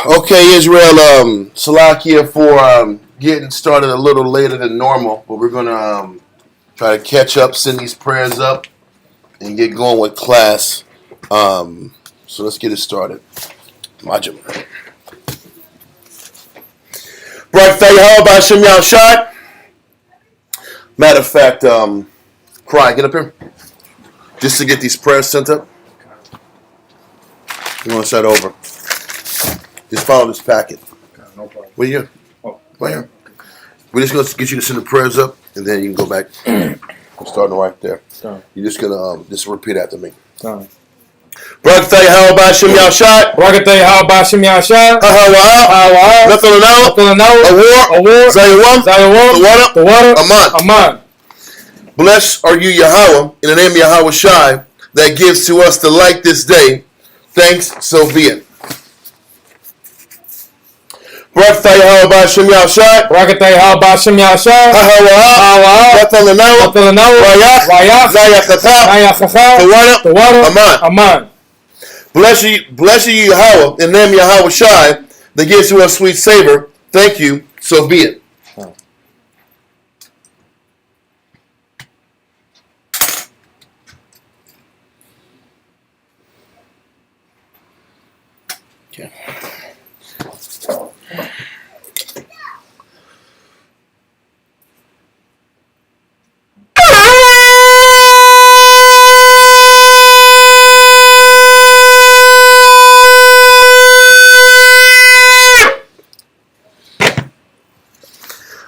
Okay, Israel, Salakia for getting started a little later than normal, but we're going to try to catch up, send these prayers up, and get going with class. So let's get it started. Majim. Matter of fact, Cry, get up here. Just to get these prayers sent up. You want to start over. Just follow this packet. No problem. Where you? Right here. We're just going to get you to send the prayers up, and then you can go back. I'm starting right there. You're just going to just repeat after me. Barakatay how about Shem Yashai? Barakatay how about Shem Yashai? Hawa. Nothing Awar. Zayawam. The water. Aman. Blessed are you, Yahweh, in the name of Yahweh Shai, that gives to us the light this day. Thanks, so be it. Barakatay how about Shem Yashai? Barakatay how about Shem Yashai? Hawa. The water. Aman. Bless you, Yahweh, in the name of Yahweh Shai, that gives to us sweet savor. Thank you, so be it. Okay.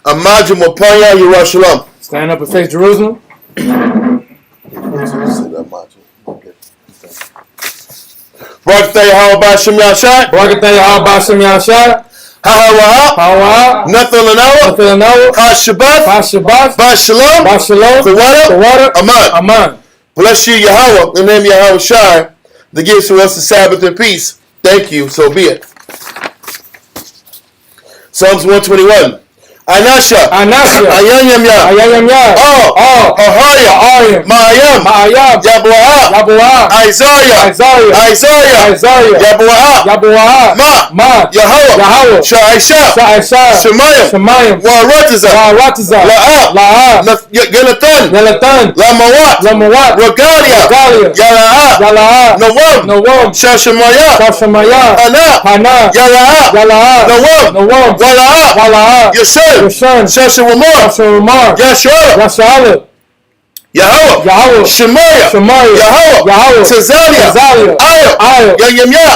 Amajim Wapaya Yerushalayim. Stand up and face Jerusalem. Barakatay how about Shem Yashai? Barakatay how about Shem Yashai? Hawa. Nothing Shabbat. Shalom. The water. Aman. Bless you, Yahweh, in the name of Yahweh Shai, that gives to us the Sabbath and peace. Thank you, so be it. Psalms 121. Anasha. Ayam ya. Ahaya. Ma'ayam. Yabuah. Isaiah. Yabuah. Ma. Yahweh. Sha'isha. Shemayim. Wa'aratiza. La'a. Yonatan. Lamawat. Regalia. Yala'a. Nawam. Shashamaya. Hana. Yala'a. Nawam. Wala'a. Your son, Shashamar, Yashua, Yahweh, Shemaiah, Yahweh, Tazalia, Ayah, Yayamya,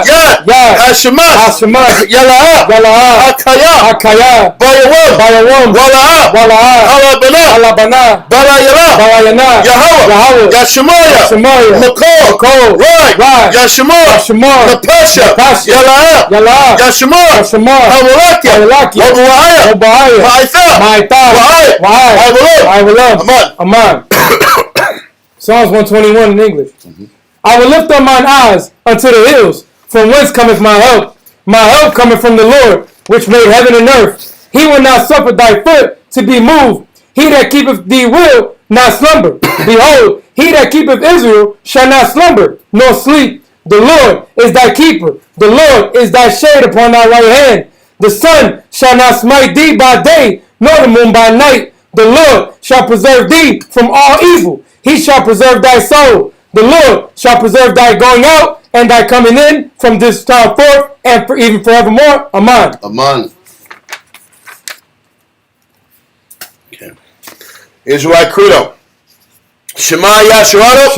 Yad, Hashemah, Yala'a, Akaya, Bayawam, Wala'a, Alabana, Balayana, Yahweh, Yashemaiah, Makol, Rai, Yashemar, Napasha, Yala'a, Yashemar, Hawalakia, Obaiah, Ma'itah, Aman. Psalms 121 in English. I will lift up mine eyes unto the hills, from whence cometh my help. My help cometh from the Lord, which made heaven and earth. He will not suffer thy foot to be moved. He that keepeth thee will not slumber. Behold, he that keepeth Israel shall not slumber, nor sleep. The Lord is thy keeper. The Lord is thy shade upon thy right hand. The sun shall not smite thee by day, nor the moon by night. The Lord shall preserve thee from all evil. He shall preserve thy soul. The Lord shall preserve thy going out and thy coming in from this time forth and even forevermore. Aman. Okay. Israelite Credo. Shema Yasharalo.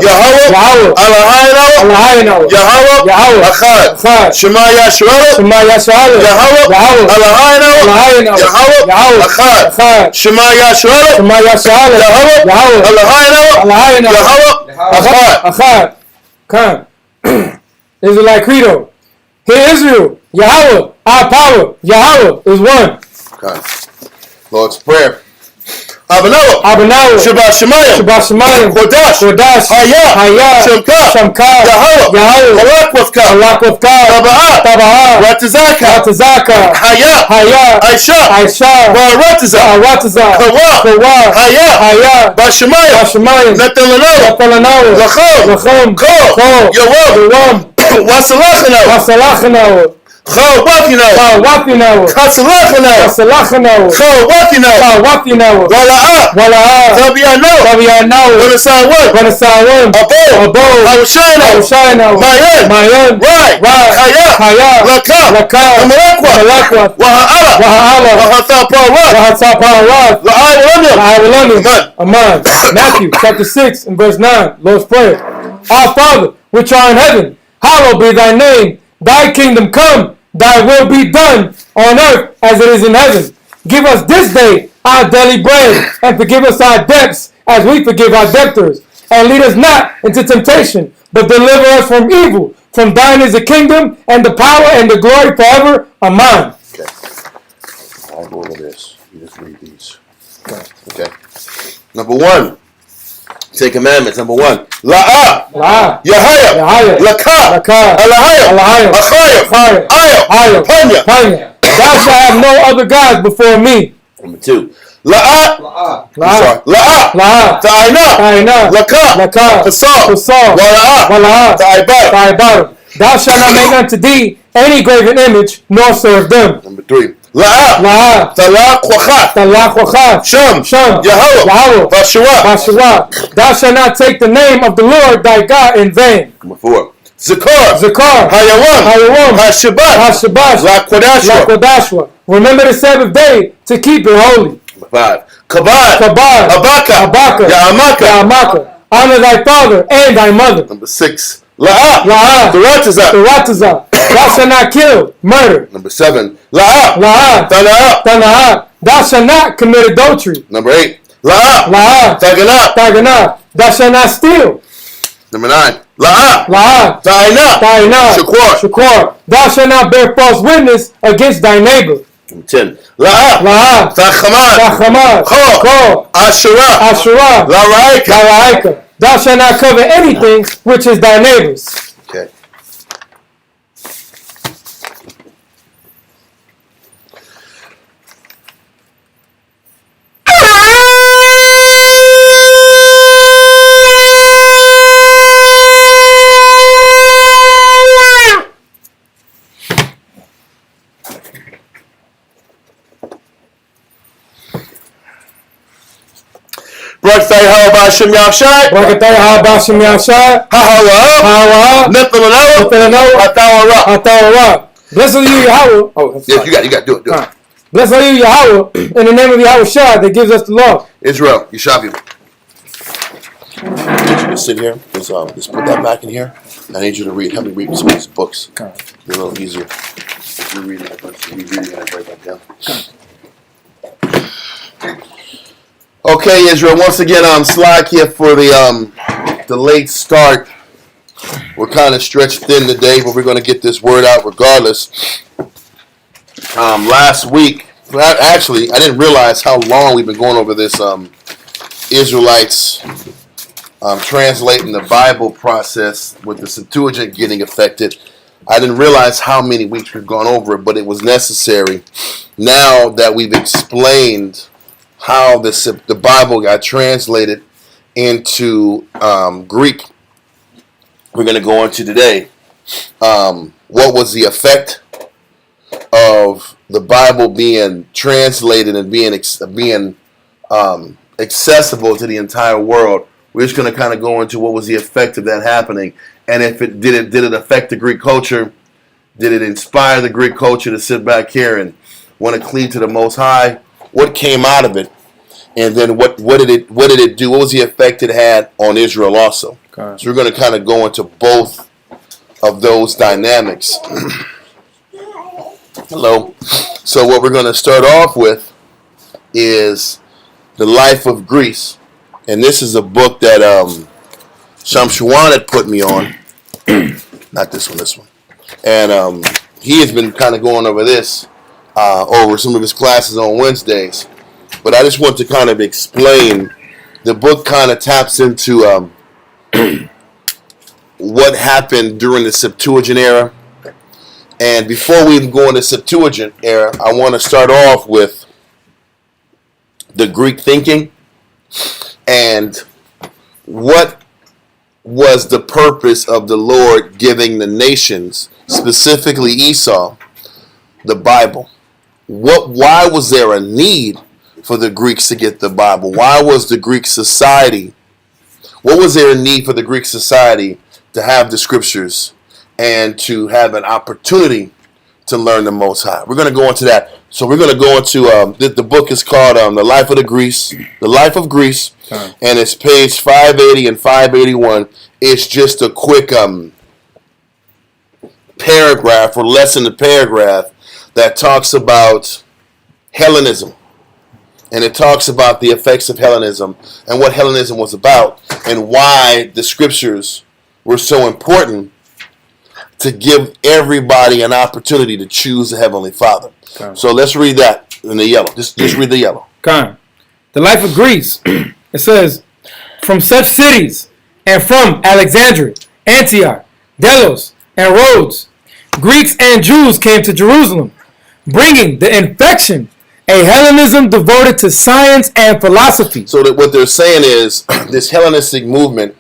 Yahweh. Alahayno. Yahweh. Achad. Shema Yasharalo. Yahweh. Alahayno. Yahweh. Achad. Shema Yasharalo. Yahweh. Alahayno. Yahweh. Achad. Come. Israelite Credo. Hear Israel. Yahweh. Our power. Yahweh is one. Okay. Lord's Prayer. Abanawa, Shabbat Shemayim, Kodash, Haya, Shamka, Yahweh, Alak Tabaha, Ratazaka, Haya, Aisha, Waratiza, Kawa, Haya, Bashemayim, Netanel, Lachom, Ko, Yawam, Wasalachanahu. Wasalachanahu. Chawatinahu. Chawatinahu. Kasalachanahu. Kasalachanahu. Chawatinahu. Chawatinahu. Wala'a. Wala'a. Tabianahu. Tabianahu. Wanasawan. Wanasawan. Abo. Hawashaynahu. Hawashaynahu. Mayan. Rai. Kaya. Kaya. Laka. Malakwa. Waha'ala. Wahatapara. La'awalanim. Aman. Matthew chapter 6 and verse 9. Lord's Prayer. Our Father, which art in heaven, hallowed be thy name. Thy kingdom come, thy will be done on earth as it is in heaven. Give us this day our daily bread, and forgive us our debts as we forgive our debtors. And lead us not into temptation, but deliver us from evil. From thine is the kingdom, and the power, and the glory forever. Amen. Okay. I'll go over this. You just read these. Okay. Number 1. 10 commandments. Number 1. La'a. La. Yahaya. Laka. Alahaya. Achaya. Aya. Panya. Thou shalt have no other gods before me. Number 2. La'a. La. Ta'ina. Laka. Fasal. Wala'a. Ta'ibad. Thou shalt not make unto thee any graven image, nor serve them. Number 3. La'a. Talaq wachat. Sham. Yahweh. Vashua. Thou shalt not take the name of the Lord thy God in vain. Number 4. Zakar. Hayawam. Hashabat. Lakodashwa. Remember the Sabbath day to keep it holy. Number 5. Kabad. Abaka. Ya'amaka. Honor thy father and thy mother. Number 6. La'a. Taratazah. Thou shalt not kill. Murder. Number 7. La'a. Tana'ah. Thou shalt not commit adultery. Number 8. La'a. Taganah. Thou shalt not steal. Number 9. La'a. Ta'ina. Shakur. Thou shalt not bear false witness against thy neighbor. Number 10. La'a. Tachamad. Ko. Ashura. La'raika. Thou shalt not covet anything which is thy neighbor's. Okay. Barakatay Bashim Yavshai. Barakatay Bashim Yavshai. Hawa. Nithalano. Atawara. Blessed are you, Yahweh. Oh, yes, you got. Do it. Right. Blessed are you, Yahweh, in the name of Yahweh Shai that gives us the law. Israel, Yeshavu. I need you to sit here. Just put that back in here. I need you to read. Help me read some of these books. Okay. Be a little easier. If you're reading it, I write that down. Okay, Israel. Once again, I'm Slakia for the late start. We're kind of stretched thin today, but we're going to get this word out regardless. Last week, actually, I didn't realize how long we've been going over this Israelites translating the Bible process with the Septuagint getting affected. I didn't realize how many weeks we've gone over it, but it was necessary. Now that we've explained how the Bible got translated into Greek, we're going to go into today. What was the effect of the Bible being translated and being accessible to the entire world? We're just going to kind of go into what was the effect of that happening, and if it did it affect the Greek culture? Did it inspire the Greek culture to sit back here and want to cleave to the Most High? What came out of it? And then what did it do? What was the effect it had on Israel also? Okay. So we're going to kind of go into both of those dynamics. Hello. So what we're going to start off with is The Life of Greece. And this is a book that Shamshuan had put me on. Not this one. And he has been kind of going over this over some of his classes on Wednesdays. But I just want to kind of explain. The book kind of taps into what happened during the Septuagint era. And before we even go into the Septuagint era, I want to start off with the Greek thinking and what was the purpose of the Lord giving the nations, specifically Esau, the Bible? Why was there a need for the Greeks to get the Bible? Why was the Greek society, what was there a need for the Greek society to have the scriptures and to have an opportunity to learn the Most High? We're going to go into that. So we're going to go into, the book is called The Life of Greece, and it's page 580 and 581. It's just a quick paragraph or less than a paragraph that talks about Hellenism. And it talks about the effects of Hellenism and what Hellenism was about and why the scriptures were so important to give everybody an opportunity to choose the Heavenly Father. Okay. So let's read that in the yellow. Just read the yellow. Okay. The Life of Greece. It says, from such cities and from Alexandria, Antioch, Delos, and Rhodes, Greeks and Jews came to Jerusalem, bringing the infection, a Hellenism devoted to science and philosophy. So that what they're saying is this Hellenistic movement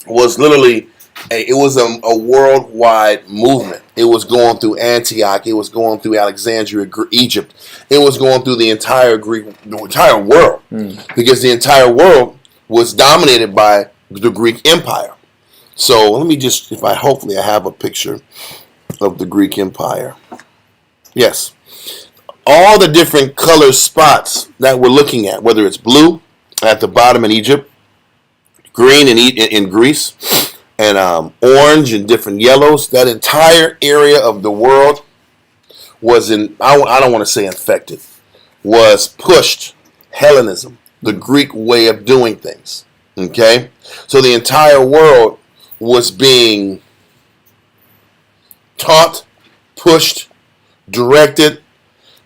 was literally it was a worldwide movement. It was going through Antioch. It was going through Alexandria, Egypt. It was going through the entire world, because the entire world was dominated by the Greek Empire. So let me just, hopefully I have a picture of the Greek Empire. Yes. All the different color spots that we're looking at, whether it's blue at the bottom in Egypt, green in Greece, and orange and different yellows, that entire area of the world was I don't want to say infected, was pushed Hellenism, the Greek way of doing things. Okay? So the entire world was being taught, pushed, directed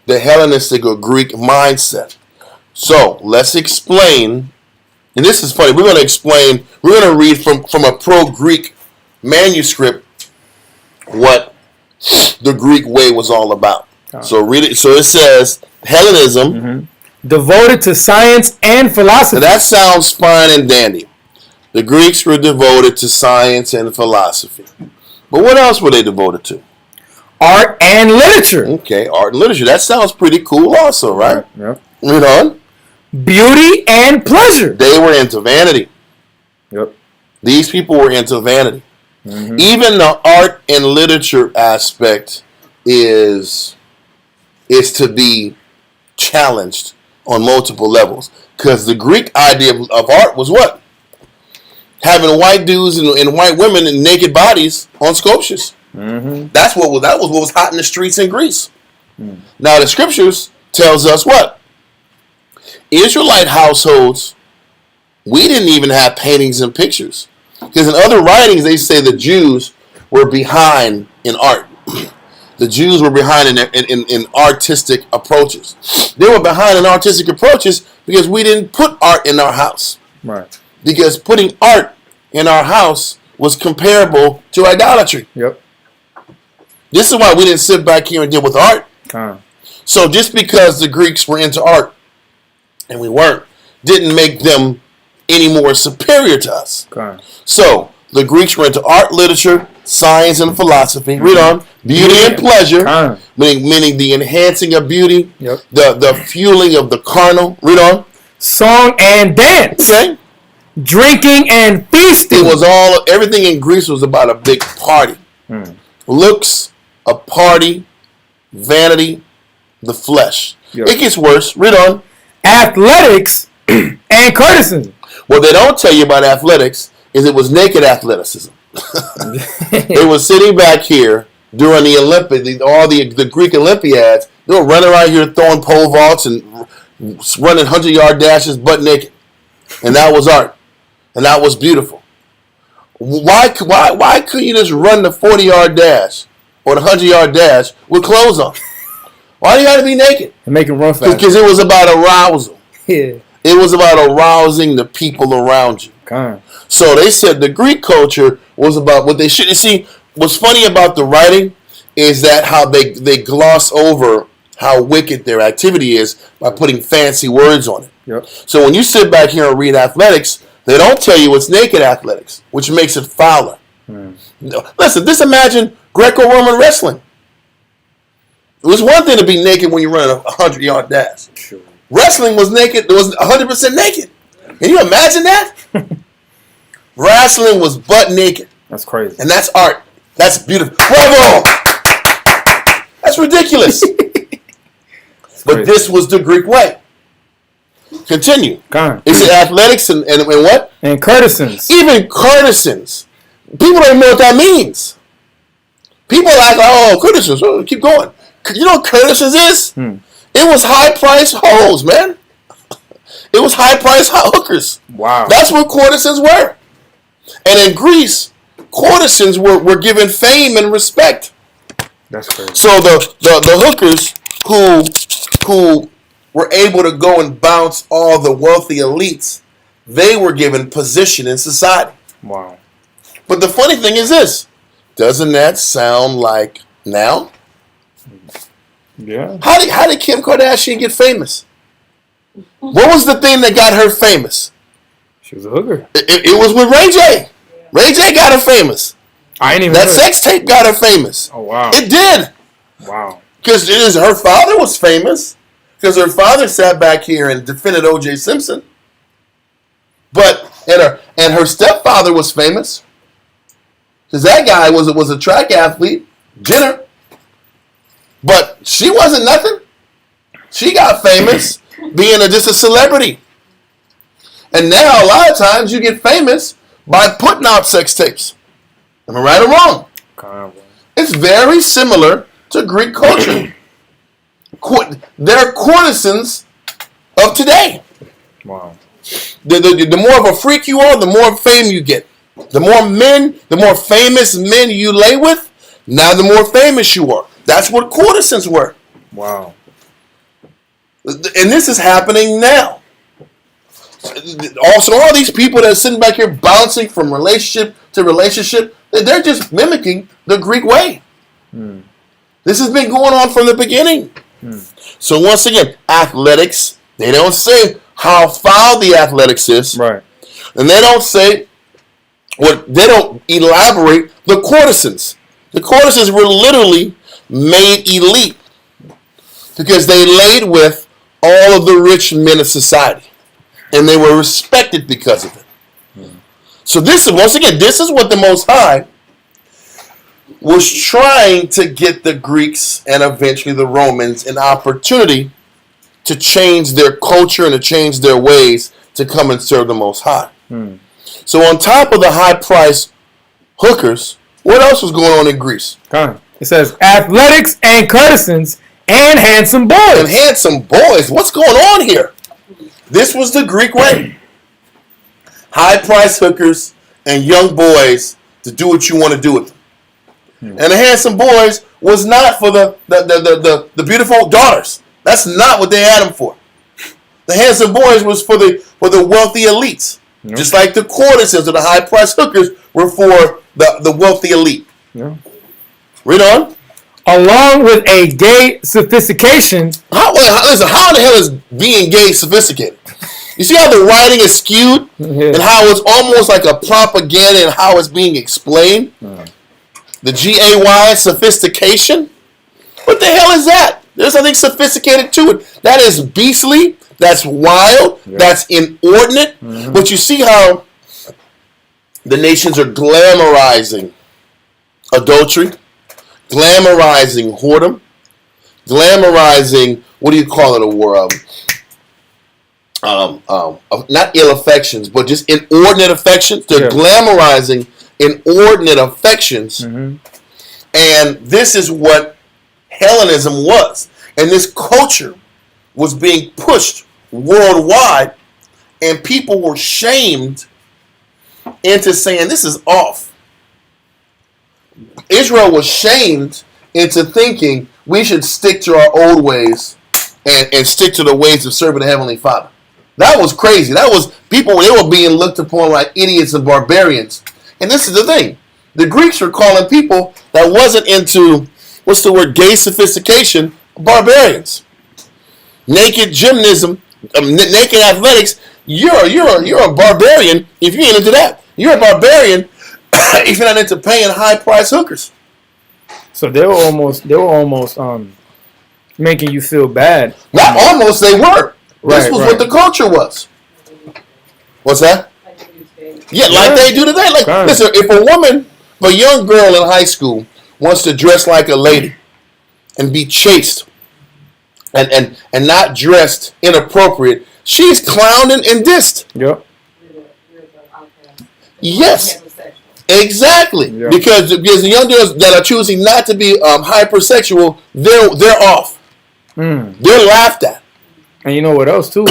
the Hellenistic or Greek mindset. So let's explain. And this is funny. We're going to read from a pro-Greek manuscript what the Greek way was all about. So read it. So it says, Hellenism. Devoted to science and philosophy. Now that sounds fine and dandy. The Greeks were devoted to science and philosophy. But what else were they devoted to? Art and literature. Okay, art and literature. That sounds pretty cool also, right? Yep. Read on. Beauty and pleasure. They were into vanity. Yep. These people were into vanity. Even the art and literature aspect is to be challenged on multiple levels. Because the Greek idea of art was what? Having white dudes and white women in naked bodies on sculptures. That was what was hot in the streets in Greece. Now the scriptures tells us what? Israelite households, we didn't even have paintings and pictures. Because in other writings, they say the Jews were behind in art. The Jews were behind in artistic approaches. They were behind in artistic approaches because we didn't put art in our house. Right. Because putting art in our house was comparable to idolatry. Yep. This is why we didn't sit back here and deal with art. So just because the Greeks were into art and we weren't, didn't make them any more superior to us. So the Greeks were into art, literature, science, and philosophy. Read on. Beauty and pleasure, meaning the enhancing of beauty, the fueling of the carnal. Read on. Song and dance. Okay. Drinking and feasting. It was everything in Greece was about a big party. Looks, a party, vanity, the flesh. It gets worse. Read on. Athletics and courtesans. What they don't tell you about athletics is it was naked athleticism. They were sitting back here during the the Greek Olympiads. They were running around here throwing pole vaults and running 100-yard dashes butt naked. And that was art. And that was beautiful. Why couldn't you just run the 40-yard dash or the 100-yard dash with clothes on? Why do you got to be naked? And make them run fast. Because it was about arousal. Yeah. It was about arousing the people around you. So they said the Greek culture was about what they should see. What's funny about the writing is that how they gloss over how wicked their activity is by putting fancy words on it. So when you sit back here and read athletics, They don't tell you it's naked athletics, which makes it fouler. No. Listen, just imagine Greco-Roman wrestling. It was one thing to be naked when you run a 100-yard dash. Sure. Wrestling was naked. It was 100% naked. Can you imagine that? Wrestling was butt naked. That's crazy. And that's art. That's beautiful. Bravo! That's ridiculous. But this was the Greek way. Continue. Is it athletics and what? And courtesans. Even courtesans. People don't even know what that means. People are like, oh, courtesans. Oh, keep going. You know what courtesans is? It was high-priced hoes, man. It was high-priced hookers. Wow. That's what courtesans were. And in Greece, courtesans were given fame and respect. That's crazy. So the hookers who were able to go and bounce all the wealthy elites, they were given position in society. Wow. But the funny thing is this. Doesn't that sound like now? Yeah. How did Kim Kardashian get famous? What was the thing that got her famous? She was a hooker. It was with Ray J. Ray J got her famous. I ain't even That heard. sex tape got her famous. Oh, wow. It did. Wow. Because her father was famous. Because her father sat back here and defended O.J. Simpson. But and her stepfather was famous. Because that guy was a track athlete, Jenner. But she wasn't nothing. She got famous being just a celebrity. And now a lot of times you get famous by putting out sex tapes. Am I right or wrong? God. It's very similar to Greek culture. They're courtesans of today. Wow. The more of a freak you are, the more fame you get. The more famous men you lay with, now the more famous you are. That's what courtesans were. Wow. And this is happening now. Also, all these people that are sitting back here bouncing from relationship to relationship, they're just mimicking the Greek way. This has been going on from the beginning. So once again, athletics, they don't say how foul the athletics is. Right. And they don't say, they don't elaborate the courtesans. The courtesans were literally made elite because they laid with all of the rich men of society. And they were respected because of it. So this is, once again, this is what the Most High was trying to get the Greeks and eventually the Romans an opportunity to change their culture and to change their ways to come and serve the Most High. So on top of the high-priced hookers, what else was going on in Greece? It says athletics and courtesans and handsome boys. And handsome boys. What's going on here? This was the Greek way. High-priced hookers and young boys to do what you want to do with them. And the handsome boys was not for the beautiful daughters. That's not what they had them for. The handsome boys was for the wealthy elites. Yep. Just like the courtesans or the high-priced hookers were for the wealthy elite. Yeah. Read on. Along with a gay sophistication. How the hell is being gay sophisticated? You see how the writing is skewed? And how it's almost like a propaganda and how it's being explained? The G-A-Y, sophistication? What the hell is that? There's nothing sophisticated to it. That is beastly. That's wild. Yeah. That's inordinate. But you see how the nations are glamorizing adultery, glamorizing whoredom, glamorizing, what do you call it, a word? Not ill affections, but just inordinate affections. They're glamorizing inordinate affections. And this is what Hellenism was. And this culture was being pushed worldwide, and people were shamed into saying this is off. Israel was shamed into thinking we should stick to our old ways and stick to the ways of serving the Heavenly Father. That was crazy. That was people, they were being looked upon like idiots and barbarians. And this is the thing. The Greeks were calling people that wasn't into, what's the word, gay sophistication, barbarians. Naked gymnasm, naked athletics, you're a barbarian if you ain't into that. You're a barbarian if you're not into paying high price hookers. So they were almost making you feel bad. Not almost, they were. This was Right. what the culture was. What's that? Yeah, like they do today. Like, Right. listen, if a young girl in high school wants to dress like a lady and be chaste and not dressed inappropriate, she's clowned and dissed. Yep. Yes, exactly. Yeah. Because the young girls that are choosing not to be hypersexual, they're off. They're laughed at. And you know what else too?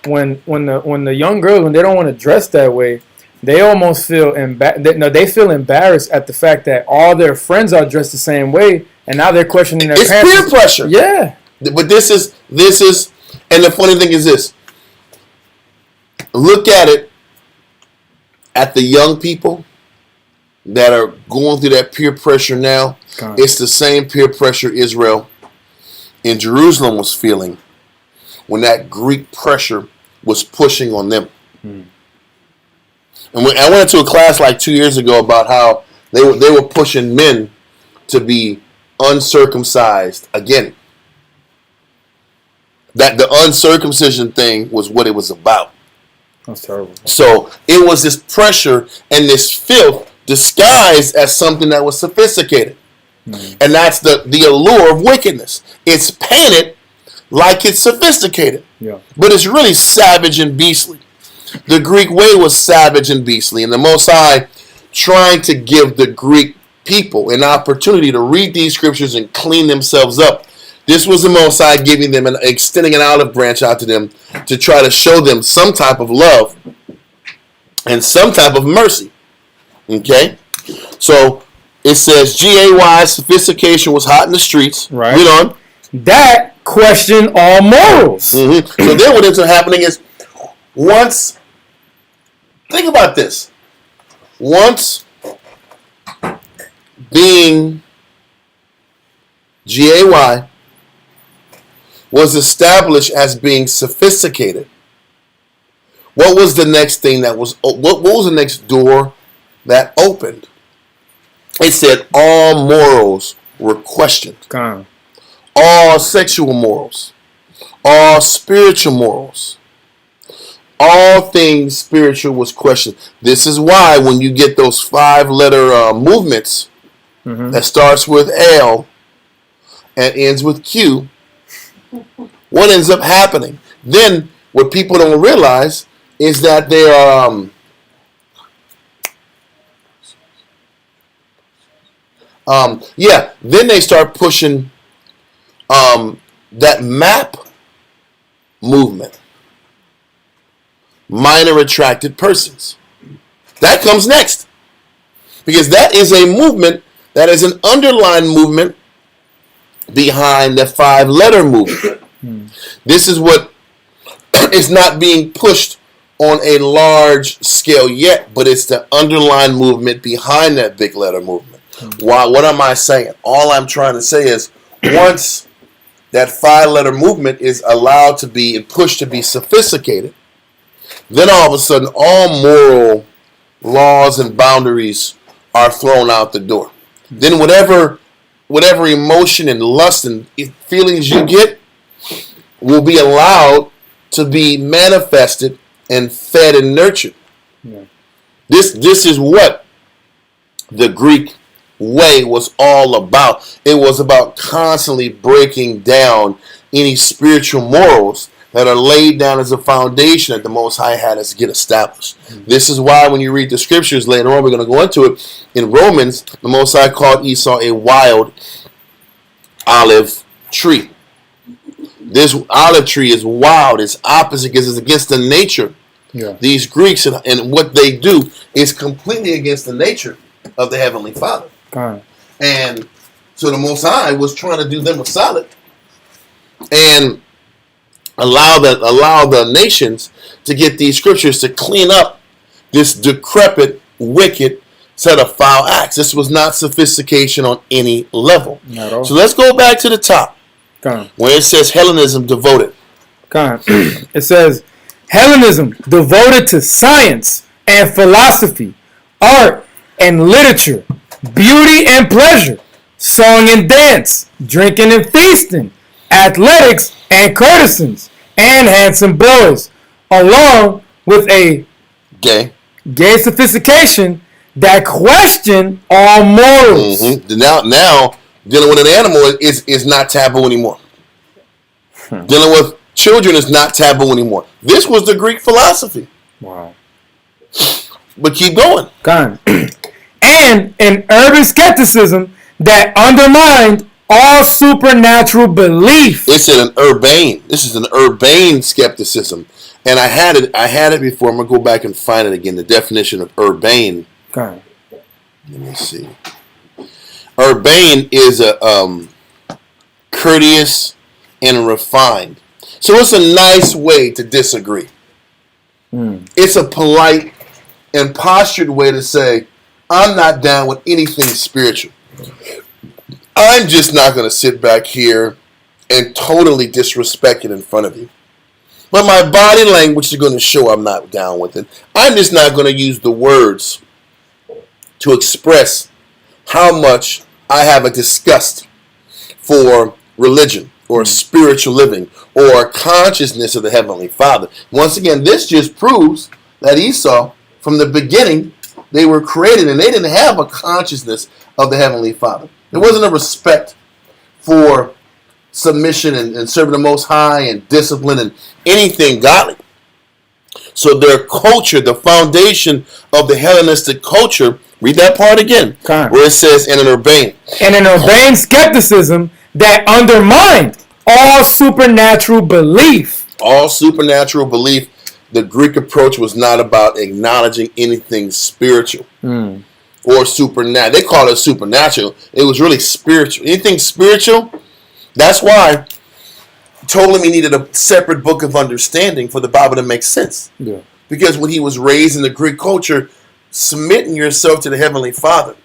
when the young girls, when they don't want to dress that way, they almost feel they feel embarrassed at the fact that all their friends are dressed the same way, and now they're questioning their It's parents. peer pressure. Yeah. But this is, and the funny thing is this. Look at it, at the young people that are going through that peer pressure now. God. It's the same peer pressure Israel in Jerusalem was feeling when that Greek pressure was pushing on them. And I went to a class like 2 years ago about how they were pushing men to be uncircumcised again. That the uncircumcision thing was what it was about. That's terrible. So it was this pressure and this filth disguised as something that was sophisticated. And that's the allure of wickedness. It's painted like it's sophisticated. Yeah. But it's really savage and beastly. The Greek way was savage and beastly. And the Most High trying to give the Greek people an opportunity to read these scriptures and clean themselves up. This was the Most High giving them extending an olive branch out to them to try to show them some type of love and some type of mercy. Okay? So it says GAY, sophistication was hot in the streets. Right. Read on. That question all morals. So then what ends up happening is think about this. Once being GAY was established as being sophisticated, what was the next thing what was the next door that opened? It said all morals were questioned. God. All sexual morals, all spiritual morals, all things spiritual was questioned. This is why when you get those 5-letter movements that starts with L and ends with Q, what ends up happening? Then what people don't realize is that they are then they start pushing that MAP movement, minor attracted persons. That comes next. Because that is a movement that is an underlying movement behind the 5-letter movement. This is what is not being pushed on a large scale yet, but it's the underlying movement behind that big letter movement. Why? What am I saying? All I'm trying to say is once that 5-letter movement is allowed to be and pushed to be sophisticated, then all of a sudden all moral laws and boundaries are thrown out the door. Then whatever emotion and lust and feelings you get will be allowed to be manifested and fed and nurtured. Yeah. This is what the Greek way was all about. It was about constantly breaking down any spiritual morals that are laid down as a foundation that the Most High had us get established. This is why when you read the scriptures later on, we're going to go into it, in Romans, the Most High called Esau a wild olive tree. This olive tree is wild. It's opposite because it's against the nature. Yeah. These Greeks and what they do is completely against the nature of the Heavenly Father. God. And so the Most High was trying to do them a solid and allow the nations to get these scriptures to clean up this decrepit, wicked set of foul acts. This was not sophistication on any level. Not at all. So let's go back to the top God. where it says Hellenism devoted. God. It says Hellenism, devoted to science and philosophy, art and literature, beauty and pleasure, song and dance, drinking and feasting, athletics and courtesans, and handsome boys, along with a gay sophistication that question all morals. Mm-hmm. Now, dealing with an animal is not taboo anymore. Dealing with children is not taboo anymore. This was the Greek philosophy. Wow. But keep going. And an urban skepticism that undermined all supernatural belief. This is an urbane skepticism. And I had it before. I'm going to go back and find it again. The definition of urbane. Let me see. Urbane is a courteous and refined. So it's a nice way to disagree. It's a polite and postured way to say, I'm not down with anything spiritual. I'm just not going to sit back here and totally disrespect it in front of you. But my body language is going to show I'm not down with it. I'm just not going to use the words to express how much I have a disgust for religion or spiritual living or consciousness of the Heavenly Father. Once again, this just proves that Esau, from the beginning, they were created and they didn't have a consciousness of the Heavenly Father. There wasn't a respect for submission and serving the Most High and discipline and anything godly. So their culture, the foundation of the Hellenistic culture, read that part again, where it says in an urbane. And an urbane skepticism that undermined all supernatural belief. All supernatural belief. The Greek approach was not about acknowledging anything spiritual or supernatural. They called it supernatural. It was really spiritual. Anything spiritual, that's why Ptolemy needed a separate book of understanding for the Bible to make sense. Yeah. Because when he was raised in the Greek culture, submitting yourself to the Heavenly Father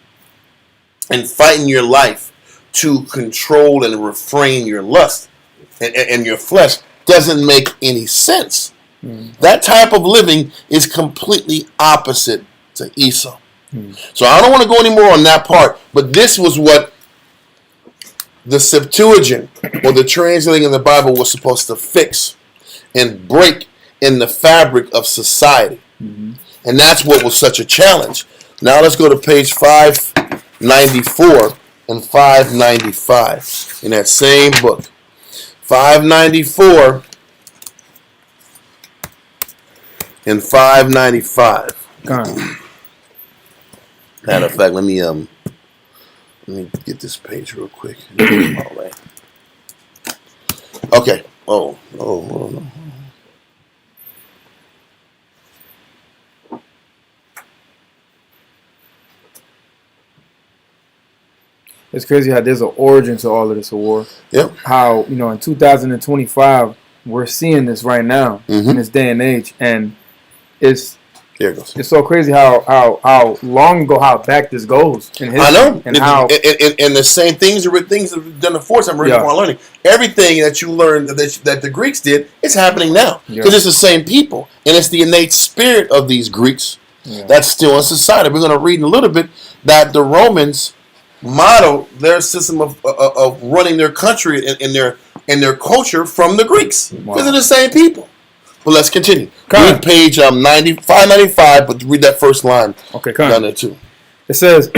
and fighting your life to control and refrain your lust and your flesh doesn't make any sense. That type of living is completely opposite to Esau. So I don't want to go any more on that part, but this was what the Septuagint, or the translating of the Bible, was supposed to fix and break in the fabric of society. And that's what was such a challenge. Now let's go to page 594 and 595 in that same book. 594 and 595. Matter of fact, let me get this page real quick. All right. Okay. Oh no. It's crazy how there's an origin to all of this war. Yep. How, in 2025, we're seeing this right now in this day and age, and it's so crazy how long ago, how back this goes in history. I know. And and the same things are things that we've done before. So I'm ready for learning. Everything that you learned that the Greeks did is happening now. Because it's the same people. And it's the innate spirit of these Greeks that's still in society. We're going to read in a little bit that the Romans model their system of running their country and their culture from the Greeks. Because they're the same people. But let's continue. Read page 595, but read that first line. Okay, come down there too. It says,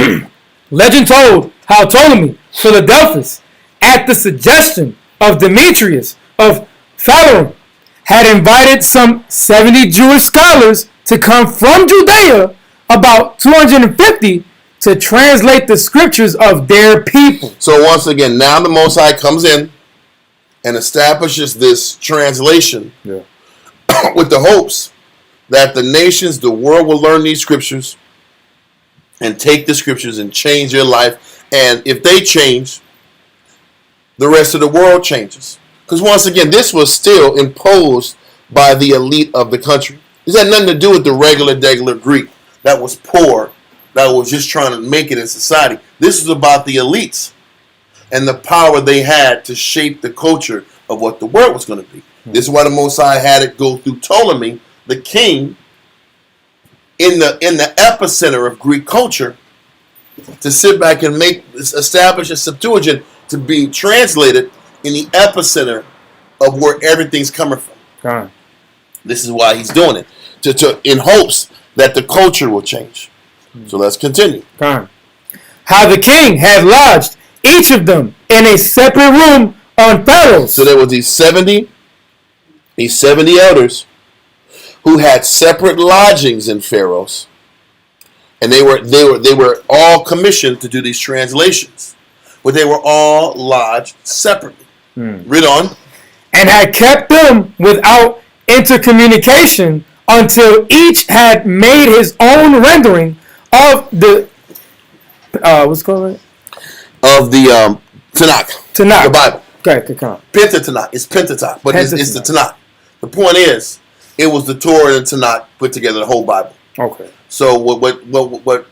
legend told how Ptolemy Philadelphus, at the suggestion of Demetrius of Phalerum, had invited some 70 Jewish scholars to come from Judea, about 250, to translate the scriptures of their people. So once again, now the Most High comes in and establishes this translation with the hopes that the nations, the world, will learn these scriptures and take the scriptures and change their life. And if they change, the rest of the world changes. Because once again, this was still imposed by the elite of the country. This had nothing to do with the regular Greek that was poor, that was just trying to make it in society. This is about the elites and the power they had to shape the culture of what the world was going to be. This is why the Most High had it go through Ptolemy, the king, in the epicenter of Greek culture, to sit back and establish a Septuagint to be translated in the epicenter of where everything's coming from. This is why he's doing it, in hopes that the culture will change. So let's continue. How the king had lodged each of them in a separate room on Pharaoh's. So there was these 70 elders who had separate lodgings in Pharaoh's, and they were all commissioned to do these translations, but they were all lodged separately. Read on. And had kept them without intercommunication until each had made his own rendering of the what's it called? Of the Tanakh, the Bible. Okay, come on. Pentateuch. It's Pentateuch, but it's the Tanakh. The point is, it was the Torah and Tanakh put together, the whole Bible. Okay. So what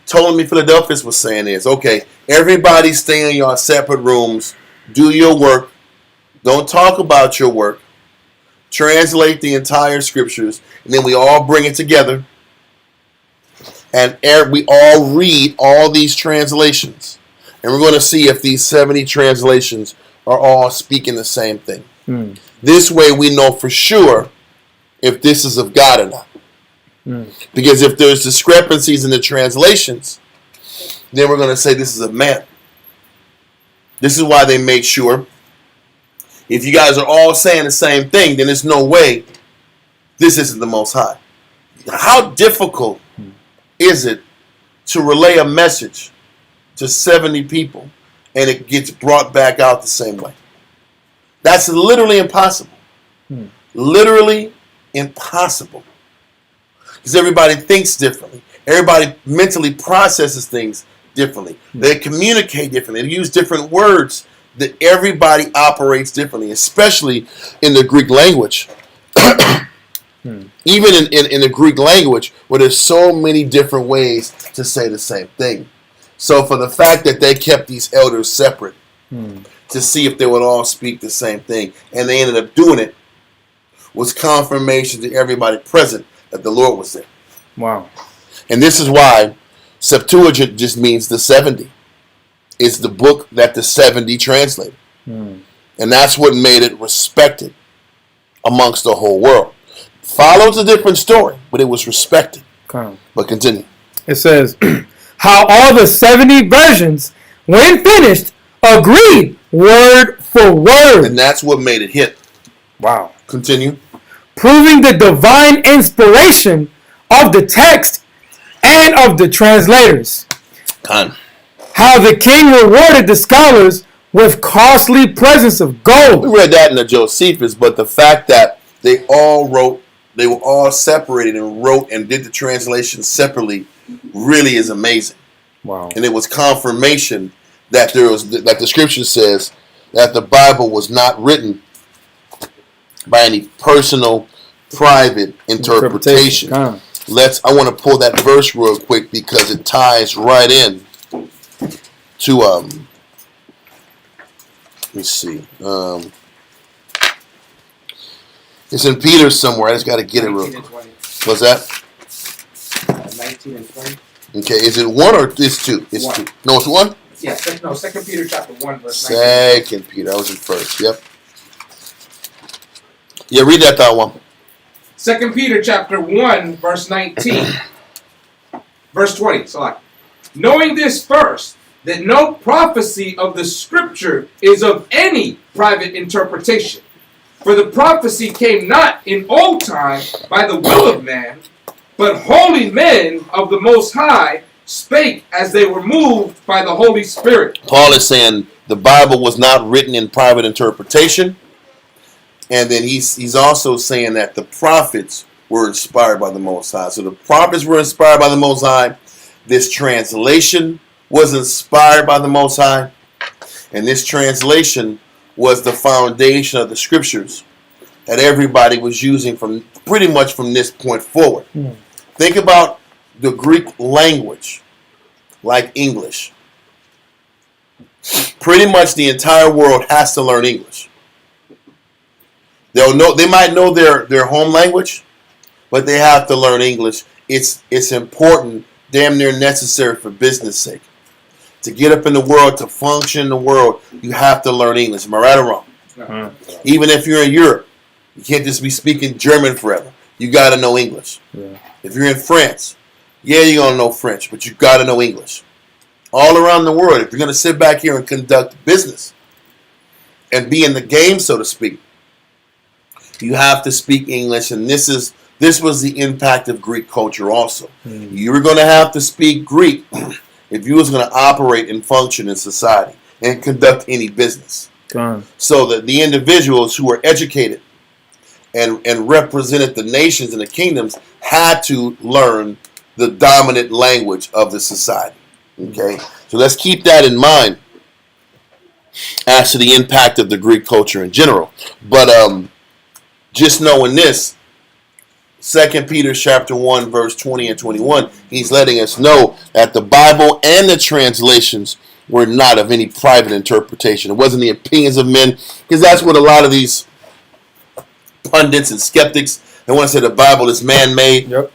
Ptolemy Philadelphus was saying is, okay, everybody stay in your separate rooms, do your work, don't talk about your work, translate the entire scriptures, and then we all bring it together, and we all read all these translations, and we're going to see if these 70 translations are all speaking the same thing. This way we know for sure if this is of God or not. Because if there's discrepancies in the translations, then we're going to say this is of man. This is why they made sure, if you guys are all saying the same thing, then there's no way this isn't the Most High. How difficult is it to relay a message to 70 people and it gets brought back out the same way? That's literally impossible. Literally impossible. Because everybody thinks differently. Everybody mentally processes things differently. They communicate differently. They use different words. That everybody operates differently, especially in the Greek language. Even in the Greek language, where there's so many different ways to say the same thing. So for the fact that they kept these elders separate to see if they would all speak the same thing, and they ended up doing it, was confirmation to everybody present that the Lord was there. Wow. And this is why Septuagint just means the 70. It's the book that the 70 translated. And that's what made it respected amongst the whole world. Follows a different story, but it was respected. But continue. It says, how all the 70 versions, when finished, agreed word for word. And that's what made it hit. Wow. Continue. Proving the divine inspiration of the text and of the translators. How the king rewarded the scholars with costly presents of gold. We read that in the Josephus, but the fact that they all wrote, they were all separated and wrote and did the translation separately really is amazing. Wow. And it was confirmation that there was, like the scripture says, that the Bible was not written by any personal, private interpretation. I want to pull that verse real quick because it ties right in to let me see. It's in Peter somewhere. I just got to get it real quick. What's that? 19 and 20. Okay, is it 1 or it's 2? It's 2. No, it's 1? Yeah, 2 Peter chapter 1 verse 19. 2 Peter. I was in first. Yep. Yeah, read that one. 2 Peter chapter 1 verse 19. Verse 20. So knowing this first, that no prophecy of the scripture is of any private interpretation. For the prophecy came not in old time by the will of man, but holy men of the Most High spake as they were moved by the Holy Spirit. Paul is saying the Bible was not written in private interpretation. And then he's also saying that the prophets were inspired by the Most High. So the prophets were inspired by the Most High. This translation was inspired by the Most High. And this translation was the foundation of the scriptures that everybody was using from pretty much from this point forward. Think about the Greek language like English. Pretty much the entire world has to learn English. They might know their home language, but they have to learn English. It's important, damn near necessary for business sake. To get up in the world, to function in the world, you have to learn English. Am I right or wrong? Even if you're in Europe, you can't just be speaking German forever. You got to know English. Yeah. If you're in France, yeah, you're going to know French, but you got to know English. All around the world, if you're going to sit back here and conduct business and be in the game, so to speak, you have to speak English. And this was the impact of Greek culture also. You were going to have to speak Greek if you was going to operate and function in society and conduct any business. So that the individuals who were educated and represented the nations and the kingdoms had to learn the dominant language of the society. Okay, so let's keep that in mind as to the impact of the Greek culture in general. But just knowing this, 2 Peter chapter 1, verse 20 and 21, he's letting us know that the Bible and the translations were not of any private interpretation. It wasn't the opinions of men, because that's what a lot of these pundits and skeptics, they want to say the Bible is man-made. Yep.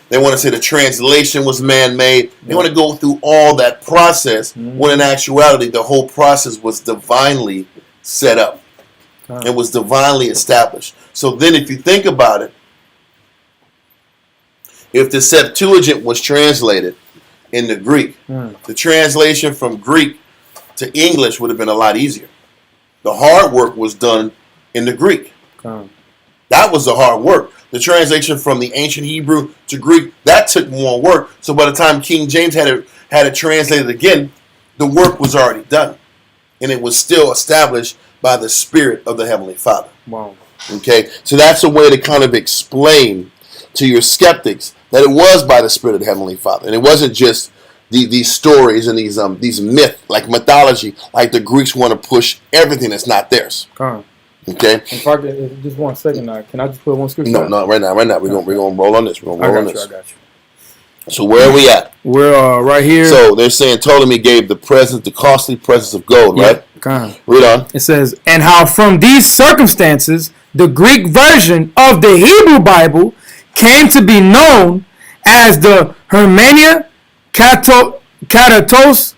They want to say the translation was man-made. They want to go through all that process, when in actuality the whole process was divinely set up. It was divinely established. So then if you think about it, if the Septuagint was translated in the Greek, the translation from Greek to English would have been a lot easier. The hard work was done in the Greek. That was the hard work. The translation from the ancient Hebrew to Greek, that took more work. So by the time King James had it translated again, the work was already done. And it was still established by the Spirit of the Heavenly Father. Wow. Okay? So that's a way to kind of explain to your skeptics that it was by the Spirit of the Heavenly Father. And it wasn't just these stories and these myths, like mythology, like the Greeks want to push everything that's not theirs. Okay. In fact, just 1 second now. Can I just put one scripture? No, right now. We're gonna roll on this. We're gonna roll on this. I got you. So where are we at? We're right here. So they're saying Ptolemy gave the costly presents of gold, right? Read on. It says, and how from these circumstances the Greek version of the Hebrew Bible came to be known as the Hermania Katatos.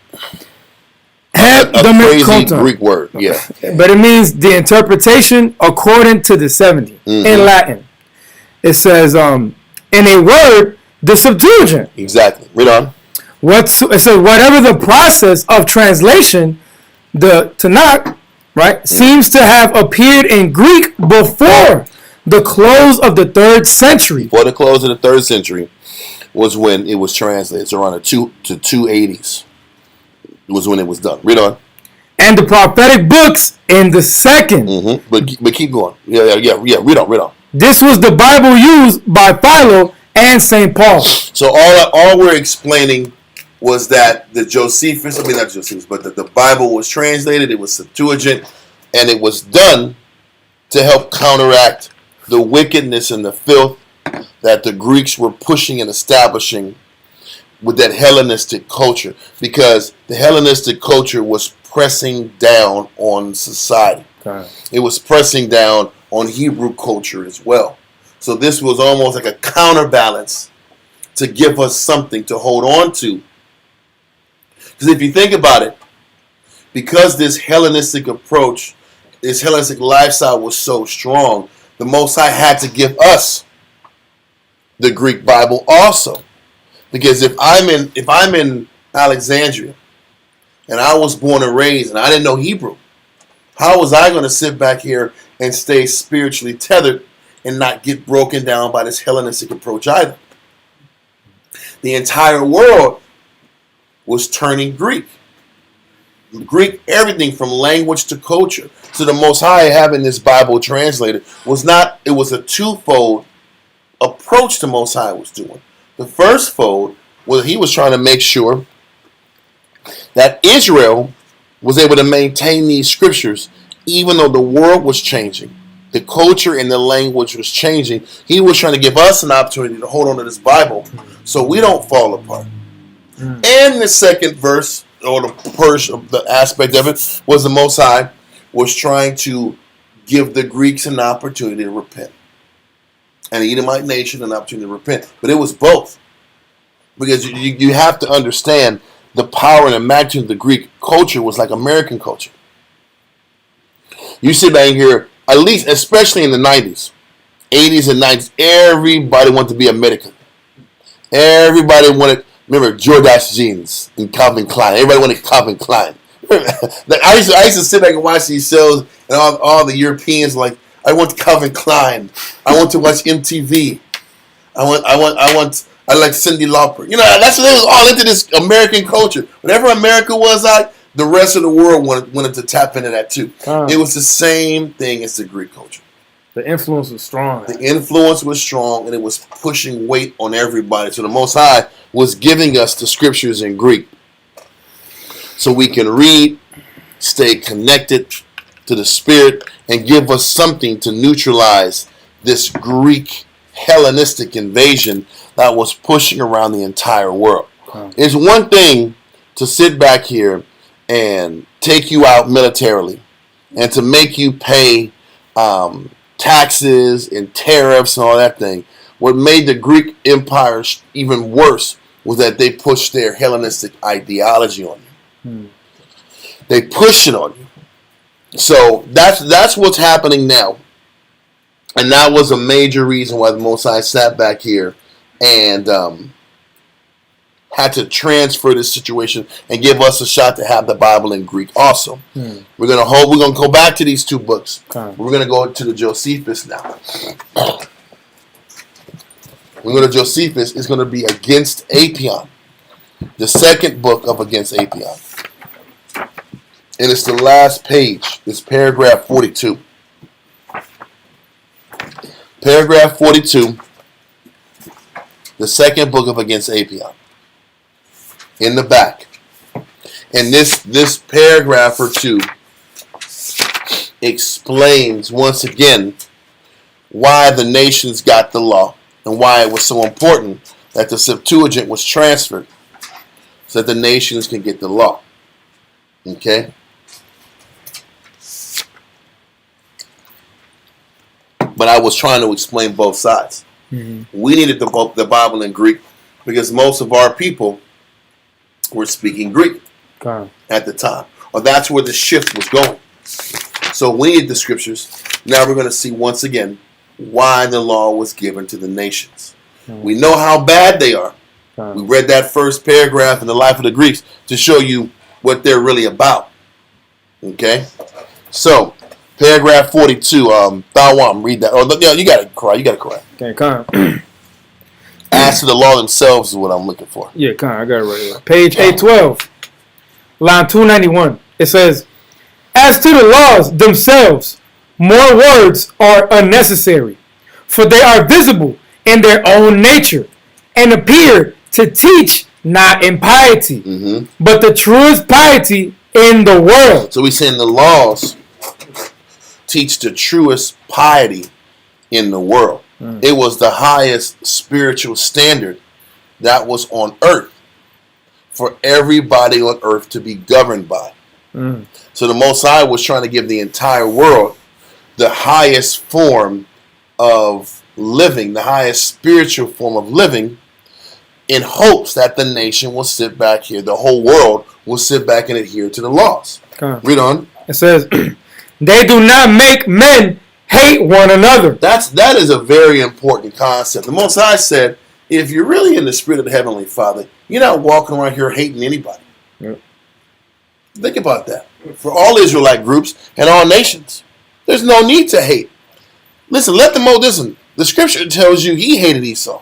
A crazy Greek word, yeah. But it means the interpretation according to the 70 in Latin. It says, in a word, the Septuagint. Exactly. Read on. It says, whatever the process of translation, the Tanakh, right, seems to have appeared in Greek before the close of the 3rd century. Before the close of the 3rd century was when it was translated. So around the 280s. Was when it was done. Read on. And the prophetic books in the 2nd. But keep going. Yeah. Read on. This was the Bible used by Philo and St. Paul. So all we're explaining was that the Josephus, not Josephus, but the Bible was translated. It was Septuagint, and it was done to help counteract the wickedness and the filth that the Greeks were pushing and establishing with that Hellenistic culture, because the Hellenistic culture was pressing down on society. It was pressing down on Hebrew culture as well. So this was almost like a counterbalance to give us something to hold on to. Because if you think about it, because this Hellenistic approach, this Hellenistic lifestyle was so strong, the Most High had to give us the Greek Bible also. Because if I'm in Alexandria and I was born and raised and I didn't know Hebrew, how was I going to sit back here and stay spiritually tethered and not get broken down by this Hellenistic approach either? The entire world was turning Greek. Greek, everything from language to culture. So the Most High having this Bible translated it was a twofold approach the Most High was doing. The first fold was he was trying to make sure that Israel was able to maintain these scriptures even though the world was changing. The culture and the language was changing. He was trying to give us an opportunity to hold on to this Bible so we don't fall apart. And the second verse, or the aspect of it, was the Most High was trying to give the Greeks an opportunity to repent. And the Edomite nation an opportunity to repent. But it was both. Because you have to understand the power and the magnitude of the Greek culture was like American culture. You sit back here, at least, especially in the 90s, 80s and 90s, everybody wanted to be a medical. Everybody wanted, remember, Jordache jeans and Calvin Klein. Everybody wanted Calvin Klein. I used to sit back and watch these shows, and all the Europeans like, I want Calvin Klein. I want to watch MTV. I like Cyndi Lauper. You know, that's what it was all into this American culture. Whenever America was out, the rest of the world wanted to tap into that too. It was the same thing as the Greek culture. The influence was strong. The influence was strong, and it was pushing weight on everybody. So the Most High was giving us the scriptures in Greek, so we can read, stay connected to the Spirit, and give us something to neutralize this Greek Hellenistic invasion that was pushing around the entire world. It's one thing to sit back here and take you out militarily and to make you pay taxes and tariffs and all that thing. What made the Greek Empire even worse was that they pushed their Hellenistic ideology on you. They pushed it on you. So that's what's happening now. And that was a major reason why the Most High sat back here and had to transfer this situation and give us a shot to have the Bible in Greek also. We're gonna go back to these two books. We're gonna go to the Josephus now. We're going to Josephus. Is going to be Against Apion, the second book of Against Apion, and it's the last page. It's paragraph 42. Paragraph 42. The second book of Against Apion. In the back. And this paragraph or two explains once again why the nations got the law and why it was so important that the Septuagint was transferred so that the nations can get the law. Okay? But I was trying to explain both sides. We needed the Bible in Greek because most of our people were speaking Greek at the time. Or that's where the shift was going. So we need the scriptures. Now we're going to see once again why the law was given to the nations. We know how bad they are. We read that first paragraph in the life of the Greeks to show you what they're really about. Okay? So, paragraph 42, Thawam, read that. Oh, yeah, you got to cry. Okay, come. As to the law themselves is what I'm looking for. Yeah, come. I got it right here. Page 812, line 291. It says, as to the laws themselves, more words are unnecessary, for they are visible in their own nature, and appear to teach not in piety, but the truest piety in the world. So we're saying the laws teach the truest piety in the world. It was the highest spiritual standard that was on earth for everybody on earth to be governed by. So the Most High was trying to give the entire world the highest form of living, the highest spiritual form of living, in hopes that the nation will sit back here, the whole world will sit back and adhere to the laws. Read on. It says, they do not make men hate one another. That is a very important concept. The Most High said, if you're really in the spirit of the Heavenly Father, you're not walking around here hating anybody. Think about that. For all Israelite groups and all nations, there's no need to hate. Listen, listen. The scripture tells you he hated Esau.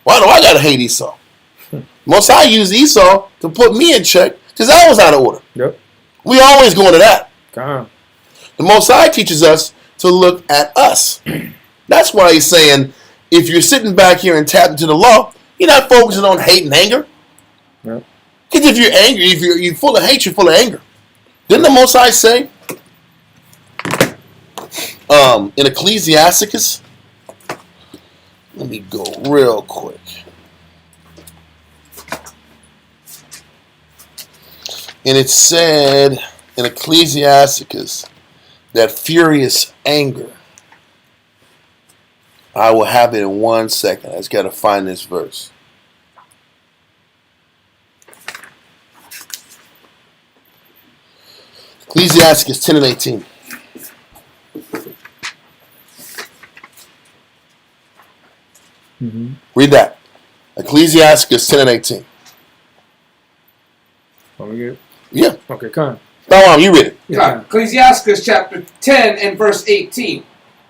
Why do I gotta hate Esau? Most High used Esau to put me in check because I was out of order. We always go into that. The Most High teaches us to look at us. That's why he's saying, if you're sitting back here and tapping into the law, you're not focusing on hate and anger. Because if you're angry, if you're full of hate, you're full of anger. Didn't the Most High say in Ecclesiasticus? Let me go real quick. And it said in Ecclesiasticus that furious anger. I will have it in 1 second. I just got to find this verse. Ecclesiastes 10 and 18. Read that. Ecclesiastes 10 and 18. Want me to get it? Yeah. Okay, come on. Go on, you read it. Yeah. Ecclesiastes chapter 10 and verse 18.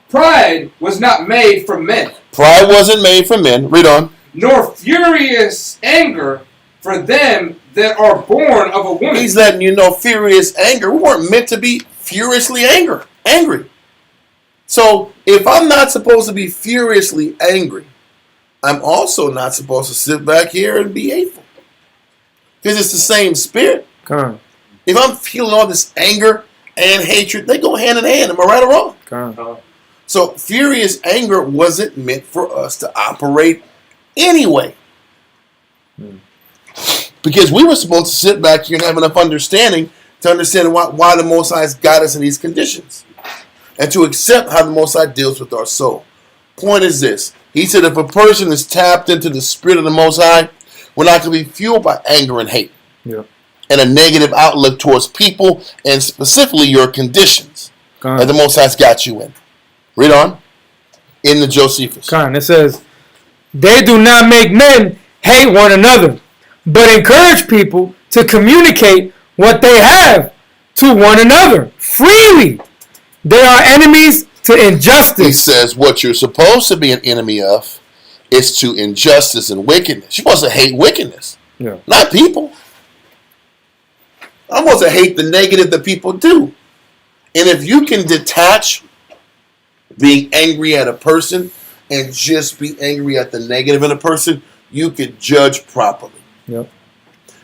Pride was not made for men, Pride wasn't made for men. Read on. nor furious anger for them that are born of a woman. He's letting you know furious anger. We weren't meant to be furiously angry. So if I'm not supposed to be furiously angry, I'm also not supposed to sit back here and be hateful. Because it's the same spirit. Come on. If I'm feeling all this anger and hatred, they go hand in hand. Am I right or wrong? Come on. So furious anger wasn't meant for us to operate anyway. Because we were supposed to sit back here and have enough understanding to understand why the Most High has got us in these conditions. And to accept how the Most High deals with our soul. Point is this. He said if a person is tapped into the Spirit of the Most High, we're not going to be fueled by anger and hate. Yeah. And a negative outlook towards people and specifically your conditions that the Most High's got you in. Read on. In the Josephus. Come on. It says, they do not make men hate one another, but encourage people to communicate what they have to one another freely. They are enemies to injustice. He says what you're supposed to be an enemy of is to injustice and wickedness. You're supposed to hate wickedness, not people. I'm supposed to hate the negative that people do. And if you can detach being angry at a person and just be angry at the negative in a person, you could judge properly. Yep.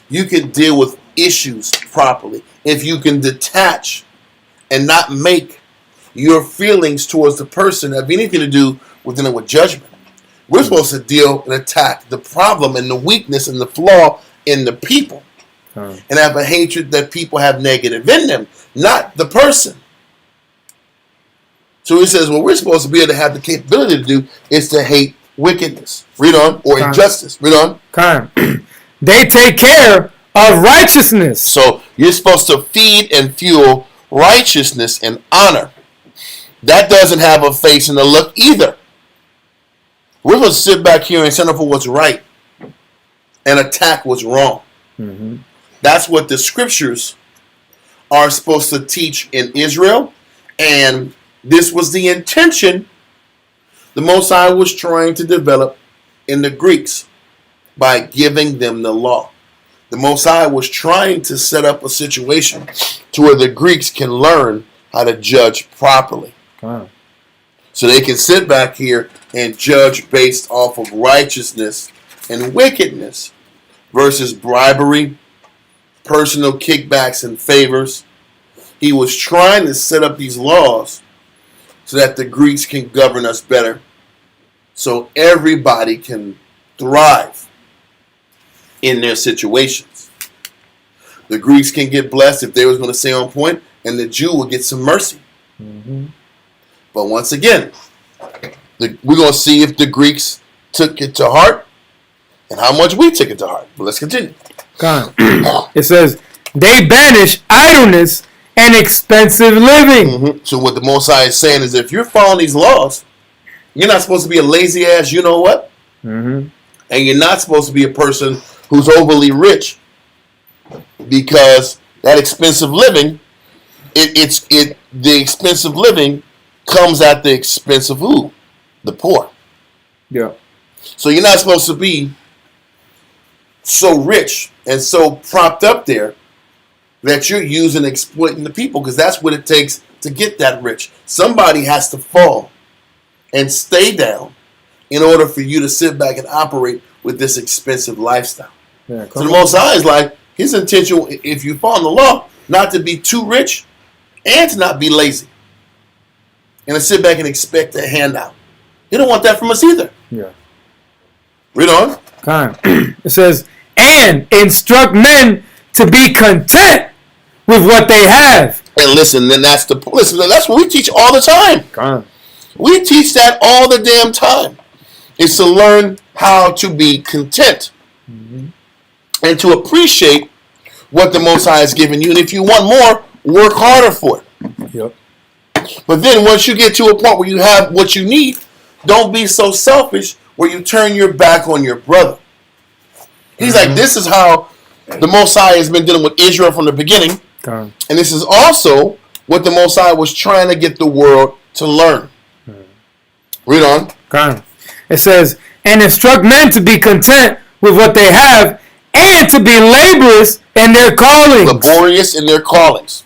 You can deal with issues properly. If you can detach and not make your feelings towards the person have anything to do with dealing with judgment. We're supposed to deal and attack the problem and the weakness and the flaw in the people. And have a hatred that people have negative in them, not the person. So he says what we're supposed to be able to have the capability to do is to hate wickedness. Read on. Or injustice. Read on. They take care of righteousness. So you're supposed to feed and fuel righteousness and honor. That doesn't have a face and a look either. We're supposed to sit back here and stand up for what's right and attack what's wrong. Mm-hmm. That's what the scriptures are supposed to teach in Israel. And this was the intention the Most High was trying to develop in the Greeks by giving them the law. The Most High was trying to set up a situation to where the Greeks can learn how to judge properly. So they can sit back here and judge based off of righteousness and wickedness versus bribery, personal kickbacks and favors. He was trying to set up these laws so that the Greeks can govern us better, so everybody can thrive in their situations. The Greeks can get blessed if they was going to stay on point, and the Jew will get some mercy. Mm-hmm. But once again, we're going to see if the Greeks took it to heart and how much we took it to heart. But let's continue. It says, they banish idleness and expensive living. Mm-hmm. So what the Most High is saying is if you're following these laws, you're not supposed to be a lazy ass you know what? Mm-hmm. And you're not supposed to be a person who's overly rich, because that expensive living, the expensive living comes at the expense of who? The poor. Yeah. So you're not supposed to be so rich and so propped up there that you're using exploiting the people, because that's what it takes to get that rich. Somebody has to fall and stay down in order for you to sit back and operate with this expensive lifestyle. Yeah, so the Most High is like, his intention, if you follow the law, not to be too rich and to not be lazy and to sit back and expect a handout. You don't want that from us either. Yeah. Read on. It says, and instruct men to be content with what they have. And listen, that's what we teach all the time. Con. We teach that all the damn time. It's to learn how to be content and to appreciate what the Most High has given you. And if you want more, work harder for it. Yep. But then once you get to a point where you have what you need, don't be so selfish where you turn your back on your brother. He's like, this is how the Most High has been dealing with Israel from the beginning. Con. And this is also what the Most High was trying to get the world to learn. Read on. Con. It says, and instruct men to be content with what they have and to be laborious in their callings. Laborious in their callings.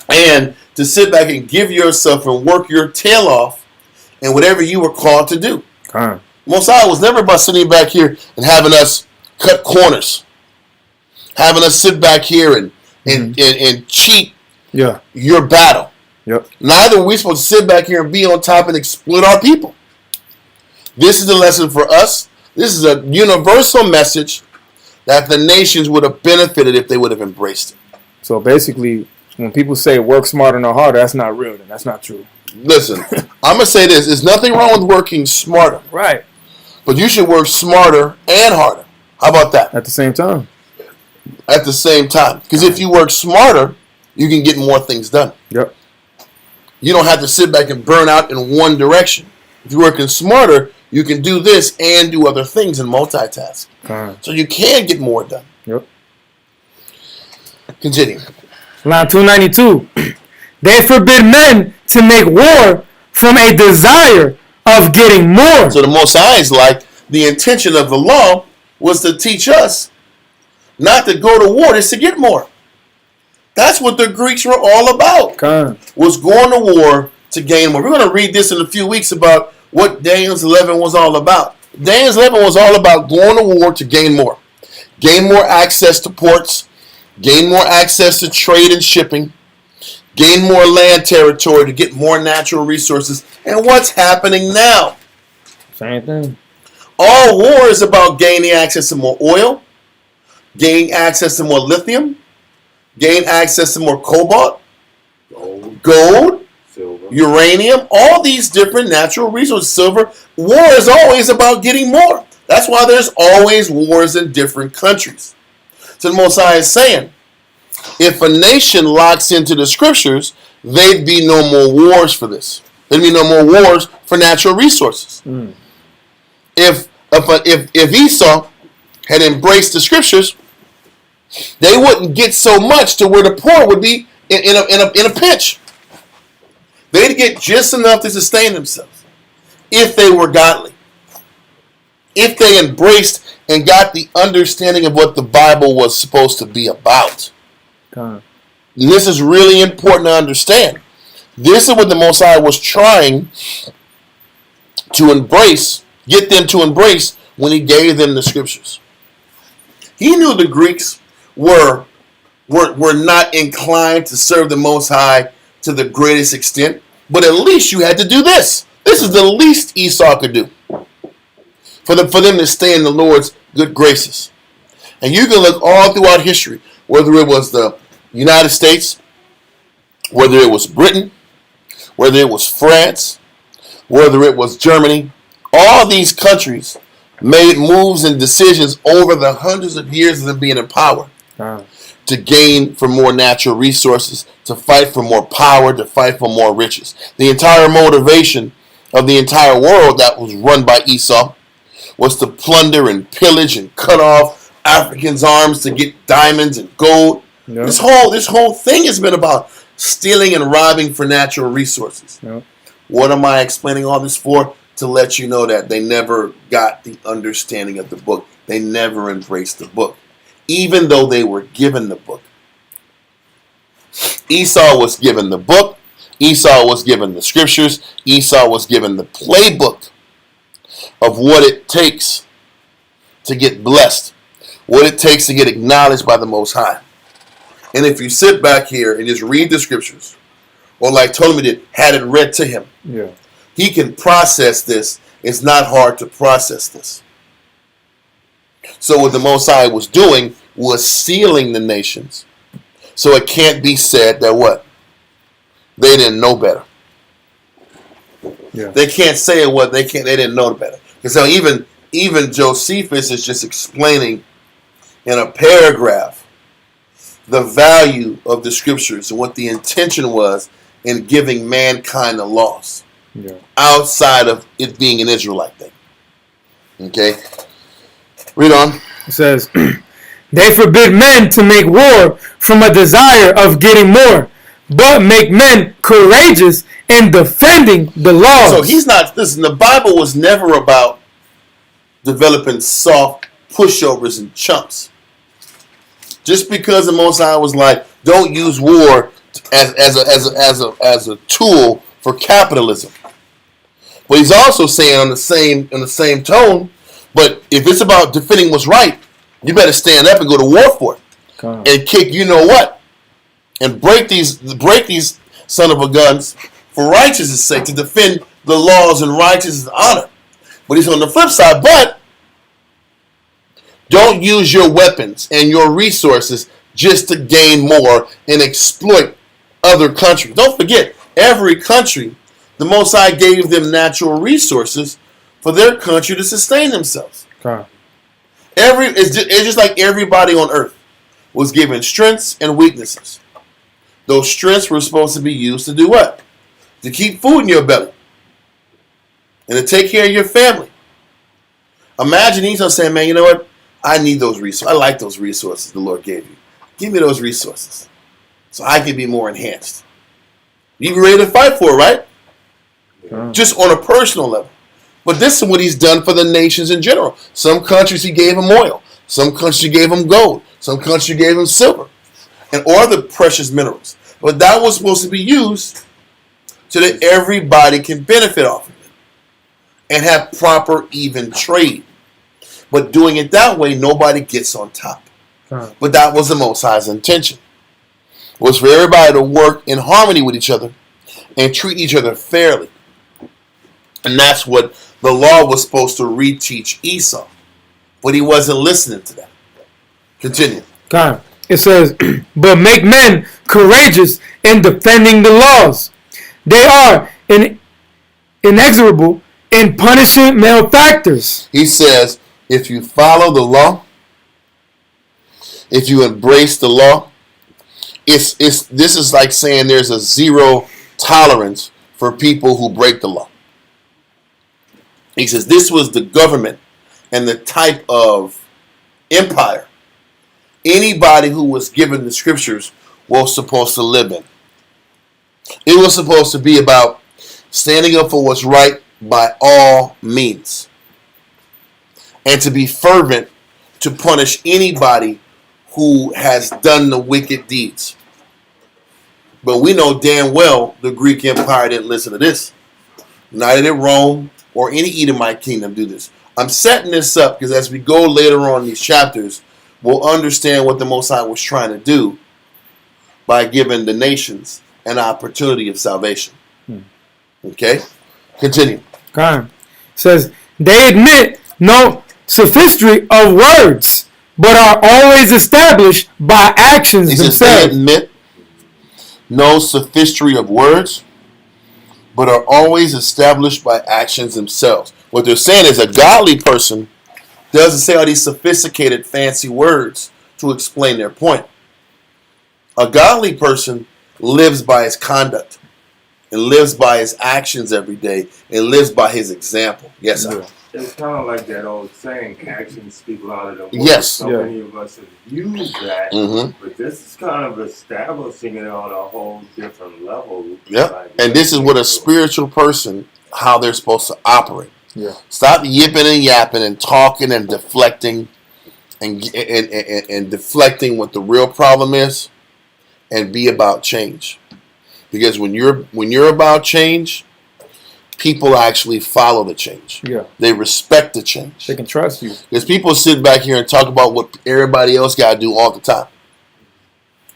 And to sit back and give yourself and work your tail off in whatever you were called to do. Con. Most High was never about sitting back here and having us cut corners. Having us sit back here and cheat your battle. Yep. Neither are we supposed to sit back here and be on top and exploit our people. This is the lesson for us. This is a universal message that the nations would have benefited if they would have embraced it. So basically, when people say work smarter, not harder, that's not real. Then that's not true. Listen, I'm going to say this. There's nothing wrong with working smarter. Right. But you should work smarter and harder. How about that? At the same time. At the same time. Because if you work smarter, you can get more things done. Yep. You don't have to sit back and burn out in one direction. If you're working smarter, you can do this and do other things and multitask. So you can get more done. Yep. Continue. Line 292. They forbid men to make war from a desire of getting more. So the Most High is like, the intention of the law was to teach us not to go to war, just to get more. That's what the Greeks were all about. Was going to war to gain more. We're going to read this in a few weeks about what Daniel's 11 was all about. Daniel's 11 was all about going to war to gain more. Gain more access to ports. Gain more access to trade and shipping. Gain more land territory to get more natural resources. And what's happening now? Same thing. All war is about gaining access to more oil, gaining access to more lithium, gain access to more cobalt, gold, silver, uranium, all these different natural resources, silver. War is always about getting more. That's why there's always wars in different countries. So the Most High is saying, if a nation locks into the scriptures, there'd be no more wars for this. There'd be no more wars for natural resources. If Esau had embraced the scriptures, they wouldn't get so much to where the poor would be in a pinch. They'd get just enough to sustain themselves if they were godly. If they embraced and got the understanding of what the Bible was supposed to be about. And this is really important to understand. This is what the Most High was trying to embrace, get them to embrace when he gave them the scriptures. He knew the Greeks were not inclined to serve the Most High to the greatest extent, but at least you had to do this. This is the least Esau could do for them to stay in the Lord's good graces. And you can look all throughout history, whether it was the United States, whether it was Britain, whether it was France, whether it was Germany, all these countries made moves and decisions over the hundreds of years of them being in power to gain for more natural resources, to fight for more power, to fight for more riches. The entire motivation of the entire world that was run by Esau was to plunder and pillage and cut off Africans' arms to get diamonds and gold. Yep. This whole thing has been about stealing and robbing for natural resources. Yep. What am I explaining all this for? To let you know that they never got the understanding of the book. They never embraced the book, even though they were given the book. Esau was given the book. Esau was given the scriptures. Esau was given the playbook of what it takes to get blessed, what it takes to get acknowledged by the Most High. And if you sit back here and just read the scriptures, or like Ptolemy did, had it read to him, he can process this. It's not hard to process this. So what the Most High was doing was sealing the nations So it can't be said that what? They didn't know better. Yeah. They can't say it what they didn't know better. And so even Josephus is just explaining in a paragraph the value of the scriptures and what the intention was in giving mankind the laws. Yeah. Outside of it being an Israelite thing. Okay? Read on. It says, they forbid men to make war from a desire of getting more, but make men courageous in defending the laws. So he's not, listen, the Bible was never about developing soft pushovers and chumps. Just because the Most High was like, don't use war as a tool for capitalism. But he's also saying in the same tone, but if it's about defending what's right, you better stand up and go to war for it. And kick you know what. And break these son of a guns for righteousness' sake, to defend the laws and righteousness and honor. But he's on the flip side, but don't use your weapons and your resources just to gain more and exploit other countries. Don't forget, every country, the Most High gave them natural resources for their country to sustain themselves. It's just like everybody on earth was given strengths and weaknesses. Those strengths were supposed to be used to do what? To keep food in your belly and to take care of your family. Imagine Esau saying, man, you know what? I need those resources. I like those resources the Lord gave you. Give me those resources so I can be more enhanced. You be ready to fight for it, right? Just on a personal level. But this is what he's done for the nations in general. Some countries he gave them oil. Some countries he gave them gold. Some countries he gave them silver. And other precious minerals. But that was supposed to be used so that everybody can benefit off of it. And have proper, even trade. But doing it that way, nobody gets on top. But that was the Most High's intention. Was for everybody to work in harmony with each other and treat each other fairly. And that's what the law was supposed to reteach Esau. But he wasn't listening to that. Continue. It says, but make men courageous in defending the laws. They are inexorable in punishing malefactors. He says, if you follow the law, if you embrace the law, this is like saying there's a zero tolerance for people who break the law. He says this was the government and the type of empire anybody who was given the scriptures was supposed to live in. It was supposed to be about standing up for what's right by all means. And to be fervent to punish anybody who has done the wicked deeds. But we know damn well the Greek Empire didn't listen to this. Neither did Rome or any Edomite kingdom do this. I'm setting this up because as we go later on in these chapters, we'll understand what the Most High was trying to do by giving the nations an opportunity of salvation. Okay? Continue. It says, they admit no sophistry of words, but are always established by actions themselves. They admit no sophistry of words, but are always established by actions themselves. What they're saying is a godly person doesn't say all these sophisticated, fancy words to explain their point. A godly person lives by his conduct and lives by his actions every day and lives by his example. Yes, sir. It's kind of like that old saying, actions speak louder than words. Yes. So many of us have used that, but this is kind of establishing it on a whole different level. Yep. And this is what a spiritual person, how they're supposed to operate. Yeah. Stop yipping and yapping and talking and deflecting and deflecting what the real problem is and be about change. Because when you're about change, people actually follow the change. Yeah. They respect the change. They can trust you. Because people sit back here and talk about what everybody else got to do all the time.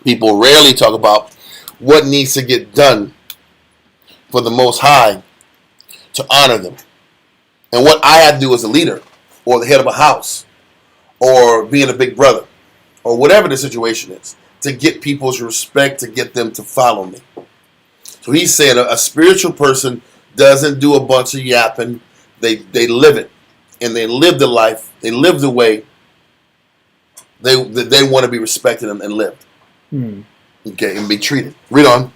People rarely talk about what needs to get done for the Most High to honor them. And what I have to do as a leader or the head of a house or being a big brother or whatever the situation is. to get people's respect, to get them to follow me. So he's saying a spiritual person doesn't do a bunch of yapping. They live it. And they live the life. They live the way they want to be respected and lived. Okay, and be treated. Read on.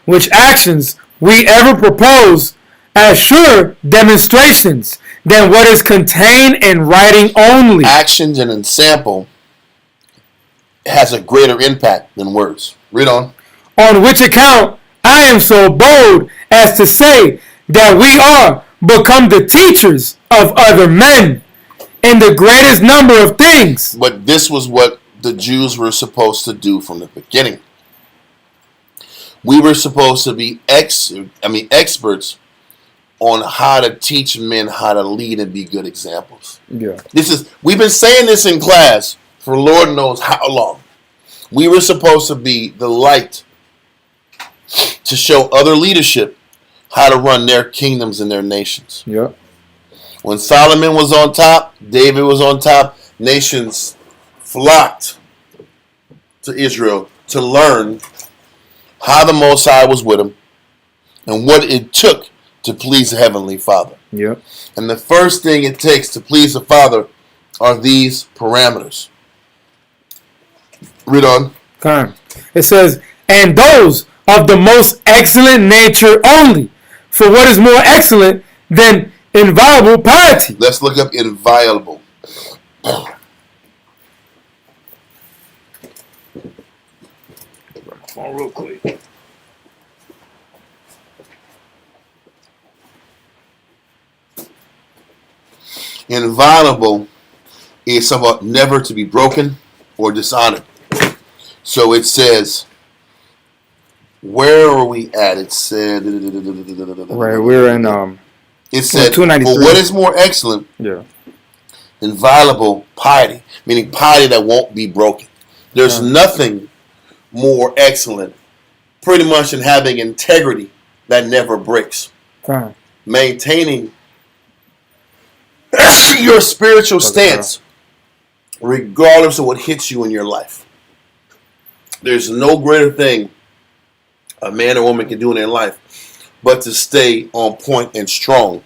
Which actions we ever propose as sure demonstrations than what is contained in writing only. Actions and ensample has a greater impact than words. Read on. On which account I am so bold as to say that we are become the teachers of other men in the greatest number of things. But this was what the Jews were supposed to do from the beginning. We were supposed to be experts on how to teach men how to lead and be good examples. Yeah. We've been saying this in class for Lord knows how long. We were supposed to be the light to show other leadership how to run their kingdoms and their nations. Yeah. When Solomon was on top, David was on top, nations flocked to Israel to learn how the Most High was with them and what it took to please the Heavenly Father. Yeah. And the first thing it takes to please the Father are these parameters. Read on. It says, and those of the most excellent nature only. For what is more excellent than inviolable piety? Let's look up inviolable. Real quick. Inviolable is about never to be broken or dishonored. So it says, where are we at? It said, Right, we're in it said, for 293. what is more excellent, inviolable piety, meaning piety that won't be broken. There's nothing more excellent, pretty much, in having integrity that never breaks. Maintaining your spiritual stance, regardless of what hits you in your life. There's no greater thing a man or woman can do in their life but to stay on point and strong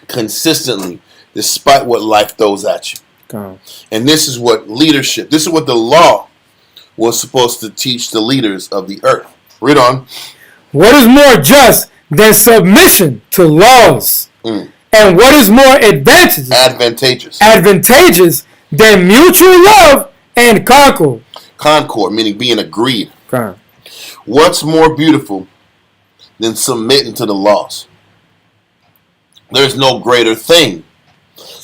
consistently, despite what life throws at you. And this is what leadership, this is what the law was supposed to teach the leaders of the earth. Read on. What is more just than submission to laws? And what is more advantageous than mutual love and concord? Concord, meaning being agreed. What's more beautiful than submitting to the laws? There's no greater thing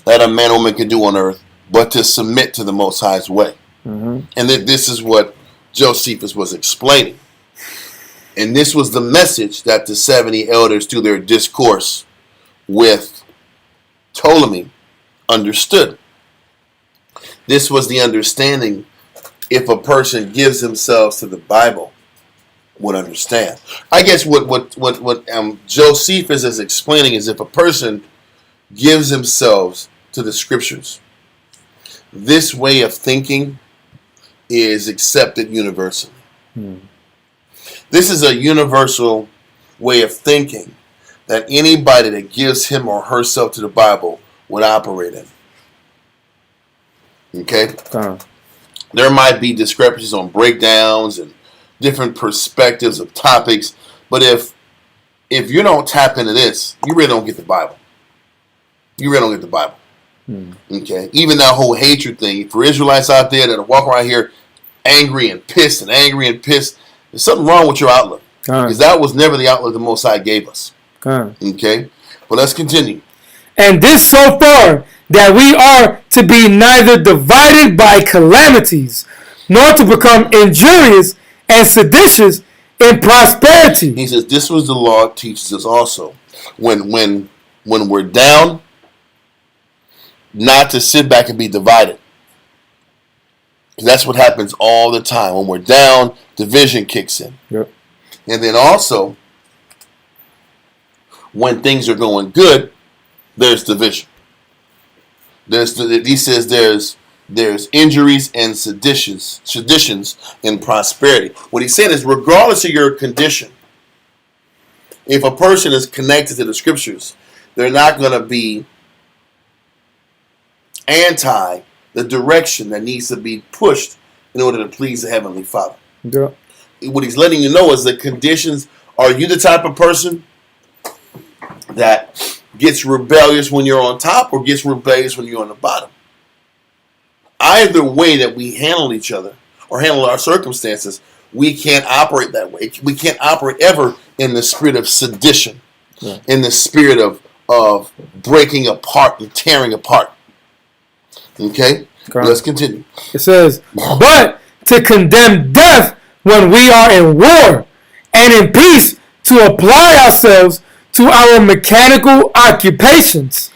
that a man or woman can do on earth but to submit to the Most High's way. And that this is what Josephus was explaining. And this was the message that the 70 elders, through their discourse with Ptolemy, understood. This was the understanding if a person gives themselves to the Bible would understand. I guess what Josephus is explaining is if a person gives themselves to the scriptures, this way of thinking is accepted universally. This is a universal way of thinking that anybody that gives him or herself to the Bible would operate in. Okay? There might be discrepancies on breakdowns and different perspectives of topics, but if you don't tap into this, you really don't get the Bible. You really don't get the Bible. Okay? Even that whole hatred thing, for Israelites out there that walk around here angry and pissed, there's something wrong with your outlook. Because that was never the outlook the Most High gave us. Okay? But let's continue. And this so far that we are to be neither divided by calamities, nor to become injurious and seditious in prosperity. He says this was the law teaches us also. When we're down, not to sit back and be divided. Because that's what happens all the time. When we're down, division kicks in. And then also, when things are going good, there's division. He says there's there's injuries and seditions in prosperity. What he's saying is, regardless of your condition, if a person is connected to the scriptures, they're not going to be anti the direction that needs to be pushed in order to please the Heavenly Father. Yeah. What he's letting you know is the conditions. Are you the type of person that gets rebellious when you're on top or gets rebellious when you're on the bottom? Either way that we handle each other or handle our circumstances, we can't operate that way. We can't operate ever in the spirit of sedition, in the spirit of breaking apart and tearing apart. Okay? Let's continue. It says, but to condemn death when we are in war, and in peace to apply ourselves to our mechanical occupations,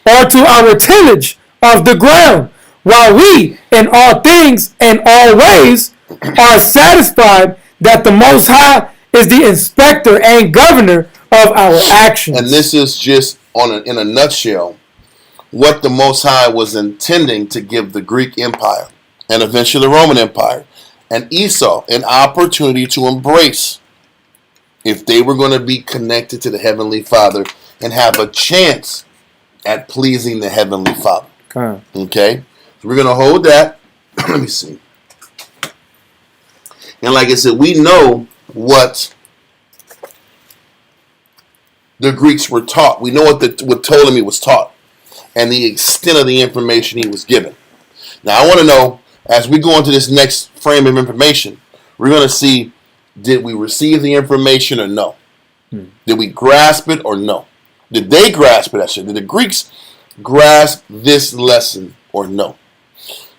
or to our tillage of the ground, while we, in all things and all ways, are satisfied that the Most High is the inspector and governor of our actions. And this is just, in a nutshell, what the Most High was intending to give the Greek Empire, and eventually the Roman Empire, and Esau an opportunity to embrace if they were going to be connected to the Heavenly Father and have a chance at pleasing the Heavenly Father. Okay? So we're going to hold that. Let me see. And like I said, we know what the Greeks were taught. We know what Ptolemy was taught and the extent of the information he was given. Now, I want to know, as we go into this next frame of information, we're going to see, did we receive the information or no? Did we grasp it or no? Did they grasp it? I said, did the Greeks grasp this lesson or no?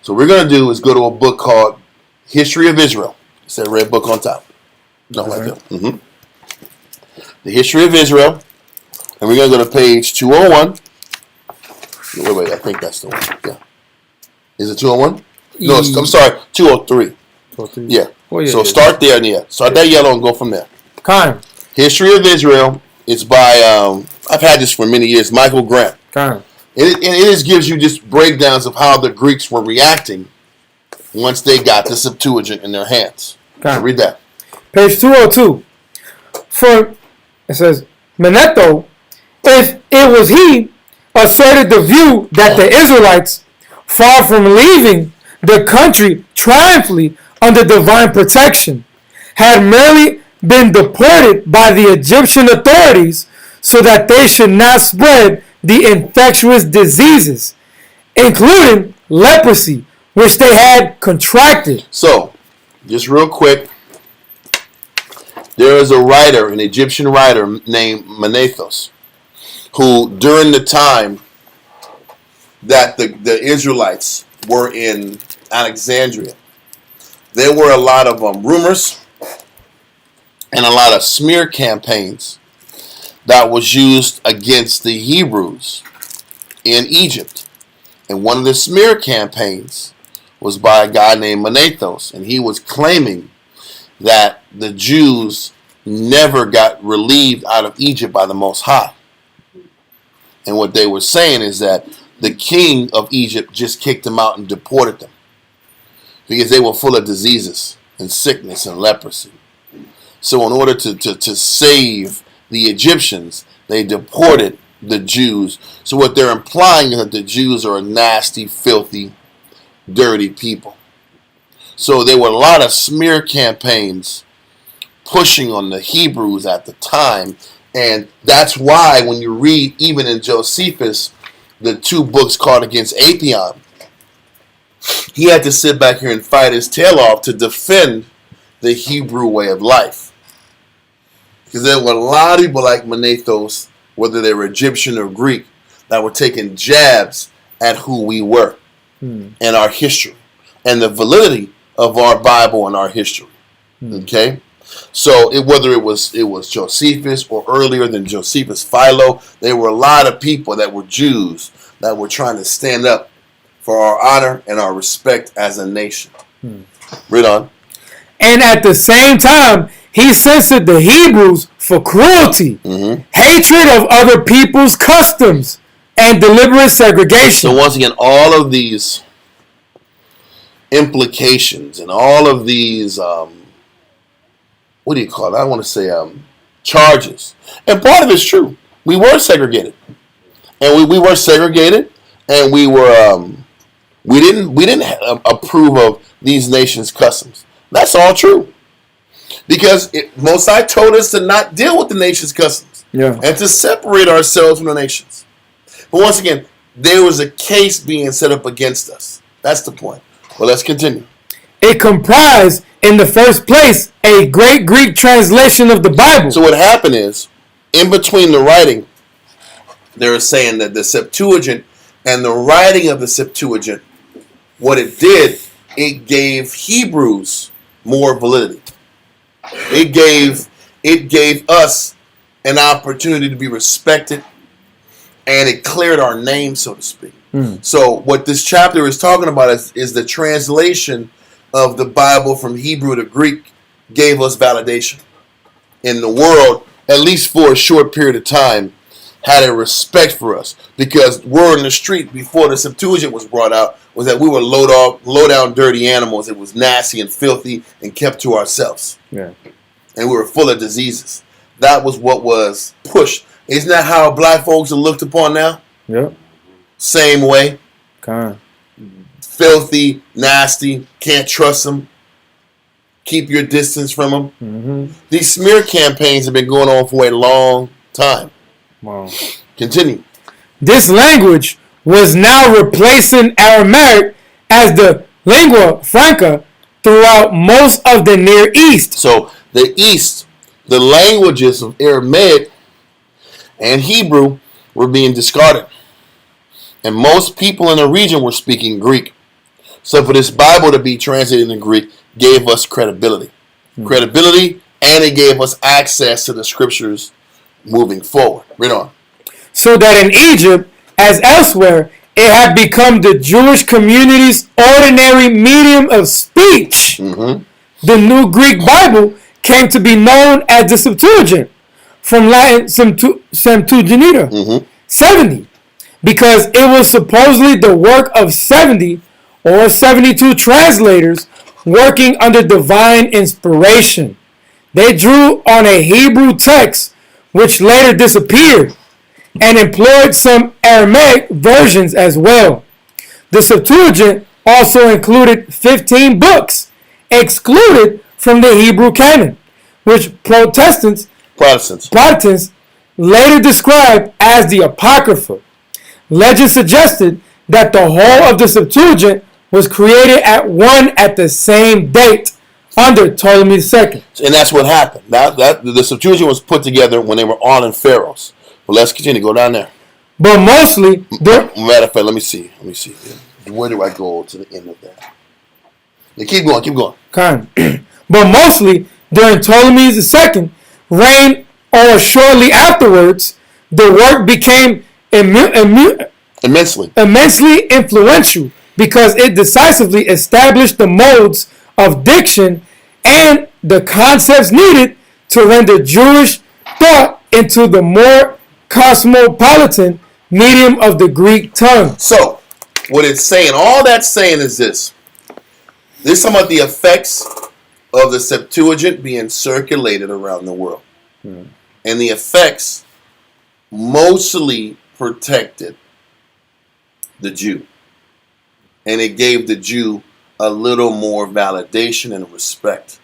So what we're going to do is go to a book called History of Israel. It's that red book on top. No, like that. Mm-hmm. The History of Israel. And we're going to go to page 201. Wait, I think that's the one. Yeah. Is it 201? No, I'm sorry, 203. 203. Yeah. Oh, yeah. So start there, start that yellow and go from there. History of Israel. It's by, I've had this for many years, Michael Grant. It just gives you just breakdowns of how the Greeks were reacting once they got the Septuagint in their hands. So read that. Page 202. For, it says, Manetho, if it was he, asserted the view that the Israelites, far from leaving the country triumphantly under divine protection, had merely been deported by the Egyptian authorities so that they should not spread the infectious diseases, including leprosy, which they had contracted. So, just real quick, there is a writer, an Egyptian writer named Manethos, who during the time that the Israelites were in Alexandria, there were a lot of rumors and a lot of smear campaigns that was used against the Hebrews in Egypt. And one of the smear campaigns was by a guy named Manethos, and he was claiming that the Jews never got relieved out of Egypt by the Most High. And what they were saying is that the king of Egypt just kicked them out and deported them because they were full of diseases and sickness and leprosy. So in order to save the Egyptians, they deported the Jews. So what they're implying is that the Jews are a nasty, filthy, dirty people. So there were a lot of smear campaigns pushing on the Hebrews at the time. And that's why when you read, even in Josephus, the two books called Against Apion, he had to sit back here and fight his tail off to defend the Hebrew way of life. Because there were a lot of people like Manethos, whether they were Egyptian or Greek, that were taking jabs at who we were and our history and the validity of our Bible and our history. Okay? So whether it was Josephus or earlier than Josephus, Philo, there were a lot of people that were Jews that were trying to stand up for our honor and our respect as a nation. Read on. And at the same time, he censored the Hebrews for cruelty, hatred of other people's customs, and deliberate segregation. So once again, all of these implications and all of these, what do you call it? I want to say charges. And part of it's true. We were segregated. And we were segregated, and we didn't approve of these nations' customs. That's all true. Because Most High told us to not deal with the nation's customs. Yeah. And to separate ourselves from the nations. But once again, there was a case being set up against us. That's the point. Well, let's continue. It comprised, in the first place, a great Greek translation of the Bible. So what happened is, in between the writing, they were saying that the Septuagint and the writing of the Septuagint, what it did, it gave Hebrews more validity. It gave us an opportunity to be respected, and it cleared our name, so to speak. So what this chapter is talking about is the translation of the Bible from Hebrew to Greek gave us validation. In the world, at least for a short period of time, had a respect for us. Because word in the street before the Septuagint was brought out was that we were low down dirty animals. It was nasty and filthy and kept to ourselves. Yeah. And we were full of diseases. That was what was pushed. Isn't that how black folks are looked upon now? Yep. Same way. Kind. Filthy, nasty, can't trust them. Keep your distance from them. Mm-hmm. These smear campaigns have been going on for a long time. Wow. Continue. This language was now replacing Aramaic as the lingua franca throughout most of the Near East. So the East, the languages of Aramaic and Hebrew were being discarded. And most people in the region were speaking Greek. So for this Bible to be translated in Greek gave us credibility. Credibility, and it gave us access to the scriptures moving forward. Read on. So that in Egypt, as elsewhere, it had become the Jewish community's ordinary medium of speech. Mm-hmm. The new Greek Bible came to be known as the Septuagint, from Latin Septuaginta, 70, because it was supposedly the work of 70 or 72 translators working under divine inspiration. They drew on a Hebrew text, which later disappeared, and employed some Aramaic versions as well. The Septuagint also included 15 books, excluded from the Hebrew canon, which Protestants later described as the Apocrypha. Legend suggested that the whole of the Septuagint was created at the same date, under Ptolemy II. And that's what happened. The Septuagint was put together when they were all in Pharaohs. Well, let's continue. Go down there. But mostly, matter of fact, let me see. Where do I go to the end of that? Yeah, keep going. But mostly during Ptolemy II reign, or shortly afterwards, the work became immensely influential because it decisively established the modes of diction and the concepts needed to render Jewish thought into the more cosmopolitan medium of the Greek tongue. So, what it's saying, all that's saying is this. This is talking about the effects of the Septuagint being circulated around the world. And the effects mostly protected the Jew. And it gave the Jew a little more validation and respect.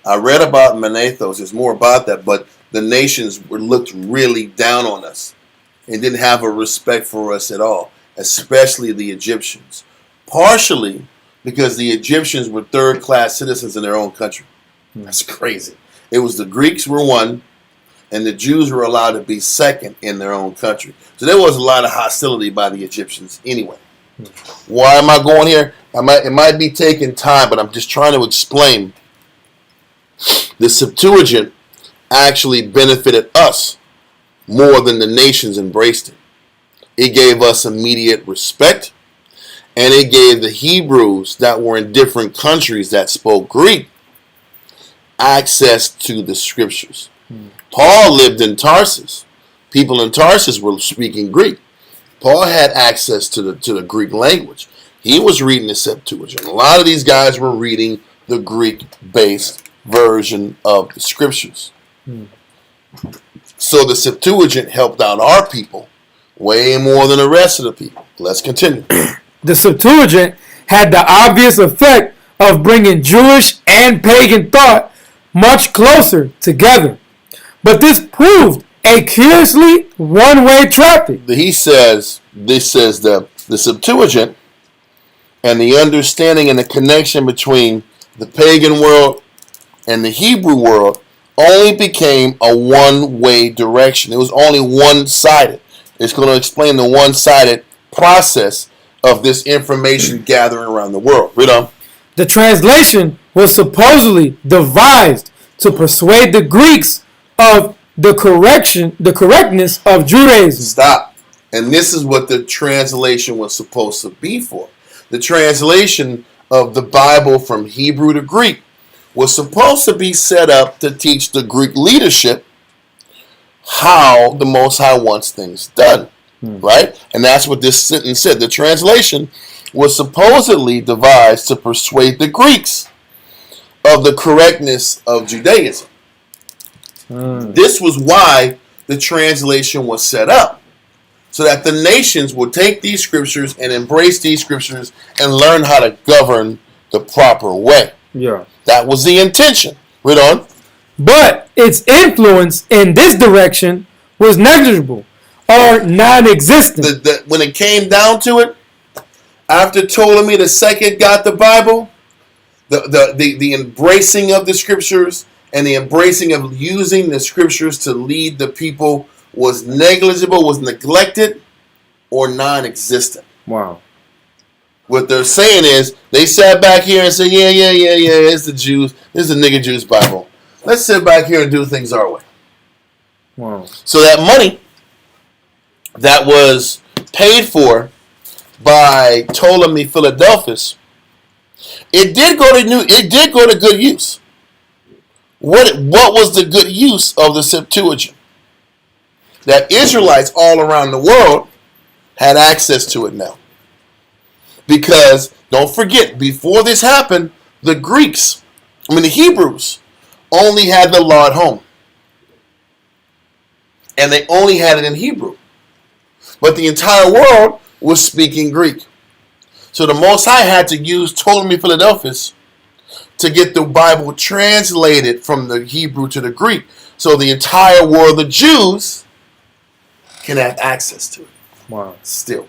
I read about Manethos. There's more about that, but the nations looked really down on us and didn't have a respect for us at all, especially the Egyptians. Partially because the Egyptians were third-class citizens in their own country. That's crazy. It was the Greeks were one, and the Jews were allowed to be second in their own country. So there was a lot of hostility by the Egyptians anyway. Why am I going here? It might be taking time, but I'm just trying to explain. The Septuagint actually benefited us more than the nations embraced it. It gave us immediate respect, and it gave the Hebrews that were in different countries that spoke Greek access to the scriptures. Paul lived in Tarsus. People in Tarsus were speaking Greek. Paul had access to the Greek language. He was reading the Septuagint. A lot of these guys were reading the Greek-based version of the scriptures. So the Septuagint helped out our people way more than the rest of the people. Let's continue. The Septuagint had the obvious effect of bringing Jewish and pagan thought much closer together. But this proved a curiously one-way traffic. This says that the Septuagint and the understanding and the connection between the pagan world and the Hebrew world only became a one-way direction. It was only one-sided. It's going to explain the one-sided process of this information gathering around the world. Read on. The translation was supposedly devised to persuade the Greeks of the correctness of Judaism. Stop. And this is what the translation was supposed to be for. The translation of the Bible from Hebrew to Greek was supposed to be set up to teach the Greek leadership how the Most High wants things done. Right? And that's what this sentence said. The translation was supposedly devised to persuade the Greeks of the correctness of Judaism. This was why the translation was set up, so that the nations would take these scriptures and embrace these scriptures and learn how to govern the proper way. Yeah. That was the intention. Read on. But its influence in this direction was negligible or non-existent. When it came down to it, after Ptolemy II got the Bible, the embracing of the scriptures and the embracing of using the scriptures to lead the people was negligible, was neglected, or non-existent. Wow. What they're saying is, they sat back here and said, yeah, it's the Jews, this is the nigga Jews Bible. Let's sit back here and do things our way. Wow. So that money that was paid for by Ptolemy Philadelphus, it did go to good use. What was the good use of the Septuagint? That Israelites all around the world had access to it now. Because, don't forget, before this happened, the Hebrews only had the law at home. And they only had it in Hebrew. But the entire world was speaking Greek. So the Most High had to use Ptolemy Philadelphus to get the Bible translated from the Hebrew to the Greek. So the entire world of Jews can have access to it. Wow. Still.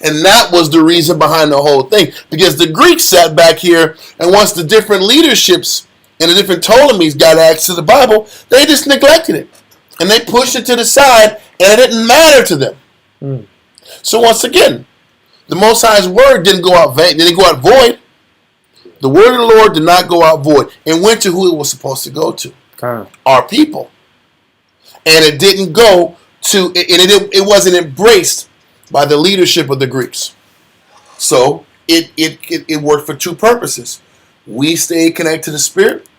And that was the reason behind the whole thing. Because the Greeks sat back here, and once the different leaderships and the different Ptolemies got access to the Bible, they just neglected it. And they pushed it to the side, and it didn't matter to them. So once again, the Most High's word didn't go out void. The word of the Lord did not go out void. It went to who it was supposed to go to. Our people. And it didn't go to, and it wasn't embraced by the leadership of the Greeks. So it worked for two purposes. We stayed connected to the Spirit,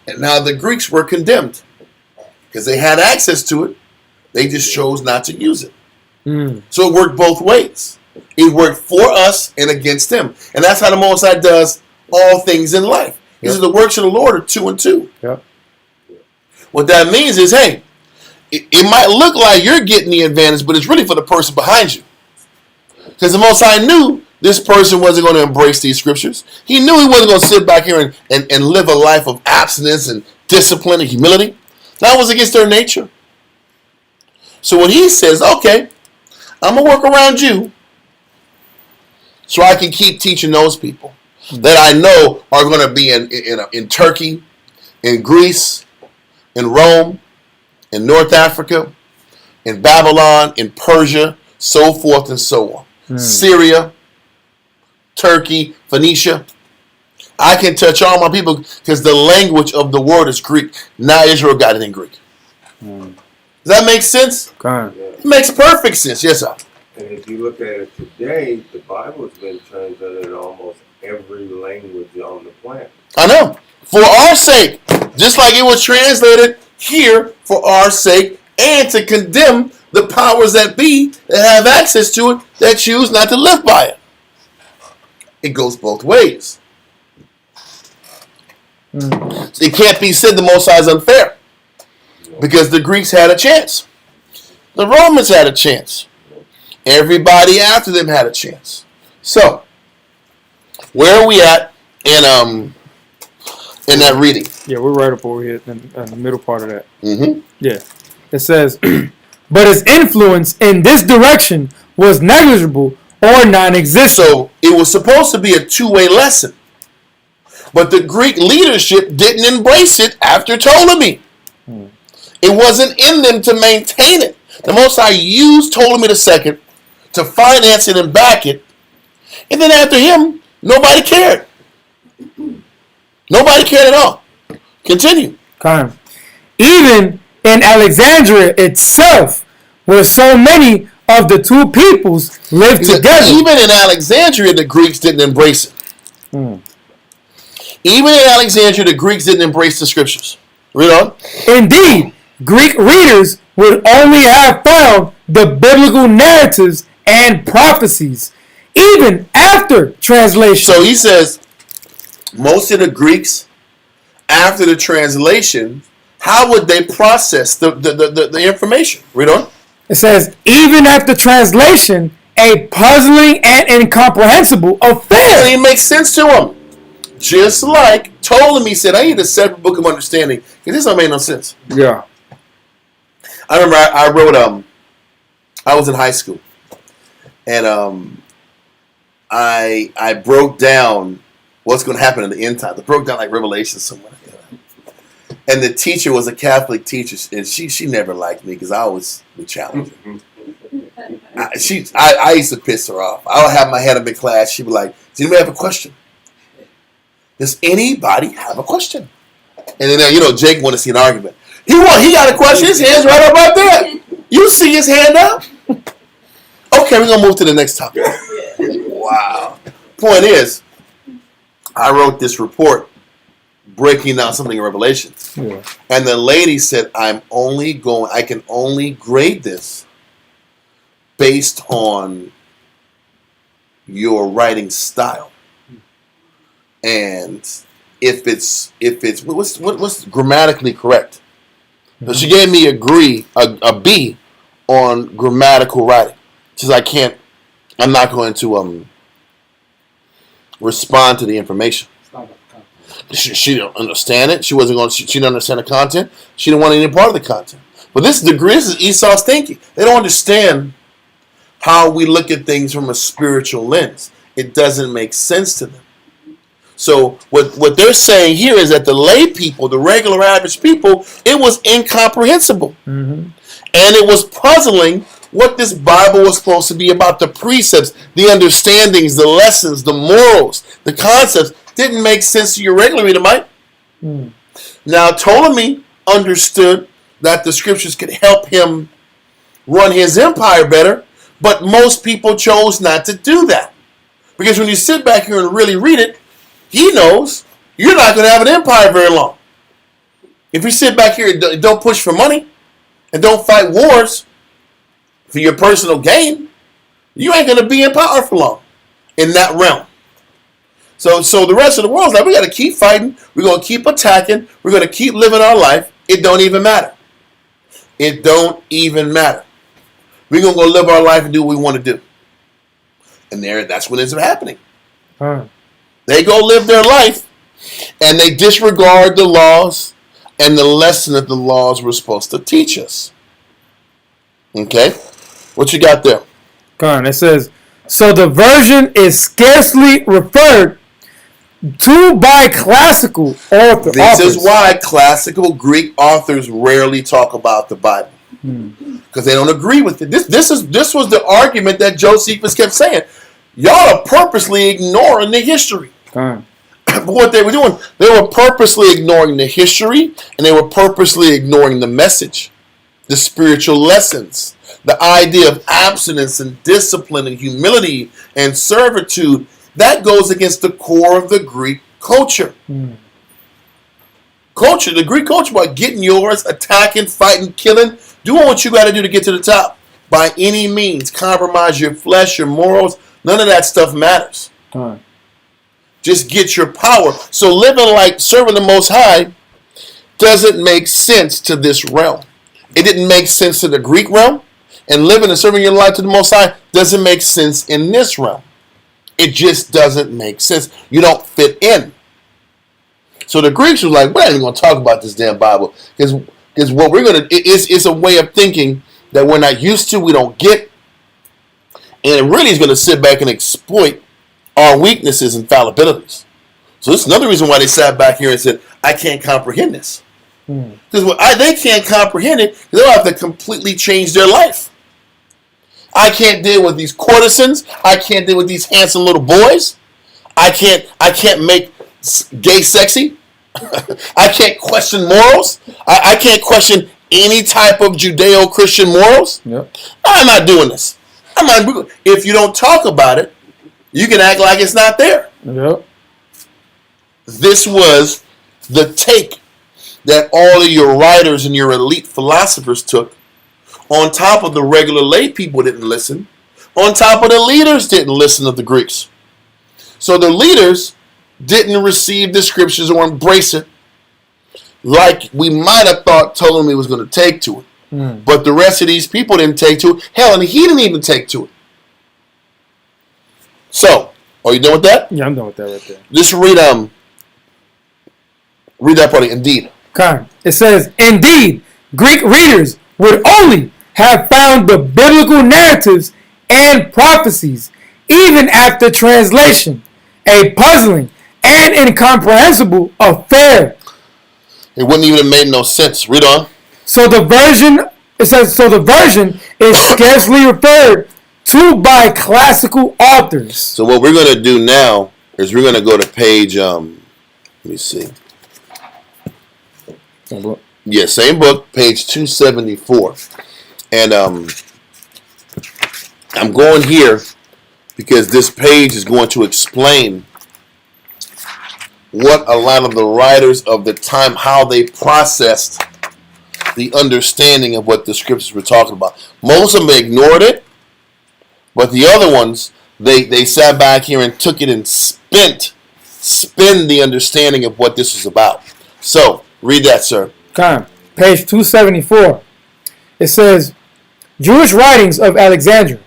and now the Greeks were condemned because they had access to it. They just chose not to use it. So it worked both ways. It worked for us and against them. And that's how the Most High does all things in life. He says the works of the Lord are 2 and 2. Yep. What that means is, hey, it might look like you're getting the advantage, but it's really for the person behind you. Because the Most High knew this person wasn't going to embrace these scriptures. He knew he wasn't going to sit back here and live a life of abstinence and discipline and humility. That was against their nature. So when he says, okay, I'm going to work around you so I can keep teaching those people that I know are going to be in Turkey, in Greece, in Rome, in North Africa, in Babylon, in Persia, so forth and so on. Syria, Turkey, Phoenicia. I can touch all my people because the language of the word is Greek. Now Israel got it in Greek. Does that make sense? It makes perfect sense. Yes, sir. And if you look at it today, the Bible's been translated in almost every language on the planet. I know. For our sake. Just like it was translated here for our sake and to condemn the powers that be that have access to it that choose not to live by it. It goes both ways. So it can't be said the Most High is unfair because the Greeks had a chance. The Romans had a chance. Everybody after them had a chance. So, where are we at in that reading? Yeah, we're right up over here in the middle part of that. Mm-hmm. Yeah. It says, but his influence in this direction was negligible or non-existent. So, it was supposed to be a two-way lesson. But the Greek leadership didn't embrace it after Ptolemy. It wasn't in them to maintain it. The Most High used Ptolemy II to finance it and back it. And then after him, nobody cared. Nobody cared at all. Continue. Kind. Even in Alexandria itself, where so many of the two peoples lived together. Even in Alexandria, the Greeks didn't embrace it. Even in Alexandria, the Greeks didn't embrace the scriptures. Read on. Indeed, Greek readers would only have found the biblical narratives and prophecies, even after translation. So he says, most of the Greeks, after the translation, how would they process the information? Read on. It says, even after translation, a puzzling and incomprehensible affair. It makes sense to them. Just like Ptolemy said, I need a separate book of understanding. Because this don't make no sense. Yeah. I remember I wrote, I was in high school. And I broke down what's going to happen in the end time. I broke down like Revelation somewhere. And the teacher was a Catholic teacher. And she never liked me because I was the challenger. I used to piss her off. I would have my hand up in class. She'd be like, does anybody have a question? Does anybody have a question? And then, Jake want to see an argument. He got a question. His hand's right up right there. You see his hand up? Okay, we're going to move to the next topic. Wow. Point is, I wrote this report breaking down something in Revelation. Yeah. And the lady said, I can only grade this based on your writing style. And if it's what's grammatically correct. So she gave me a B on grammatical writing. She says I'm not going to respond to the information. She didn't understand it. She didn't understand the content. She didn't want any part of the content. But this is Esau's thinking. They don't understand how we look at things from a spiritual lens. It doesn't make sense to them. So what they're saying here is that the lay people, the regular average people, it was incomprehensible. Mm-hmm. And it was puzzling what this Bible was supposed to be about. The precepts, the understandings, the lessons, the morals, the concepts didn't make sense to your regular reader, Mike. Now, Ptolemy understood that the scriptures could help him run his empire better, but most people chose not to do that. Because when you sit back here and really read it, he knows you're not going to have an empire very long. If you sit back here and don't push for money and don't fight wars for your personal gain, you ain't going to be in power for long in that realm. So the rest of the world's like, we got to keep fighting. We're going to keep attacking. We're going to keep living our life. It don't even matter. It don't even matter. We're going to go live our life and do what we want to do. And that's what ends up happening. They go live their life, and they disregard the laws and the lesson that the laws were supposed to teach us. Okay? What you got there? It says, so the version is scarcely referred to by classical authors. This is why classical Greek authors rarely talk about the Bible. Because they don't agree with it. This was the argument that Josephus kept saying. Y'all are purposely ignoring the history. But what they were doing, they were purposely ignoring the history, and they were purposely ignoring the message, the spiritual lessons, the idea of abstinence and discipline and humility and servitude. That goes against the core of the Greek culture. The Greek culture about getting yours, attacking, fighting, killing, doing what you got to do to get to the top. By any means, compromise your flesh, your morals. None of that stuff matters. just get your power. So living like serving the Most High doesn't make sense to this realm. It didn't make sense to the Greek realm, and living and serving your life to the Most High doesn't make sense in this realm. It just doesn't make sense. You don't fit in. So the Greeks were like, we're not even going to talk about this damn Bible, because what we're going to is a way of thinking that we're not used to, we don't get, and it really is going to sit back and exploit our weaknesses and fallibilities. So this is another reason why they sat back here and said, I can't comprehend this. Because they can't comprehend it, they'll have to completely change their life. I can't deal with these courtesans. I can't deal with these handsome little boys. I can't make gay sexy. I can't question morals. I can't question any type of Judeo-Christian morals. Yep. I'm not doing this. I'm not. If you don't talk about it, you can act like it's not there. Yep. This was the take that all of your writers and your elite philosophers took. On top of the regular lay people didn't listen. On top of the leaders didn't listen to the Greeks. So the leaders didn't receive the scriptures or embrace it like we might have thought Ptolemy was going to take to it. But the rest of these people didn't take to it. Hell, and he didn't even take to it. So, are you done with that? Yeah, I'm done with that right there. Just read that part. Indeed. Okay. It says, indeed, Greek readers would only have found the biblical narratives and prophecies, even after translation, a puzzling and incomprehensible affair. It wouldn't even have made no sense. Read on. So the version is scarcely referred to by classical authors. So what we're going to do now is we're going to go to page, let me see. Yeah, same book, page 274. And I'm going here because this page is going to explain what a lot of the writers of the time, how they processed the understanding of what the scriptures were talking about. Most of them ignored it, but the other ones, they sat back here and took it and spin the understanding of what this was about. So, read that, sir. Okay. Page 274. It says, Jewish writings of Alexandria.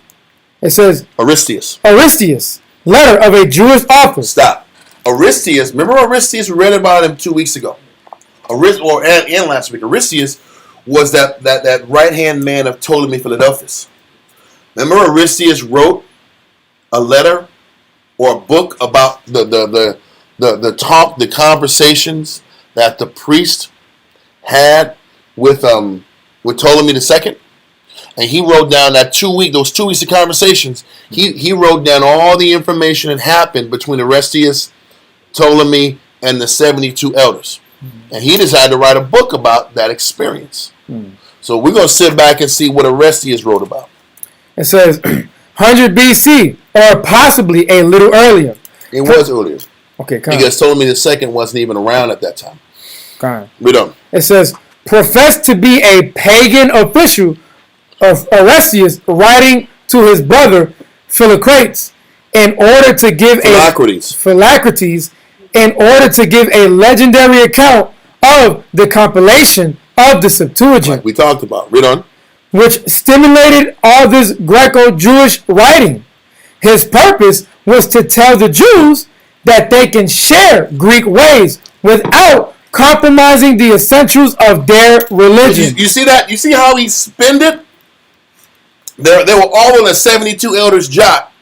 It says, Aristeas, letter of a Jewish author. Stop. Aristeas, remember Aristeas? We read about him 2 weeks ago. And last week. Aristeas was that right-hand man of Ptolemy Philadelphus. Remember Aristeas wrote a letter or a book about the talk, the conversations that the priest had with Ptolemy II, and he wrote down those 2 weeks of conversations. He wrote down all the information that happened between Aristeas, Ptolemy, and the 72 elders, and he decided to write a book about that experience. So we're going to sit back and see what Aristeas wrote about. It says 100 BC, or possibly a little earlier. It was earlier. Okay, come on. Because Ptolemy II wasn't even around at that time. Come on. Read on. It says, professed to be a pagan official of Aristeas, writing to his brother Philocrates in order to give Philocrates in order to give a legendary account of the compilation of the Septuagint, like we talked about. Read on. which stimulated all this Greco-Jewish writing. His purpose was to tell the Jews that they can share Greek ways without compromising the essentials of their religion. You see that? You see how he spinned it? They were all on the 72 elders' jot,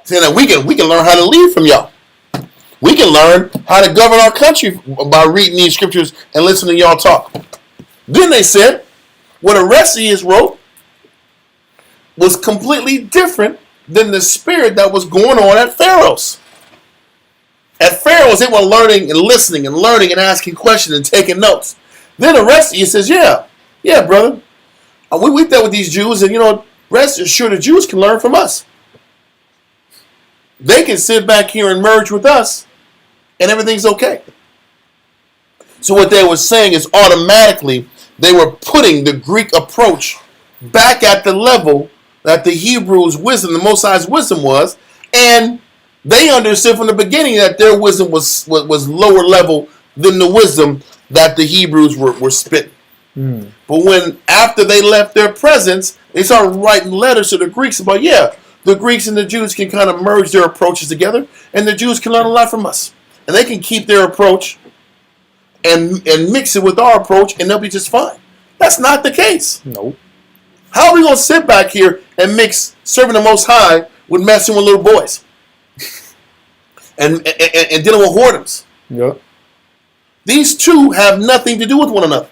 saying that we can learn how to lead from y'all. We can learn how to govern our country by reading these scriptures and listening to y'all talk. Then they said, what Aristeas wrote was completely different than the spirit that was going on at Pharaoh's. At Pharaoh's, they were learning and listening and learning and asking questions and taking notes. Then Aristeas says, yeah, brother. We dealt with these Jews, and rest assured the Jews can learn from us. They can sit back here and merge with us, and everything's okay. So what they were saying is automatically they were putting the Greek approach back at the level that the Hebrews' wisdom, the Most High's wisdom was, and They understood from the beginning that their wisdom was lower level than the wisdom that the Hebrews were spitting. But when, after they left their presence, they started writing letters to the Greeks about, the Greeks and the Jews can kind of merge their approaches together, and the Jews can learn a lot from us. And they can keep their approach and mix it with our approach, and they'll be just fine. That's not the case. Nope. How are we going to sit back here and mix serving the Most High with messing with little boys? And dealing with whoredoms? Yep. These two have nothing to do with one another.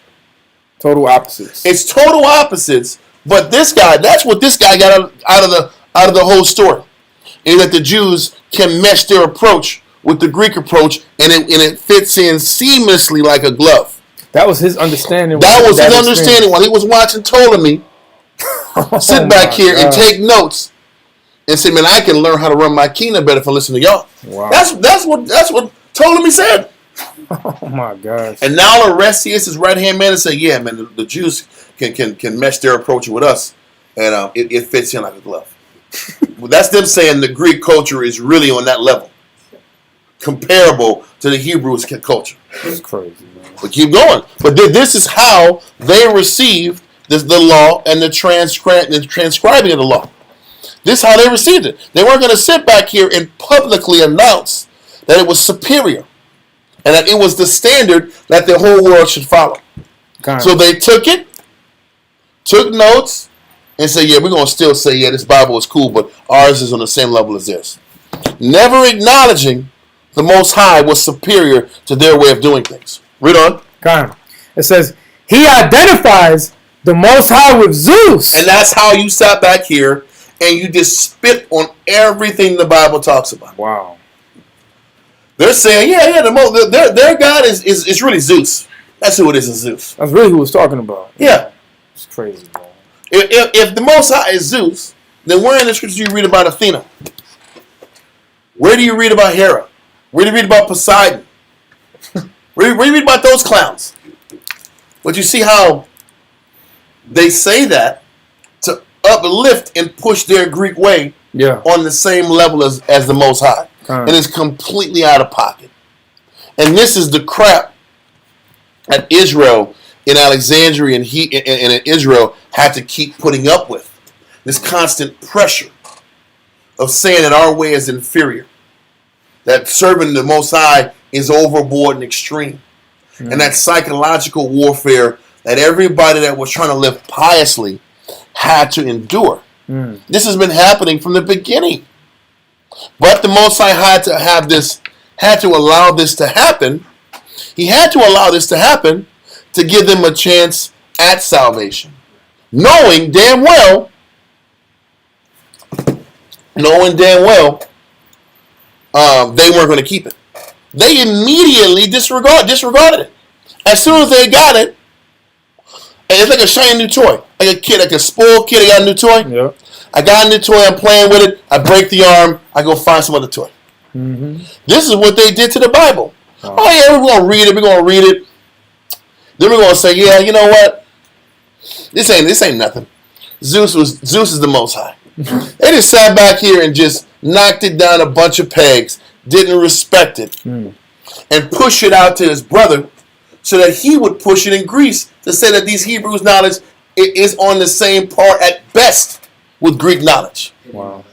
Total opposites. It's total opposites. But this guy, that's what this guy got out of the whole story, is that the Jews can mesh their approach with the Greek approach, and it fits in seamlessly like a glove. That was his understanding. That was his understanding while he was watching Ptolemy. Sit back here and take notes and say, man, I can learn how to run my kingdom better if I listen to y'all. Wow. That's what Ptolemy said. Oh my gosh. And now Orestius, his right hand man, and say, yeah, man, the Jews can mesh their approach with us, and it fits in like a glove. Well, that's them saying the Greek culture is really on that level, comparable to the Hebrews culture. That's crazy, man. But keep going. But this is how they received the law and the transcribing of the law. This is how they received it. They weren't going to sit back here and publicly announce that it was superior and that it was the standard that the whole world should follow. So they took notes, and said, we're going to still say, this Bible is cool, but ours is on the same level as theirs. Never acknowledging the Most High was superior to their way of doing things. Read on. It says, he identifies the Most High with Zeus. And that's how you sat back here and you just spit on everything the Bible talks about. Wow. They're saying, their God is really Zeus. That's who it is Zeus. That's really who was talking about. Yeah. It's crazy, bro. If the Most High is Zeus, then where in the scriptures do you read about Athena? Where do you read about Hera? Where do you read about Poseidon? Where do you read about those clowns? But you see how they say that to uplift and push their Greek way on the same level as the Most High. And it's completely out of pocket. And this is the crap that Israel in Alexandria and in Israel had to keep putting up with. This constant pressure of saying that our way is inferior. That serving the Most High is overboard and extreme. And that psychological warfare that everybody that was trying to live piously had to endure. This has been happening from the beginning. But the Most High had to allow this to happen. He had to allow this to happen to give them a chance at salvation. Knowing damn well they weren't going to keep it. They immediately disregarded it. As soon as they got it, and it's like a shiny new toy. Like a kid, like a spoiled kid, I got a new toy. Yep. I got a new toy, I'm playing with it, I break the arm, I go find some other toy. This is what they did to the Bible. We're going to read it. Then we're going to say, you know what? This ain't nothing. Zeus is the Most High. They just sat back here and just knocked it down a bunch of pegs, didn't respect it, and push it out to his brother so that he would push it in Greece to say that these Hebrews' knowledge is on the same par at best with Greek knowledge. Wow.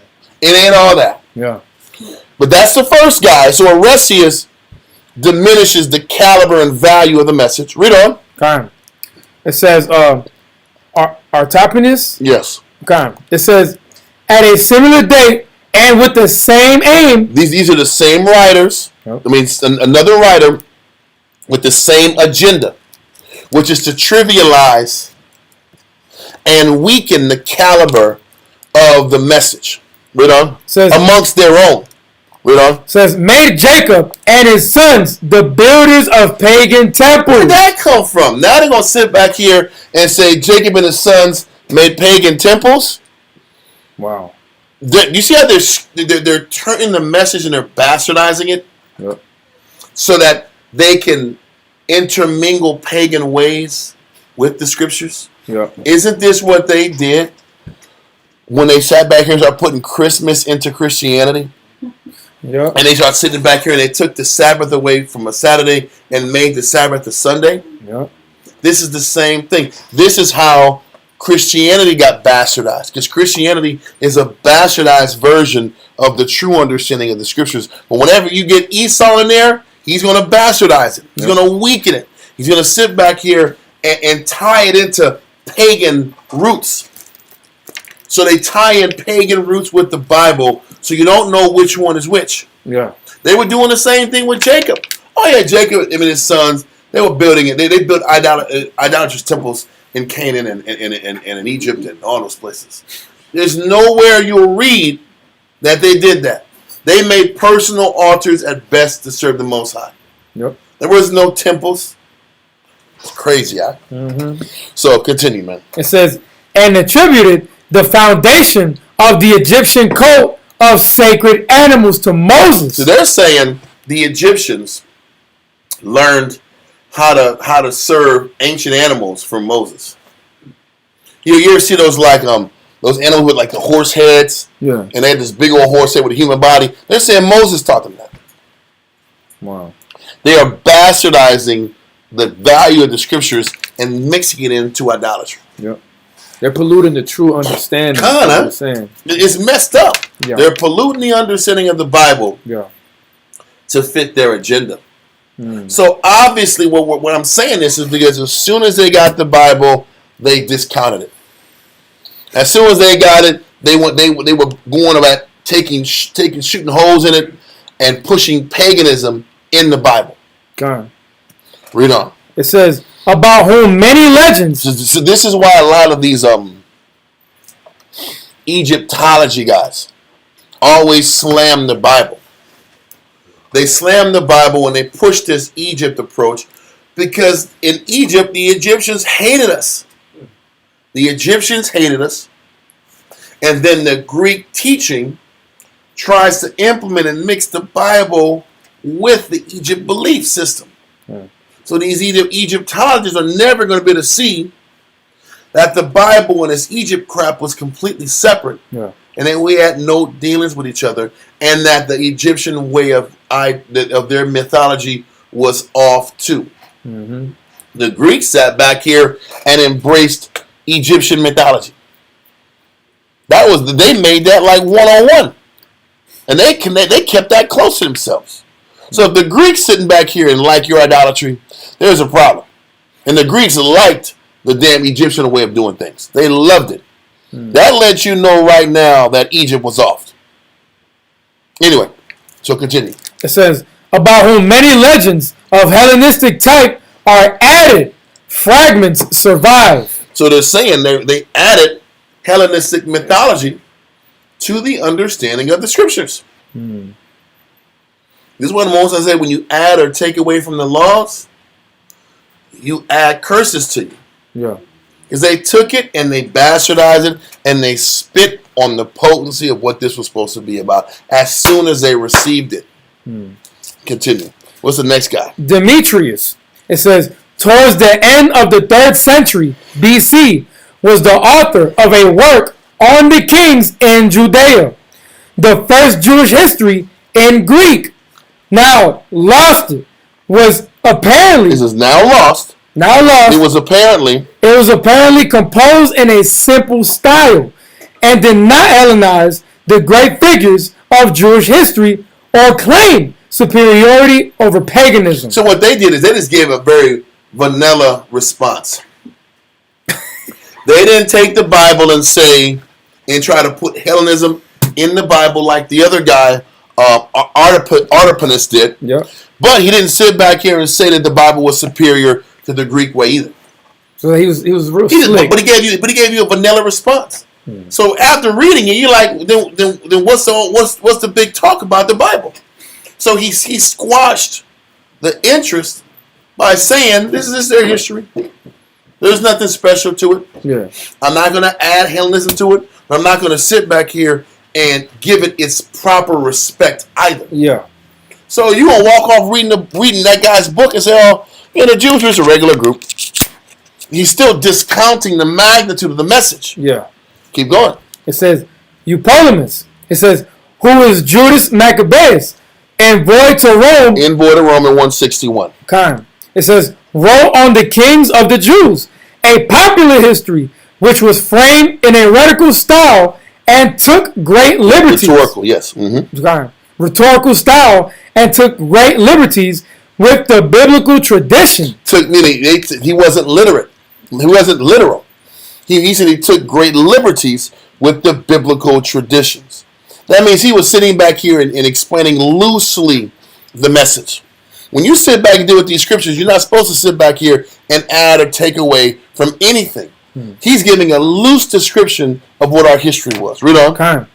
It ain't all that. Yeah. But that's the first guy. So Orestius diminishes the caliber and value of the message. Read on. It says, Artapanus? Yes. It says, at a similar date and with the same aim. These are the same writers. Yep. I mean, another writer with the same agenda, which is to trivialize and weaken the caliber of the message. Read on. Says, amongst their own. Read on. Says, made Jacob and his sons the builders of pagan temples. Where did that come from? Now they're going to sit back here and say Jacob and his sons made pagan temples? Wow. You see how they're turning the message and they're bastardizing it? Yep. So that they can intermingle pagan ways with the scriptures? Yep. Isn't this what they did when they sat back here and started putting Christmas into Christianity? Yeah. And they started sitting back here and they took the Sabbath away from a Saturday and made the Sabbath a Sunday. Yeah. This is the same thing. This is how Christianity got bastardized. Because Christianity is a bastardized version of the true understanding of the scriptures. But whenever you get Esau in there, he's going to bastardize it. He's going to weaken it. He's going to sit back here and tie it into pagan roots. So they tie in pagan roots with the Bible, so you don't know which one is which. Yeah. They were doing the same thing with Jacob. Oh yeah, Jacob and his sons, they were building it. They built idolatrous temples in Canaan and in Egypt and all those places. There's nowhere you'll read that they did that. They made personal altars at best to serve the Most High. Yep. There was no temples. It's crazy, huh? Mm-hmm. So continue, man. It says, and attributed the foundation of the Egyptian cult of sacred animals to Moses. So they're saying the Egyptians learned how to serve ancient animals from Moses. You ever see those those animals with like the horse heads? Yeah. And they had this big old horse head with a human body. They're saying Moses taught them that. Wow. They are bastardizing the value of the scriptures and mixing it into idolatry. Yep. They're polluting the true understanding. Kinda. Saying. It's messed up. Yeah. They're polluting the understanding of the Bible to fit their agenda. Mm. So obviously, what I'm saying this is because as soon as they got the Bible, they discounted it. As soon as they got it, they were going about shooting holes in it and pushing paganism in the Bible. God. Read on. It says, about whom many legends. So this is why a lot of these Egyptology guys always slam the Bible. They slam the Bible when they push this Egypt approach because in Egypt, the Egyptians hated us. The Egyptians hated us. And then the Greek teaching tries to implement and mix the Bible with the Egypt belief system. Yeah. So these Egyptologists are never going to be able to see that the Bible and its Egypt crap was completely separate. Yeah. And that we had no dealings with each other, and that the Egyptian way of their mythology was off too. Mm-hmm. The Greeks sat back here and embraced Egyptian mythology. They made that like one-on-one, and they kept that close to themselves. So if the Greeks sitting back here and like your idolatry, there's a problem. And the Greeks liked the damn Egyptian way of doing things. They loved it. That lets you know right now that Egypt was off. Anyway, so continue. It says, about whom many legends of Hellenistic type are added, fragments survive. So they're saying they added Hellenistic mythology to the understanding of the scriptures. This is what Moses said, when you add or take away from the laws, you add curses to you. Yeah. Because they took it and they bastardized it and they spit on the potency of what this was supposed to be about as soon as they received it. Continue. What's the next guy? Demetrius. It says, towards the end of the 3rd century BC, was the author of a work on the kings in Judea, the first Jewish history in Greek. Now, lost it was apparently... This is now lost. Now lost. It was apparently composed in a simple style and did not Hellenize the great figures of Jewish history or claim superiority over paganism. So what they did is they just gave a very vanilla response. They didn't take the Bible and try to put Hellenism in the Bible like the other guy, Artepanus did. Yep. But he didn't sit back here and say that the Bible was superior to the Greek way either. So he was real slick. But he gave you a vanilla response. So after reading it, you're like, then what's the big talk about the Bible? So he squashed the interest by saying this is their history. There's nothing special to it. Yeah. I'm not going to add Hellenism to it. But I'm not going to sit back here and give it its proper respect either. Yeah. So you gonna walk off reading that guy's book and say, "Oh, the Jews are just a regular group." He's still discounting the magnitude of the message. Yeah. Keep going. It says, Eupolemus. It says, who is Judas Maccabeus, envoy to Rome. Envoy to Rome in 161. Kind. It says, wrote on the kings of the Jews, a popular history which was framed in a rhetorical style and took great liberties. Rhetorical, yes. Mm-hmm. Rhetorical style and took great liberties with the biblical tradition. Meaning he wasn't literate. He wasn't literal. He said he took great liberties with the biblical traditions. That means he was sitting back here and explaining loosely the message. When you sit back and deal with these scriptures, you're not supposed to sit back here and add or take away from anything. He's giving a loose description of what our history was. Read on. Okay.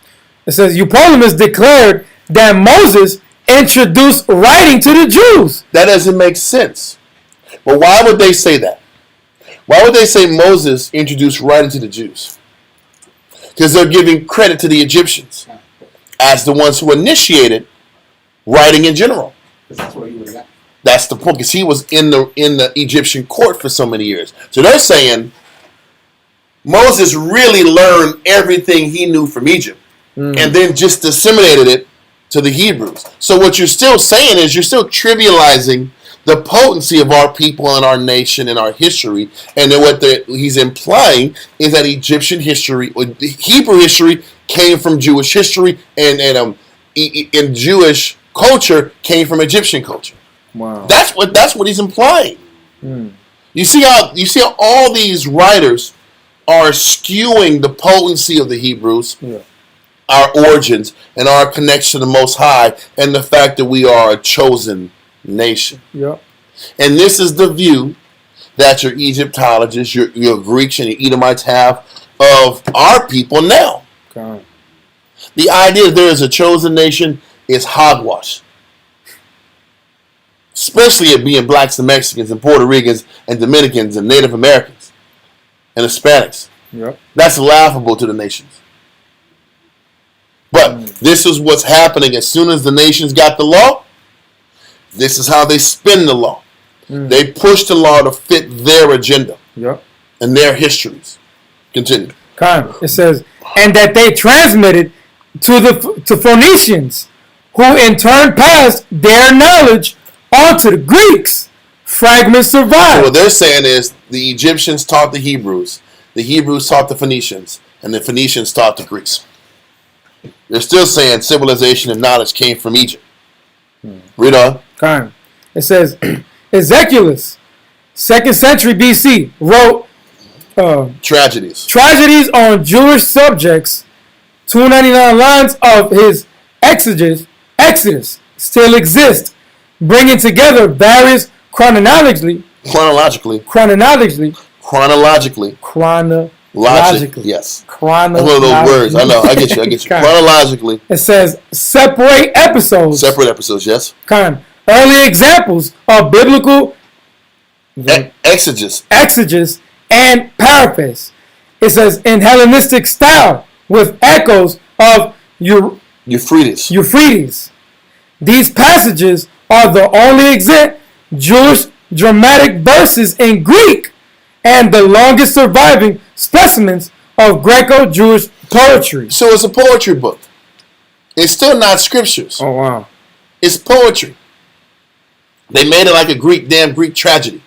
It says, Eupolemus declared that Moses introduced writing to the Jews. That doesn't make sense. But why would they say that? Why would they say Moses introduced writing to the Jews? Because they're giving credit to the Egyptians as the ones who initiated writing in general. That's what he would have got. That's the point, because he was in the Egyptian court for so many years. So they're saying Moses really learned everything he knew from Egypt and then just disseminated it to the Hebrews. So what you're still saying is you're still trivializing the potency of our people and our nation and our history. And then what he's implying is that Egyptian history, or Hebrew history, came from Jewish history, and Jewish culture came from Egyptian culture. Wow. That's what he's implying. You see how all these writers are skewing the potency of the Hebrews, our origins, and our connection to the Most High, and the fact that we are a chosen nation. Yep. And this is the view that your Egyptologists, your Greeks, and your Edomites have of our people now. Okay. The idea that there is a chosen nation is hogwash. Especially it being blacks and Mexicans and Puerto Ricans and Dominicans and Native Americans and Hispanics. Yep. That's laughable to the nations. But this is what's happening as soon as the nations got the law. This is how they spin the law. They push the law to fit their agenda and their histories. Continue. It says, and that they transmitted to Phoenicians, who in turn passed their knowledge onto the Greeks. Fragments survive. So what they're saying is the Egyptians taught the Hebrews taught the Phoenicians, and the Phoenicians taught the Greeks. They're still saying civilization and knowledge came from Egypt. Read on. It says, Ezekielus, 2nd century BC, wrote Tragedies on Jewish subjects. 299 lines of his Exodus still exist, bringing together various chronologically. Yes. That's one of those words. I know. I get you. Chronologically. It says separate episodes. Yes. Early examples of biblical exegesis and paraphrase. It says in Hellenistic style with echoes of Euphrates. These passages are the only extant Jewish dramatic verses in Greek and the longest surviving specimens of Greco-Jewish poetry. So it's a poetry book. It's still not scriptures. Oh, wow. It's poetry. They made it like a Greek tragedy.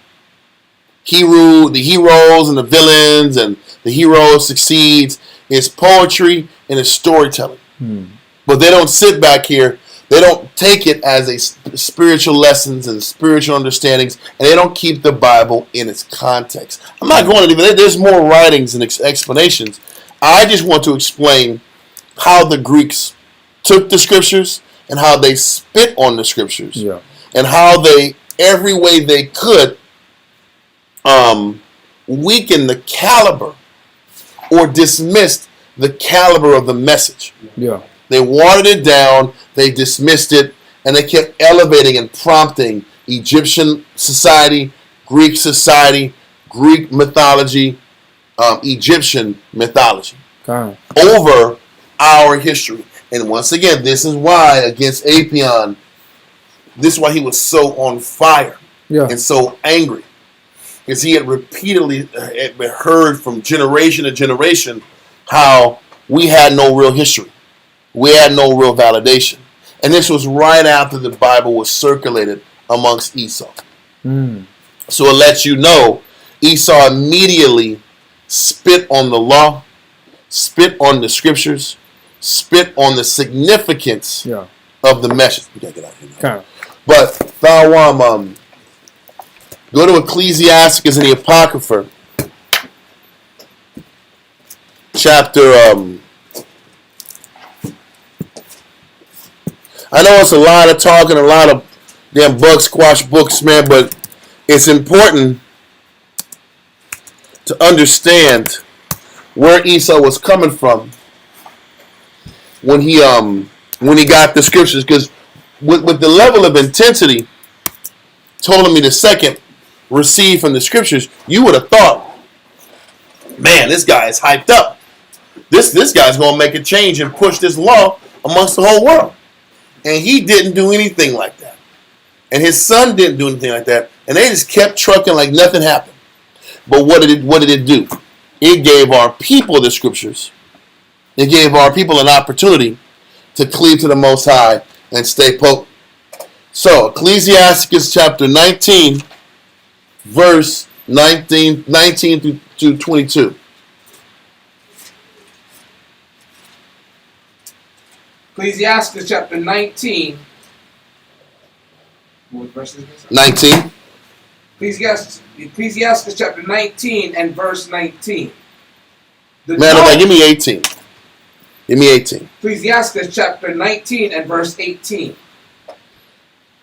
The heroes and the villains, and the hero succeeds. It's poetry and it's storytelling. But they don't sit back here. They don't take it as a spiritual lessons and spiritual understandings, and they don't keep the Bible in its context. I'm not going to even. There's more writings and explanations. I just want to explain how the Greeks took the scriptures and how they spit on the scriptures, and how they, every way they could, weaken the caliber or dismissed the caliber of the message. They watered it down, they dismissed it, and they kept elevating and prompting Egyptian society, Greek mythology, Egyptian mythology over our history. And once again, this is why against Apion, this is why he was so on fire and so angry. Because he had repeatedly heard from generation to generation how we had no real history. we had no real validation. And this was right after the Bible was circulated amongst Esau. So it lets you know Esau immediately spit on the law, spit on the scriptures, spit on the significance of the message. We gotta get out of here now. But Thawam, go to Ecclesiasticus in the Apocrypha, chapter. I know it's a lot of talking, a lot of damn bug squash books, man, but it's important to understand where Esau was coming from when he got the scriptures, because with the level of intensity Ptolemy II received from the scriptures, you would have thought, man, this guy is hyped up. This guy's going to make a change and push this law amongst the whole world. And he didn't do anything like that. And his son didn't do anything like that. And they just kept trucking like nothing happened. But what did it do? It gave our people the scriptures. It gave our people an opportunity to cleave to the Most High and stay potent. So, Ecclesiasticus chapter 19, verse 19 through 22. Ecclesiasticus chapter 19. What verse is this? 19. Ecclesiasticus chapter 19 and verse 19. Give me 18. Give me 18. Ecclesiasticus chapter 19 and verse 18.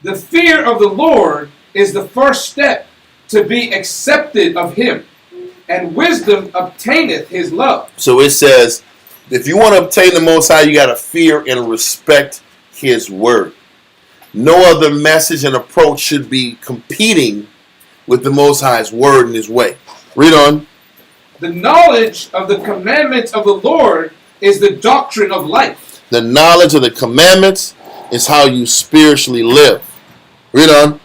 The fear of the Lord is the first step to be accepted of him, and wisdom obtaineth his love. So it says, if you want to obtain the Most High, you got to fear and respect his word. No other message and approach should be competing with the Most High's word and his way. Read on. The knowledge of the commandments of the Lord is the doctrine of life. The knowledge of the commandments is how you spiritually live. Read on.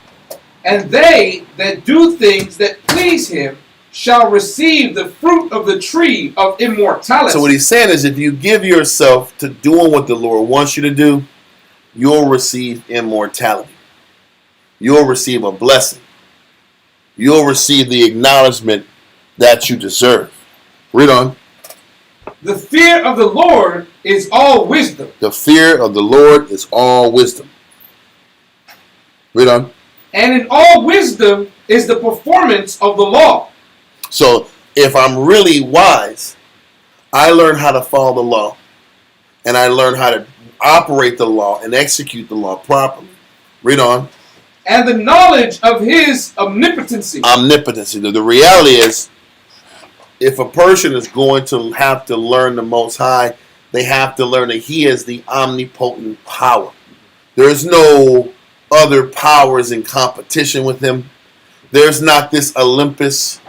And they that do things that please him shall receive the fruit of the tree of immortality. So what he's saying is, if you give yourself to doing what the Lord wants you to do, you'll receive immortality. You'll receive a blessing. You'll receive the acknowledgement that you deserve. Read on. The fear of the Lord is all wisdom. The fear of the Lord is all wisdom. Read on. And in all wisdom is the performance of the law. So if I'm really wise, I learn how to follow the law, and I learn how to operate the law and execute the law properly. Read on. And the knowledge of his omnipotency. Omnipotency. The reality is, if a person is going to have to learn the Most High, they have to learn that he is the omnipotent power. There's no other powers in competition with him. There's not this Olympus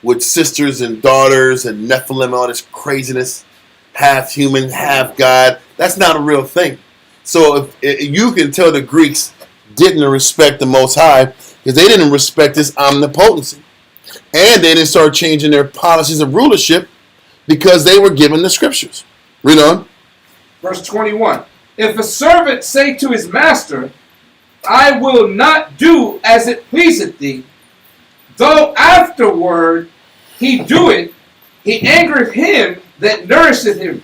with sisters and daughters and Nephilim, all this craziness, half human, half God. That's not a real thing. So if you can tell the Greeks didn't respect the Most High because they didn't respect his omnipotency. And they didn't start changing their policies of rulership because they were given the scriptures. Read on. Verse 21. If a servant say to his master, I will not do as it pleaseth thee, though afterward he do it, he angereth him that nourisheth him.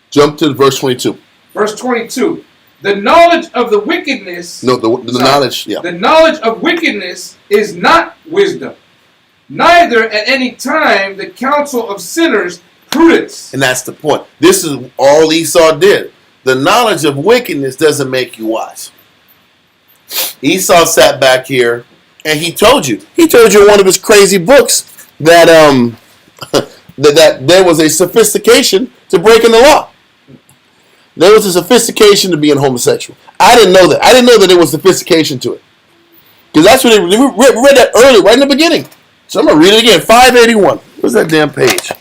Jump to verse 22. Verse 22. The knowledge of the wickedness... No, the knowledge, yeah. The knowledge of wickedness is not wisdom, neither at any time the counsel of sinners prudence. And that's the point. This is all Esau did. The knowledge of wickedness doesn't make you wise. Esau sat back here and he told you in one of his crazy books that that there was a sophistication to breaking the law. There was a sophistication to being homosexual. I didn't know that. I didn't know that there was sophistication to it. Because that's what we read that early, right in the beginning. So I'm going to read it again. 581. Where's that damn page?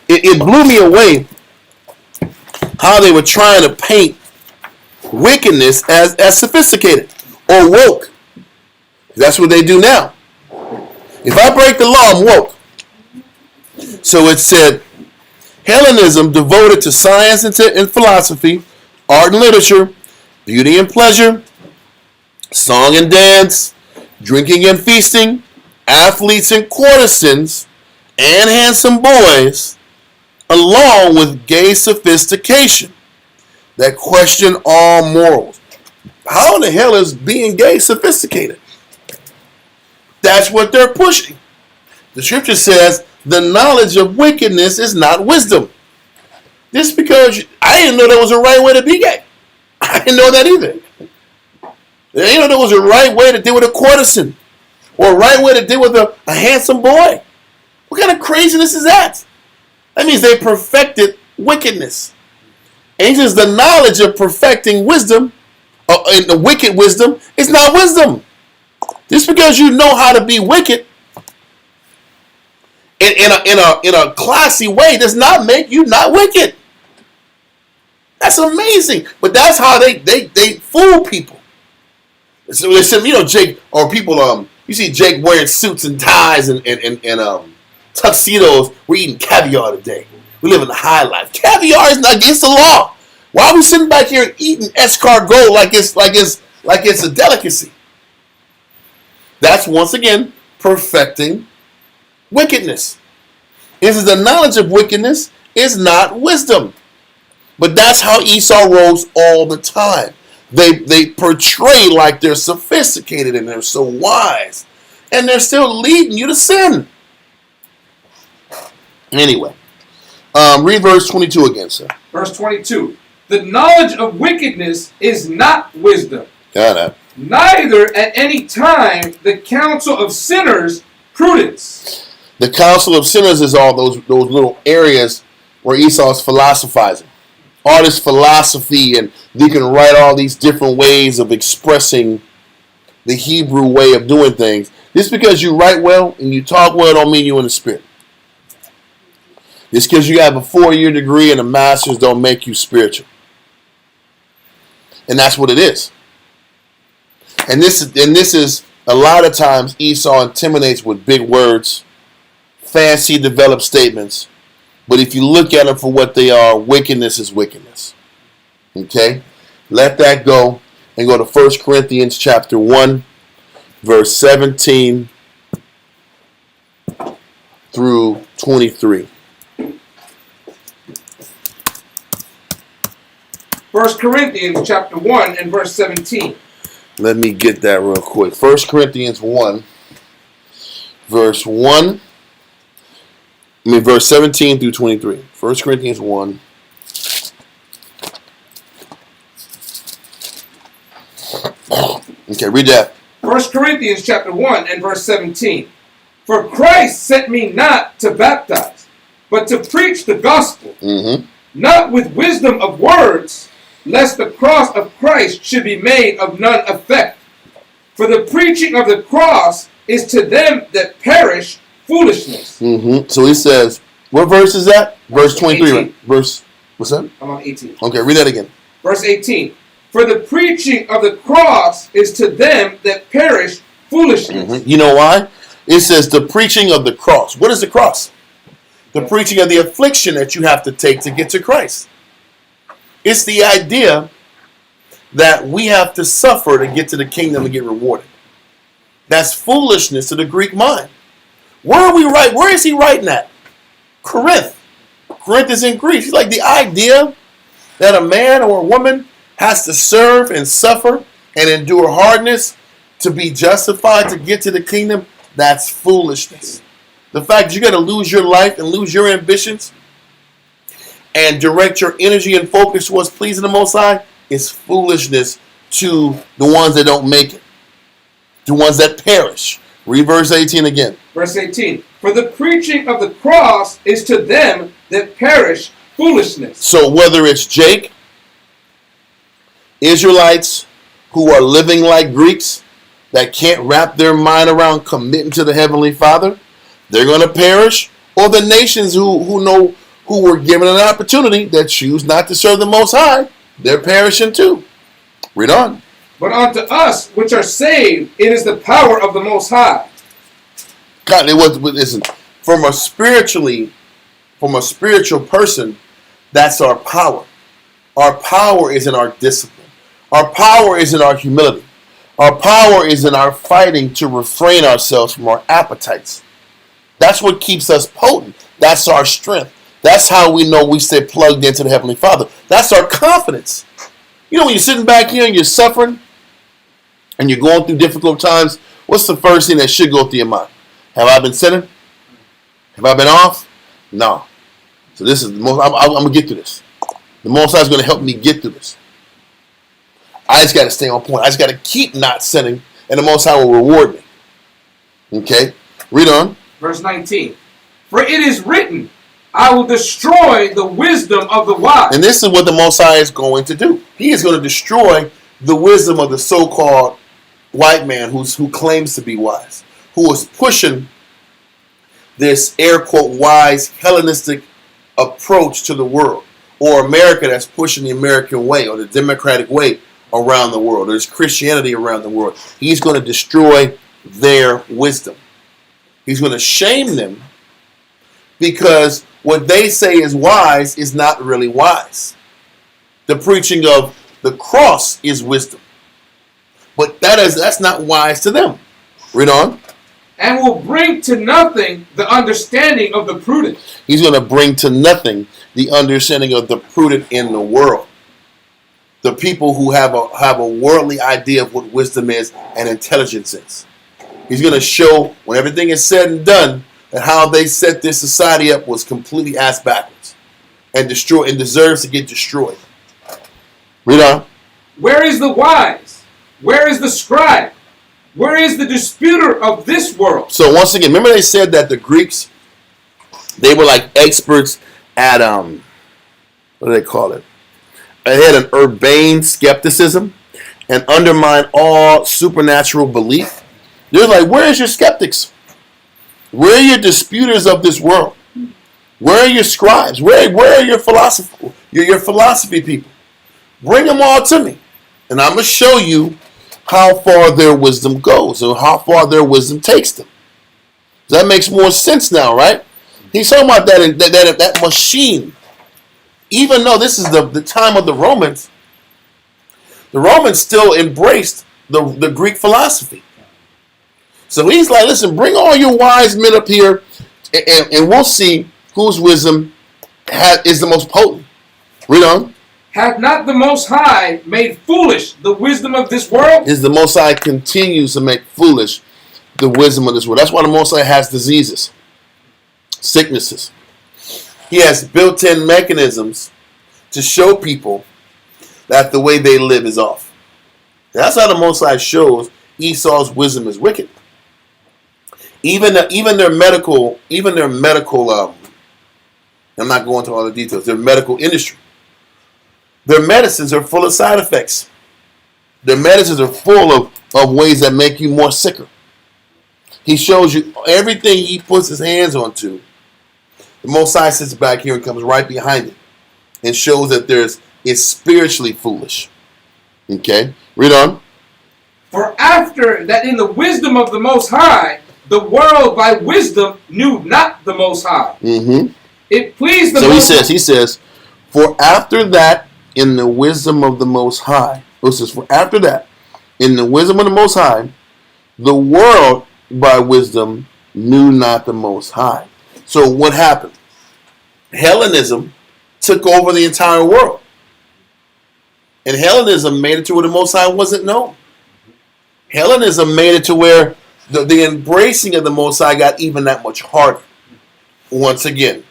It blew me away how they were trying to paint wickedness as sophisticated or woke. That's what they do now. If I break the law, I'm woke. So it said, Hellenism devoted to science and philosophy art and literature, beauty and pleasure, song and dance, drinking and feasting, athletes and courtesans, and handsome boys, along with gay sophistication that question all morals. How in the hell is being gay sophisticated? That's what they're pushing. The scripture says the knowledge of wickedness is not wisdom. Just because I didn't know there was a right way to be gay. I didn't know that either. I didn't know there was a right way to deal with a courtesan or a right way to deal with a handsome boy. What kind of craziness is that? That means they perfected wickedness. And he says the knowledge of perfecting wisdom, and the wicked wisdom, is not wisdom. Just because you know how to be wicked in a classy way does not make you not wicked. That's amazing. But that's how they fool people. So they said, Jake, or people, you see Jake wearing suits and ties and tuxedos. We're eating caviar today. We live in the high life. Caviar is not against the law. Why are we sitting back here eating escargot like it's a delicacy? That's once again perfecting wickedness. It says the knowledge of wickedness is not wisdom. But that's how Esau rolls all the time. They portray like they're sophisticated and they're so wise. And they're still leading you to sin. Anyway, read verse 22 again, sir. Verse 22. The knowledge of wickedness is not wisdom. Got that. Neither at any time the counsel of sinners prudence. The counsel of sinners is all those little areas where Esau's philosophizing. All this philosophy, and they can write all these different ways of expressing the Hebrew way of doing things. Just because you write well and you talk well don't mean you're in the spirit. Just because you have a 4-year degree and a master's don't make you spiritual. And that's what it is. And this is a lot of times Esau intimidates with big words, fancy developed statements. But if you look at them for what they are, wickedness is wickedness. Okay? Let that go and go to 1 Corinthians chapter 1, verse 17 through 23. 1 Corinthians chapter 1 and verse 17. Let me get that real quick. 1 Corinthians 1, verse 17 through 23. 1 Corinthians 1. Okay, read that. 1 Corinthians chapter 1 and verse 17. For Christ sent me not to baptize, but to preach the gospel, not with wisdom of words, lest the cross of Christ should be made of none effect. For the preaching of the cross is to them that perish foolishness. So he says, what verse is that? Verse 23. Right? Verse, what's that? I'm on 18. Okay, read that again. Verse 18. For the preaching of the cross is to them that perish foolishness. You know why? It says the preaching of the cross. What is the cross? The preaching of the affliction that you have to take to get to Christ. It's the idea that we have to suffer to get to the kingdom and get rewarded. That's foolishness to the Greek mind. Where is he writing at? Corinth. Corinth is in Greece. He's like the idea that a man or a woman has to serve and suffer and endure hardness to be justified to get to the kingdom. That's foolishness. The fact that you got to lose your life and lose your ambitions and direct your energy and focus towards pleasing the Most High is foolishness to the ones that don't make it. The ones that perish. Read verse 18 again. Verse 18. For the preaching of the cross is to them that perish foolishness. So whether it's Jake, Israelites who are living like Greeks that can't wrap their mind around committing to the Heavenly Father, they're going to perish, or the nations who were given an opportunity that choose not to serve the Most High, they're perishing too. Read on. But unto us which are saved, it is the power of the Most High. God, listen, from a spiritual person, that's our power. Our power is in our discipline. Our power is in our humility. Our power is in our fighting to refrain ourselves from our appetites. That's what keeps us potent. That's our strength. That's how we know we stay plugged into the Heavenly Father. That's our confidence. You know, when you're sitting back here and you're suffering and you're going through difficult times, what's the first thing that should go through your mind? Have I been sinning? Have I been off? No. So this is the most, I'm going to get through this. The Most High is going to help me get through this. I just got to stay on point. I just got to keep not sinning, and the Most High will reward me. Okay? Read on. Verse 19. For it is written, I will destroy the wisdom of the wise. And this is what the Most High is going to do. He is going to destroy the wisdom of the so-called white man who claims to be wise, who is pushing this air quote wise Hellenistic approach to the world, or America that's pushing the American way or the democratic way around the world. There's Christianity around the world. He's going to destroy their wisdom. He's going to shame them because what they say is wise is not really wise. The preaching of the cross is wisdom, but that's not wise to them. Read on. And will bring to nothing the understanding of the prudent. He's going to bring to nothing the understanding of the prudent in the world. The people who have a worldly idea of what wisdom is and intelligence is. He's going to show, when everything is said and done, that how they set this society up was completely ass backwards and destroyed and deserves to get destroyed. Read on. Where is the wise? Where is the scribe? Where is the disputer of this world? So once again, remember they said that the Greeks, they were like experts at what do they call it? They had an urbane skepticism and undermined all supernatural belief. They're like, where is your skeptics? Where are your disputers of this world? Where are your scribes? Where are your philosophy people? Bring them all to me, and I'm gonna show you how far their wisdom goes and how far their wisdom takes them. That makes more sense now, right? He's talking about that machine. Even though this is the time of the Romans still embraced the Greek philosophy. So he's like, listen, bring all your wise men up here, and we'll see whose wisdom is the most potent. Read on. Hath not the Most High made foolish the wisdom of this world? Is the Most High continues to make foolish the wisdom of this world. That's why the Most High has diseases, sicknesses. He has built-in mechanisms to show people that the way they live is off. That's how the Most High shows Esau's wisdom is wicked. Even their medical, I'm not going into all the details, their medical industry. Their medicines are full of side effects. Their medicines are full of ways that make you more sicker. He shows you everything he puts his hands onto. The Most High sits back here and comes right behind it and shows that it's spiritually foolish. Okay? Read on. For after that in the wisdom of the Most High, the world by wisdom knew not the Most High. Mm-hmm. It pleased the Most High. He says, for after that in the wisdom of the Most High. It says, for after that in the wisdom of the Most High, the world by wisdom knew not the Most High. So what happened? Hellenism took over the entire world. And Hellenism made it to where the Most High wasn't known. Hellenism made it to where the embracing of the Most High got even that much harder. Once again,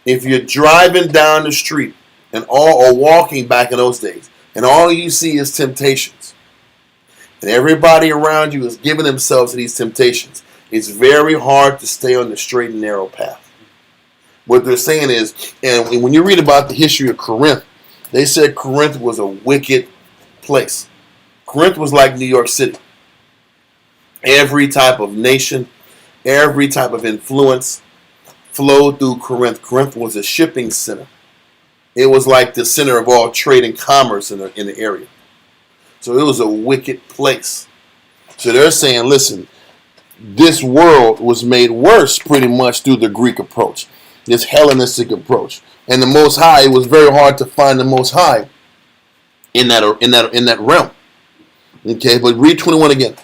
if you're driving down the street or walking back in those days, and all you see is temptations, and everybody around you is giving themselves to these temptations, it's very hard to stay on the straight and narrow path. What they're saying is, and when you read about the history of Corinth, they said Corinth was a wicked place. Corinth was like New York City. Every type of nation, every type of influence flowed through Corinth. Corinth was a shipping center. It was like the center of all trade and commerce in the area. So it was a wicked place. So they're saying, listen, this world was made worse pretty much through the Greek approach, this Hellenistic approach. And the Most High, it was very hard to find the Most High in that realm. Okay, but read 21 again.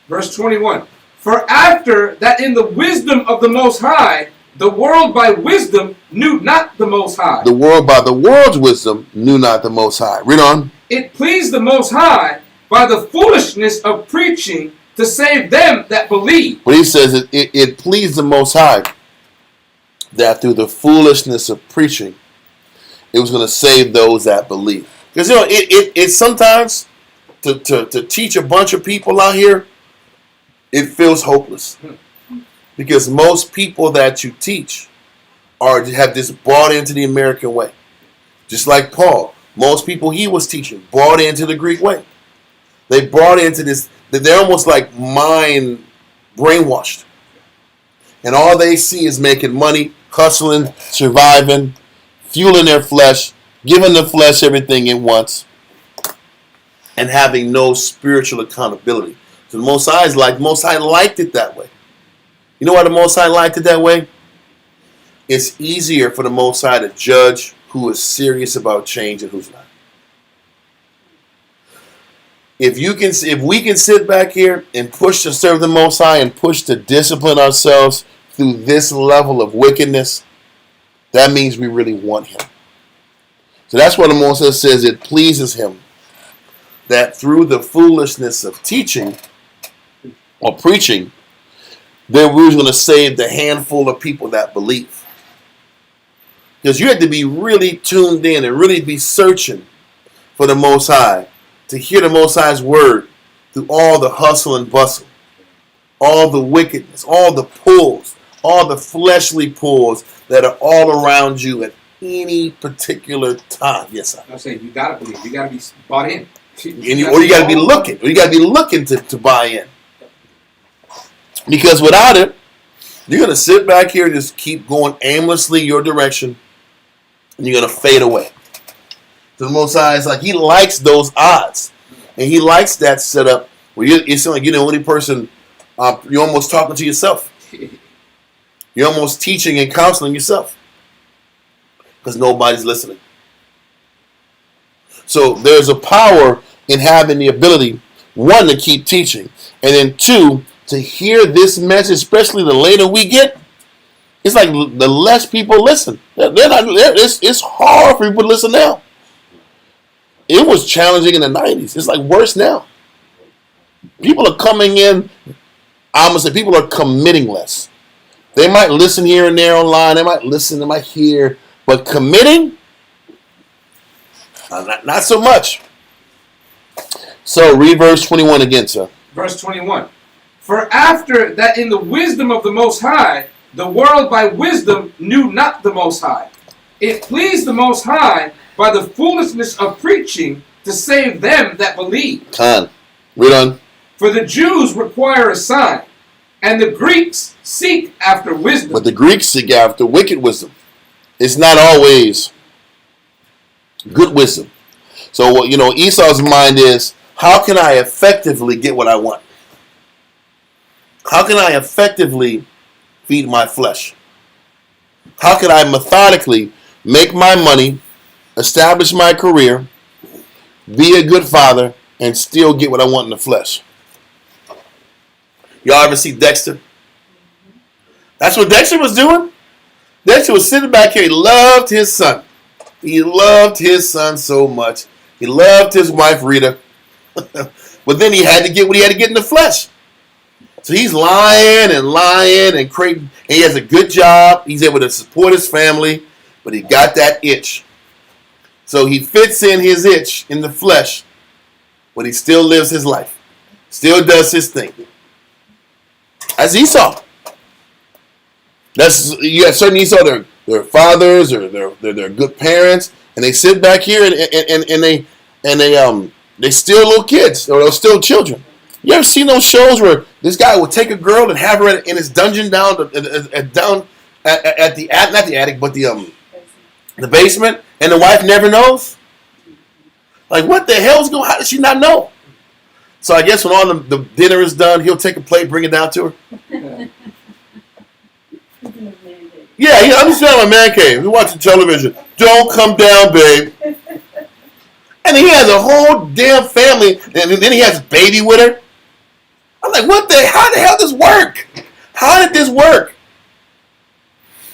Verse 21. For after that in the wisdom of the Most High, the world by wisdom knew not the Most High. The world by the world's wisdom knew not the Most High. Read on. It pleased the Most High by the foolishness of preaching to save them that believe. But he says it pleased the Most High that through the foolishness of preaching, it was going to save those that believe. Because it sometimes to teach a bunch of people out here, it feels hopeless. Because most people that you teach have just bought into the American way. Just like Paul. Most people he was teaching bought into the Greek way. They brought into this, they're almost like mind brainwashed. And all they see is making money, hustling, surviving, fueling their flesh, giving the flesh everything it wants, and having no spiritual accountability. So the Most High liked it that way. You know why the Most High liked it that way? It's easier for the Most High to judge who is serious about change and who's not. If we can sit back here and push to serve the Most High and push to discipline ourselves through this level of wickedness, that means we really want Him. So that's why the Most High says it pleases Him that through the foolishness of teaching or preaching, that we were going to save the handful of people that believe. Because you had to be really tuned in and really be searching for the Most High to hear the Most High's word through all the hustle and bustle, all the wickedness, all the pulls, all the fleshly pulls that are all around you at any particular time. Yes, sir. I'm saying you gotta believe. You gotta be bought in. You gotta be looking. Or you gotta be looking to buy in. Because without it, you're gonna sit back here and just keep going aimlessly your direction, and you're gonna fade away. So the Most High is like He likes those odds, and He likes that setup where you sound like you're the only person. You're almost talking to yourself. You're almost teaching and counseling yourself because nobody's listening. So there's a power in having the ability, one, to keep teaching, and then two, to hear this message, especially the later we get. It's like the less people listen. It's hard for people to listen now. It was challenging in the 90s. It's like worse now. People are coming in, I'm going to say people are committing less. They might listen here and there online. They might listen, they might hear. But committing? Not so much. So read verse 21 again, sir. Verse 21. For after that in the wisdom of the Most High, the world by wisdom knew not the Most High. It pleased the Most High by the foolishness of preaching to save them that believe. Read on. For the Jews require a sign, and the Greeks seek after wisdom. But the Greeks seek after wicked wisdom. It's not always good wisdom. So, Esau's mind is, how can I effectively get what I want? How can I effectively feed my flesh? How can I methodically make my money, establish my career, be a good father, and still get what I want in the flesh? Y'all ever see Dexter? That's what Dexter was doing. Dexter was sitting back here. He loved his son. He loved his son so much. He loved his wife, Rita. But then he had to get what he had to get in the flesh. So he's lying and creating. And he has a good job. He's able to support his family. But he got that itch. So he fits in his itch in the flesh. But he still lives his life. Still does his thing. That's Esau. You have certain Esau, they're fathers or they're good parents, and they sit back here and they still little kids or they're still children. You ever seen those shows where this guy will take a girl and have her in his dungeon down at the not the attic but the basement, and the wife never knows? Like, what the hell's going on? How does she not know? So I guess when all the dinner is done, he'll take a plate, bring it down to her. Yeah, I'm just in my man cave. We're watching television. Don't come down, babe. And And he has a whole damn family, and then he has a baby with her. I'm like, how the hell does this work? How did this work?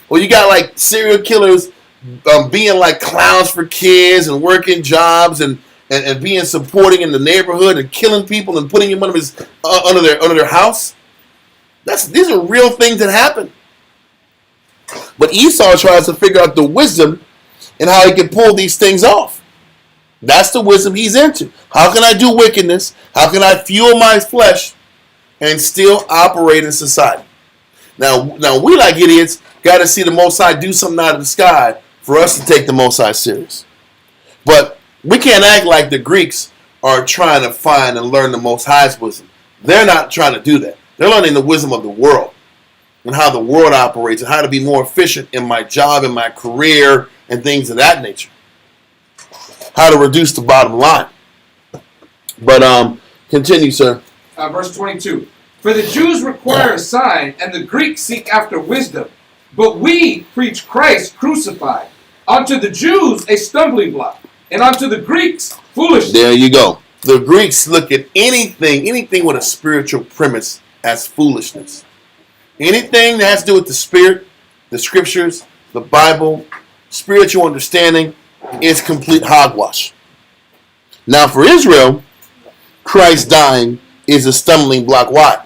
Well, you got like serial killers being like clowns for kids and working jobs and being supporting in the neighborhood and killing people and putting them under their house. These are real things that happen. But Esau tries to figure out the wisdom and how he can pull these things off. That's the wisdom he's into. How can I do wickedness? How can I fuel my flesh and still operate in society? Now we like idiots got to see the Most High do something out of the sky for us to take the Most High serious. But we can't act like the Greeks are trying to find and learn the Most High's wisdom. They're not trying to do that. They're learning the wisdom of the world and how the world operates and how to be more efficient in my job, in my career, and things of that nature. How to reduce the bottom line. But continue, sir. Verse 22. For the Jews require a sign, and the Greeks seek after wisdom. But we preach Christ crucified. Unto the Jews a stumbling block, and unto the Greeks foolishness. There you go. The Greeks look at anything with a spiritual premise as foolishness. Anything that has to do with the spirit, the scriptures, the Bible, spiritual understanding is complete hogwash. Now for Israel, Christ dying is a stumbling block. Why?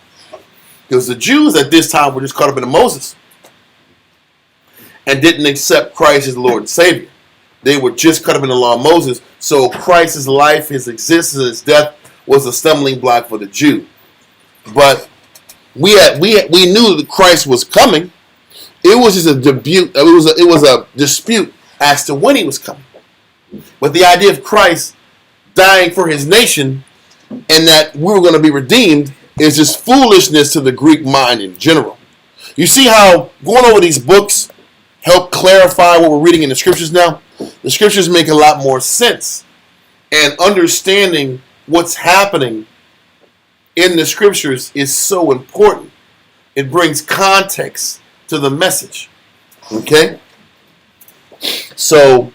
Because the Jews at this time were just caught up in Moses and didn't accept Christ as Lord and Savior. They were just caught up in the law of Moses. So Christ's life, his existence, his death was a stumbling block for the Jew. But we knew that Christ was coming. It was just a dispute. It was a dispute as to when he was coming. But the idea of Christ dying for his nation and that we were going to be redeemed is just foolishness to the Greek mind in general. You see how going over these books help clarify what we're reading in the scriptures now? The scriptures make a lot more sense. And understanding what's happening in the scriptures is so important. It brings context to the message. Okay? So,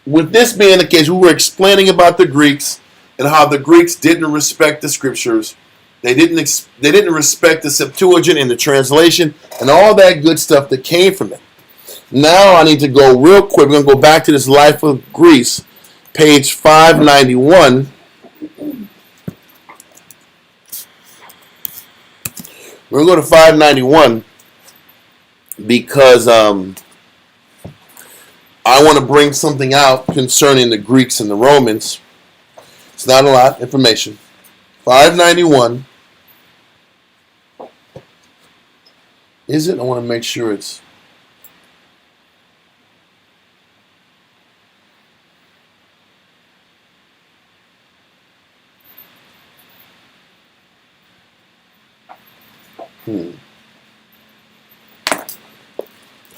with this being the case, we were explaining about the Greeks and how the Greeks didn't respect the scriptures. They didn't respect the Septuagint and the translation and all that good stuff that came from it. Now I need to go real quick. We're going to go back to this Life of Greece, page 591. We're going to go to 591 because I want to bring something out concerning the Greeks and the Romans. It's not a lot of information. 591. Is it? I want to make sure it's...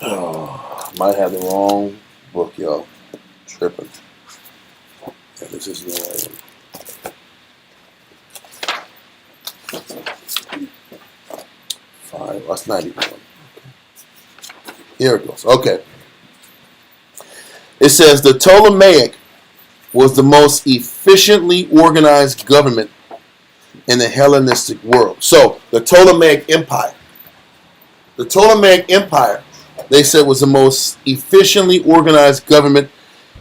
Oh, might have the wrong book, y'all. Tripping. Yeah, this is the right one. 5. That's 91. Here it goes. Okay. It says the Ptolemaic was the most efficiently organized government in the Hellenistic world. So, the Ptolemaic Empire. The Ptolemaic Empire, they said, was the most efficiently organized government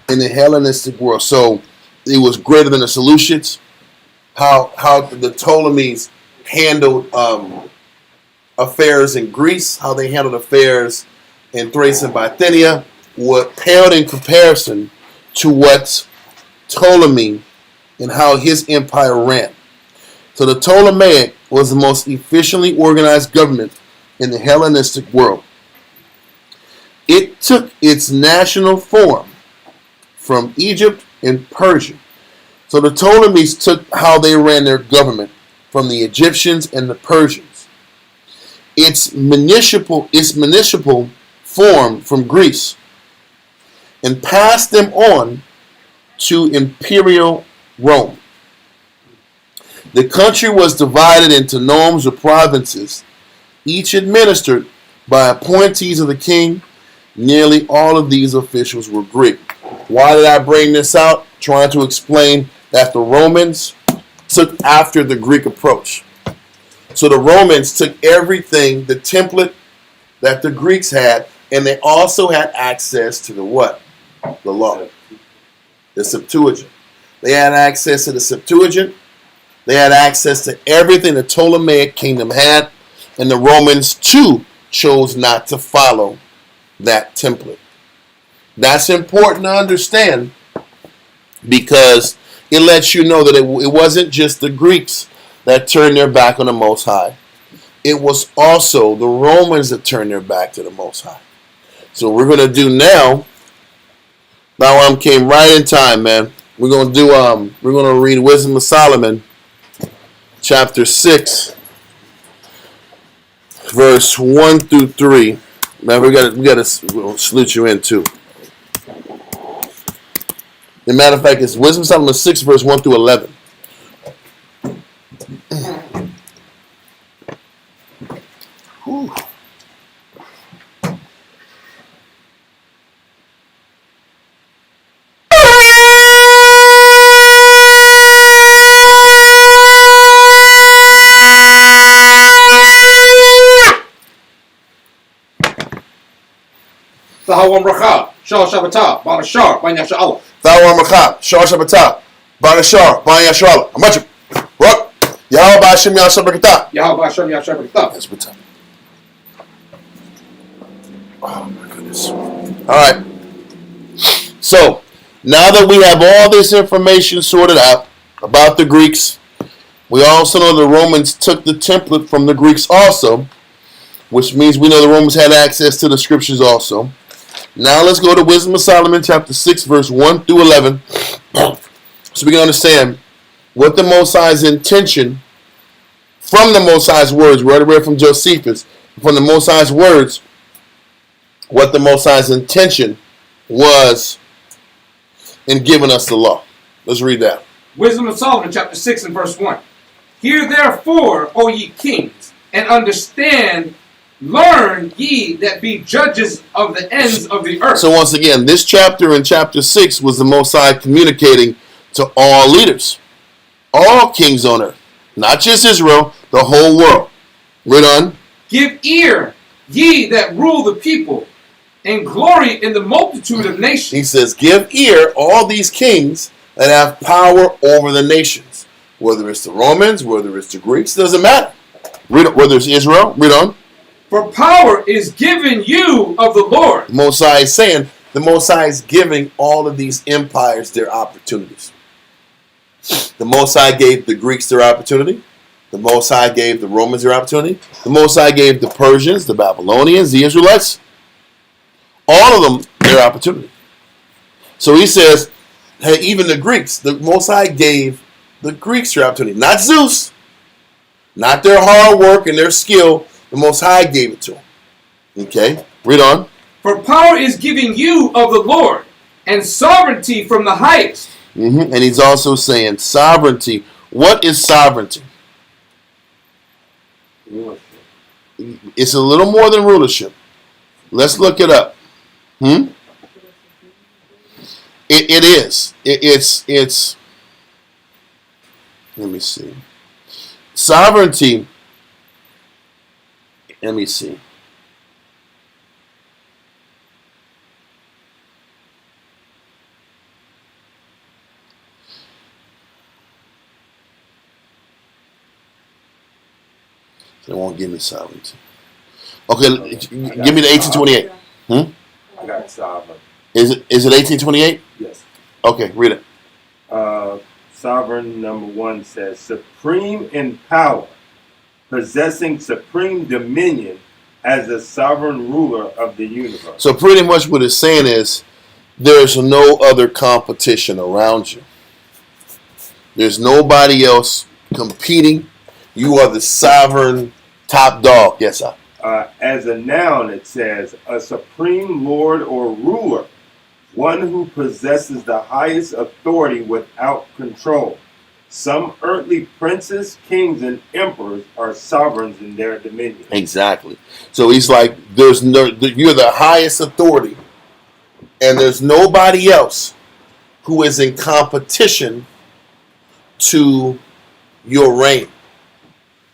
in the Hellenistic world. So, it was greater than the Seleucids. How the Ptolemies handled affairs in Greece, how they handled affairs in Thrace and Bithynia, what paled in comparison to what Ptolemy and how his empire ran. So the Ptolemaic was the most efficiently organized government in the Hellenistic world. It took its national form from Egypt and Persia. So the Ptolemies took how they ran their government from the Egyptians and the Persians. Its municipal form from Greece and passed them on to imperial Rome. The country was divided into nomes or provinces, each administered by appointees of the king. Nearly all of these officials were Greek. Why did I bring this out? trying to explain that the Romans took after the Greek approach. So the Romans took everything, the template that the Greeks had, and they also had access to the what? The law. The Septuagint. They had access to the Septuagint. They had access to everything the Ptolemaic kingdom had, and the Romans too chose not to follow that template. That's important to understand because it lets you know that it wasn't just the Greeks that turned their back on the Most High. It was also the Romans that turned their back to the Most High. So we're going to do now. Now came right in time, man. We're going to read Wisdom of Solomon, chapter 6, verse 1 through 3. Man, we got to salute you in too. As a matter of fact, it's Wisdom of Solomon 6, verse 1 through 11. Whew. Sahawam Rakha, Shah Shabbatah, Barashar, Banya Sha'ala. Thawar Makha, Shar Shabbatah, Barashar, Banya Shabbatah. I'm much. What? Yahweh Hashem Yah Shabbatah. Yahweh Hashem Yah Shabbatah. That's what time. Oh my goodness. All right. So now that we have all this information sorted out about the Greeks, we also know the Romans took the template from the Greeks also, which means we know the Romans had access to the scriptures also. Now let's go to Wisdom of Solomon, chapter 6, verse 1 through 11, so we can understand what the Most High's intention from the Most High's words. We already read from Josephus. From the Most High's words, what the Most High's intention was in giving us the law. Let's read that. Wisdom of Solomon, chapter 6 and verse 1. Hear therefore, O ye kings, and understand, learn ye that be judges of the ends of the earth. So once again, this chapter in chapter 6 was the Most High communicating to all leaders, all kings on earth, not just Israel, the whole world. Read on. Give ear, ye that rule the people, and glory in the multitude of nations. He says, give ear, all these kings that have power over the nations. Whether it's the Romans, whether it's the Greeks, doesn't matter. Read on. Whether it's Israel, read on. For power is given you of the Lord. The Most High is saying, the Most High is giving all of these empires their opportunities. The Most High gave the Greeks their opportunity. The Most High gave the Romans their opportunity. The Most High gave the Persians, the Babylonians, the Israelites, all of them their opportunity. So he says, hey, even the Greeks, the Most High gave the Greeks their opportunity. Not Zeus, not their hard work and their skill. The Most High gave it to them. Okay, read on. For power is given you of the Lord, and sovereignty from the highest. And he's also saying sovereignty. What is sovereignty? It's a little more than rulership. Let's look it up. It is. It's. Let me see. Sovereignty. Let me see. They won't give me sovereignty. Okay, give me the 1828. I got sovereign. Is it 1828? Yes. Okay, read it. Sovereign number 1 says, supreme in power, possessing supreme dominion as the sovereign ruler of the universe. So pretty much what it's saying is there's no other competition around you. There's nobody else competing. You are the sovereign top dog. Yes, sir. As a noun, it says, a supreme lord or ruler, one who possesses the highest authority without control. Some earthly princes, kings, and emperors are sovereigns in their dominion. Exactly. So he's like, you're the highest authority, and there's nobody else who is in competition to your reign.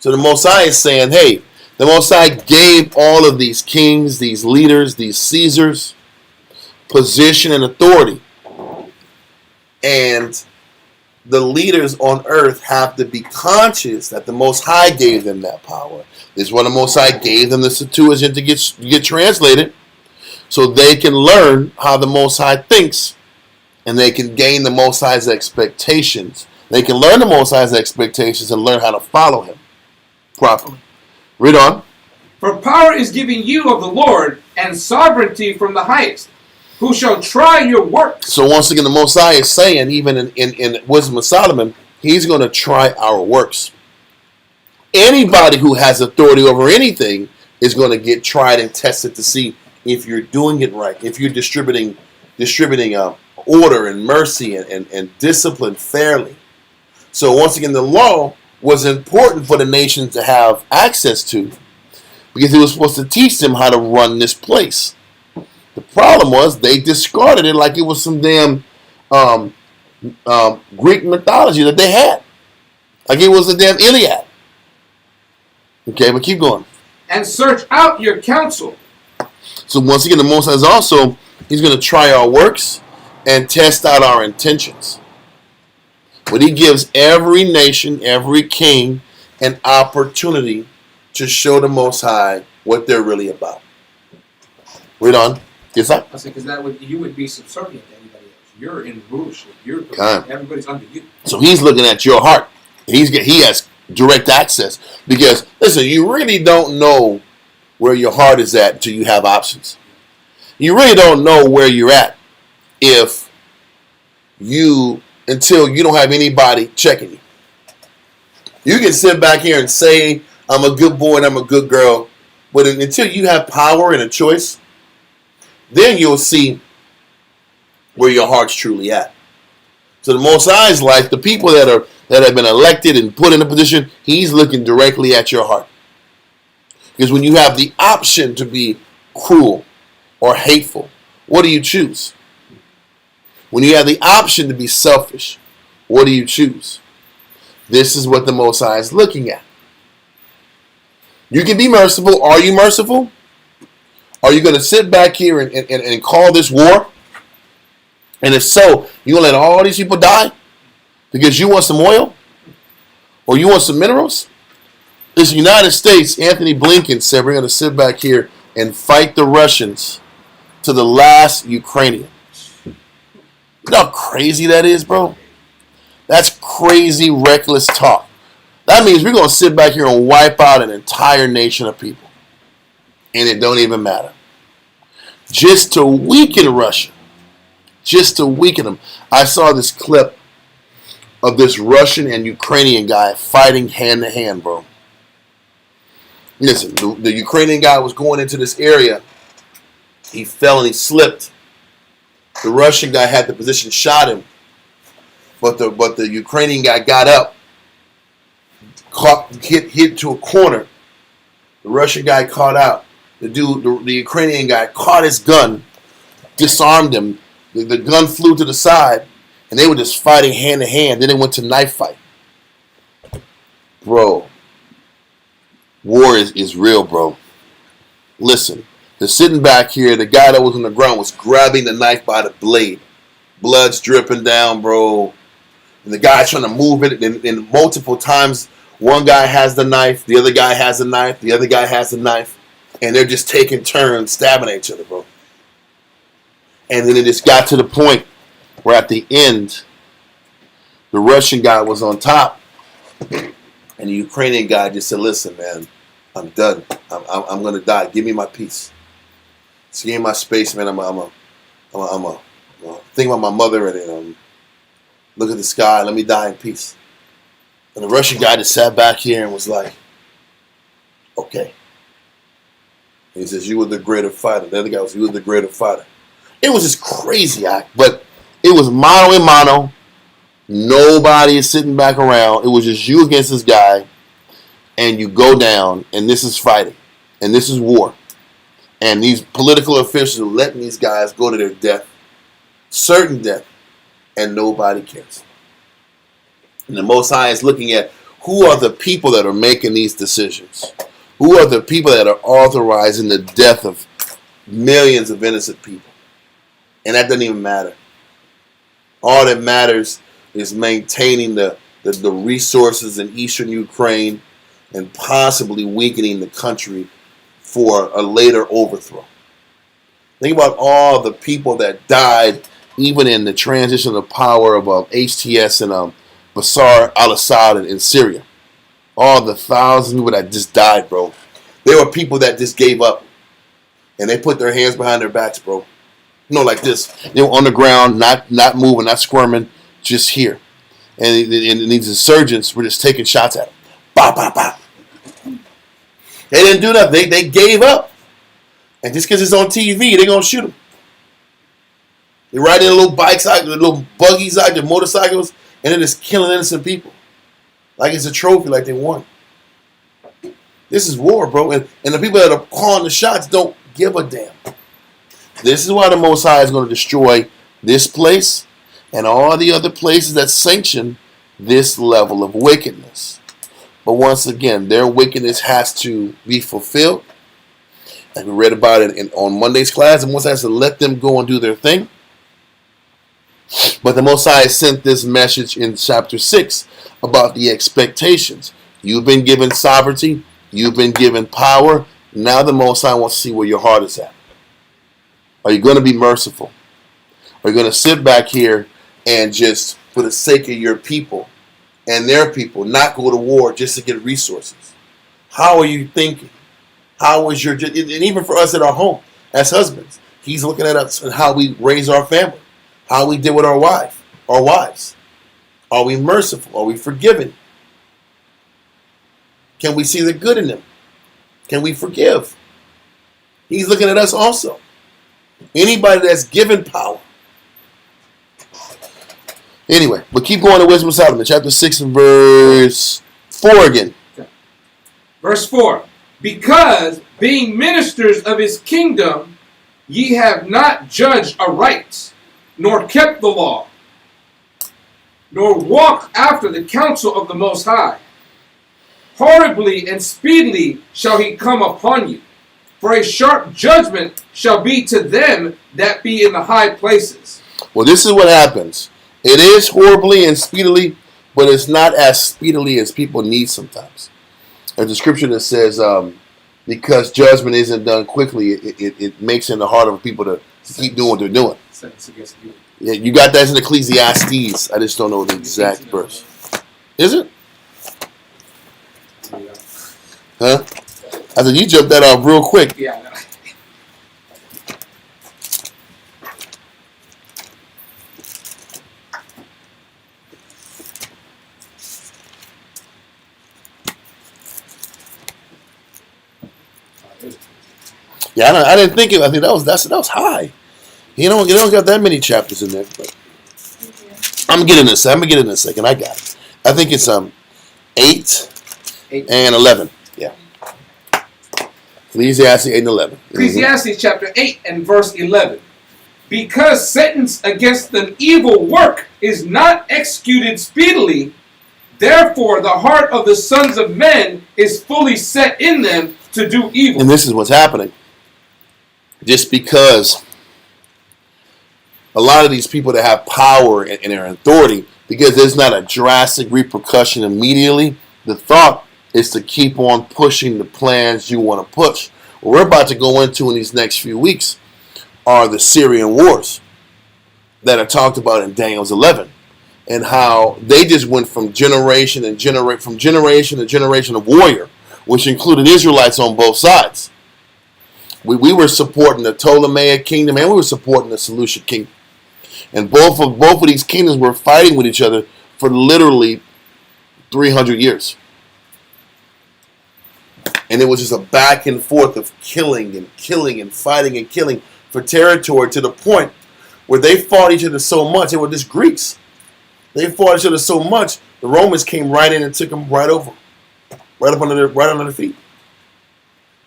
So the Most High is saying, hey, the Most High gave all of these kings, these leaders, these Caesars, position and authority. And the leaders on earth have to be conscious that the Most High gave them that power. This is why the Most High gave them the Septuagint to get translated, so they can learn how the Most High thinks, and they can gain the Most High's expectations. They can learn the Most High's expectations and learn how to follow Him properly. Read on. For power is given you of the Lord, and sovereignty from the highest, who shall try your works. So once again, the Most High is saying, even in Wisdom of Solomon, He's going to try our works. Anybody who has authority over anything is going to get tried and tested to see if you're doing it right, if you're distributing order and mercy and discipline fairly. So once again, the law was important for the nation to have access to, because it was supposed to teach them how to run this place. The problem was they discarded it like it was some damn Greek mythology that they had. Like it was a damn Iliad. Okay, but keep going. And search out your counsel. So once again, the Most High is also, He's going to try our works and test out our intentions. But He gives every nation, every king, an opportunity to show the Most High what they're really about. Read on. Yes, sir? I said, because you would be subservient to anybody else. You're in rulership. Everybody's under you. So He's looking at your heart. He has direct access. Because, listen, you really don't know where your heart is at until you have options. You really don't know where you're at until you don't have anybody checking you. You can sit back here and say, I'm a good boy and I'm a good girl. But until you have power and a choice, then you'll see where your heart's truly at. So the Most High's life, the people that have been elected and put in a position, He's looking directly at your heart. Because when you have the option to be cruel or hateful, what do you choose? When you have the option to be selfish, what do you choose? This is what the Most High is looking at. You can be merciful. Are you merciful? Are you going to sit back here and call this war? And if so, you going to let all these people die because you want some oil? Or you want some minerals? This United States, Anthony Blinken said we're going to sit back here and fight the Russians to the last Ukrainian. You know how crazy that is, bro? That's crazy, reckless talk. That means we're going to sit back here and wipe out an entire nation of people. And it don't even matter. Just to weaken Russia. Just to weaken them. I saw this clip of this Russian and Ukrainian guy fighting hand to hand, bro. Listen, the Ukrainian guy was going into this area. He fell and he slipped. The Russian guy had the position, shot him. But the Ukrainian guy got up, hit to a corner. The Russian guy caught out. The Ukrainian guy caught his gun, disarmed him. The gun flew to the side, and they were just fighting hand to hand. Then they went to knife fight. Bro, war is real, bro. Listen, they're sitting back here. The guy that was on the ground was grabbing the knife by the blade. Blood's dripping down, bro. And the guy's trying to move it, and multiple times, one guy has the knife, the other guy has the knife, the other guy has the knife, and they're just taking turns stabbing at each other, bro. And then it just got to the point where at the end, the Russian guy was on top, and the Ukrainian guy just said, "Listen, man, I'm done. I'm gonna die. Give me my peace. Just give me my space, man. I'm a think about my mother and look at the sky. Let me die in peace." And the Russian guy just sat back here and was like, "Okay." And he says, "You were the greater fighter." The other guy was, "You were the greater fighter." It was just crazy act, but it was mano a mano. Nobody is sitting back around. It was just you against this guy, and you go down, and this is fighting, and this is war. And these political officials are letting these guys go to their death, certain death, and nobody cares. And the Most High is looking at who are the people that are making these decisions. Who are the people that are authorizing the death of millions of innocent people. And that doesn't even matter. All that matters is maintaining the resources in eastern Ukraine and possibly weakening the country for a later overthrow. Think about all the people that died even in the transition of power of HTS and Bashar al-Assad in Syria. All the thousands of people that just died, bro. There were people that just gave up. And they put their hands behind their backs, bro. Like this. They were on the ground, not moving, not squirming, just here. And these insurgents were just taking shots at them. Bop, bop, bop. They didn't do nothing. They gave up. And just because it's on TV, they're going to shoot them. They're riding their little bikes out, their little buggies out, their motorcycles, and they're just killing innocent people. Like it's a trophy, like they won. This is war, bro. And the people that are calling the shots don't give a damn. This is why the Most High is going to destroy this place and all the other places that sanction this level of wickedness. But once again, their wickedness has to be fulfilled. Like we read about it on Monday's class, the Most High has to let them go and do their thing. But the Most High sent this message in chapter 6 about the expectations. You've been given sovereignty. You've been given power. Now the Most High wants to see where your heart is at. Are you going to be merciful? Are you going to sit back here and just, for the sake of your people and their people, not go to war just to get resources? How are you thinking? How is your, and even for us at our home as husbands, he's looking at us and how we raise our family, how we deal with our wives. Are we merciful? Are we forgiving? Can we see the good in them? Can we forgive? He's looking at us also. Anybody that's given power. Anyway, but keep going to Wisdom of Solomon, chapter 6 and verse 4 again. Verse 4. Because, being ministers of his kingdom, ye have not judged aright, nor kept the law, nor walked after the counsel of the Most High. Horribly and speedily shall he come upon you. For a sharp judgment shall be to them that be in the high places. Well, this is what happens. It is horribly and speedily, but it's not as speedily as people need sometimes. There's a scripture that says, because judgment isn't done quickly, it makes it in the heart of people to keep doing what they're doing. Yeah, you got that in Ecclesiastes. I just don't know the exact verse. Is it? Huh? I said, you jumped that off real quick. Yeah, I know. Yeah, I didn't think it. I think that was high. You don't got that many chapters in there. But I'm gonna get in a second. I got it. I think it's 8 and 11. Yeah. Ecclesiastes 8 and 11. Ecclesiastes chapter 8 and verse 11. Because sentence against an evil work is not executed speedily, therefore the heart of the sons of men is fully set in them to do evil. And this is what's happening. Just because a lot of these people that have power and their authority, because there's not a drastic repercussion immediately, the thought is to keep on pushing the plans you want to push. What we're about to go into in these next few weeks are the Syrian wars that are talked about in Daniel's 11, and how they just went from generation to generation of warrior, which included Israelites on both sides. We were supporting the Ptolemaic kingdom and we were supporting the Seleucid kingdom. And both of these kingdoms were fighting with each other for literally 300 years. And it was just a back and forth of killing and fighting and killing for territory, to the point where they fought each other so much. They were just Greeks. They fought each other so much, the Romans came right in and took them right over, right under their feet.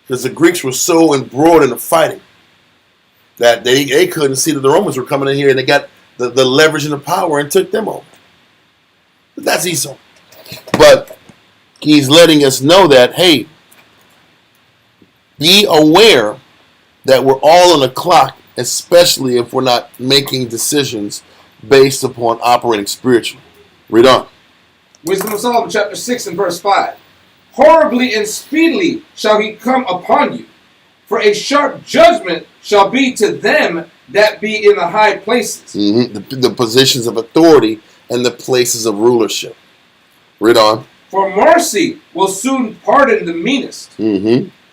Because the Greeks were so embroiled in the fighting that they couldn't see that the Romans were coming in here, and they got the leverage and the power and took them over. But that's Esau. But he's letting us know that, hey, be aware that we're all on the clock, especially if we're not making decisions based upon operating spiritually. Read on. Wisdom of Solomon, chapter 6 and verse 5. Horribly and speedily shall he come upon you, for a sharp judgment shall be to them that be in the high places. The positions of authority and the places of rulership. Read on. For mercy will soon pardon the meanest.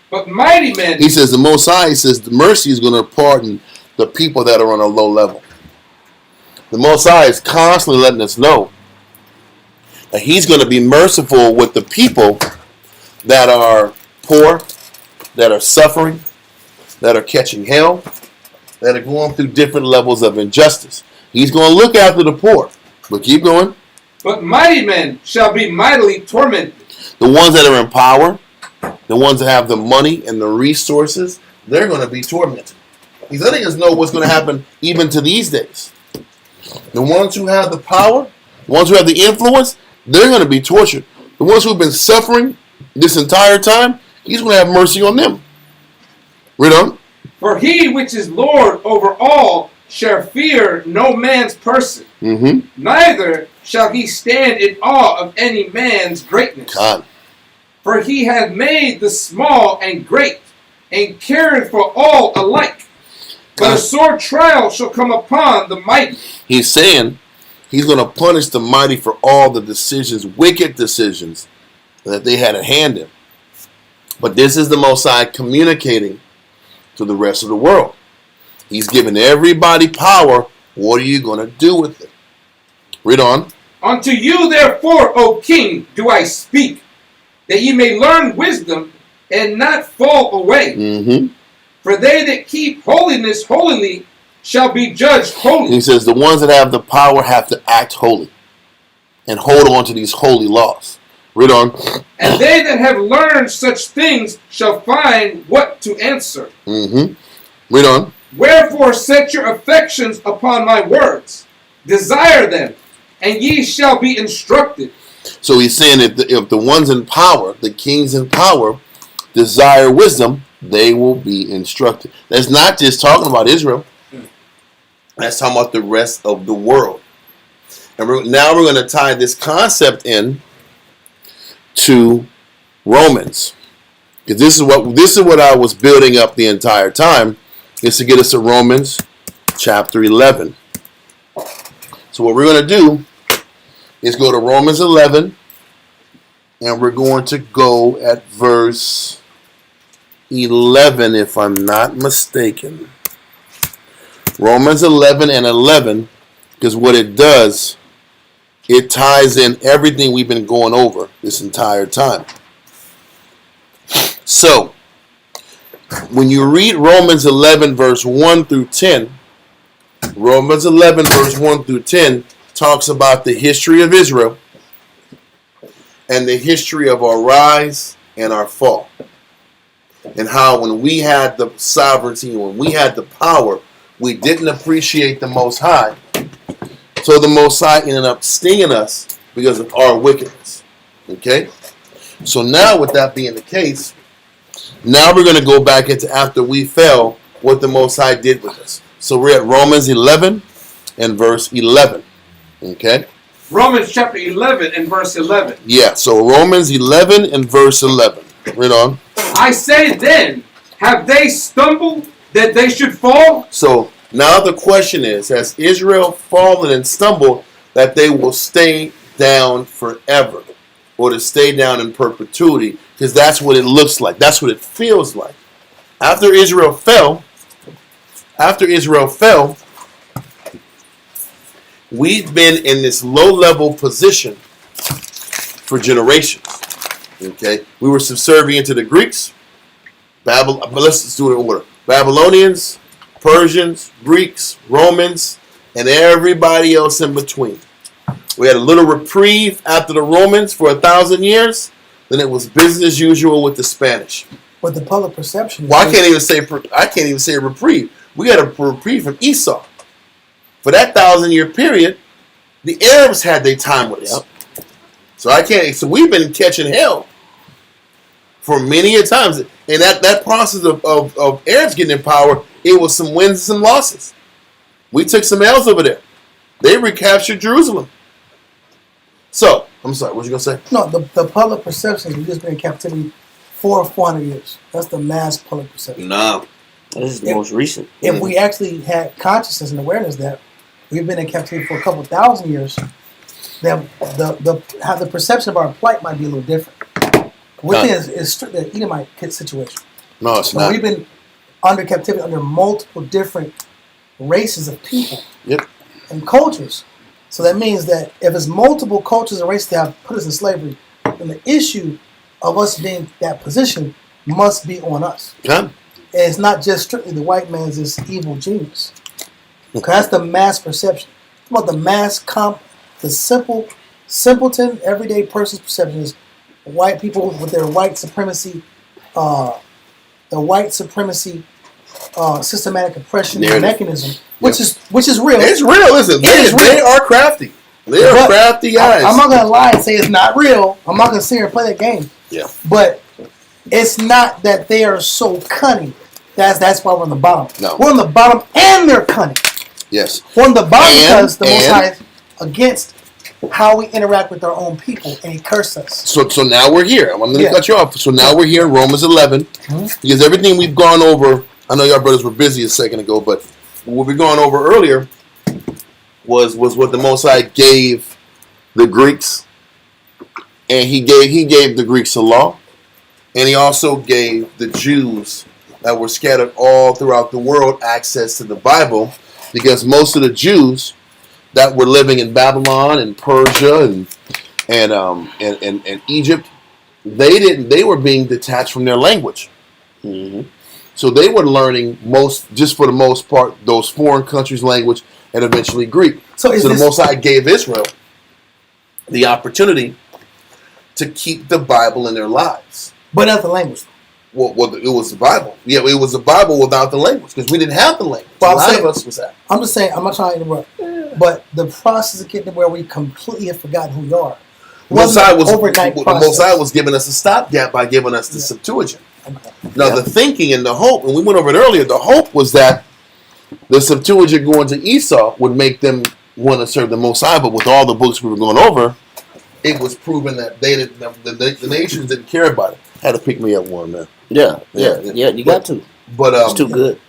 But mighty men... He says the Most High says the mercy is going to pardon the people that are on a low level. The Most High is constantly letting us know that he's going to be merciful with the people that are poor, that are suffering, that are catching hell, that are going through different levels of injustice. He's going to look after the poor. But keep going. But mighty men shall be mightily tormented. The ones that are in power, the ones that have the money and the resources, they're going to be tormented. He's letting us know what's going to happen even to these days. The ones who have the power, the ones who have the influence, they're going to be tortured. The ones who have been suffering this entire time, he's going to have mercy on them. Read on. For he which is Lord over all shall fear no man's person, neither shall he stand in awe of any man's greatness. God. For he hath made the small and great, and careth for all alike. But a sore trial shall come upon the mighty. He's saying he's going to punish the mighty for all the decisions, wicked decisions, that they had a hand in. But this is the Most High communicating to the rest of the world. He's giving everybody power. What are you going to do with it? Read on. Unto you, therefore, O king, do I speak, that ye may learn wisdom and not fall away. For they that keep holiness holily shall be judged holy. He says the ones that have the power have to act holy and hold on to these holy laws. Read on. And they that have learned such things shall find what to answer. Read on. Wherefore set your affections upon my words. Desire them, and ye shall be instructed. So he's saying if the ones in power, the kings in power, desire wisdom, they will be instructed. That's not just talking about Israel. That's talking about the rest of the world. And now we're going to tie this concept in to Romans. Because this is what I was building up the entire time, is to get us to Romans chapter 11. So what we're going to do is go to Romans 11, and we're going to go at verse 11, if I'm not mistaken. Romans 11 and 11, because what it does, it ties in everything we've been going over this entire time. So, when you read Romans 11 verse 1 through 10, Romans 11 verse 1 through 10 talks about the history of Israel and the history of our rise and our fall. And how when we had the sovereignty, when we had the power, we didn't appreciate the Most High. So the Most High ended up stinging us because of our wickedness. Okay? So now with that being the case, now we're going to go back into after we fell, what the Most High did with us. So we're at Romans 11 and verse 11. Okay? Romans chapter 11 and verse 11. Yeah, so Romans 11 and verse 11. Read on. I say then, have they stumbled that they should fall? So now the question is, has Israel fallen and stumbled that they will stay down forever? Or to stay down in perpetuity? Because that's what it looks like. That's what it feels like. After Israel fell, we've been in this low-level position for generations. Okay, we were subservient to the Greeks, but let's just do it in order. Babylonians, Persians, Greeks, Romans, and everybody else in between. We had a little reprieve after the Romans for 1,000 years. Then it was business as usual with the Spanish. But the public perception. Well, I can't even say reprieve. We got a reprieve from Esau. for that 1,000-year period, the Arabs had their time with us. Yep. So I can't. So we've been catching hell for many a times, and that process of Arabs getting in power, it was some wins and some losses. We took some L's over there. They recaptured Jerusalem. So I'm sorry. What you gonna say? No, the public perception is we've just been in captivity for 400 years. That's the mass public perception. No. This is the most recent. If we actually had consciousness and awareness that we've been in captivity for a couple thousand years, then how the perception of our plight might be a little different. One thing is strictly an Edomite situation. No, it's So not. we've been under captivity under multiple different races of people Yep. and cultures. So that means that if it's multiple cultures and races that have put us in slavery, then the issue of us being that position must be on us. Huh? And it's not just strictly the white man's this evil genius. Because that's the mass perception. It's about the mass the simpleton, everyday person's perception is white people with their white supremacy, systematic oppression Narrative. mechanism, which is real. It's real, isn't it? It is real. They are crafty. They are But crafty guys. I'm not gonna lie and say it's not real. I'm not gonna sit here and play that game. Yeah. But it's not that they are so cunning. That's why we're on the bottom. No. We're on the bottom and they're cunning. Yes. We're on the bottom because the Most And- High is against how we interact with our own people, and He cursed us. So now we're here. I'm going to Yeah. cut you off. So now we're here in Romans 11. Because everything we've gone over, I know y'all brothers were busy a second ago, but what we've gone over earlier was what the Most High gave the Greeks. And he gave the Greeks a law. And he also gave the Jews that were scattered all throughout the world access to the Bible, because most of the Jews that were living in Babylon and Persia and Egypt, they were being detached from their language. Mm-hmm. So they were learning for the most part, those foreign countries' language and eventually Greek. So the Most High gave Israel the opportunity to keep the Bible in their lives. But not the language. Well, it was the Bible. Yeah, it was the Bible without the language, because we didn't have the language. Well, a lot of us was that. I'm just saying, I'm not trying to interrupt. But the process of getting to where we completely have forgotten who we are Most High wasn't an overnight the process. Most High was giving us a stopgap by giving us the Septuagint. Okay. Now, the thinking and the hope, and we went over it earlier, the hope was that the Septuagint going to Esau would make them want to serve the Most High, but with all the books we were going over, it was proven that the nations didn't care about it. Had to pick me up one, man. Yeah, you got to. But It's too good.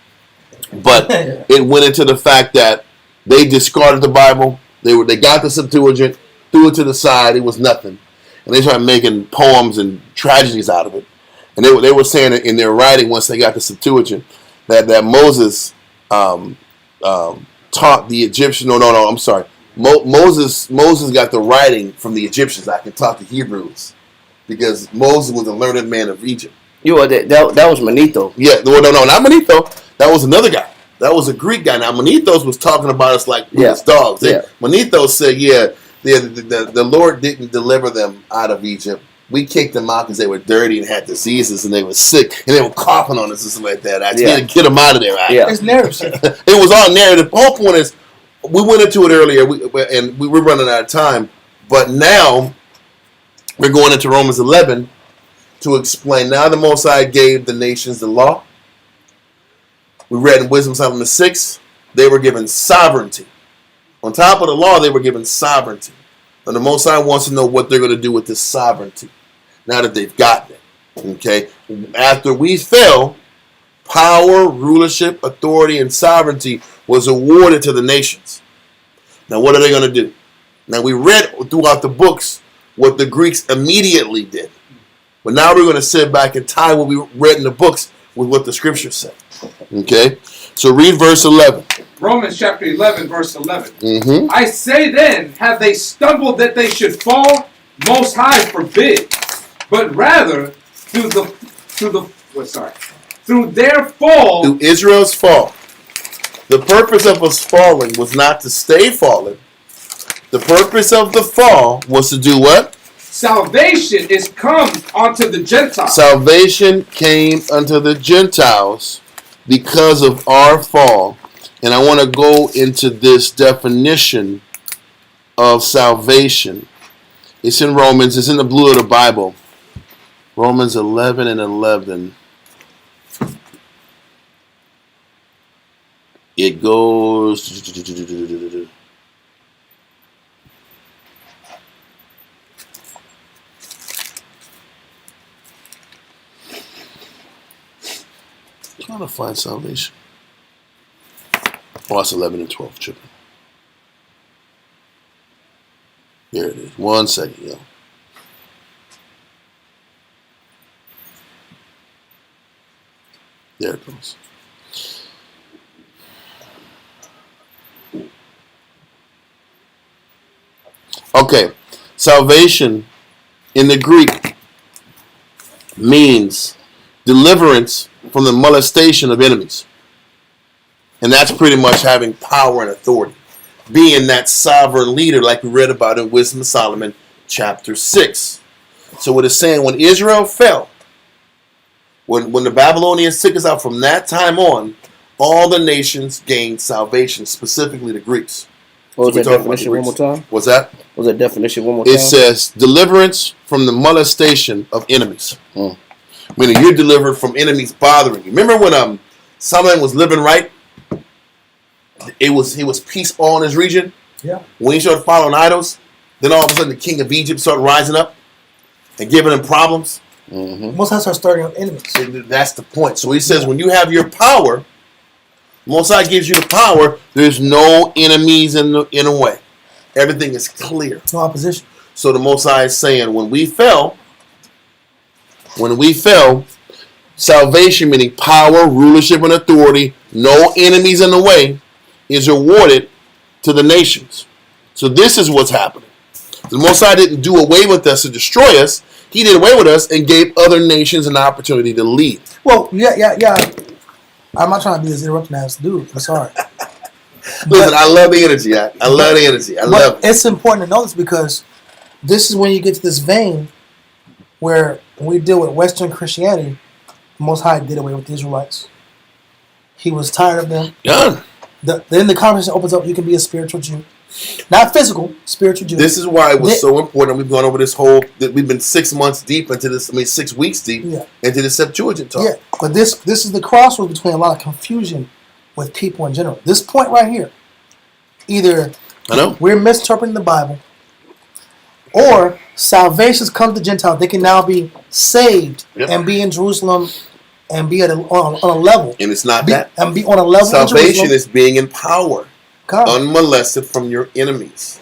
But it went into the fact that they discarded the Bible. They got the Septuagint, threw it to the side. It was nothing, and they started making poems and tragedies out of it. And they were saying it in their writing once they got the Septuagint that Moses taught the Egyptians. No, I'm sorry. Moses got the writing from the Egyptians. I can talk to Hebrews because Moses was a learned man of Egypt. That was Manito. Yeah, no, not Manito. That was another guy. That was a Greek guy. Now, Manitos was talking about us like we was dogs. Yeah. Manito said, the Lord didn't deliver them out of Egypt. We kicked them out because they were dirty and had diseases and they were sick and they were coughing on us and stuff like that. I had to get them out of there. Yeah. It's narrative. It was all narrative. The whole point is, we went into it earlier and we were running out of time. But now, we're going into Romans 11 to explain. Now the Most High gave the nations the law. We read in Wisdom Solomon 6, they were given sovereignty. On top of the law, they were given sovereignty. And the Most High wants to know what they're going to do with this sovereignty now that they've gotten it. Okay? After we fell, power, rulership, authority, and sovereignty was awarded to the nations. Now, what are they going to do? Now, we read throughout the books what the Greeks immediately did. But now we're going to sit back and tie what we read in the books with what the scriptures say. Okay? So read verse 11. Romans chapter 11, verse 11. Mm-hmm. I say then, have they stumbled that they should fall? Most High forbid. But rather, through their fall, Through Israel's fall. The purpose of us falling was not to stay fallen. The purpose of the fall was to do what? salvation is come unto the Gentiles. Salvation came unto the Gentiles because of our fall. And I want to go into this definition of salvation. It's in Romans. It's in the blue of the Bible. Romans 11:11. It goes. Trying to find salvation. Oh, it's 11 and 12. Tripping. There it is. 1 second, yo. There it goes. Okay. Salvation in the Greek means deliverance from the molestation of enemies. And that's pretty much having power and authority. Being that sovereign leader like we read about in Wisdom of Solomon chapter 6. So what it's saying, when Israel fell, when the Babylonians took us out from that time on, all the nations gained salvation, specifically the Greeks. What was So that definition one more time? What's that? What was that definition one more time? It says deliverance from the molestation of enemies. Mm. Meaning you're delivered from enemies bothering you. Remember when Solomon was living right? He was peace all in his region. Yeah. When he started following idols, then all of a sudden the king of Egypt started rising up and giving him problems. Mm-hmm. Most times are starting up enemies. And that's the point. So he says when you have your power, Most High gives you the power. There's no enemies in a way. Everything is clear. No opposition. So the Most High is saying when we fell, salvation, meaning power, rulership, and authority, no enemies in the way, is awarded to the nations. So this is what's happening. The Most High didn't do away with us to destroy us. He did away with us and gave other nations an opportunity to lead. Well, yeah. I'm not trying to be as interrupting as dude. I'm sorry. Listen, I love the energy. I love the energy. I love it. It's important to know this because this is when you get to this vein where when we deal with Western Christianity, the Most High did away with the Israelites. He was tired of them. Done. Then the conversation opens up. You can be a spiritual Jew. Not physical, spiritual Jew. This is why it was so important. We've gone over this we've been 6 months deep into this, 6 weeks deep into the Septuagint talk. Yeah, but this is the crossroads between a lot of confusion with people in general. This point right here, either we're misinterpreting the Bible, or salvation's come to Gentiles. They can now be saved and be in Jerusalem and be on a level. And it's not that. And be on a level. Salvation is being in power. God. Unmolested from your enemies.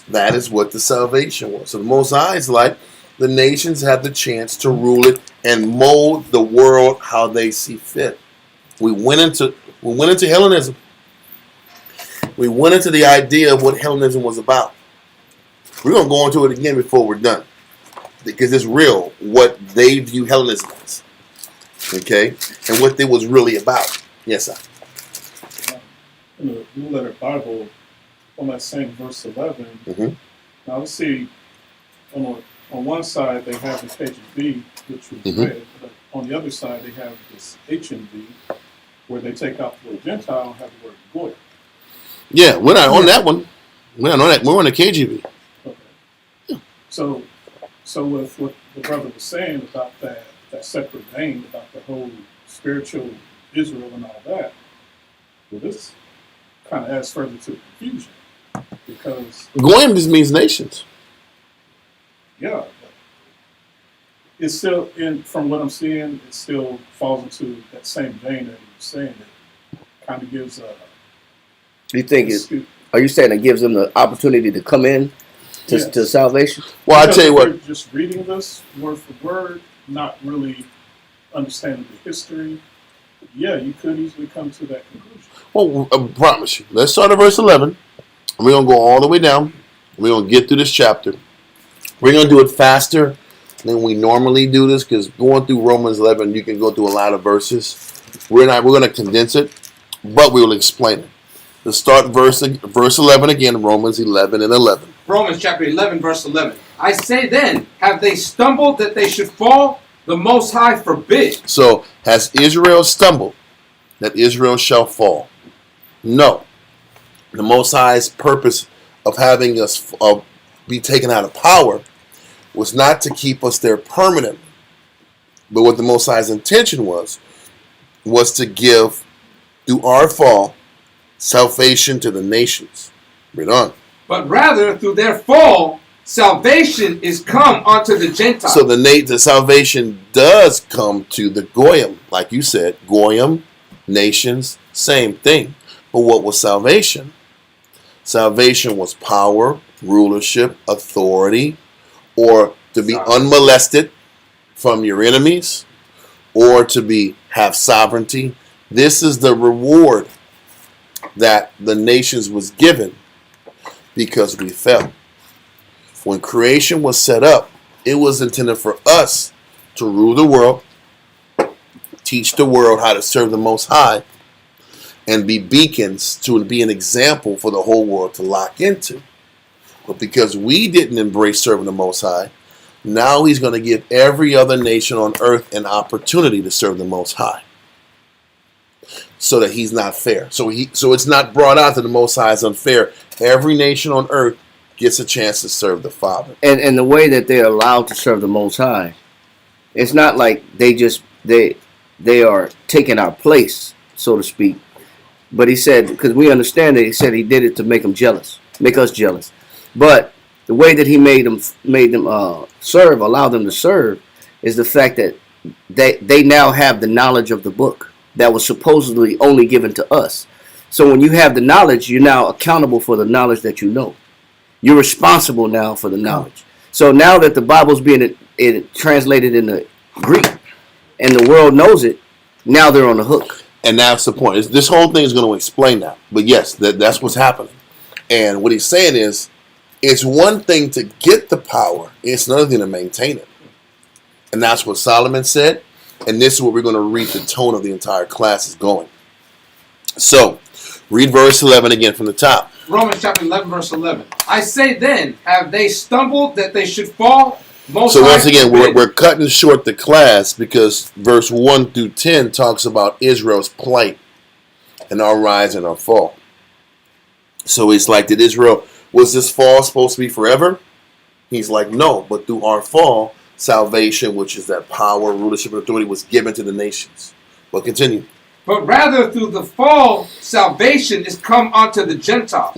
That is what the salvation was. So the Most High is like the nations had the chance to rule it and mold the world how they see fit. We went into Hellenism. We went into the idea of what Hellenism was about. We're gonna go into it again before we're done, because it's real what they view Hellenism as. Okay, and what it was really about. Yes, sir. In the Blue Letter Bible, on that same verse 11, now we see on one side they have the KJV, which was read, but on the other side they have this HMV, where they take out the word Gentile and have the word Goy. Yeah, we're not on that one. We're not on that. We're on the KJV. Okay. Yeah. So with what the brother was saying about that separate vein, about the whole spiritual Israel and all that, well, this kind of adds further to the confusion, because Goyim just means nations. Yeah, it's still from what I'm seeing, it still falls into that same vein that he was saying. It kind of gives a. You think are you saying it gives them the opportunity to come in to salvation? Well, I tell you what. Just reading this word for word, not really understanding the history. Yeah, you could easily come to that conclusion. Well, I promise you. Let's start at verse 11. And we're going to go all the way down. We're going to get through this chapter. We're going to do it faster than we normally do this, because going through Romans 11, you can go through a lot of verses. We're going to condense it, but we will explain it. Let's start verse 11 again, Romans 11 and 11. Romans chapter 11, verse 11. I say then, have they stumbled that they should fall? The Most High forbid. So, has Israel stumbled that Israel shall fall? No. The Most High's purpose of having us be taken out of power was not to keep us there permanently. But what the Most High's intention was to give, through our fall, salvation to the nations. Read on. But rather, through their fall, salvation is come unto the Gentiles. So the salvation does come to the Goyim. Like you said, Goyim, nations, same thing. But what was salvation? Salvation was power, rulership, authority, or to be unmolested from your enemies, or to have sovereignty. This is the reward that the nations was given because we fell. When creation was set up, it was intended for us to rule the world, teach the world how to serve the Most High, and be beacons to be an example for the whole world to lock into. But because we didn't embrace serving the Most High, now he's going to give every other nation on earth an opportunity to serve the Most High. So that he's not fair. So it's not brought out that the Most High is unfair. Every nation on earth gets a chance to serve the Father. And the way that they're allowed to serve the Most High, it's not like they are taking our place, so to speak. But he said, because we understand that he said he did it to make them jealous, make us jealous. But the way that he made them serve, allow them to serve, is the fact that they now have the knowledge of the book that was supposedly only given to us. So when you have the knowledge, you're now accountable for the knowledge that you know. You're responsible now for the knowledge. So now that the Bible's being translated into Greek and the world knows it, now they're on the hook. And that's the point. This whole thing is going to explain that. But yes, that's what's happening. And what he's saying is, it's one thing to get the power. It's another thing to maintain it. And that's what Solomon said. And this is what we're going to read the tone of the entire class is going. So, read verse 11 again from the top. Romans chapter 11, verse 11. I say then, have they stumbled that they should fall? So once again, we're cutting short the class because verse 1 through 10 talks about Israel's plight and our rise and our fall. So he's like, was this fall supposed to be forever? He's like, no, but through our fall, salvation, which is that power, rulership, and authority, was given to the nations. But continue. But rather through the fall, salvation is come unto the Gentiles,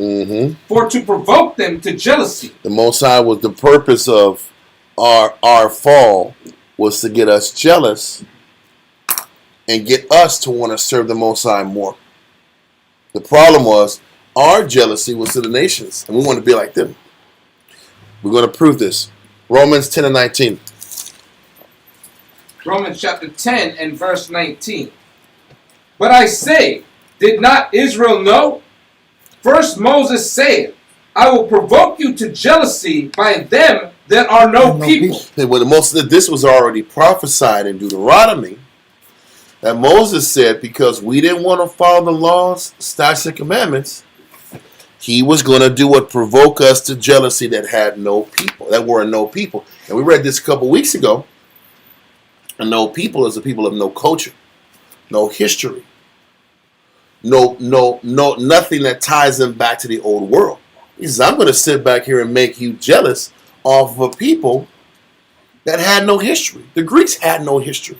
for to provoke them to jealousy. The Most High was the purpose of our fall was to get us jealous and get us to want to serve the Most High more. The problem was our jealousy was to the nations, and we want to be like them. We're going to prove this. Romans 10 and 19. Romans chapter 10 and verse 19. But I say, did not Israel know? First Moses said, I will provoke you to jealousy by them that are no people. This was already prophesied in Deuteronomy. That Moses said, because we didn't want to follow the laws, statutes, and commandments, he was going to do what provoke us to jealousy that had no people, that were no people. And we read this a couple weeks ago. And no people is a people of no culture, no history, no, nothing that ties them back to the old world. He says, I'm going to sit back here and make you jealous of a people that had no history. The Greeks had no history.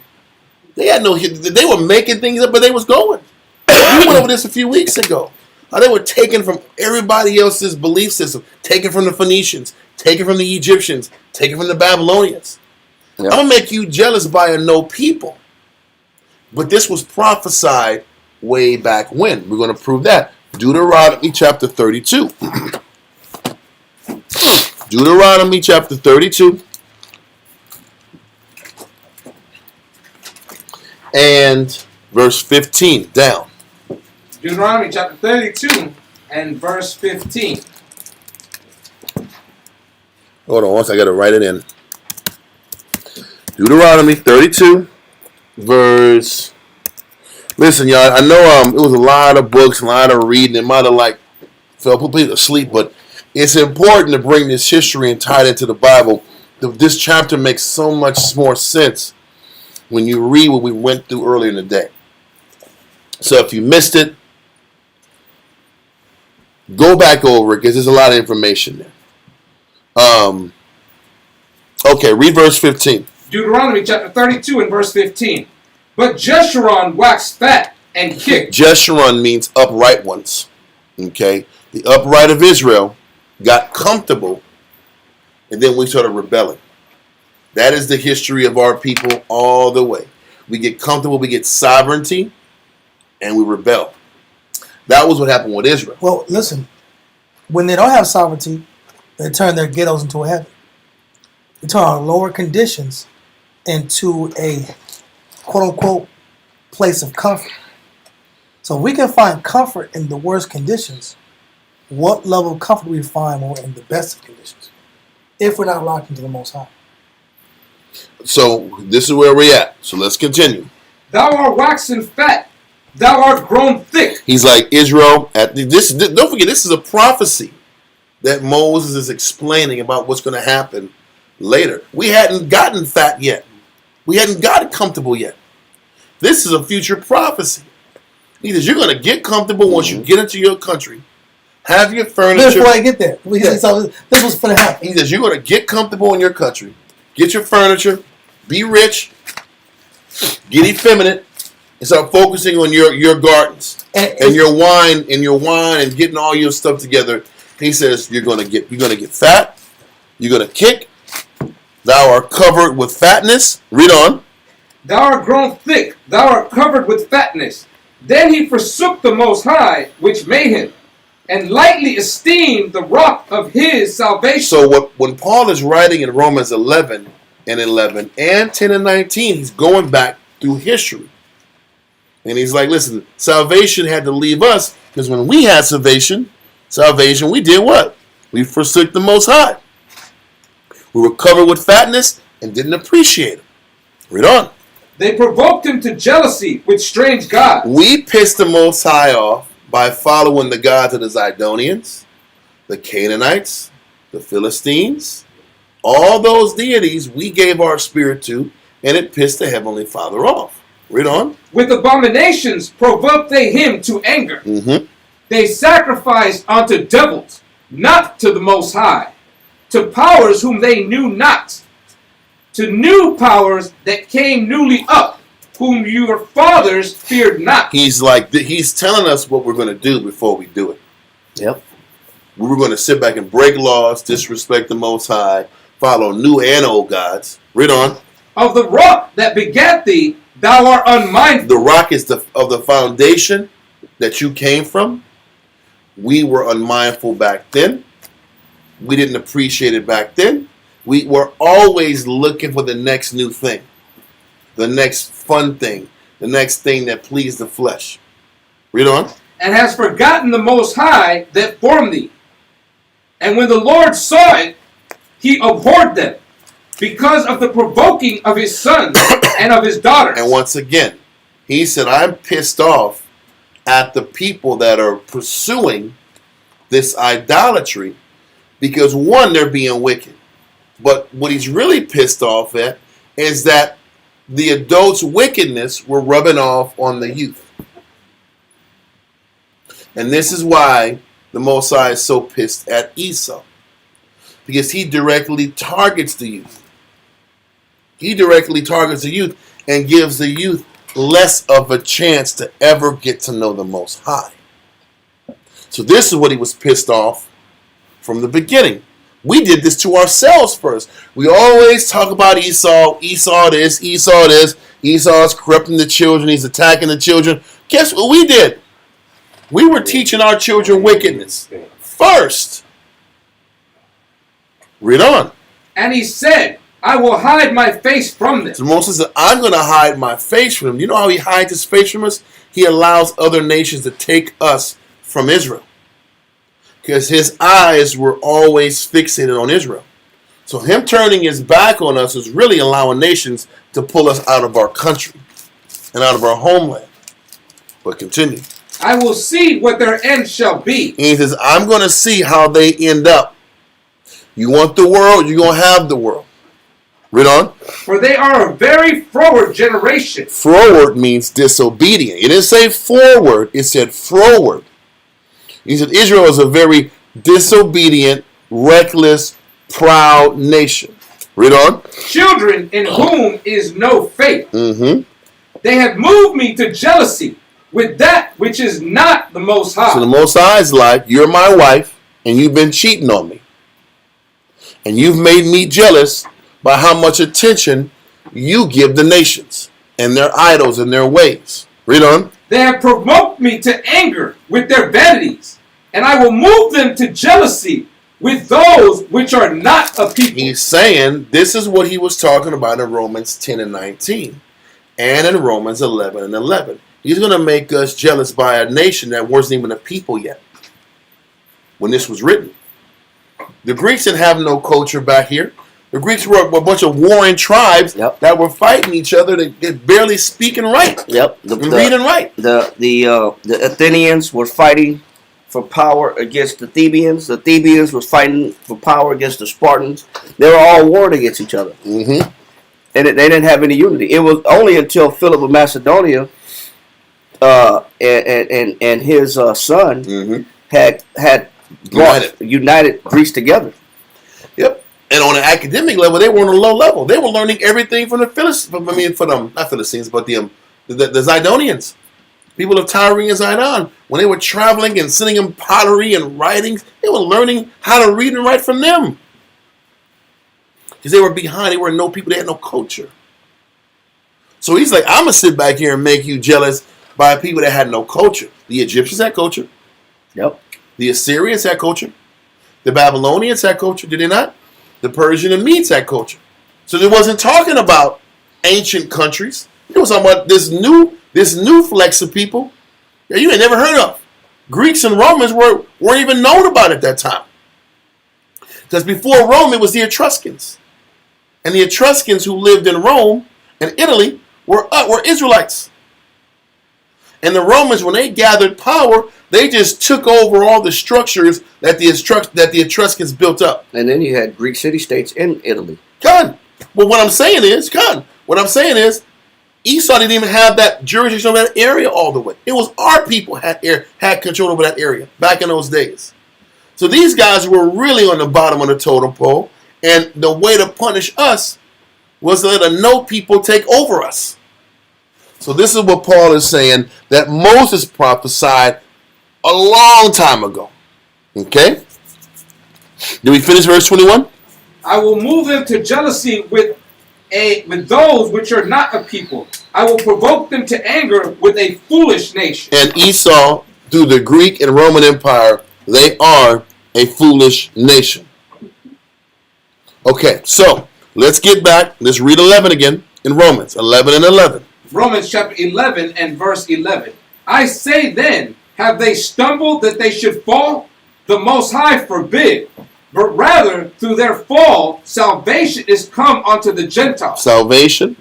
They were making things up, but they was going. We went over this a few weeks ago. How they were taken from everybody else's belief system, taken from the Phoenicians, taken from the Egyptians, taken from the Babylonians. Yeah. I'm going to make you jealous by a no people. But this was prophesied way back when. We're going to prove that. Deuteronomy chapter 32. Deuteronomy chapter 32. And verse 15 down. Deuteronomy chapter 32 and verse 15. Hold on once, I got to write it in. Deuteronomy 32, verse... Listen, y'all, I know it was a lot of books, a lot of reading. It might have fell complete asleep, but it's important to bring this history and tie it into the Bible. This chapter makes so much more sense when you read what we went through earlier in the day. So if you missed it, Go back over it because there's a lot of information there. Okay, read verse 15. Deuteronomy chapter 32 and verse 15. But Jeshurun waxed fat and kicked. Jeshurun means upright ones. Okay? The upright of Israel got comfortable, and then we started rebelling. That is the history of our people all the way. We get comfortable, we get sovereignty, and we rebel. That was what happened with Israel. Well, listen, when they don't have sovereignty, they turn their ghettos into a heaven. They turn our lower conditions into a quote-unquote place of comfort. So if we can find comfort in the worst conditions, what level of comfort do we find when we're in the best of conditions? If we're not locked into the Most High. So this is where we're at. So let's continue. Thou art waxen fat, thou art grown thick. He's like Israel. Don't forget, this is a prophecy that Moses is explaining about what's going to happen later. We hadn't gotten fat yet. We hadn't gotten comfortable yet. This is a future prophecy. He says you're going to get comfortable once you get into your country. Have your furniture. Before I get there, so this was going to happen. He says you're going to get comfortable in your country. Get your furniture. Be rich. Get effeminate. And start focusing on your gardens and your wine and getting all your stuff together. He says you're going to get fat. You're going to kick. Thou art covered with fatness. Read on. Thou art grown thick, thou art covered with fatness. Then he forsook the Most High, which made him, and lightly esteemed the rock of his salvation. So when Paul is writing in Romans 11 and 11 and 10 and 19, he's going back through history. And he's like, listen, salvation had to leave us because when we had salvation, we did what? We forsook the Most High. We were covered with fatness and didn't appreciate him. Read on. They provoked him to jealousy with strange gods. We pissed the Most High off by following the gods of the Zidonians, the Canaanites, the Philistines. All those deities we gave our spirit to, and it pissed the Heavenly Father off. Read on. With abominations provoked they him to anger. Mm-hmm. They sacrificed unto devils, not to the Most High, to powers whom they knew not, to new powers that came newly up, whom your fathers feared not. He's telling us what we're going to do before we do it. Yep. We were going to sit back and break laws, disrespect the Most High, follow new and old gods. Read on. Of the rock that begat thee, thou art unmindful. The rock is of the foundation that you came from. We were unmindful back then. We didn't appreciate it back then. We were always looking for the next new thing, the next fun thing, the next thing that pleased the flesh. Read on. And has forgotten the Most High that formed thee. And when the Lord saw it, he abhorred them because of the provoking of his sons and of his daughters. And once again, he said, I'm pissed off at the people that are pursuing this idolatry because, one, they're being wicked. But what he's really pissed off at is that the adults' wickedness were rubbing off on the youth. And this is why the Most High is so pissed at Esau. Because he directly targets the youth. He directly targets the youth and gives the youth less of a chance to ever get to know the Most High. So this is what he was pissed off from the beginning. We did this to ourselves first. We always talk about Esau. Esau this, Esau this. Esau's corrupting the children. He's attacking the children. Guess what we did? We were teaching our children wickedness first. Read on. And he said, I will hide my face from them. So Moses said, I'm going to hide my face from them. You know how he hides his face from us? He allows other nations to take us from Israel. Because his eyes were always fixated on Israel. So him turning his back on us is really allowing nations to pull us out of our country and out of our homeland. But continue. I will see what their end shall be. And he says, I'm going to see how they end up. You want the world, you're going to have the world. Read on. For they are a very froward generation. Froward means disobedient. It didn't say forward, it said froward. He said Israel is a very disobedient, reckless, proud nation. Read on. Children in whom is no faith. Mm-hmm. They have moved me to jealousy with that which is not the Most High. So the Most High is like, you're my wife, and you've been cheating on me. And you've made me jealous by how much attention you give the nations and their idols and their ways. Read on. They have provoked me to anger with their vanities, and I will move them to jealousy with those which are not a people. He's saying this is what he was talking about in Romans 10 and 19 and in Romans 11 and 11. He's going to make us jealous by a nation that wasn't even a people yet when this was written. The Greeks didn't have no culture back here. The Greeks were a bunch of warring tribes that were fighting each other that barely speaking right. Reading right. The Athenians were fighting for power against the Thebans. The Thebans was fighting for power against the Spartans. They were all warring against each other. Mm-hmm. And they didn't have any unity. It was only until Philip of Macedonia and his son had brought united Greece together. Yep. And on an academic level, they were on a low level. They were learning everything from the not Philistines, but the Zidonians, people of Tyre and Zidon. When they were traveling and sending them pottery and writings, they were learning how to read and write from them. Because they were behind. They were no people. They had no culture. So he's like, I'm going to sit back here and make you jealous by people that had no culture. The Egyptians had culture. Yep. The Assyrians had culture. The Babylonians had culture. Did they not? The Persian and Medes had culture. So they wasn't talking about ancient countries. It was talking about this new flex of people that you ain't never heard of. Greeks and Romans weren't even known about at that time. Because before Rome, it was the Etruscans. And the Etruscans who lived in Rome and Italy were Israelites. And the Romans, when they gathered power, they just took over all the structures that the Etruscans built up. And then you had Greek city-states in Italy. But what I'm saying is, Esau didn't even have that jurisdiction over that area all the way. It was our people had control over that area back in those days. So these guys were really on the bottom of the totem pole, and the way to punish us was to let a no people take over us. So this is what Paul is saying, that Moses prophesied a long time ago. Okay? Did we finish verse 21? I will move them to jealousy with those which are not a people. I will provoke them to anger with a foolish nation. And Esau, through the Greek and Roman Empire, they are a foolish nation. Okay, so let's get back. Let's read 11 again in Romans 11 and 11. Romans chapter 11 and verse 11. I say then, have they stumbled that they should fall? The Most High forbid. But rather, through their fall, salvation is come unto the Gentiles. Salvation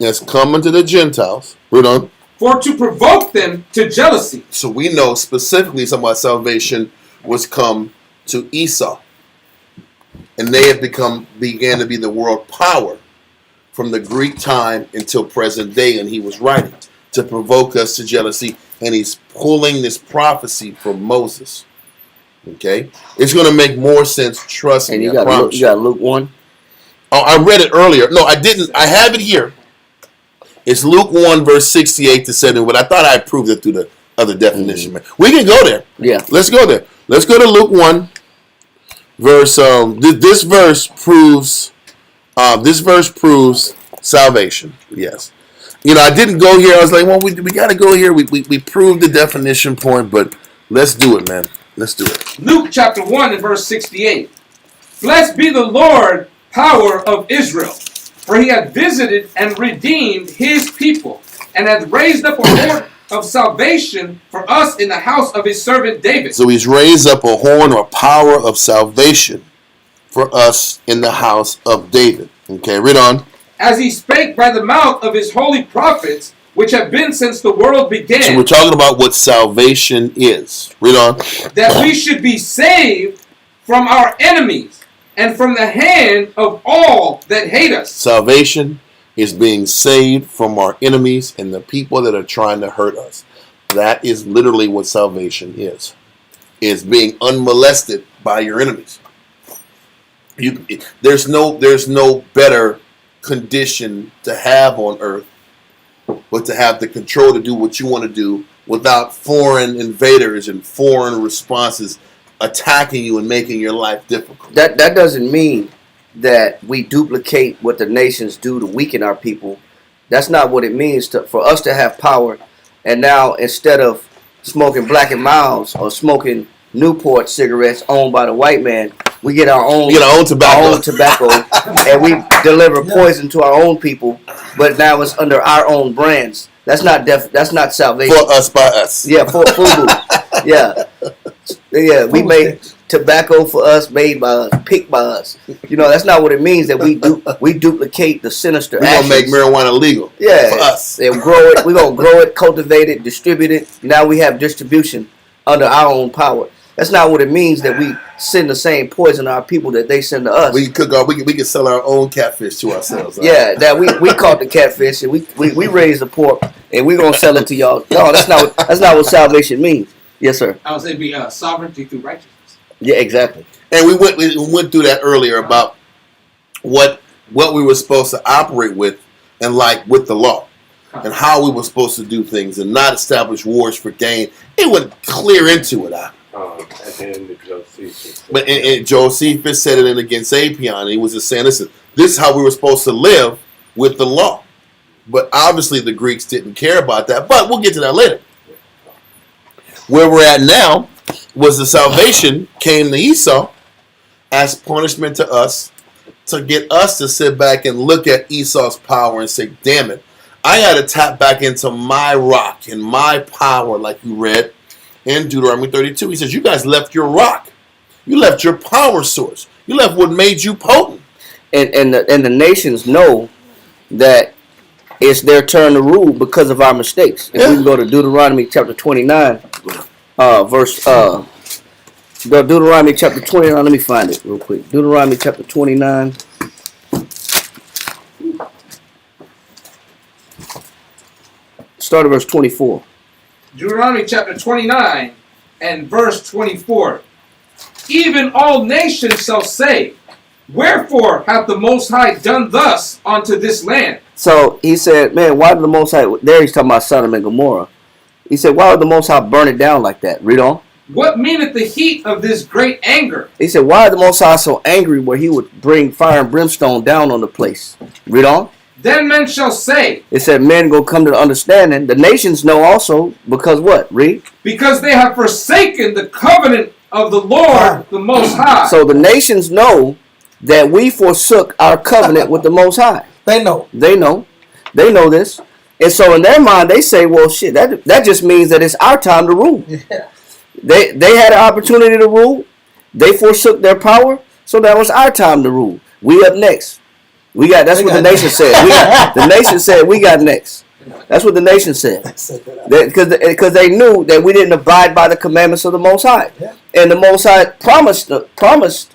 has come unto the Gentiles. Read on. For to provoke them to jealousy. So we know specifically something about salvation was come to Esau. And they have began to be the world power from the Greek time until present day, and he was writing to provoke us to jealousy, and he's pulling this prophecy from Moses. Okay? It's going to make more sense, trust me. And you got Luke 1? Oh, I read it earlier. No, I didn't. I have it here. It's Luke 1, verse 68 to 70, but I thought I proved it through the other definition. Man. We can go there. Yeah. Let's go there. Let's go to Luke 1, verse, this verse proves salvation. Yes. You know, I didn't go here. I was like, well, we got to go here. We proved the definition point, but let's do it, man. Let's do it. Luke chapter 1 and verse 68. Blessed be the Lord, power of Israel, for he hath visited and redeemed his people, and hath raised up a horn of salvation for us in the house of his servant David. So he's raised up a horn or power of salvation for us in the house of David. Okay, read on. As he spake by the mouth of his holy prophets, which have been since the world began. So we're talking about what salvation is. Read on. That we should be saved from our enemies and from the hand of all that hate us. Salvation is being saved from our enemies and the people that are trying to hurt us. That is literally what salvation is. is being unmolested by your enemies. There's no better condition to have on earth, but to have the control to do what you want to do without foreign invaders and foreign responses attacking you and making your life difficult. That doesn't mean that we duplicate what the nations do to weaken our people. That's not what it means for us to have power. And now, instead of smoking Black and Milds or smoking Newport cigarettes owned by the white man, we get our own tobacco, and we deliver poison to our own people. But now it's under our own brands. That's not salvation. For us by us. Yeah, for FUBU. Yeah. We make tobacco for us, made by us, picked by us. That's not what it means that we duplicate the sinister actions. We're gonna make marijuana legal. Yeah, for us. And grow it. We're gonna grow it, cultivate it, distribute it. Now we have distribution under our own power. That's not what it means that we send the same poison to our people that they send to us. We can sell our own catfish to ourselves. Right? Yeah, that we caught the catfish and we raised the pork and we're gonna sell it to y'all. No, that's not what salvation means. Yes, sir. I would say be sovereignty through righteousness. Yeah, exactly. And we went through that earlier about what we were supposed to operate with and like with the law. And how we were supposed to do things and not establish wars for gain. It went clear into it. At the end of Josephus. But Josephus said it against Apion. He was just saying, listen, this is how we were supposed to live with the law. But obviously the Greeks didn't care about that. But we'll get to that later. Where we're at now was the salvation came to Esau as punishment to us to get us to sit back and look at Esau's power and say, damn it, I got to tap back into my rock and my power, like you read in Deuteronomy 32. He says, you guys left your rock. You left your power source. You left what made you potent. And the nations know that it's their turn to rule because of our mistakes. If we can go to Deuteronomy chapter 29, Deuteronomy chapter 29, let me find it real quick. Deuteronomy chapter 29. Start at verse 24. Deuteronomy chapter 29 and verse 24. Even all nations shall say, wherefore hath the Most High done thus unto this land? So he said, man, why did the Most High, there he's talking about Sodom and Gomorrah. He said, why would the Most High burn it down like that? Read on. What meaneth the heat of this great anger? He said, why is the Most High so angry where he would bring fire and brimstone down on the place? Read on. Then men shall say. It said men go come to the understanding. The nations know also because what? Read. Because they have forsaken the covenant of the Lord, the Most High. So the nations know that we forsook our covenant with the Most High. They know. They know this. And so in their mind, they say, well, shit, that just means that it's our time to rule. Yeah. They had an opportunity to rule. They forsook their power. So that was our time to rule. We up next. That's what the nation said. The nation said we got next. That's what the nation said. Because they knew that we didn't abide by the commandments of the Most High. Yeah. And the Most High promised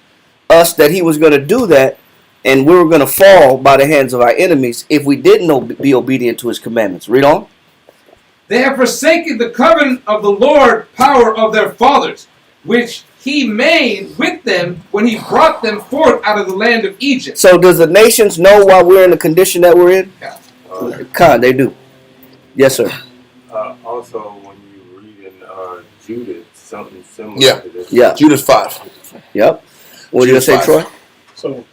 us that he was going to do that, and we were going to fall by the hands of our enemies if we didn't be obedient to his commandments. Read on. They have forsaken the covenant of the Lord, power of their fathers, which he made with them when he brought them forth out of the land of Egypt. So does the nations know why we're in the condition that we're in? Yeah. They do. Yes, sir. Also, when you read in Judith, something similar to this. Yeah. Judith 5. Yep. What did you say, Troy? So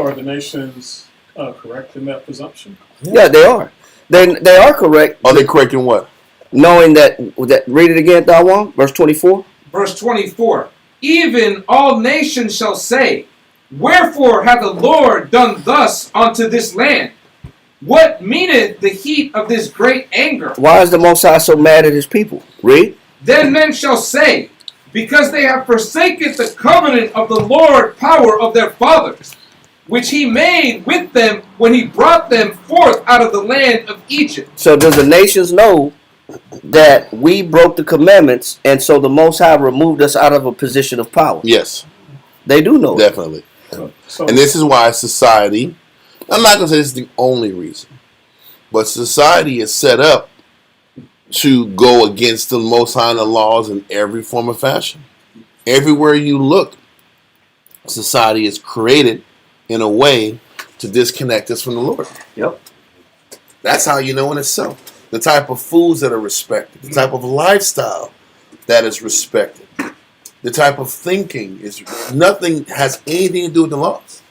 are the nations correct in that presumption? Yeah, they are. They are correct. Are they correct in what? Knowing that read it again, Dawan, verse 24. Verse 24. Even all nations shall say, wherefore hath the Lord done thus unto this land? What meaneth the heat of this great anger? Why is the Most High so mad at his people? Read. Then men shall say, because they have forsaken the covenant of the Lord, power of their fathers, which he made with them when he brought them forth out of the land of Egypt. So does the nations know that we broke the commandments, and so the Most High removed us out of a position of power? Yes. They do know. Definitely. So And this is why society, I'm not going to say this is the only reason, but society is set up to go against the Most High and the laws in every form of fashion. Everywhere you look, society is created in a way to disconnect us from the Lord. Yep. That's how you know in itself. The type of foods that are respected, the type of lifestyle that is respected, the type of thinking is nothing has anything to do with the laws.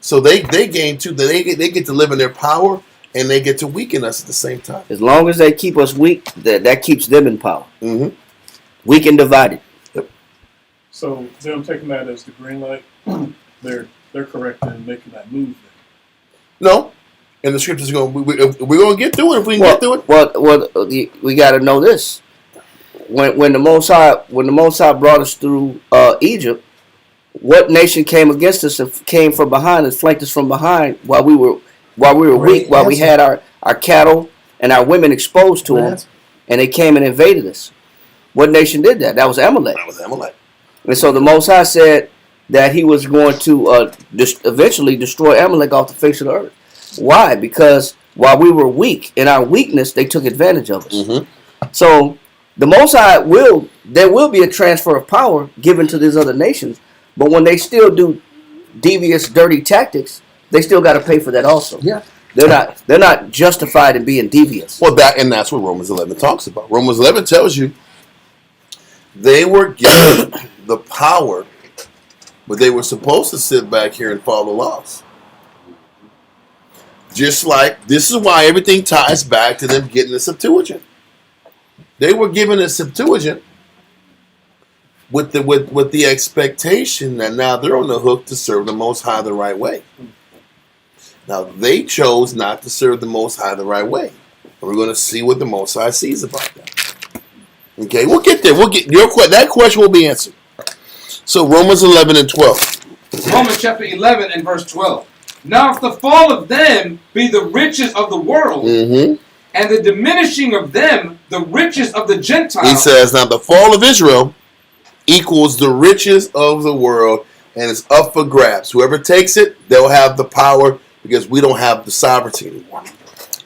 So they gain too. They get to live in their power and they get to weaken us at the same time. As long as they keep us weak, that keeps them in power. Mm-hmm. Weak and divided. So them taking that as the green light, they're correct in making that move. No, and the scriptures are going. We're going to get through it if we can get through it. Well, we got to know this. When the Most High brought us through Egypt, what nation came against us and came from behind us, flanked us from behind while we were weak, while we had our cattle and our women exposed to them, and they came and invaded us. What nation did that? That was Amalek. That was Amalek. And so the Most High said that He was going to eventually destroy Amalek off the face of the earth. Why? Because while we were weak, in our weakness, they took advantage of us. Mm-hmm. So the Most High there will be a transfer of power given to these other nations, but when they still do devious, dirty tactics, they still got to pay for that also. Yeah. They're not justified in being devious. Well, that's what Romans 11 talks about. Romans 11 tells you they were given the power, but they were supposed to sit back here and follow the laws. Just like, this is why everything ties back to them getting the Septuagint. They were given a Septuagint with the expectation that now they're on the hook to serve the Most High the right way. Now, they chose not to serve the Most High the right way. And we're going to see what the Most High sees about that. Okay, we'll get there. That question will be answered. So, Romans 11 and 12. Romans chapter 11 and verse 12. Now, if the fall of them be the riches of the world, Mm-hmm. and the diminishing of them the riches of the Gentiles. He says, now the fall of Israel equals the riches of the world, and it's up for grabs. Whoever takes it, they'll have the power, because we don't have the sovereignty anymore.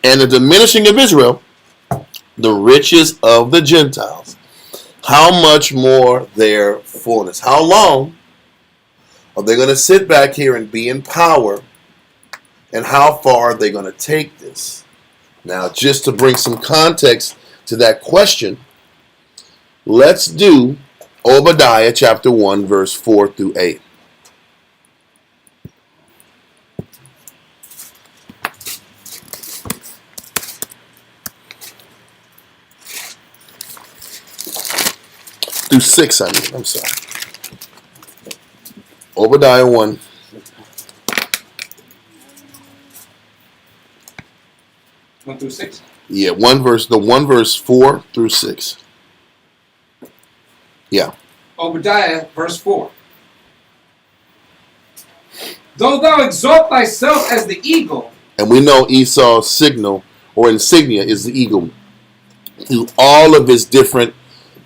And the diminishing of Israel, the riches of the Gentiles. How much more their fullness? How long are they going to sit back here and be in power? And how far are they going to take this? Now, just to bring some context to that question, let's do Obadiah chapter 1, verse 4 through 8. Through 6, I'm sorry. Obadiah 1. One through 6. Yeah, one verse 4 through 6. Yeah. Obadiah, verse 4. Though thou exalt thyself as the eagle. And we know Esau's signal or insignia is the eagle through all of his different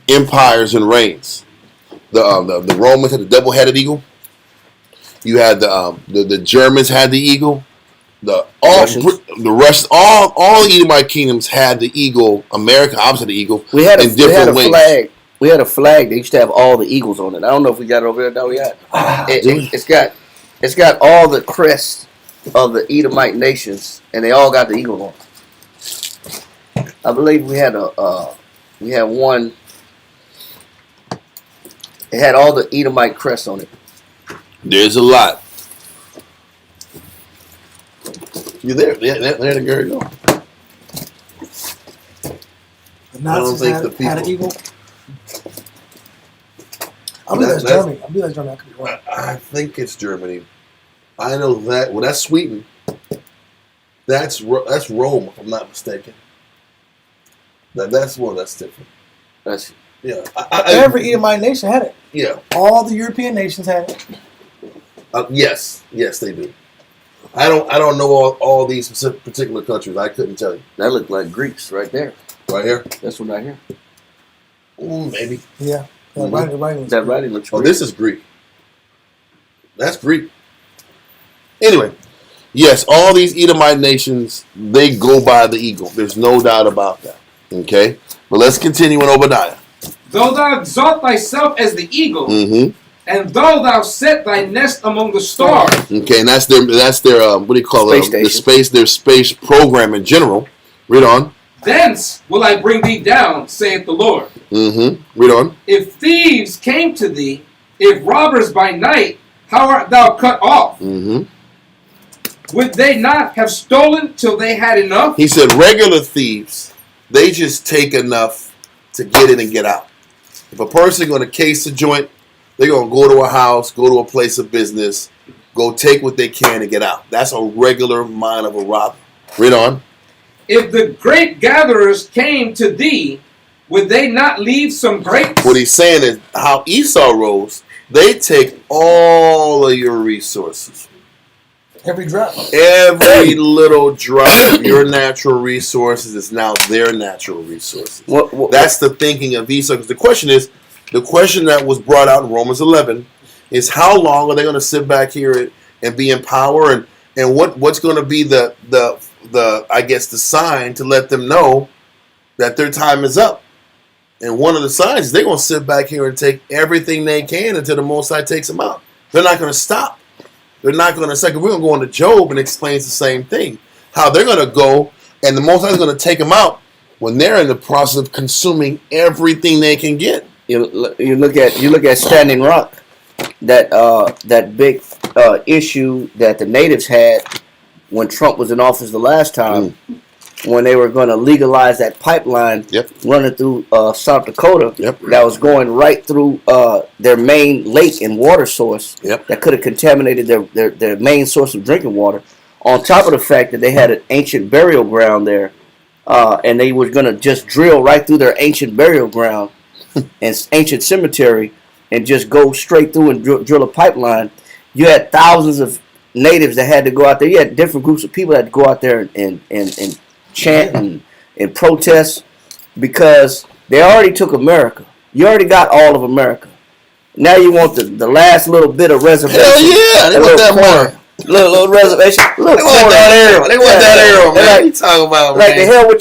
empires and reigns. The Romans had the double-headed eagle. You had the Germans had the eagle. The Russians, all Edomite kingdoms had the eagle. America, obviously the eagle. We had a ways. flag. We had a flag that used to have all the eagles on it. I don't know if we got it over there. No, we had. It's got all the crests of the Edomite nations, and they all got the eagle on it. I believe we had one. It had all the Edomite crests on it. There's a lot. You there? There the girl go. The Nazis had an eagle. I believe that's Germany. I could be wrong. I think it's Germany. I know that. Well, that's Sweden. That's Rome, if I'm not mistaken. That's different. That's Yeah. Every Edomite nation had it. Yeah. All the European nations had it. Yes, they do. I don't know all these particular countries. I couldn't tell you. that looked like Greeks right there. Right here? That's one right here. Ooh, maybe. Yeah. Mm-hmm. That writing looks. Oh, Greek. this is Greek. That's Greek. Anyway, yes, all these Edomite nations, they go by the eagle. There's no doubt about that. Okay? But let's continue in Obadiah. Though thou exalt thyself as the eagle, Mm-hmm. and though thou set thy nest among the stars, Okay, and that's their what do you call Space it? station. Their space program in general. Read on. thence will I bring thee down, saith the Lord. Mm-hmm. Read on. If thieves came to thee, if robbers by night, how art thou cut off? Mm-hmm. Would they not have stolen till they had enough? He said regular thieves, they just take enough to get in and get out. If a person going to case a joint, they're going to go to a house, go to a place of business, go take what they can and get out. That's a regular mind of a robber. Read on. If the grape gatherers came to thee, would they not leave some grapes? What he's saying is how Esau rose, they take all of your resources. Every drop. Every little drop of your natural resources is now their natural resources. That's the thinking of Esau. Because the question that was brought out in Romans 11 is how long are they going to sit back here and be in power, and what's going to be the I guess the sign to let them know that their time is up. And one of the signs is they're going to sit back here and take everything they can until the Most High takes them out. They're not going to stop. They're not going to second. We're going to go into Job and explains the same thing. How they're going to go and the Most High is going to take them out when they're in the process of consuming everything they can get. You look at Standing Rock, that big issue that the natives had when Trump was in office the last time, when they were going to legalize that pipeline running through South Dakota, that was going right through their main lake and water source that could have contaminated their main source of drinking water. On top of the fact that they had an ancient burial ground there, and they were going to just drill right through their ancient burial ground and ancient cemetery and just go straight through and drill a pipeline. You had thousands of natives that had to go out there. You had different groups of people that had to go out there and chant and protest because they already took America. You already got all of America. Now you want the last little bit of reservation. Hell yeah, they want that more. Little reservation. They want that arrow. They want that arrow, man. What you talking about, man? Like the hell with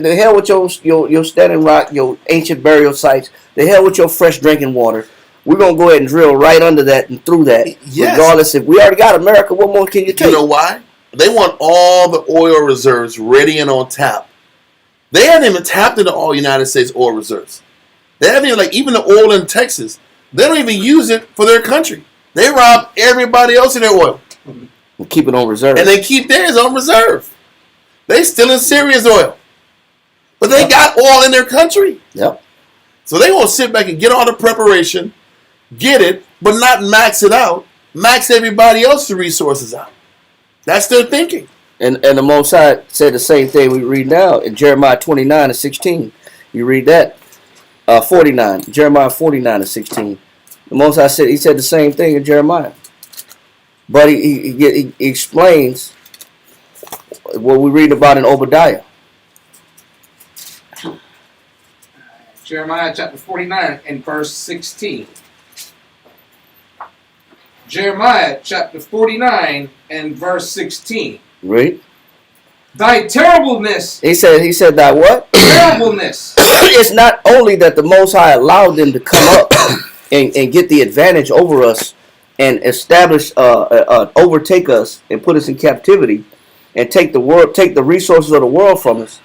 the hell with your Standing Rock, your ancient burial sites. The hell with your fresh drinking water. We're gonna go ahead and drill right under that and through that. Yes. Regardless, if we already got America, what more can you take? You know why? They want all the oil reserves ready and on tap. They haven't even tapped into all United States oil reserves. They haven't even, even the oil in Texas, they don't even use it for their country. They rob everybody else of their oil. And keep it on reserve. And they keep theirs on reserve. They still in Syria's oil. But they got oil in their country. Yep. So they won't sit back and get all the preparation, get it, but not max it out. Max everybody else's resources out. That's their thinking. And the Most High said the same thing we read now in Jeremiah 29:16. You read that. 49. Jeremiah 49:16. The Most High said, he said the same thing in Jeremiah. But he explains what we read about in Obadiah. Jeremiah chapter 49 and verse 16. Jeremiah chapter 49 and verse 16. Read. Thy terribleness. He said that what? Terribleness. It's not only that the Most High allowed them to come up and get the advantage over us and establish, overtake us and put us in captivity and take the resources of the world from us.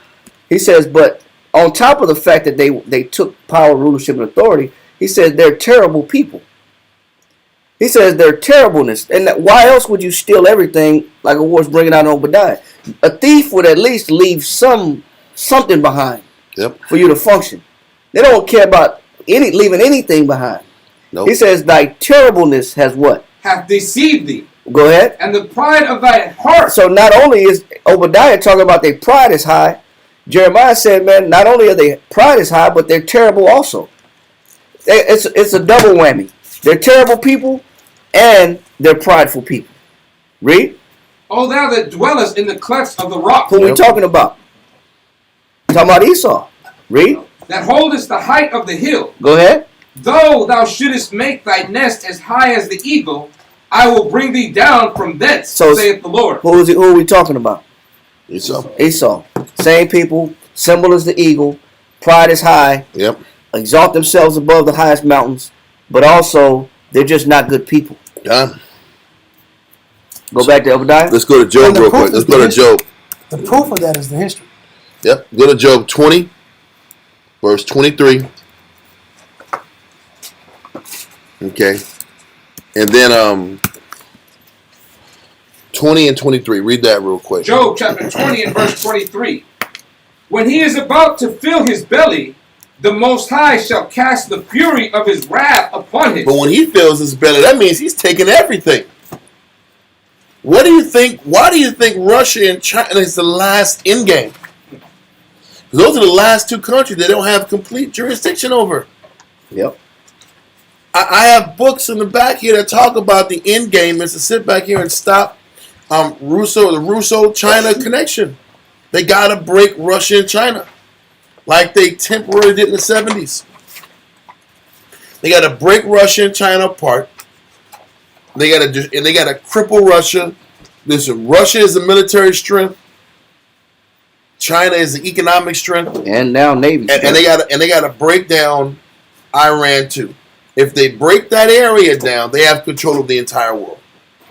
He says, but on top of the fact that they took power, rulership, and authority, he says they're terrible people. He says their terribleness. And why else would you steal everything like it was bringing out in Obadiah? A thief would at least leave something behind for you to function. They don't care about leaving anything behind. Nope. He says thy terribleness has what? Hath deceived thee. Go ahead. And the pride of thy heart. So not only is Obadiah talking about their pride is high, Jeremiah said, man, not only are their pride is high, but they're terrible also. It's a double whammy. They're terrible people and they're prideful people. Read. O thou that dwellest in the clefts of the rock. Who are we talking about? We're talking about Esau. Read. That holdest the height of the hill. Go ahead. Though thou shouldest make thy nest as high as the eagle, I will bring thee down from thence, saith the Lord. Who are we talking about? Esau. Esau. Same people. Symbol is the eagle. Pride is high. Yep. exalt themselves above the highest mountains, but also they're just not good people. Done. Go back to Obadiah. Let's go to Job And the real proof quick. Let's is go the to Job. The proof of that is the history. Yep. Go to Job 20, verse 23. Okay. And then 20 and 23. Read that real quick. Job chapter 20 and verse 23. When he is about to fill his belly, the Most High shall cast the fury of his wrath upon him. But when he fills his belly, that means he's taking everything. What do you think? Why do you think Russia and China is the last end game? Those are the last two countries they don't have complete jurisdiction over. Yep. I have books in the back here that talk about the end game is to sit back here and stop the Russo-China connection. They got to break Russia and China like they temporarily did in the 70s. They got to break Russia and China apart. They got to cripple Russia. Listen, Russia is the military strength. China is the economic strength, And now Navy. and they got to break down Iran too. If they break that area down, they have control of the entire world.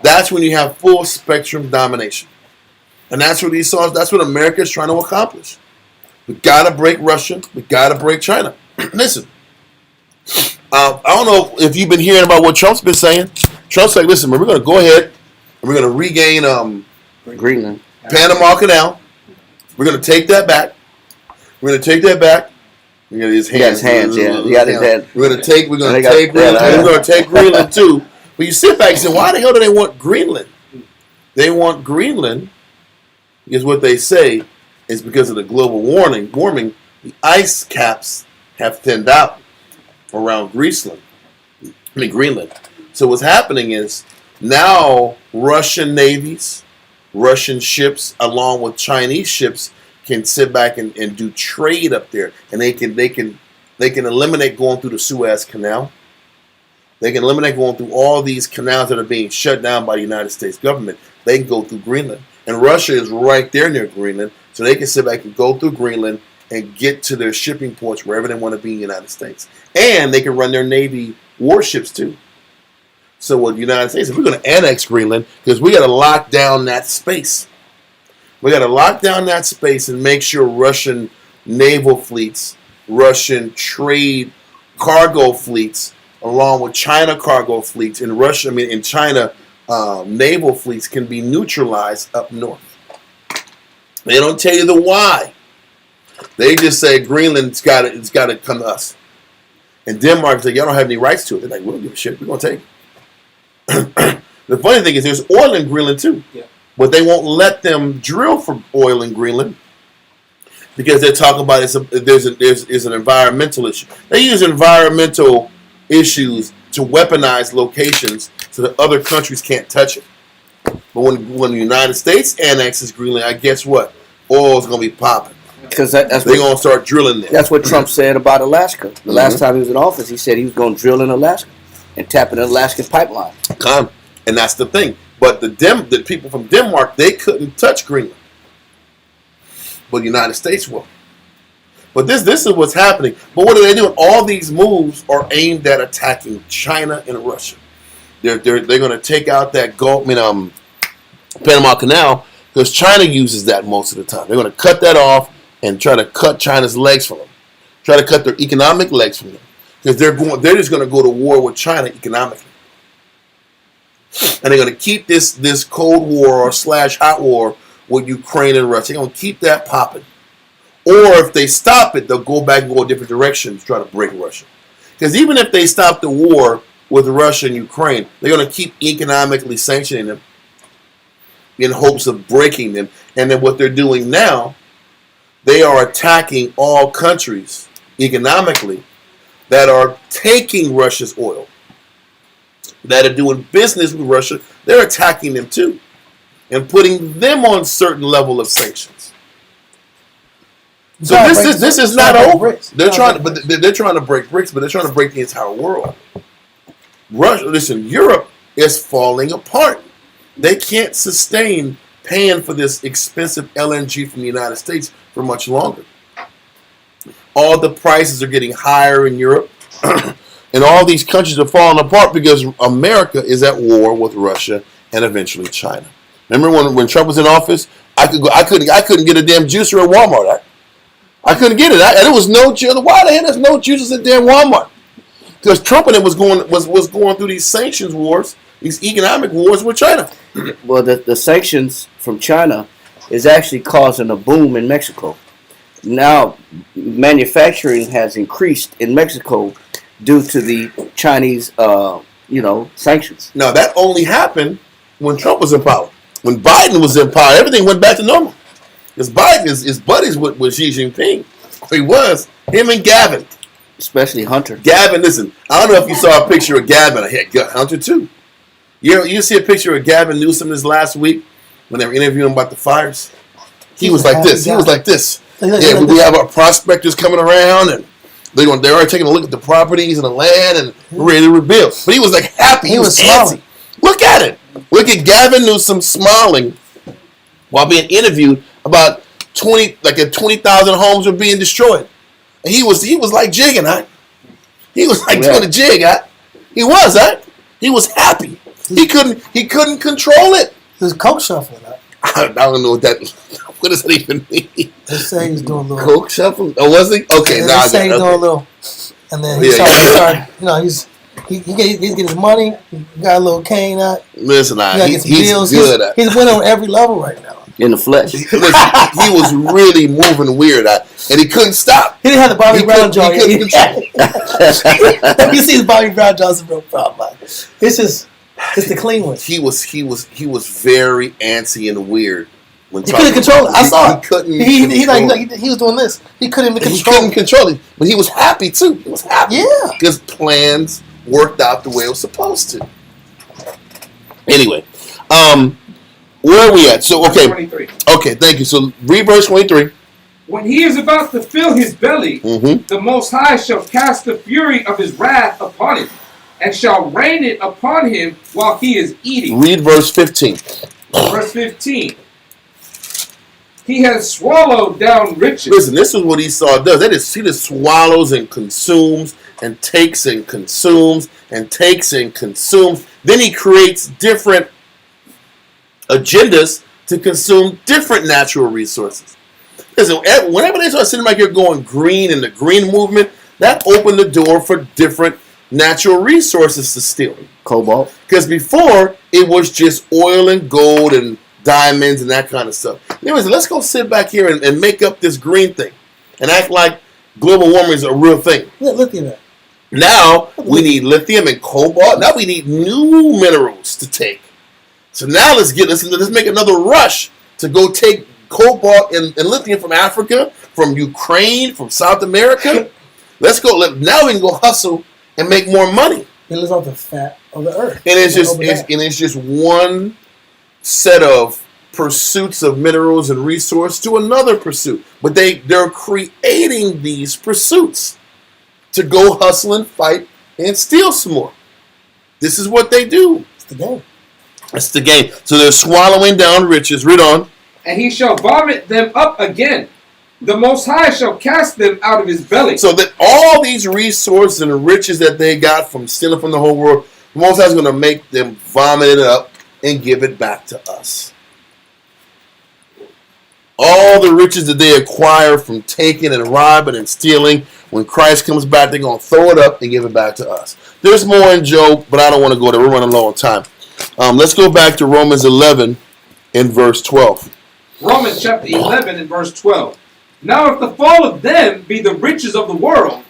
That's when you have full spectrum domination, and that's what America is trying to accomplish. We got to break Russia. We got to break China. Listen, I don't know if you've been hearing about what Trump's been saying. Trump's like, listen, we're going to go ahead and we're going to regain Greenland. Panama Canal. We're going to take that back. We're going to take that back. We got his hands. Yeah. He got his hand. We're going to take Greenland. Yeah. We're going to take Greenland too. But you sit back and say, why the hell do they want Greenland? They want Greenland because what they say is because of the global warming, the ice caps have thinned out around Greenland. So what's happening is now Russian navies, Russian ships, along with Chinese ships, can sit back and do trade up there, and they can eliminate going through the Suez Canal. They can eliminate going through all these canals that are being shut down by the United States government. They can go through Greenland, and Russia is right there near Greenland, so they can sit back and go through Greenland and get to their shipping ports wherever they want to be in the United States, and they can run their Navy warships too. So with the United States, if we're going to annex Greenland, because we got to lock down that space. We got to lock down that space and make sure Russian naval fleets, Russian trade cargo fleets, along with China cargo fleets, and China naval fleets can be neutralized up north. They don't tell you the why. They just say Greenland's got to come to us. And Denmark's like, y'all don't have any rights to it. They're like, we don't give a shit. We're going to take it. The funny thing is there's oil in Greenland too. Yeah. But they won't let them drill for oil in Greenland because they're talking about there's an environmental issue. They use environmental issues to weaponize locations so that other countries can't touch it. But when the United States annexes Greenland, guess what? Oil's going to be popping. Because they're going to start drilling there. That's what Trump said about Alaska. The last time he was in office, he said he was going to drill in Alaska and tap an Alaskan pipeline. And that's the thing. But the people from Denmark, they couldn't touch Greenland. But the United States will. But this is what's happening. But what are they doing? All these moves are aimed at attacking China and Russia. They're going to take out that Panama Canal because China uses that most of the time. They're going to cut that off and try to cut China's legs from them. Try to cut their economic legs from them. Because they're just going to go to war with China economically. And they're going to keep this Cold War or / hot war with Ukraine and Russia. They're going to keep that popping. Or if they stop it, they'll go back and go a different direction to try to break Russia. Because even if they stop the war with Russia and Ukraine, they're going to keep economically sanctioning them in hopes of breaking them. And then what they're doing now, they are attacking all countries economically that are taking Russia's oil, that are doing business with Russia. They're attacking them too and putting them on certain level of sanctions. So this is not over. They're trying to break BRICS, but they're trying to break the entire world. Europe is falling apart. They can't sustain paying for this expensive LNG from the United States for much longer. all the prices are getting higher in Europe. And all these countries are falling apart because America is at war with Russia and eventually China. Remember when Trump was in office? I couldn't get a damn juicer at Walmart. I couldn't get it. And there was no juice. Why the hell there's no juices at damn Walmart? Because Trump and it was going through these sanctions wars, these economic wars with China. Well, the sanctions from China is actually causing a boom in Mexico. Now, manufacturing has increased in Mexico due to the Chinese, sanctions. Now, that only happened when Trump was in power. When Biden was in power, everything went back to normal. Because Biden is buddies with Xi Jinping. He was. Him and Gavin. Especially Hunter. Gavin, listen, I don't know if you saw a picture of Gavin. I had Hunter too. You see a picture of Gavin Newsom this last week when they were interviewing him about the fires? He was like this. He was like this. Yeah, we have our prospectors coming around and they're already taking a look at the properties and the land and we're ready to rebuild. But he was like happy. He was smiling. Look at it. Look at Gavin Newsom smiling while being interviewed about 20,000 homes were being destroyed. And he was like jigging, huh? He was like doing a jig, huh? He was, huh? He was happy. He couldn't control it. He was coke shuffling, huh? I don't know what does that even mean? They say he's doing a little coke shuffling. Oh, was he? Okay, yeah, now they say he's doing a little, and then he started. He's getting his money. He got a little cane out. Listen, he's bills. good. He's winning on every level right now. In the flesh. He was really moving weird, and he couldn't stop. He didn't have the Bobby Brown jaw. He couldn't control. You see his Bobby Brown jaw's a real problem. It's the clean one. He was very antsy and weird. He couldn't control it. I saw it. He couldn't. He was doing this. He couldn't even control. He couldn't control it, but he was happy too. He was happy. Yeah, because plans worked out the way it was supposed to. Anyway, where are we at? So okay, 23. Okay, thank you. So read verse 23. When he is about to fill his belly, the Most High shall cast the fury of his wrath upon him, and shall rain it upon him while he is eating. Read verse 15. Verse 15. He has swallowed down riches. Listen, this is what Esau does. He just swallows and consumes and takes and consumes and takes and consumes. Then he creates different agendas to consume different natural resources. Listen, whenever they start sitting back here going green in the green movement, that opened the door for different natural resources to steal. Cobalt. Because before, it was just oil and gold and diamonds and that kind of stuff. Anyways, let's go sit back here and make up this green thing and act like global warming is a real thing. Lithium. Now we need lithium and cobalt. Now we need new minerals to take. So now let's make another rush to go take cobalt and lithium from Africa, from Ukraine, from South America. Let's go. Now we can go hustle and make more money. It lives off the fat of the earth. And it's just one set of pursuits of minerals and resource to another pursuit. But they're creating these pursuits to go hustle and fight and steal some more. This is what they do. It's the game. It's the game. So they're swallowing down riches. Read on. And he shall vomit them up again. The Most High shall cast them out of his belly. So that all these resources and riches that they got from stealing from the whole world, the Most High is going to make them vomit it up and give it back to us. All the riches that they acquire from taking and robbing and stealing, when Christ comes back, they're going to throw it up and give it back to us. There's more in Job, but I don't want to go there. We're running low on time. Let's go back to Romans 11 in verse 12. Romans chapter 11 and verse 12. Now if the fall of them be the riches of the world,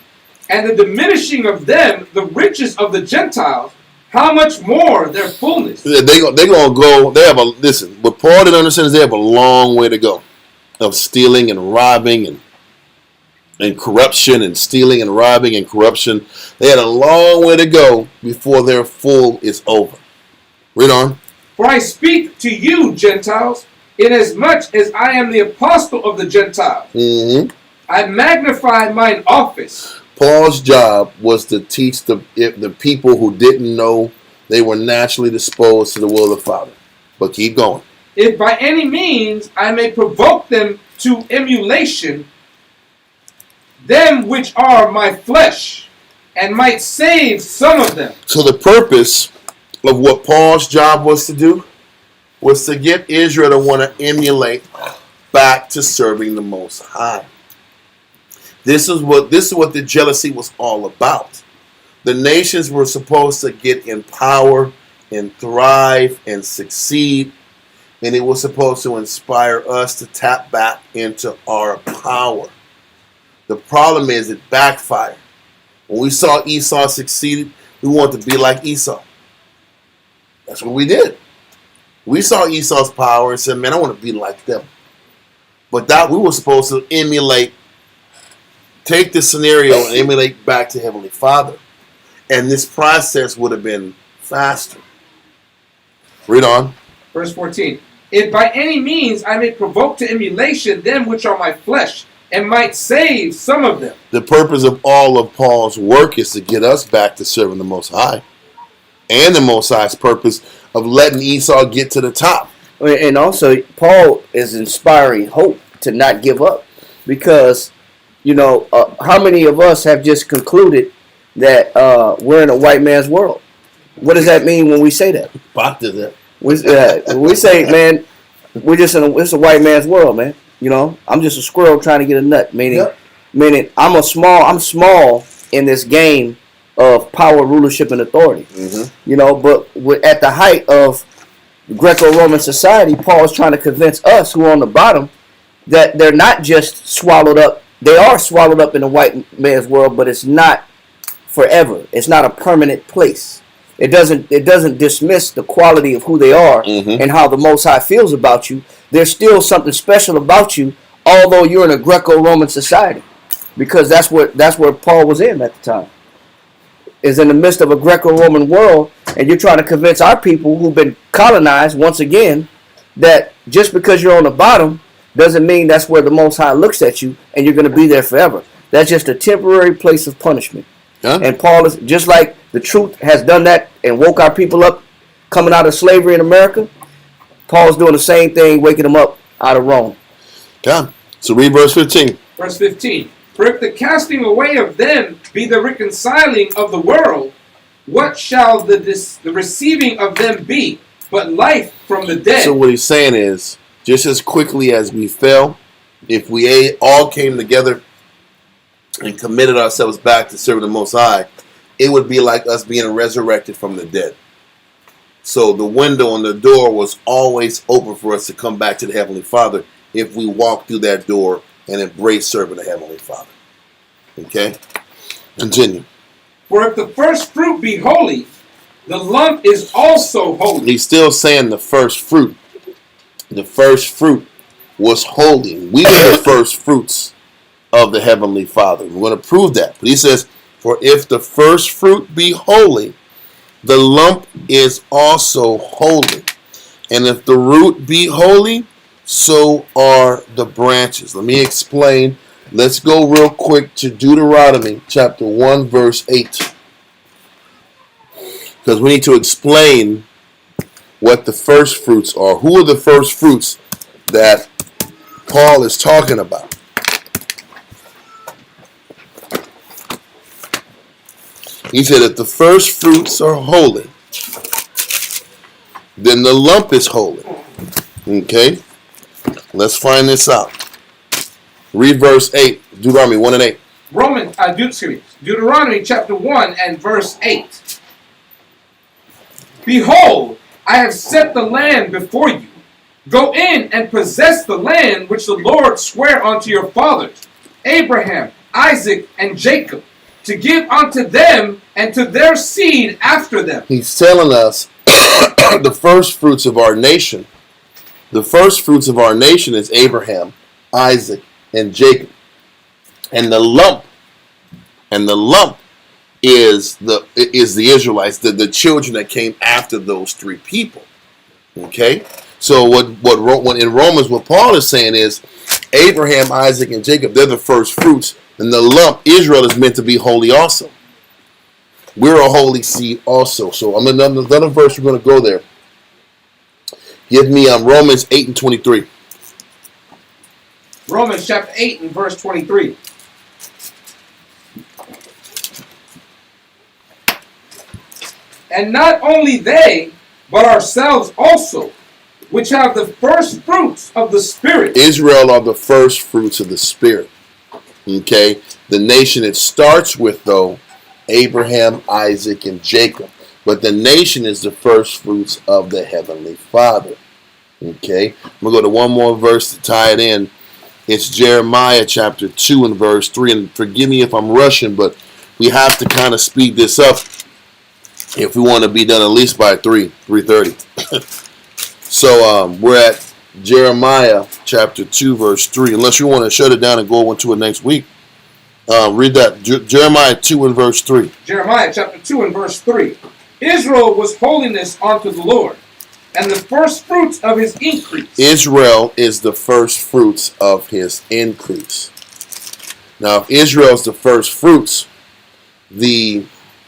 and the diminishing of them the riches of the Gentiles, how much more their fullness? They're going to go. Listen, what Paul didn't understand is they have a long way to go of stealing and robbing and corruption and stealing and robbing and corruption. They had a long way to go before their full is over. Read on. For I speak to you, Gentiles, inasmuch as I am the apostle of the Gentiles. I magnify mine office. Paul's job was to teach the people who didn't know they were naturally disposed to the will of the Father. But keep going. If by any means I may provoke them to emulation, them which are my flesh, and might save some of them. So the purpose of what Paul's job was to do was to get Israel to want to emulate back to serving the Most High. This is what the jealousy was all about. The nations were supposed to get in power and thrive and succeed, and it was supposed to inspire us to tap back into our power. The problem is it backfired. When we saw Esau succeeded, we wanted to be like Esau. That's what we did. We saw Esau's power and said, man, I want to be like them. But that we were supposed to emulate, take this scenario and emulate back to Heavenly Father. And this process would have been faster. Read on. Verse 14. If by any means I may provoke to emulation them which are my flesh, and might save some of them. The purpose of all of Paul's work is to get us back to serving the Most High. And the Most High's purpose of letting Esau get to the top. And also, Paul is inspiring hope to not give up. Because, how many of us have just concluded that we're in a white man's world? What does that mean when we say that? Bach did that. We say, man, we're just it's a white man's world, man. I'm just a squirrel trying to get a nut. Meaning I'm small in this game of power, rulership, and authority. Mm-hmm. But at the height of Greco-Roman society, Paul is trying to convince us who are on the bottom that they're not just swallowed up. They are swallowed up in the white man's world, but it's not forever. It's not a permanent place. It doesn't dismiss the quality of who they are and how the Most High feels about you. There's still something special about you, although you're in a Greco-Roman society, because that's where Paul was in at the time. Is in the midst of a Greco-Roman world, and you're trying to convince our people who've been colonized once again that just because you're on the bottom doesn't mean that's where the Most High looks at you and you're going to be there forever. That's just a temporary place of punishment. Yeah. And Paul is just like the truth has done that and woke our people up coming out of slavery in America. Paul's doing the same thing, waking them up out of Rome. Okay. So read verse 15. Verse 15. For if the casting away of them be the reconciling of the world, what shall the receiving of them be but life from the dead? So what he's saying is, just as quickly as we fell, if we all came together and committed ourselves back to serving the Most High, it would be like us being resurrected from the dead. So the window and the door was always open for us to come back to the Heavenly Father if we walk through that door and embrace serving the Heavenly Father. Okay? Continue. For if the first fruit be holy, the lump is also holy. He's still saying the first fruit. The first fruit was holy. We are the first fruits of the Heavenly Father. We're going to prove that. But he says, for if the first fruit be holy, the lump is also holy. And if the root be holy, so are the branches. Let me explain. Let's go real quick to Deuteronomy chapter 1, verse 8. Because we need to explain what the first fruits are. Who are the first fruits that Paul is talking about? He said if the first fruits are holy, then the lump is holy. Okay? Let's find this out. Read verse 8, Deuteronomy 1 and 8. Deuteronomy chapter 1 and verse 8. Behold, I have set the land before you. Go in and possess the land which the Lord sware unto your fathers, Abraham, Isaac, and Jacob, to give unto them and to their seed after them. He's telling us the first fruits of our nation. The first fruits of our nation is Abraham, Isaac, and Jacob. And the lump is the Israelites, the children that came after those three people. Okay? So what in Romans, what Paul is saying is Abraham, Isaac, and Jacob, they're the first fruits. And the lump, Israel, is meant to be holy also. We're a holy seed also. So I'm another verse, we're going to go there. Give me Romans 8 and 23. Romans chapter 8 and verse 23. And not only they, but ourselves also, which have the first fruits of the Spirit. Israel are the first fruits of the Spirit. Okay? The nation it starts with, though, Abraham, Isaac, and Jacob. But the nation is the first fruits of the Heavenly Father. Okay? I'm going to go to one more verse to tie it in. It's Jeremiah chapter 2 and verse 3. And forgive me if I'm rushing, but we have to kind of speed this up if we want to be done at least by 3:30. So we're at Jeremiah chapter 2 verse 3. Unless you want to shut it down and go into it next week. Read that. Jeremiah 2 and verse 3. Jeremiah chapter 2 and verse 3. Israel was holiness unto the Lord, and the first fruits of his increase. Israel is the first fruits of his increase. Now, if Israel is the first fruits, the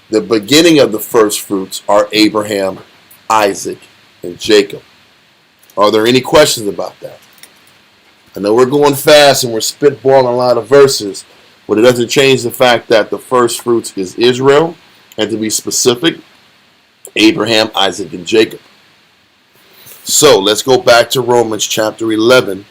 beginning of the first fruits are Abraham, Isaac, and Jacob. Are there any questions about that? I know we're going fast and we're spitballing a lot of verses, but it doesn't change the fact that the first fruits is Israel, and to be specific, Abraham, Isaac, and Jacob. So let's go back to Romans chapter 11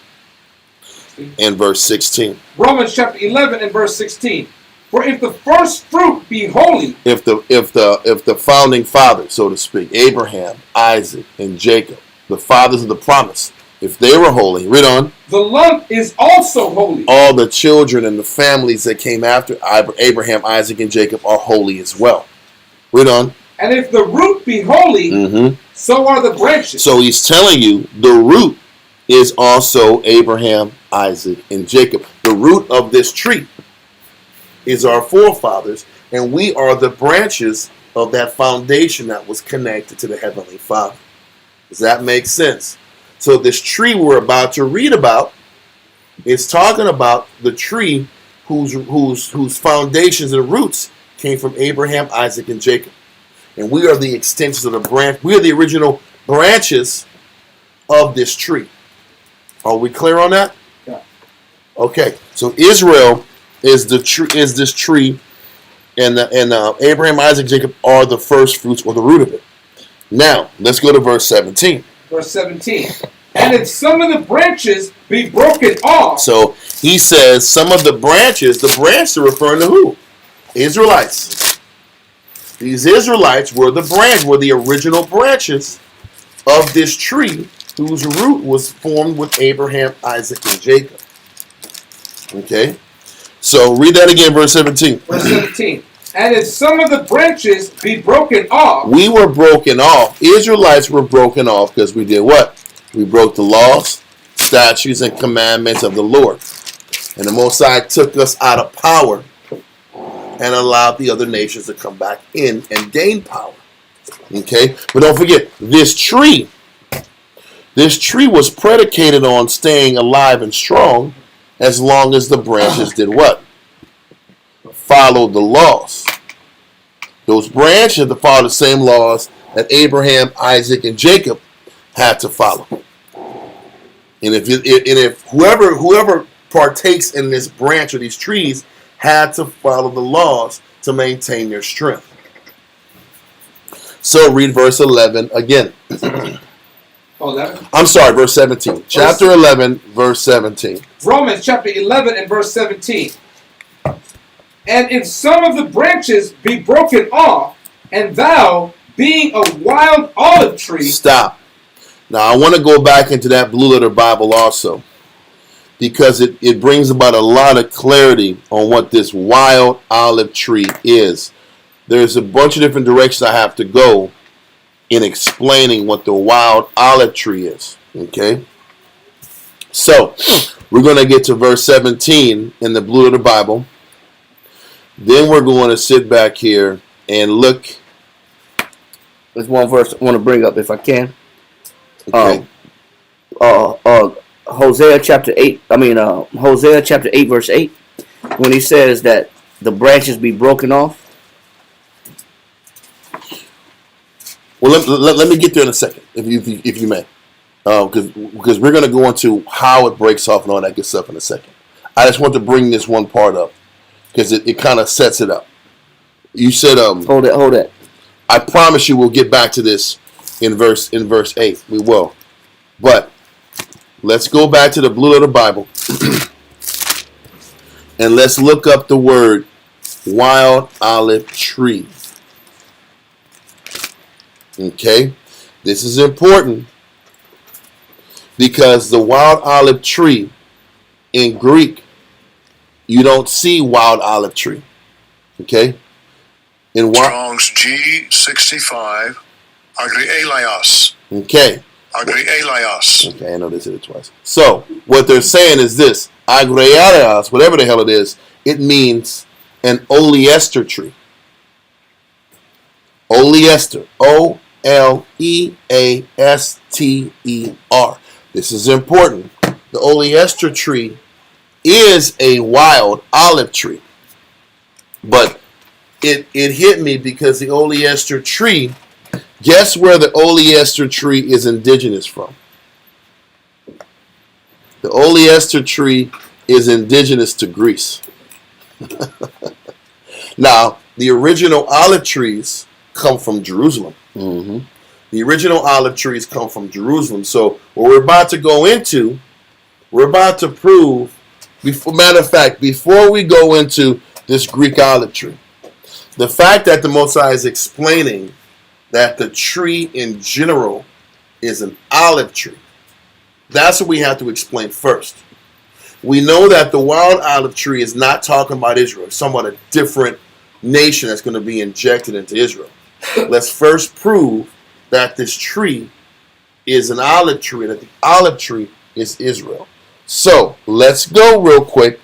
and verse 16. Romans chapter 11 and verse 16. For if the first fruit be holy, If the founding fathers, so to speak, Abraham, Isaac, and Jacob, the fathers of the promise, if they were holy, read on. the lump is also holy. All the children and the families that came after Abraham, Isaac, and Jacob are holy as well. Read on. And if the root be holy, so are the branches. So he's telling you the root is also Abraham, Isaac, and Jacob. The root of this tree is our forefathers, and we are the branches of that foundation that was connected to the Heavenly Father. Does that make sense? So this tree we're about to read about is talking about the tree whose foundations and roots came from Abraham, Isaac, and Jacob. And we are the extensions of the branch. We are the original branches of this tree. Are we clear on that? Yeah. Okay. So Israel is this tree, and Abraham, Isaac, Jacob are the first fruits or the root of it. Now let's go to verse 17. Verse 17. And if some of the branches be broken off. So he says some of the branches are referring to who? Israelites. These Israelites were the original branches of this tree whose root was formed with Abraham, Isaac, and Jacob. Okay? So read that again, verse 17. Verse 17. And if some of the branches be broken off. We were broken off. Israelites were broken off because we did what? We broke the laws, statutes, and commandments of the Lord. And the Most High took us out of power and allowed the other nations to come back in and gain power. Okay? But don't forget, this tree was predicated on staying alive and strong as long as the branches did what? Followed the laws. Those branches had to follow the same laws that Abraham, Isaac, and Jacob had to follow. And if whoever partakes in this branch or these trees had to follow the laws to maintain their strength. So read verse 11 again. 11? I'm sorry, verse 17. Chapter 11, verse 17. Romans chapter 11 and verse 17. And if some of the branches be broken off, and thou, being a wild olive tree... Stop. Now, I want to go back into that Blue Letter Bible also, because it brings about a lot of clarity on what this wild olive tree is. There's a bunch of different directions I have to go in explaining what the wild olive tree is. Okay? So, we're going to get to verse 17 in the Blue Letter Bible. Then we're going to sit back here and look. There's one verse I want to bring up if I can. Okay. Hosea chapter 8 verse 8, when he says that the branches be broken off. Well, let me get there in a second, if you may, because we're going to go into how it breaks off and all that good stuff in a second. I just want to bring this one part up because it kind of sets it up. You said Hold that. I promise you we'll get back to this in verse 8. We will. But let's go back to the Blue Letter Bible and let's look up the word wild olive tree. Okay? This is important because the wild olive tree in Greek, you don't see wild olive tree. Okay? In Strong's G65, agrielias. Okay. Agrielias. Okay, I know they said it twice. So, what they're saying is this. Agrielias, whatever the hell it is, it means an oleaster tree. Oleaster. O-L-E-A-S-T-E-R. This is important. The oleaster tree is a wild olive tree. But it hit me because the oleaster tree, guess where the oleaster tree is indigenous from? The oleaster tree is indigenous to Greece. Now, the original olive trees come from Jerusalem. Mm-hmm. The original olive trees come from Jerusalem. So what we're about to go into, we're about to prove, matter of fact, before we go into this Greek olive tree, the fact that the Most High is explaining that the tree in general is an olive tree, that's what we have to explain first. We know that the wild olive tree is not talking about Israel. It's talking about a different nation that's going to be injected into Israel. Let's first prove that this tree is an olive tree, that the olive tree is Israel. So, let's go real quick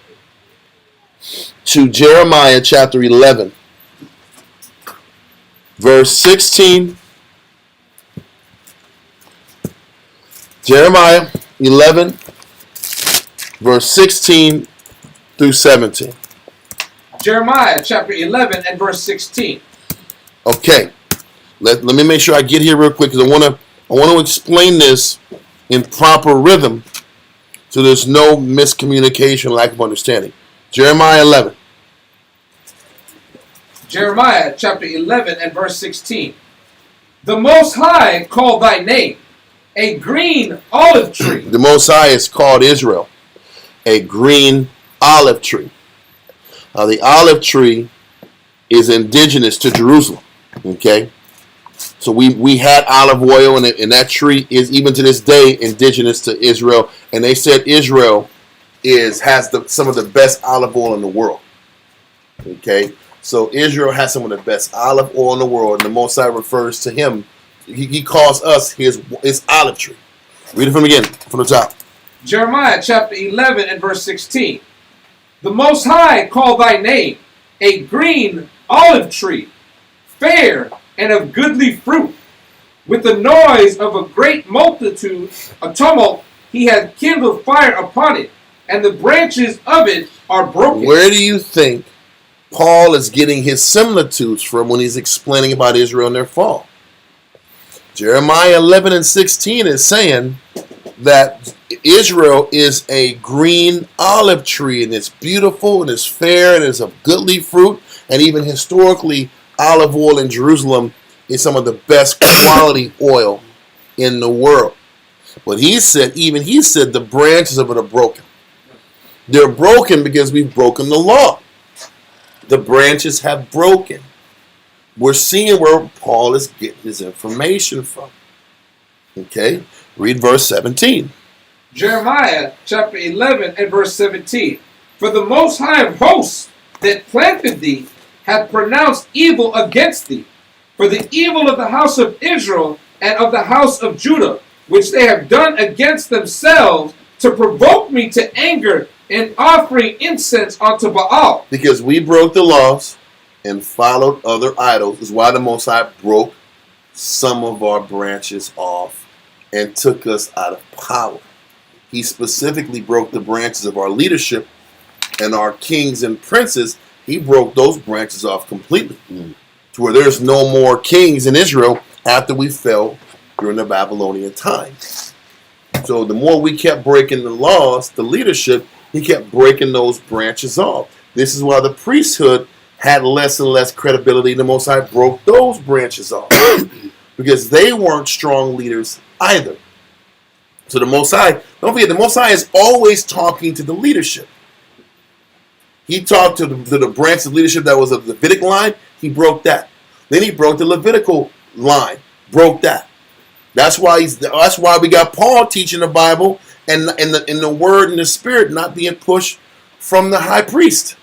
to Jeremiah chapter 11, verse 16. Jeremiah 11, verse 16 through 17. Jeremiah chapter 11 and verse 16. Okay, let me make sure I get here real quick because I want to explain this in proper rhythm so there's no miscommunication, lack of understanding. Jeremiah 11. Jeremiah chapter 11 and verse 16. The Most High called thy name a green olive tree. The Most High is called Israel, a green olive tree. Now, the olive tree is indigenous to Jerusalem. Okay, so we had olive oil, and that tree is even to this day indigenous to Israel. And they said Israel has some of the best olive oil in the world. Okay, so Israel has some of the best olive oil in the world, and the Most High refers to him. He calls us his olive tree. Read it from again, from the top. Jeremiah chapter 11 and verse 16. The Most High called thy name a green olive tree, fair and of goodly fruit. With the noise of a great multitude, a tumult, he hath kindled fire upon it, and the branches of it are broken. Where do you think Paul is getting his similitudes from when he's explaining about Israel and their fall? Jeremiah 11 and 16 is saying that Israel is a green olive tree, and it's beautiful, and it's fair, and it's of goodly fruit, and even historically, olive oil in Jerusalem is some of the best quality oil in the world. But he said the branches of it are broken. They're broken because we've broken the law. The branches have broken. We're seeing where Paul is getting his information from. Okay, read verse 17. Jeremiah chapter 11 and verse 17. For the Most High of hosts that planted thee hath pronounced evil against thee, for the evil of the house of Israel and of the house of Judah, which they have done against themselves, to provoke me to anger in offering incense unto Baal. Because we broke the laws and followed other idols, is why the Most High broke some of our branches off and took us out of power. He specifically broke the branches of our leadership and our kings and princes. He broke those branches off completely to where there's no more kings in Israel after we fell during the Babylonian time. So the more we kept breaking the laws, the leadership, he kept breaking those branches off. This is why the priesthood had less and less credibility. The Most High broke those branches off because they weren't strong leaders either. So the Most High, don't forget, the Most High is always talking to the leadership. He talked to the branch of leadership that was of the Davidic line. He broke that. Then he broke the Levitical line. Broke that. That's why we got Paul teaching the Bible and the word and the spirit not being pushed from the high priest.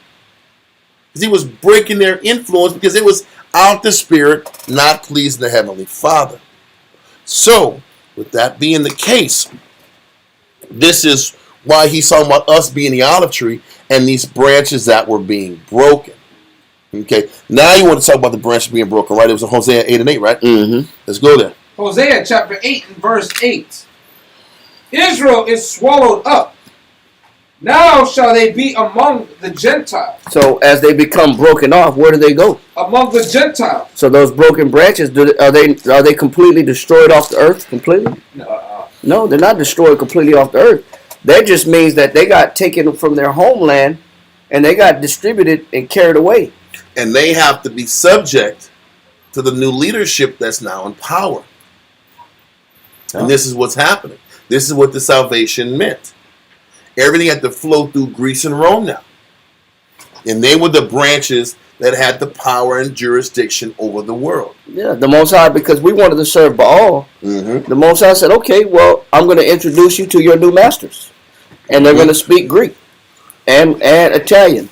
Because he was breaking their influence because it was out the spirit, not pleasing the Heavenly Father. So, with that being the case, this is why he's talking about us being the olive tree and these branches that were being broken. Okay, now you want to talk about the branches being broken, right? It was in Hosea 8 and 8, right? Mm-hmm. Let's go there. Hosea chapter 8 and verse 8. Israel is swallowed up. Now shall they be among the Gentiles. So as they become broken off, where do they go? Among the Gentiles. So those broken branches, are they completely destroyed off the earth? Completely? No, they're not destroyed completely off the earth. That just means that they got taken from their homeland and they got distributed and carried away. And they have to be subject to the new leadership that's now in power. And this is what's happening. This is what the salvation meant. Everything had to flow through Greece and Rome now. And they were the branches that had the power and jurisdiction over the world. Yeah, the Most High, because we wanted to serve Baal, the Most High said, okay, well, I'm going to introduce you to your new masters. And they're going to speak Greek and Italian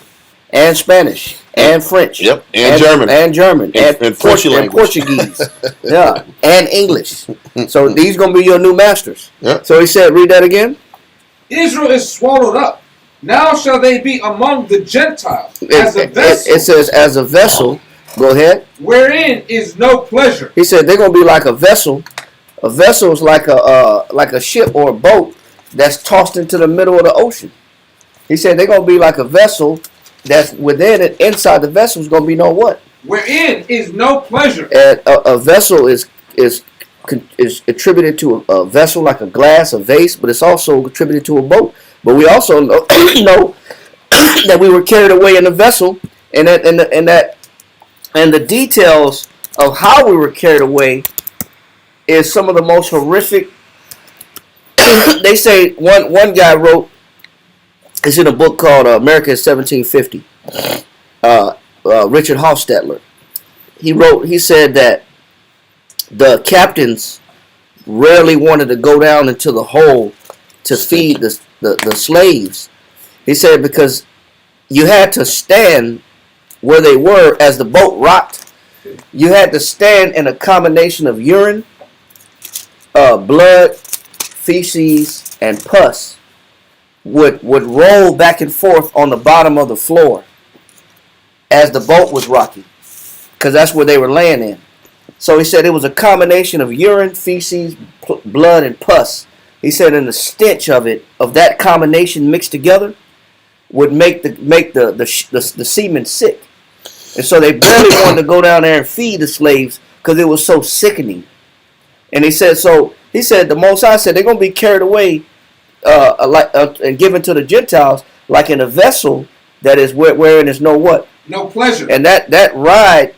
and Spanish and French. Yep, and German. And German. And Portuguese. Yeah, and English. So these going to be your new masters. Yep. So he said, read that again. Israel is swallowed up. Now shall they be among the Gentiles as a vessel. It says, as a vessel. Go ahead. Wherein is no pleasure. He said they're going to be like a vessel. A vessel is like a ship or a boat that's tossed into the middle of the ocean. He said they're going to be like a vessel that's within it. Inside the vessel is going to be no what? Wherein is no pleasure. And a vessel is attributed to a vessel like a glass, a vase, but it's also attributed to a boat. But we also know, that we were carried away in a vessel, and the details of how we were carried away is some of the most horrific. They say one guy wrote, it's in a book called America in 1750. Richard Hofstadter. He said that the captains rarely wanted to go down into the hole to feed the slaves. He said because you had to stand where they were as the boat rocked. You had to stand in a combination of urine, blood, feces, and pus would roll back and forth on the bottom of the floor as the boat was rocking, because that's where they were laying in. So he said it was a combination of urine, feces, blood, and pus. He said, and the stench of that combination mixed together, would make the seamen sick. And so they barely wanted to go down there and feed the slaves because it was so sickening. And he said the Most High said they're going to be carried away and given to the Gentiles like in a vessel that is wherein there's no what? No pleasure. And that ride,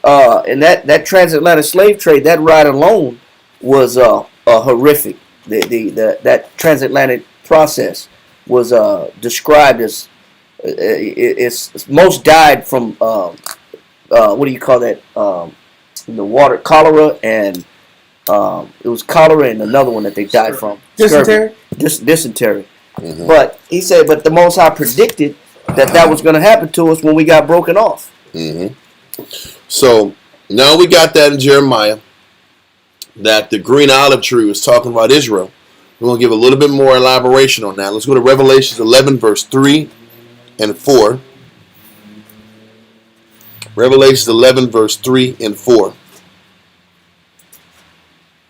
and that transatlantic slave trade, that ride alone was horrific. That transatlantic process was described as it's most died from what do you call that? The water, cholera, and it was cholera and another one that they died from. Dysentery. Dysentery. Mm-hmm. But he said, but the Most High predicted that was going to happen to us when we got broken off. Mm-hmm. So now we got that in Jeremiah, that the green olive tree was talking about Israel. We're going to give a little bit more elaboration on that. Let's go to Revelation 11, verse 3 and 4. Revelation 11, verse 3 and 4.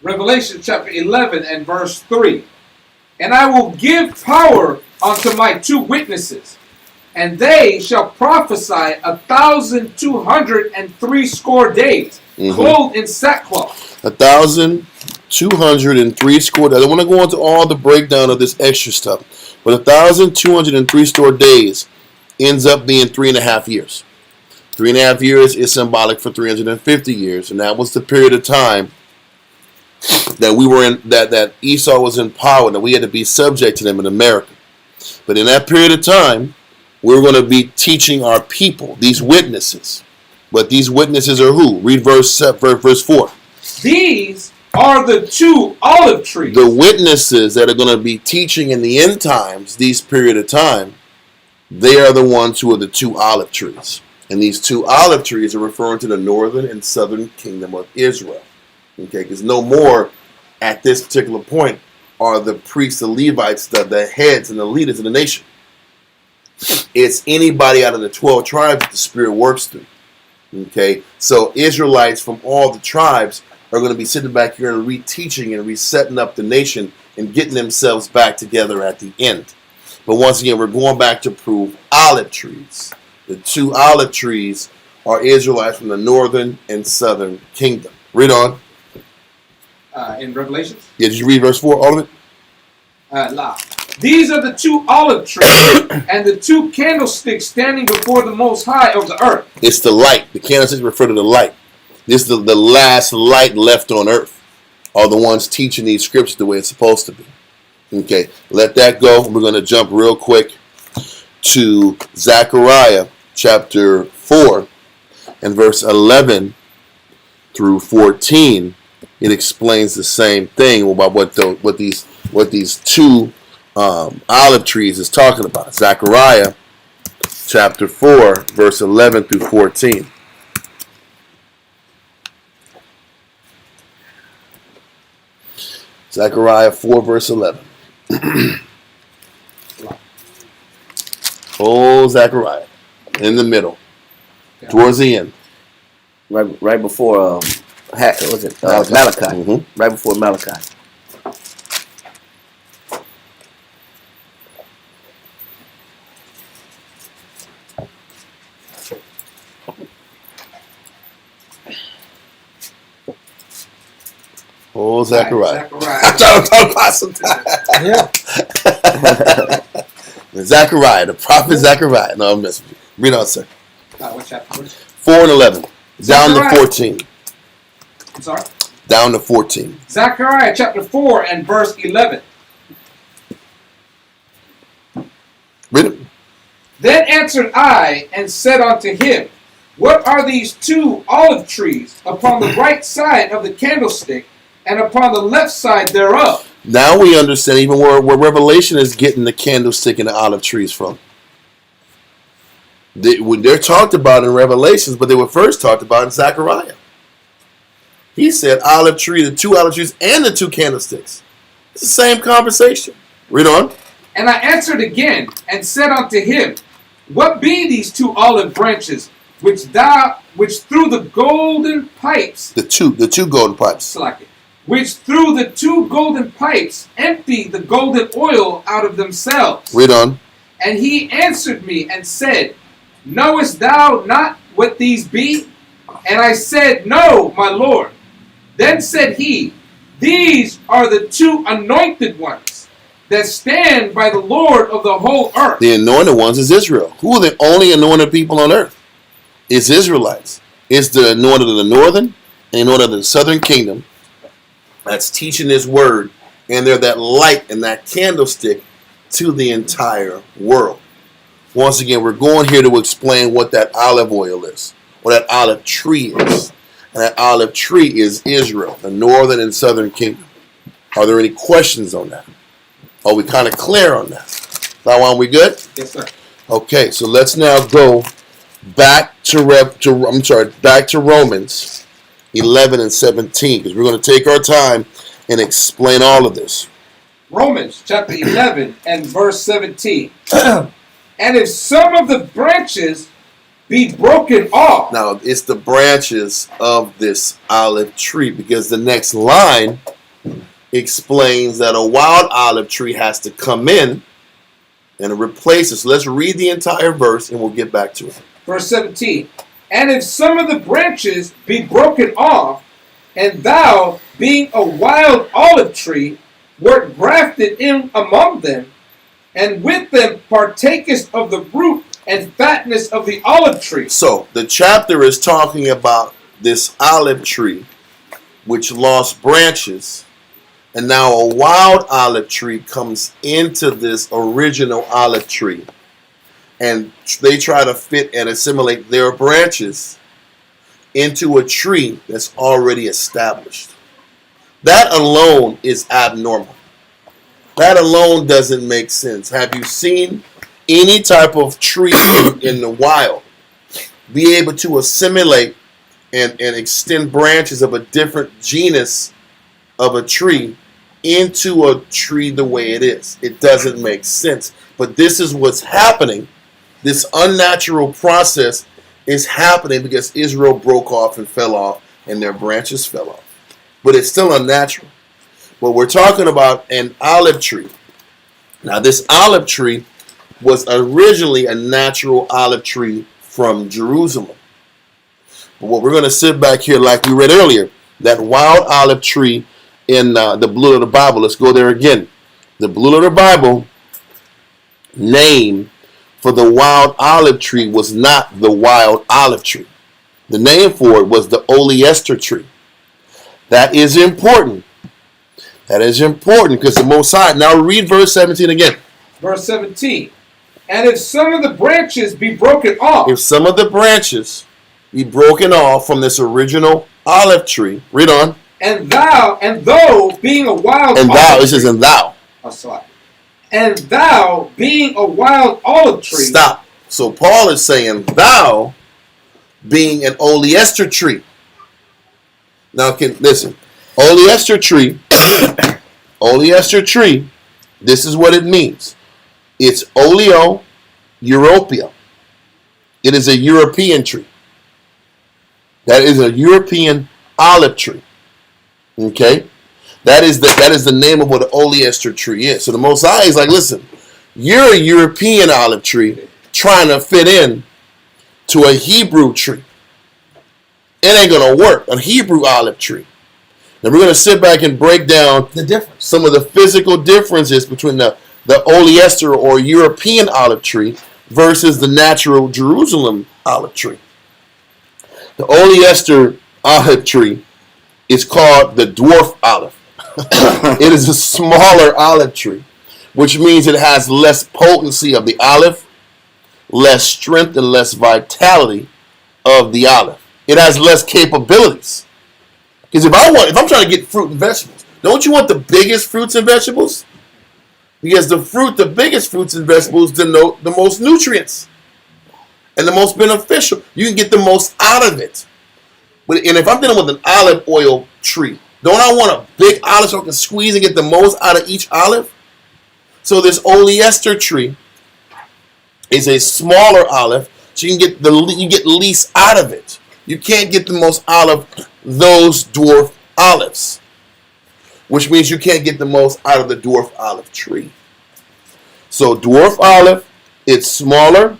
Revelation chapter 11 and verse 3. And I will give power unto my 2 witnesses, and they shall prophesy 1,260 days, clothed in sackcloth. 1,260 days. I don't want to go into all the breakdown of this extra stuff, but 1,260 days ends up being 3.5 years. 3.5 years is symbolic for 350 years, and that was the period of time that we were in, that Esau was in power, and that we had to be subject to them in America. But in that period of time, we're going to be teaching our people, these witnesses. But these witnesses are who? Read verse 4. These are the 2 olive trees. The witnesses that are going to be teaching in the end times, these period of time, they are the ones who are the 2 olive trees. And these 2 olive trees are referring to the northern and southern kingdom of Israel. Okay, because no more at this particular point are the priests, the Levites, the heads and the leaders of the nation. It's anybody out of the 12 tribes that the Spirit works through. Okay, so Israelites from all the tribes are going to be sitting back here and reteaching and resetting up the nation and getting themselves back together at the end. But once again, we're going back to prove olive trees. The 2 olive trees are Israelites from the northern and southern kingdom. Read on. In Revelations? Yeah, did you read verse 4, all of it? These are the 2 olive trees and the 2 candlesticks standing before the Most High of the earth. It's the light. The candlesticks refer to the light. This is the last light left on earth. Are the ones teaching these scriptures the way it's supposed to be. Okay, let that go. We're going to jump real quick to Zechariah chapter 4 and verse 11 through 14. It explains the same thing about what these 2 olive trees is talking about. Zechariah chapter 4 verse 11 through 14. Zechariah 4 verse 11. Oh, Zechariah in the middle, towards the end, Right before was it Malachi? Mm-hmm. Right before Malachi. Oh, Zechariah. Zechariah. I'm trying to talk about some time. Zechariah, the prophet Zechariah. No, I'm messing with you. Read on, sir. What chapter? 4 and 11. Down to Zechariah. 14. I'm sorry? Down to 14. Zechariah chapter 4 and verse 11. Read it. Then answered I and said unto him, What are these 2 olive trees upon the right side of the candlestick and upon the left side thereof? Now we understand even where Revelation is getting the candlestick and the olive trees from. They're talked about in Revelations, but they were first talked about in Zechariah. He said olive tree, the 2 olive trees, and the 2 candlesticks. It's the same conversation. Read on. And I answered again and said unto him, What be these 2 olive branches which through the golden pipes, The two golden pipes. which through the 2 golden pipes empty the golden oil out of themselves? Read on. And he answered me and said, Knowest thou not what these be? And I said, No, my Lord. Then said he, These are the 2 anointed ones that stand by the Lord of the whole earth. The anointed ones is Israel. Who are the only anointed people on earth? It's Israelites. It's the anointed of the northern and anointed of the southern kingdom that's teaching this word, and they're that light and that candlestick to the entire world. Once again, we're going here to explain what that olive oil is, what that olive tree is. And that olive tree is Israel, the northern and southern kingdom. Are there any questions on that? Are we kind of clear on that? Now, are we good? Yes, sir. Okay, so let's now go back to Romans 11 and 17, because we're going to take our time and explain all of this. Romans chapter 11 and verse 17. And if some of the branches be broken off. Now, it's the branches of this olive tree, because the next line explains that a wild olive tree has to come in and replace it. So let's read the entire verse and we'll get back to it. Verse 17. And if some of the branches be broken off, and thou, being a wild olive tree, wert grafted in among them, and with them partakest of the root and fatness of the olive tree. So the chapter is talking about this olive tree, which lost branches, and now a wild olive tree comes into this original olive tree, and they try to fit and assimilate their branches into a tree that's already established. That alone is abnormal. That alone doesn't make sense. Have you seen any type of tree in the wild be able to assimilate and extend branches of a different genus of a tree into a tree the way it is? It doesn't make sense. But this is what's happening. This unnatural process is happening because Israel broke off and fell off, and their branches fell off. But it's still unnatural. But we're talking about an olive tree. Now, this olive tree was originally a natural olive tree from Jerusalem. But what we're going to sit back here, like we read earlier, that wild olive tree in the Blue Letter Bible. Let's go there again. The Blue Letter Bible name for the wild olive tree was not the wild olive tree. The name for it was the oleaster tree. That is important. That is important because the Most High. Now read verse 17 again. Verse 17. And if some of the branches be broken off. If some of the branches be broken off from this original olive tree. Read on. And though being a wild and thou, olive it says, and thou. Oh, sorry. And thou being a wild olive tree. Stop. So Paul is saying, thou being an oleaster tree. Now, listen. Oleaster tree, oleaster tree, this is what it means. It's oleo Europea. It is a European tree. That is a European olive tree. Okay? That is the name of what an oleaster tree is. So the Most High is like, listen, you're a European olive tree trying to fit in to a Hebrew tree. It ain't going to work. A Hebrew olive tree. Now we're going to sit back and break down The difference. some of the physical differences between the oleaster or European olive tree versus the natural Jerusalem olive tree. The oleaster olive tree is called the dwarf olive. It is a smaller olive tree, which means it has less potency of the olive, less strength and less vitality of the olive. It has less capabilities. Because if I'm trying to get fruit and vegetables, don't you want the biggest fruits and vegetables? Because the biggest fruits and vegetables denote the most nutrients and the most beneficial. You can get the most out of it. And if I'm dealing with an olive oil tree, don't I want a big olive so I can squeeze and get the most out of each olive? So this oleaster tree is a smaller olive, so you get least out of it. You can't get the most out of those dwarf olives, which means you can't get the most out of the dwarf olive tree. So dwarf olive, it's smaller,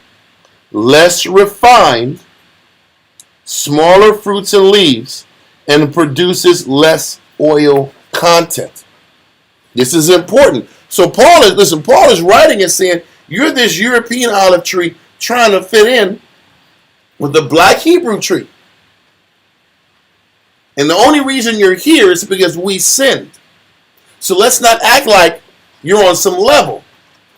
less refined, smaller fruits and leaves, and produces less oil content. This is important. So Paul is writing and saying, you're this European olive tree trying to fit in with the black Hebrew tree. And the only reason you're here is because we sinned. So let's not act like you're on some level.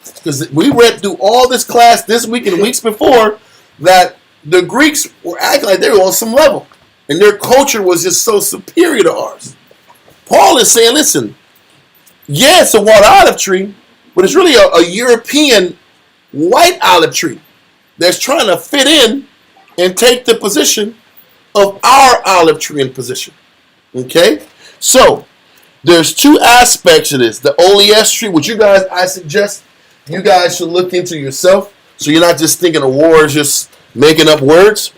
Because we read through all this class this week and weeks before that the Greeks were acting like they were on some level. And their culture was just so superior to ours. Paul is saying, listen, yeah, it's a wild olive tree, but it's really a European white olive tree that's trying to fit in and take the position of our olive tree in position. Okay? So, there's two aspects of this. The oleaster tree, which I suggest you guys should look into yourself, so you're not just thinking of wars, just making up words.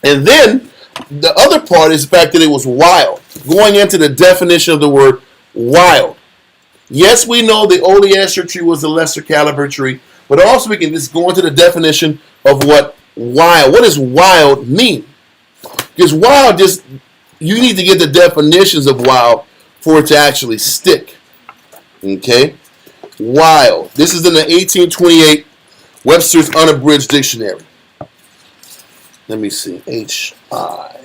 And then, the other part is the fact that it was wild. Going into the definition of the word wild. Yes, we know the oleaster tree was a lesser caliber tree, but also we can just go into the definition of what does wild mean? Because wild you need to get the definitions of wild for it to actually stick. Okay? Wild. This is in the 1828 Webster's Unabridged Dictionary. Let me see. H-I-M-M.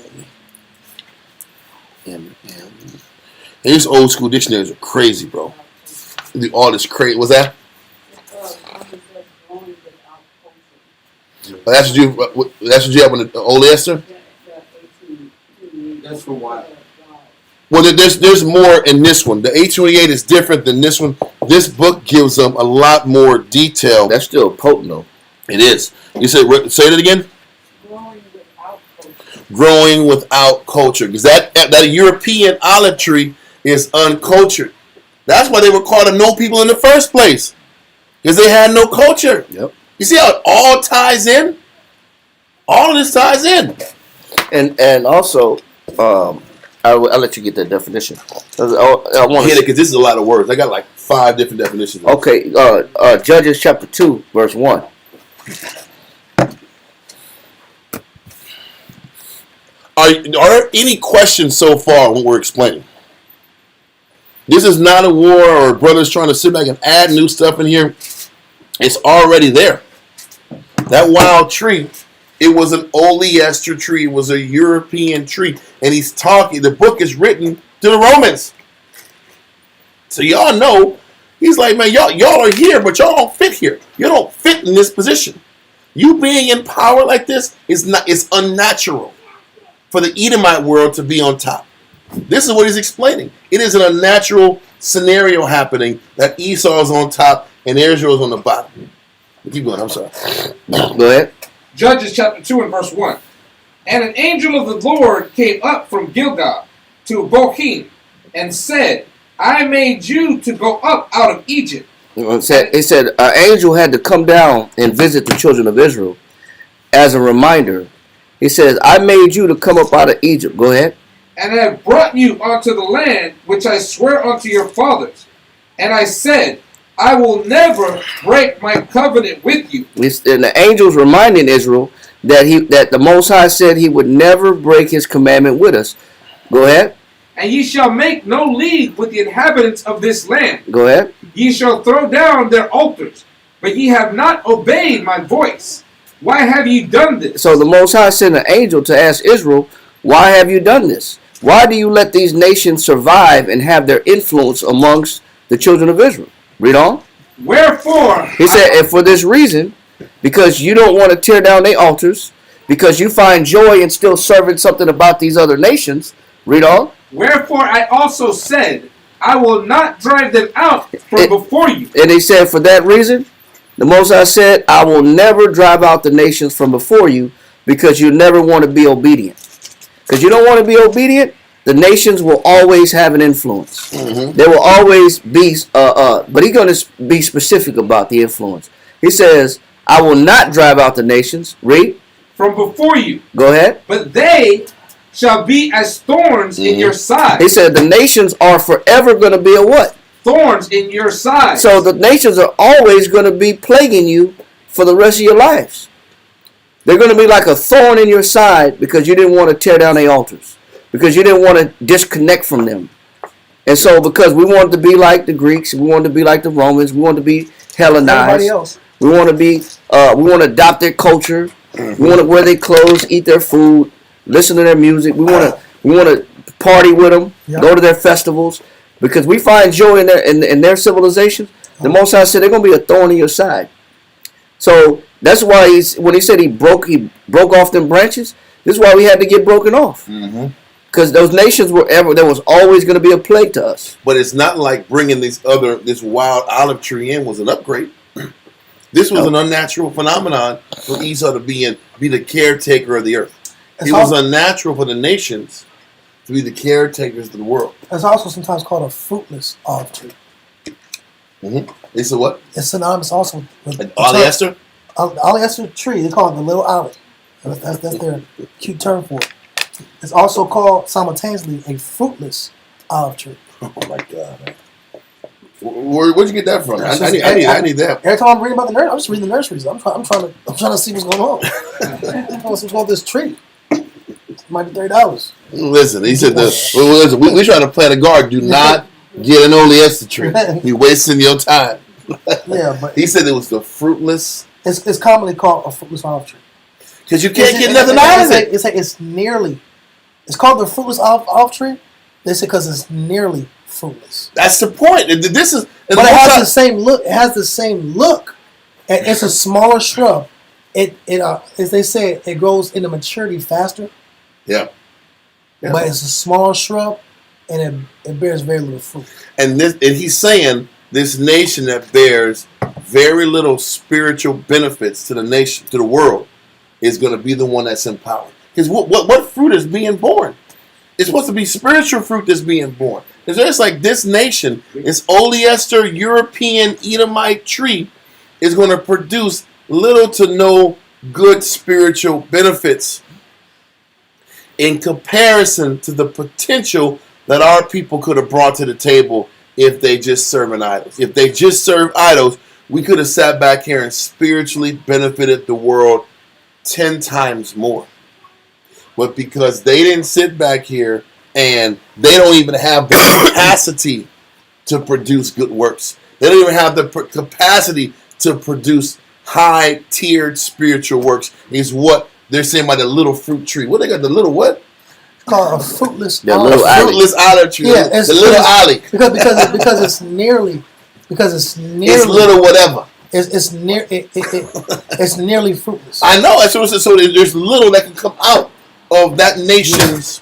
These old school dictionaries are crazy, bro. All this crazy. What's that? That's what you have on the old Esther? That's for what? Well, there's more in this one. The 828 is different than this one. This book gives them a lot more detail. That's still potent, though. It is. You said, say that again? Growing without culture. Because that European olive tree is uncultured. That's why they were called a no people in the first place. Because they had no culture. Yep. You see how it all ties in? All of this ties in. And also, I'll let you get that definition. I want to because this is a lot of words. I got like 5 different definitions. Okay, Judges chapter 2, verse 1. Are there any questions so far on what we're explaining? This is not a war or brothers trying to sit back and add new stuff in here. It's already there. That wild tree, it was an oleaster tree. It was a European tree. And he's talking, the book is written to the Romans. So y'all know, he's like, man, y'all are here, but y'all don't fit here. You don't fit in this position. You being in power like this is unnatural for the Edomite world to be on top. This is what he's explaining. It is an unnatural scenario happening that Esau's on top and Israel's on the bottom. Keep going, I'm sorry. Go ahead. Judges chapter 2 and verse 1. And an angel of the Lord came up from Gilgal to Bochim and said, I made you to go up out of Egypt. It said an angel had to come down and visit the children of Israel as a reminder. He says, I made you to come up out of Egypt. Go ahead. And I have brought you unto the land which I swear unto your fathers. And I said, I will never break my covenant with you. And the angel's reminding Israel that the Most High said he would never break his commandment with us. Go ahead. And ye shall make no league with the inhabitants of this land. Go ahead. Ye shall throw down their altars, but ye have not obeyed my voice. Why have ye done this? So the Most High sent an angel to ask Israel, why have you done this? Why do you let these nations survive and have their influence amongst the children of Israel? Read on. Wherefore? He said, and for this reason, because you don't want to tear down their altars, because you find joy in still serving something about these other nations. Read on. Wherefore I also said, I will not drive them out from before you. And he said, for that reason, the Most High said, I will never drive out the nations from before you, because you never want to be obedient. Because you don't want to be obedient, the nations will always have an influence. Mm-hmm. There will always be, but he's going to be specific about the influence. He says, I will not drive out the nations. Read. From before you. Go ahead. But they shall be as thorns in your side. He said the nations are forever going to be a what? Thorns in your side. So the nations are always going to be plaguing you for the rest of your lives. They're going to be like a thorn in your side because you didn't want to tear down their altars. Because you didn't want to disconnect from them. And so because we wanted to be like the Greeks, we wanted to be like the Romans, we wanted to be Hellenized. Everybody else. We want to be, we want to adopt their culture. We want to wear their clothes, eat their food, listen to their music. We want to party with them, go to their festivals. Because we find joy in their civilizations. The Most High said they're going to be a thorn in your side. So that's why when he said he broke off them branches, this is why we had to get broken off. Because those nations there was always going to be a plague to us. But it's not like bringing this wild olive tree in was an upgrade. This was an unnatural phenomenon for Esau to be the caretaker of the earth. It was unnatural for the nations to be the caretakers of the world. It's also sometimes called a fruitless olive tree. It's a what? It's synonymous also with oleaster? Oleaster tree. They call it the little olive. That's their cute term for it. It's also called simultaneously a fruitless olive tree. Oh my God! Man. Where'd you get that from? I need that. Every time I'm reading about the nursery, I'm just reading the nurseries. I'm trying to see what's going on. I'm trying to see what's going on with this tree. It might be $30. Listen, he said we're trying to plant a garden. Do not get an oleaster tree. You're wasting your time. Yeah, but he said it was the fruitless It's commonly called a fruitless olive tree. Because you can't get nothing out of it. It's nearly. It's called the fruitless olive tree. They say because it's nearly fruitless. That's the point. This is, but it has the same look. It has the same look, and it's a smaller shrub. It as they say, it grows into maturity faster. Yeah. But it's a smaller shrub, and it bears very little fruit. And he's saying this nation that bears very little spiritual benefits to the nation, to the world, is going to be the one that's empowered. Because what fruit is being born? It's supposed to be spiritual fruit that's being born. Because it's like this nation, this oleaster European Edomite tree, is going to produce little to no good spiritual benefits in comparison to the potential that our people could have brought to the table if they just serving idols. If they just served idols, we could have sat back here and spiritually benefited the world 10 times more. But because they didn't sit back here and they don't even have the capacity to produce good works. They don't even have the capacity to produce high-tiered spiritual works is what they're saying by the little fruit tree. What they got, the little what? It's called a fruitless fruitless olive tree. Yeah, the little olive. Because it's nearly it's little whatever. It's nearly fruitless. I know. That's what it says. So there's little that can come out of that nation's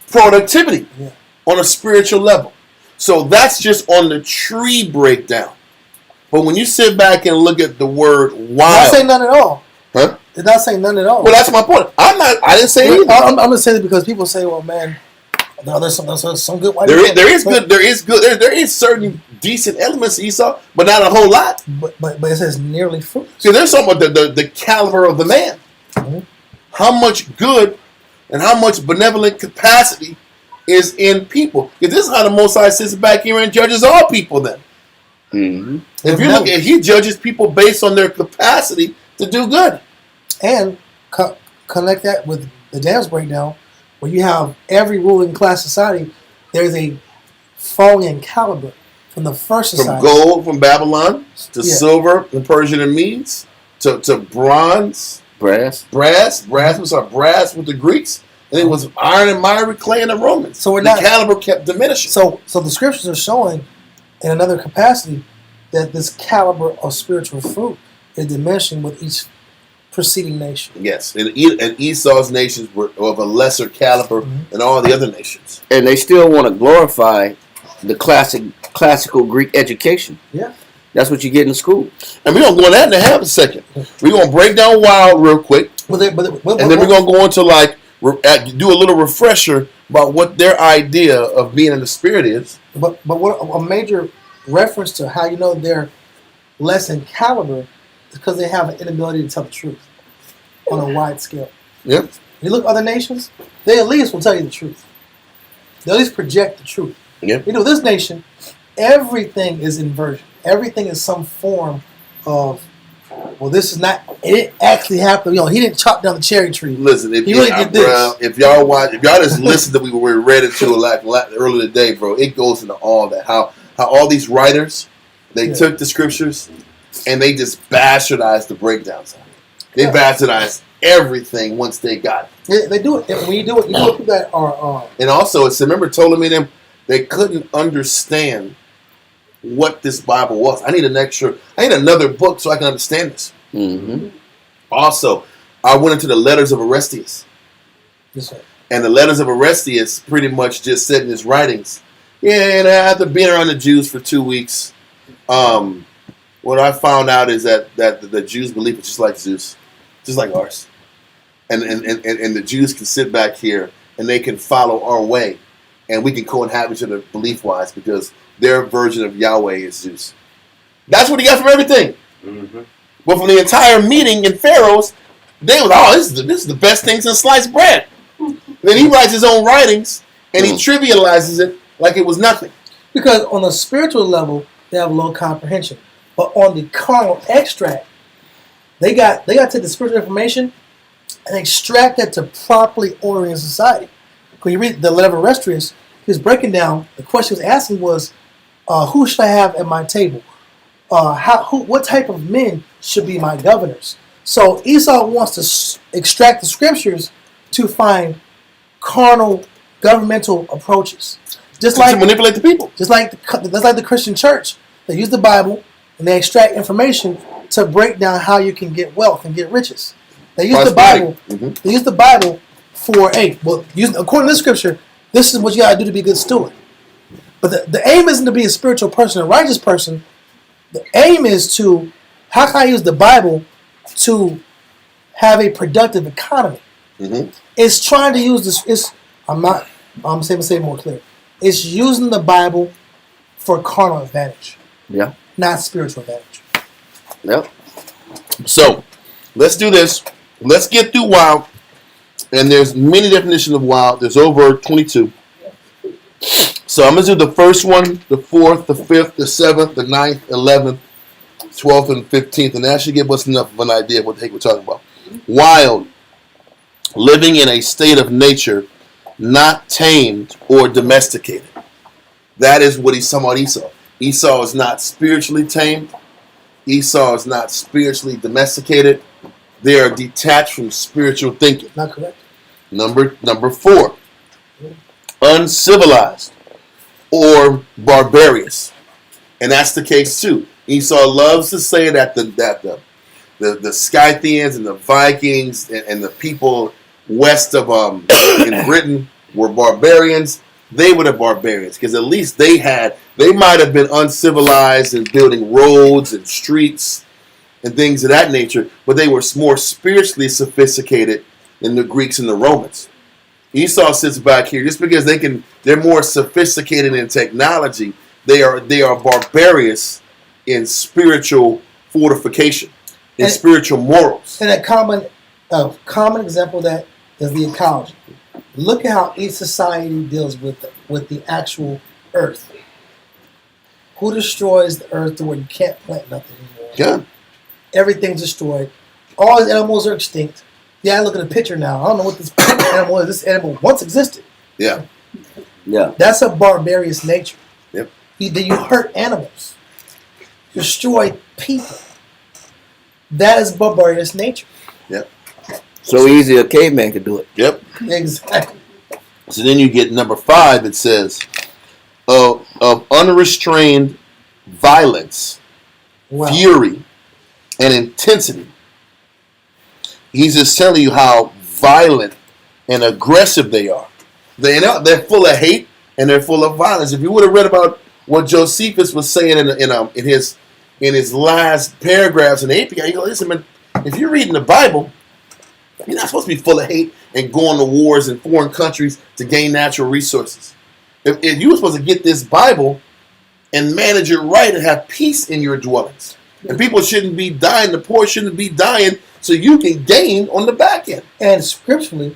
productivity on a spiritual level. So that's just on the tree breakdown. But when you sit back and look at the word wild, not saying none at all. Huh? It's not saying none at all. Well, that's my point. I didn't say anything. I'm going to say it because people say, "Well, man, there's some good white." There is certain decent elements, Esau, but not a whole lot. But it says nearly fruitless. See, there's something about the caliber of the man. Mm-hmm. How much good and how much benevolent capacity is in people. Because this is how the Most High sits back here and judges all people. Then, if you look at, he judges people based on their capacity to do good. And connect that with the Daniel's breakdown, where you have every ruling class society, there's a falling in caliber from the first society. From gold from Babylon to silver from Persian and Medes to bronze, brass with the Greeks, and it was iron and miry clay in the Romans. So the caliber kept diminishing. So the scriptures are showing in another capacity that this caliber of spiritual fruit is diminishing with each preceding nation. Yes, and Esau's nations were of a lesser caliber than all the other nations. And they still want to glorify the classical Greek education. Yeah. That's what you get in school. And we're going to go on that in a half a second. We're going to break down wild real quick. And then we're going to go into do a little refresher about what their idea of being in the spirit is. But what a major reference to how you know they're less in caliber is because they have an inability to tell the truth on a wide scale. Yep. You look at other nations, they at least will tell you the truth. They at least project the truth. Yep. You know, this nation, everything is inversion. Everything is some form of, well, this is not, it didn't actually happen. You know, he didn't chop down the cherry tree. Listen, if y'all just listen to what we read into earlier today, bro, it goes into all that. How all these writers, they took the scriptures and they just bastardized the breakdowns. They bastardized everything once they got it. Yeah, they do it. And when you do it, you know people that are... and also, it's remember Ptolemy and them, they couldn't understand what this Bible was. I need another book so I can understand this. Mm-hmm. Also, I went into the letters of Orestes. Yes, sir. And the letters of Orestes pretty much just said in his writings, and after being around the Jews for 2 weeks, what I found out is that the Jews believe it's just like Zeus, just like ours. And the Jews can sit back here and they can follow our way, and we can co-inhabit each other belief-wise because their version of Yahweh is Zeus. That's what he got from everything. Mm-hmm. But from the entire meeting in Pharaoh's, they were, this is the best thing since sliced bread. Then he writes his own writings and he trivializes it like it was nothing. Because on a spiritual level, they have low comprehension. But on the carnal extract, they got to take the spiritual information and extract that to properly ordering society. When you read the letter of Orestes, he was breaking down, the question he was asking was, who should I have at my table? what type of men should be my governors. So Esau wants to extract the scriptures to find carnal governmental approaches, just To like manipulate the people. just like the Christian church. They use the Bible and they extract information to break down how you can get wealth and get riches. They use the Bible. Mhm. They use the Bible for according to the scripture, this is what you gotta do to be a good steward. But the aim isn't to be a spiritual person, a righteous person. The aim is to how can I use the Bible to have a productive economy. Mhm. It's trying to use this. I'm saying it more clear. It's using the Bible for carnal advantage, Yeah. not spiritual advantage. Yep. So let's do this. Let's get through wild. And there's many definitions of wild. There's over 22. So I'm going to do the first one, the 4th, the 5th, the 7th, the 9th, 11th, 12th, and 15th. And that should give us enough of an idea of what the heck we're talking about. Wild, living in a state of nature, not tamed or domesticated. That is what he's talking about Esau. Esau is not spiritually tamed. Esau is not spiritually domesticated. They are detached from spiritual thinking. Not correct. Number 4, uncivilized or barbarous, and that's the case too. Esau loves to say that the Scythians and the Vikings and the people west of in Britain were barbarians. They were the barbarians because at least they might have been uncivilized in building roads and streets and things of that nature, but they were more spiritually sophisticated than the Greeks and the Romans. Esau sits back here just because they're more sophisticated in technology. They are barbarous in spiritual fortification, in spiritual morals. And a common example of that is the ecology. Look at how each society deals with the actual earth. Who destroys the earth to where you can't plant nothing anymore? Yeah. Everything's destroyed. All the animals are extinct. Yeah, I look at a picture now. I don't know what this animal is. This animal once existed. Yeah. Yeah. That's a barbarous nature. Yep. You hurt animals. Destroy people. That is barbarous nature. Yep. So easy a caveman could do it. Yep. Exactly. So then you get number 5. It says of unrestrained violence, Wow. fury, and intensity. He's just telling you how violent and aggressive they are. They're full of hate and they're full of violence. If you would have read about what Josephus was saying in his last paragraphs in the API, you go, listen, man, if you're reading the Bible, you're not supposed to be full of hate and going to wars in foreign countries to gain natural resources. If you were supposed to get this Bible and manage it right and have peace in your dwellings. And people shouldn't be dying, the poor shouldn't be dying, so you can gain on the back end. And scripturally,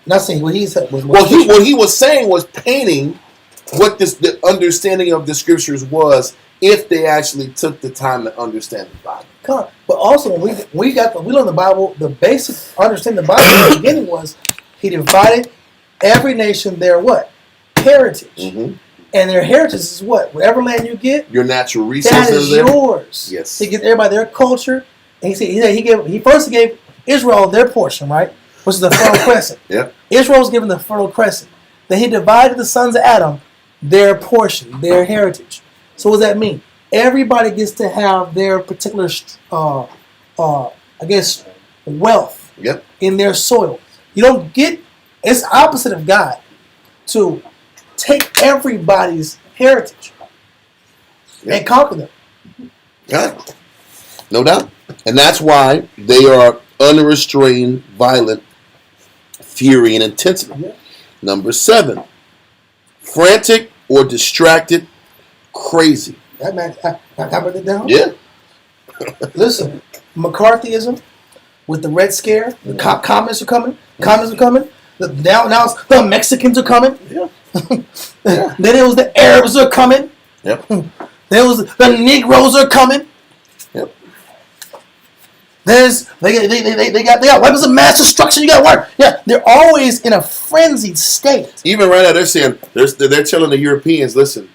not saying what he said was what he was saying was painting what the understanding of the scriptures was if they actually took the time to understand the Bible. Come on. But also when we learned the Bible, the basic understanding the Bible in the beginning was he divided every nation their what? Heritage. Mm-hmm. And their heritage is what? Whatever land you get, Your natural that resources. is yours. Yes. He gives everybody their culture. And he first gave Israel their portion, right? Which is the Fertile Crescent. Yep. Israel was given the Fertile Crescent. Then he divided the sons of Adam their portion, their heritage. So what does that mean? Everybody gets to have their particular, wealth Yep. in their soil. You don't get. It's opposite of God to take everybody's heritage and conquer them. Yeah. No doubt. And that's why they are unrestrained, violent, fury, and intensity. Yeah. Number 7, frantic or distracted, crazy. That man, I break it down. Yeah. Listen, McCarthyism with the Red Scare, the communists are coming. Communists are coming. Now it's the Mexicans are coming. Yeah. Then it was the Arabs are coming. Yep. Then it was the Negroes are coming. Yep. They got weapons of mass destruction. You got to work. Yeah, they're always in a frenzied state. Even right now, they're saying they're telling the Europeans, listen,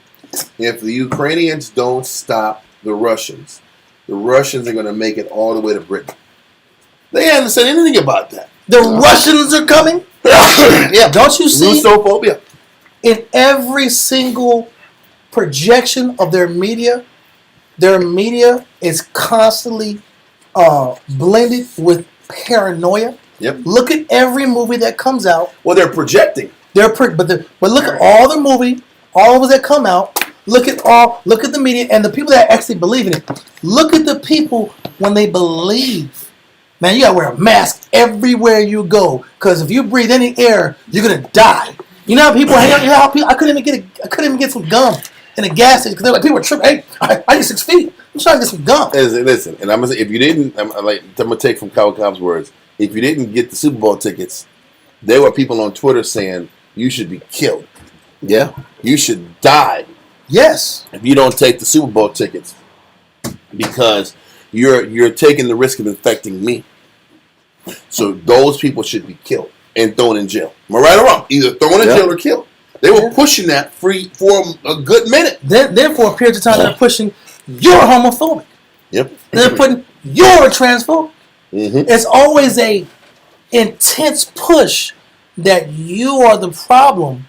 if the Ukrainians don't stop the Russians are going to make it all the way to Britain. They haven't said anything about that. The Russians are coming? Yeah. Don't you see? Russophobia. In every single projection of their media is constantly blended with paranoia. Yep. Look at every movie that comes out. Well, they're projecting. But look at all the movie, all of that come out. Look at the media and the people that actually believe in it. Look at the people when they believe. Man, you gotta wear a mask everywhere you go, because if you breathe any air, you're gonna die. You know how people hang out. You know how people, I couldn't even get some gum in a gas station because they're like, people are tripping. Hey, I need 6 feet. I'm trying to get some gum. Listen, and I'm gonna say, if you didn't, I'm gonna take from Kyle Cobb's words. If you didn't get the Super Bowl tickets, there were people on Twitter saying you should be killed. Yeah. You should die. Yes. If you don't take the Super Bowl tickets, because you're taking the risk of infecting me. So those people should be killed and thrown in jail. Am I right or wrong? Either thrown in jail or killed. They were pushing that for a good minute. Then for a period of time, they're pushing you're homophobic. Yep. They're putting you're a transphobe. Mm-hmm. It's always a intense push that you are the problem,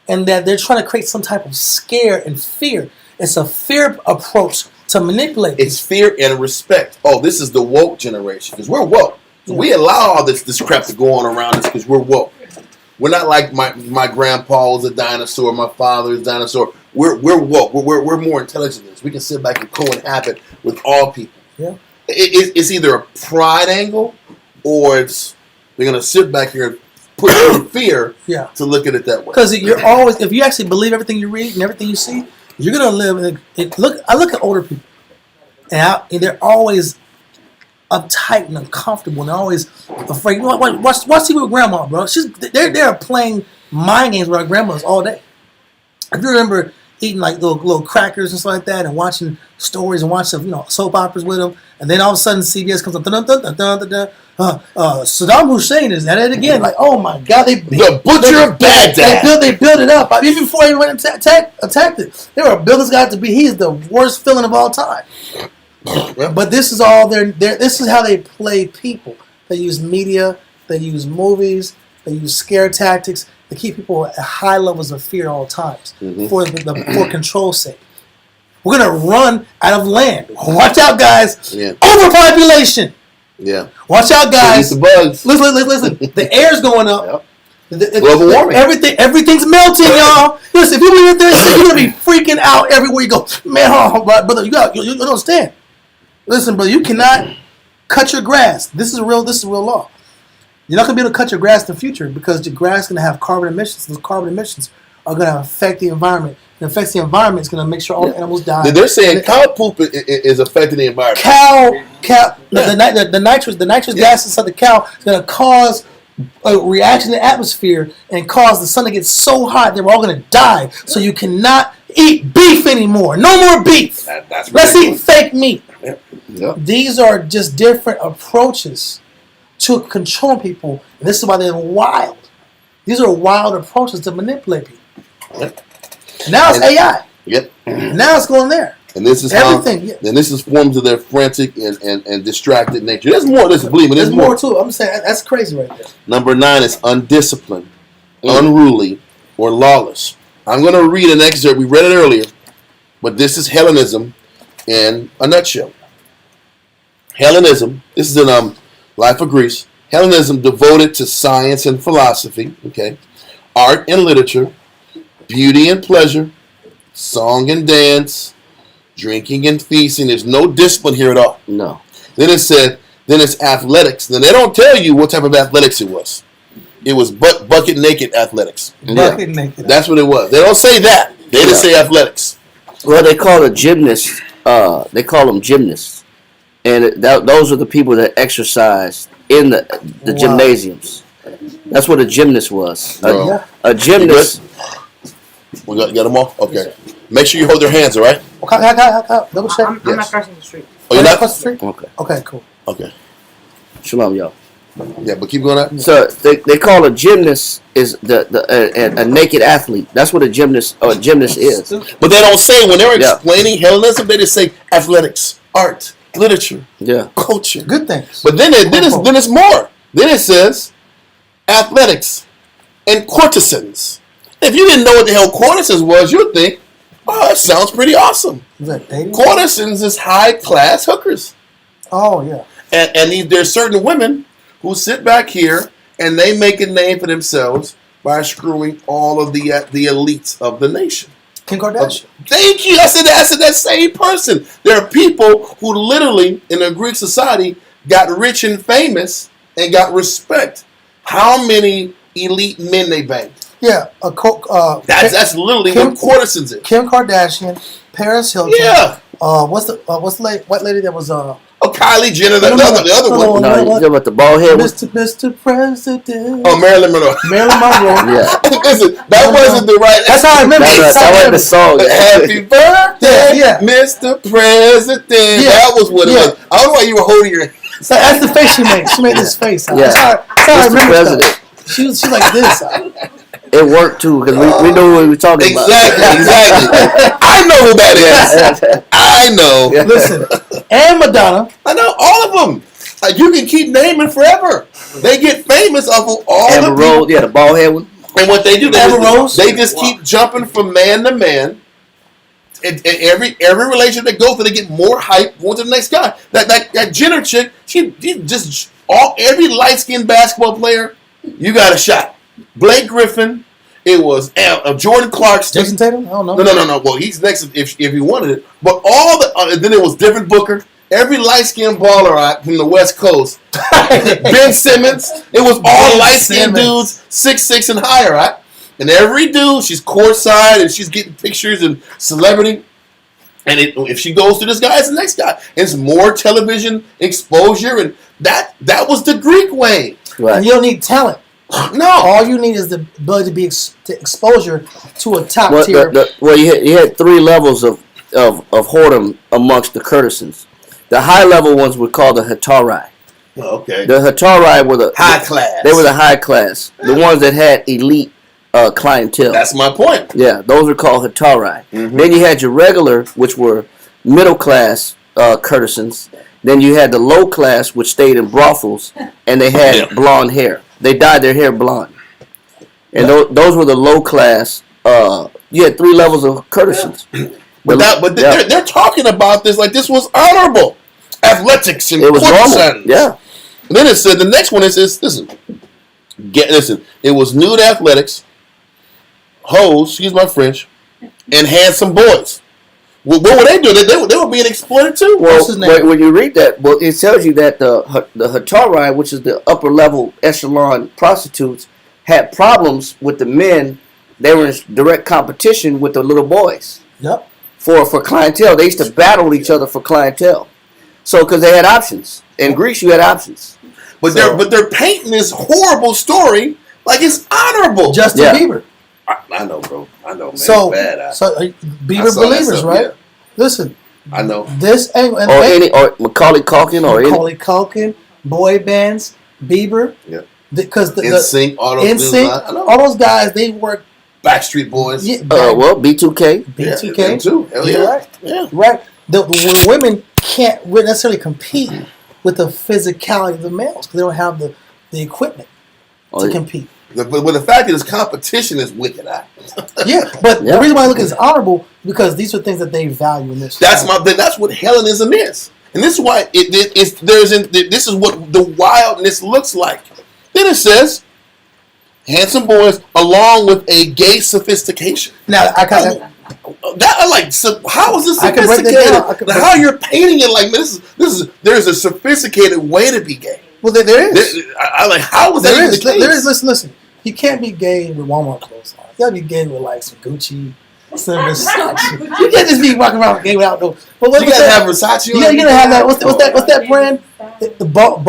and that they're trying to create some type of scare and fear. It's a fear approach to manipulate. It's fear and respect. Oh, this is the woke generation because we're woke. So we allow all this crap to go on around us because we're woke. We're not like my grandpa was a dinosaur, my father is a dinosaur. We're woke. We're more intelligent than this. We can sit back and co-inhabit with all people. Yeah. It's either a pride angle or it's they're gonna sit back here and put you in fear to look at it that way. Because you're always, if you actually believe everything you read and everything you see, you're gonna live. I look at older people, and they're always uptight and uncomfortable, and they're always afraid. You know what? Watch TV with grandma, bro. They're playing mind games with our grandmas all day. If you remember eating like little crackers and stuff like that, and watching stories and watching soap operas with them, and then all of a sudden CBS comes up, Saddam Hussein is at it again. Like, oh my God, the butcher of Baghdad. They built it up. Even before he went and attacked it, they were building this guy to be. He's the worst villain of all time. But this is all this is how they play people. They use media, they use movies, they use scare tactics to keep people at high levels of fear all times for control's sake. We're gonna run out of land. Watch out, guys! Yeah. Overpopulation. Yeah. Watch out, guys! The bugs. Listen. The air's going up. Yep. Global warming. Everything's melting, y'all. Listen, if you believe this, you're gonna be freaking out everywhere you go. Man, brother, you don't understand. Listen, brother, you cannot cut your grass. This is real law. You're not gonna be able to cut your grass in the future because your grass is gonna have carbon emissions. Those carbon emissions are gonna affect the environment. It affects the environment. It's gonna make sure all the animals die. They're saying cow poop is affecting the environment. The nitrous gas inside the cow is gonna cause a reaction in the atmosphere and cause the sun to get so hot that we're all gonna die. So you cannot eat beef anymore. No more beef. Let's eat fake meat. Yep. These are just different approaches to control people. And this is why they're wild. These are wild approaches to manipulate people. Yep. And now it's AI. Yep. And now it's going there. And this is everything. And this is forms of their frantic and distracted nature. There's more. Listen, believe me. There's more to it. I'm saying that's crazy right there. Number 9 is undisciplined, unruly, or lawless. I'm going to read an excerpt. We read it earlier, but this is Hellenism in a nutshell. Hellenism. This is in Life of Greece. Hellenism devoted to science and philosophy. Okay, art and literature, beauty and pleasure, song and dance, drinking and feasting. There's no discipline here at all. No. Then it's athletics. Then they don't tell you what type of athletics it was. It was bucket naked athletics. Bucket naked. That's what it was. They don't say that. They just say athletics. Well, they call it gymnasts. They call them gymnasts, and those are the people that exercise in the gymnasiums. That's what a gymnast was. A gymnast. We got them all? Okay. Make sure you hold their hands, all right? Double check. I'm not crossing the street. Oh, you're not? Across the street? Okay. Okay, cool. Okay. Shalom, y'all. Yeah, but keep going on. So they call a gymnast is a naked athlete. That's what a gymnast is. But they don't say when they're Yeah. explaining Hellenism, they just say athletics, art, literature, Yeah. culture. Good things. But then it's more. Then it says athletics and courtesans. If you didn't know what the hell courtesans was, you'd think, oh, that sounds pretty awesome. Is that dating? Courtesans is high class hookers. Oh yeah. And there's certain women who sit back here and they make a name for themselves by screwing all of the elites of the nation. Kim Kardashian. Thank you. I said that same person. There are people who literally in a Greek society got rich and famous and got respect. How many elite men they banged? Yeah. That's literally what courtesans is. Kim Kardashian, Paris Hilton. Yeah. What's the white lady that was Oh, Kylie Jenner, the other one. No, you talking about the bald head one? Mr. President. Oh, Marilyn Monroe. Marilyn Monroe. Yeah. Listen, that wasn't the right. That's how I remember it. That was the song. Happy birthday, Yeah. Mr. President. Yeah. That was what it was. I don't know why you were holding your. That's the face she made. She made this face. Yeah. That's how I Mr. remember President. stuff. She's like this. It worked too because we knew what we were talking about. Exactly. I know who that is. I know. Yeah. Listen, and Madonna. I know all of them. Like you can keep naming forever. They get famous off of all Amber the people. Rose, yeah, the bald head one. And what they do, Rose? they just keep jumping from man to man. And every relationship they go through, they get more hype going to the next guy. That Jenner chick, she just every light skinned basketball player, you got a shot. Blake Griffin, it was Jordan Clarkson. Jason Tatum? I don't know. No. Well, he's next if he wanted it. But all the then it was Devin Booker. Every light skinned baller from the West Coast. Ben Simmons. It was all light skinned dudes, 6'6" and higher, right? And every dude, she's courtside and she's getting pictures and celebrity. And if she goes to this guy, it's the next guy. It's more television exposure, and that was the Greek way. Right. And you don't need talent. No. All you need is the ability to be exposure to a top tier. You had 3 levels of whoredom amongst the courtesans. The high level ones were called the Hetarai. Oh, okay. The Hetarai were the High class. They were the high class. The ones that had elite clientele. That's my point. Yeah, those are called Hetarai. Mm-hmm. Then you had your regular, which were middle class courtesans. Then you had the low class, which stayed in brothels, and they had blonde hair. They dyed their hair blonde. And those were the low class. You had 3 levels of courtesans. They're talking about this like this was honorable. Athletics and it was normal. courtesans. Yeah. And then it said the next one is listen. It was nude athletics, hoes, excuse my French, and handsome boys. What were they doing? They were being exploited too. Well, when you read that, it tells you that the Hetarai, which is the upper level echelon prostitutes, had problems with the men. They were in direct competition with the little boys. Yep. For clientele, they used to battle each other for clientele. So, because they had options in Greece, you had options. But they're painting this horrible story like it's honorable. Justin Bieber. I know, bro. I know, man. So bad. Bieber believers, right? Yeah. Listen. I know. This angle or Macaulay Culkin Culkin, boy bands, Bieber. Yeah. Because the NSYNC, all those guys, they work. Backstreet Boys. Yeah, B2K. B2K. Yeah, too. Hell yeah. Right. Yeah. Right. The women can't necessarily compete with the physicality of the males because they don't have the equipment to compete. But the fact that this competition is wicked. Yeah, but the reason why I look at it as honorable because these are things that they value in this. That's what Hellenism is, and this is why this is what the wildness looks like. Then it says, handsome boys along with a gay sophistication. Now I kind of. How is this sophisticated? How you're painting it like this is there's a sophisticated way to be gay. Well, there is. How is that even the case? There is. Listen. You can't be gay with Walmart clothes on. You gotta be gay with like some Gucci, some Versace. You can't just be walking around gay without no. You gotta have Versace. You gotta have that. What's that brand? The ball.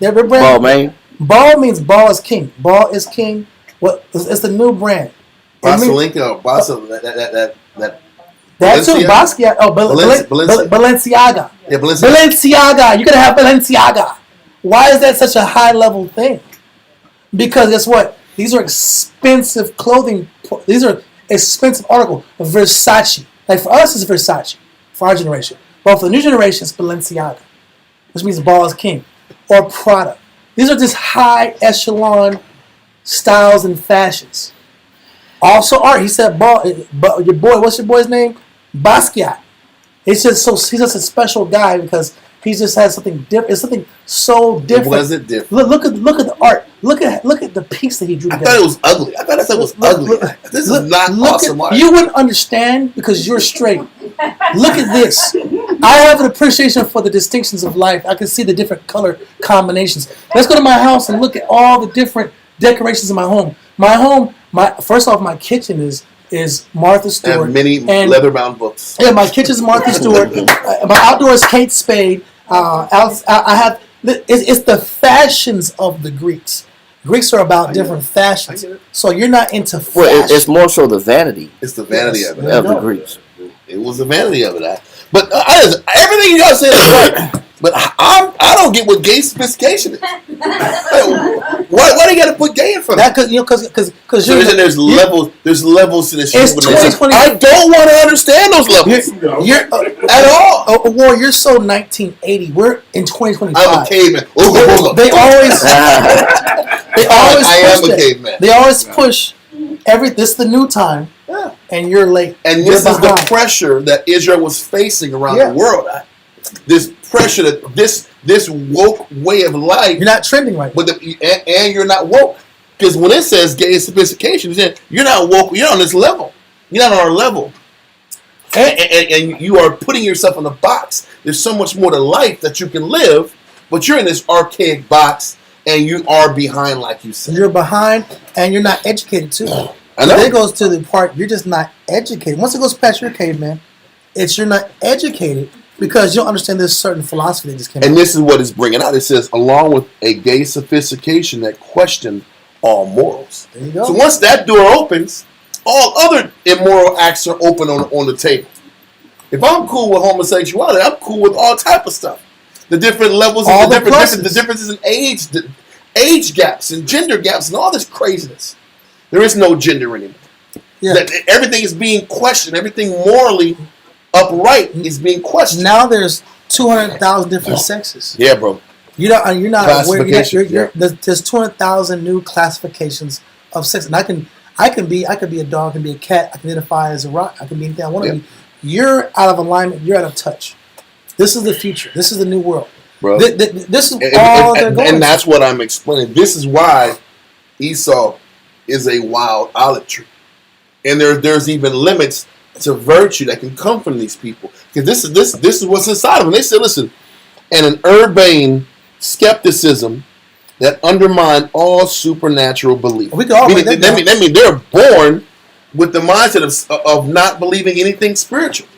Their brand. Ball, man. Ball means ball is king. Ball is king. What? It's the new brand. Basalinka, That's too. Basquiat. Oh, Balenciaga. Yeah, Balenciaga. You gotta have Balenciaga. Why is that such a high level thing? Because guess what? These are expensive clothing. These are expensive articles. Versace. Like for us, it's Versace. For our generation. But for the new generation, it's Balenciaga. Which means ball is king. Or Prada. These are just high echelon styles and fashions. Also art. He said, your boy, what's your boy's name? Basquiat. It's just so he's just a special guy because he just has something different. It's something so different. Was it different? Look at the art. Look at the piece that he drew I together. thought it was ugly. I thought it was ugly. This is not awesome art. You wouldn't understand because you're straight. Look at this. I have an appreciation for the distinctions of life. I can see the different color combinations. Let's go to my house and look at all the different decorations in my home. First off, my kitchen is Martha I Stewart. have many leather-bound books. Yeah, my kitchen's Martha Stewart. My outdoor is Kate Spade. I have. It's the fashions of the Greeks. Greeks are about different fashions. So you're not into fashion. Well, it's more so the vanity It's the vanity of it. of the Greeks. It was the vanity of it. But everything you guys said is right. But I don't get what gay sophistication is. Why do you got to put gay in front of it? Because There's levels. There's levels to this. It's shit. 2020. I don't want to understand those levels You're at all. War, you're so 1980. We're in 2025. I'm a caveman. They always I am push a that. caveman. They always push this is the new time, and you're late. And You're this is the behind. pressure that Israel was facing around the world. This pressure that this woke way of life. You're not trending right. But and you're not woke. Because when it says gay sophistication, you're not woke. You're on this level. You're not on our level. And you are putting yourself in a box. There's so much more to life that you can live, but you're in this archaic box, and you are behind, like you said. You're behind, and you're not educated too. I know. Then it goes to the part you're just not educated. Once it goes past your caveman, you're not educated because you don't understand this certain philosophy that just came out. And this is what it's bringing out. It says, along with a gay sophistication that questioned all morals. There you go. So once that door opens, all other immoral acts are open on the table. If I'm cool with homosexuality, I'm cool with all type of stuff. The different levels, All the the differences in age gaps and gender gaps and all this craziness. There is no gender anymore. Yeah. Everything is being questioned. Everything morally upright is being questioned. Now there's 200,000 different sexes. Yeah, bro. You're not aware. Classification, There's 200,000 new classifications of sex, and I could be a dog, I can be a cat, I can identify as a rock, I can be anything I want to be. You're out of alignment. You're out of touch. This is the future. This is the new world. Bro. This is all they're going. And that's what I'm explaining. This is why Esau is a wild olive tree, and there's even limits to virtue that can come from these people. Because this is what's inside of them. They said, listen, and an urbane skepticism that undermine all supernatural belief. We can all that mean they're born with the mindset of not believing anything spiritual.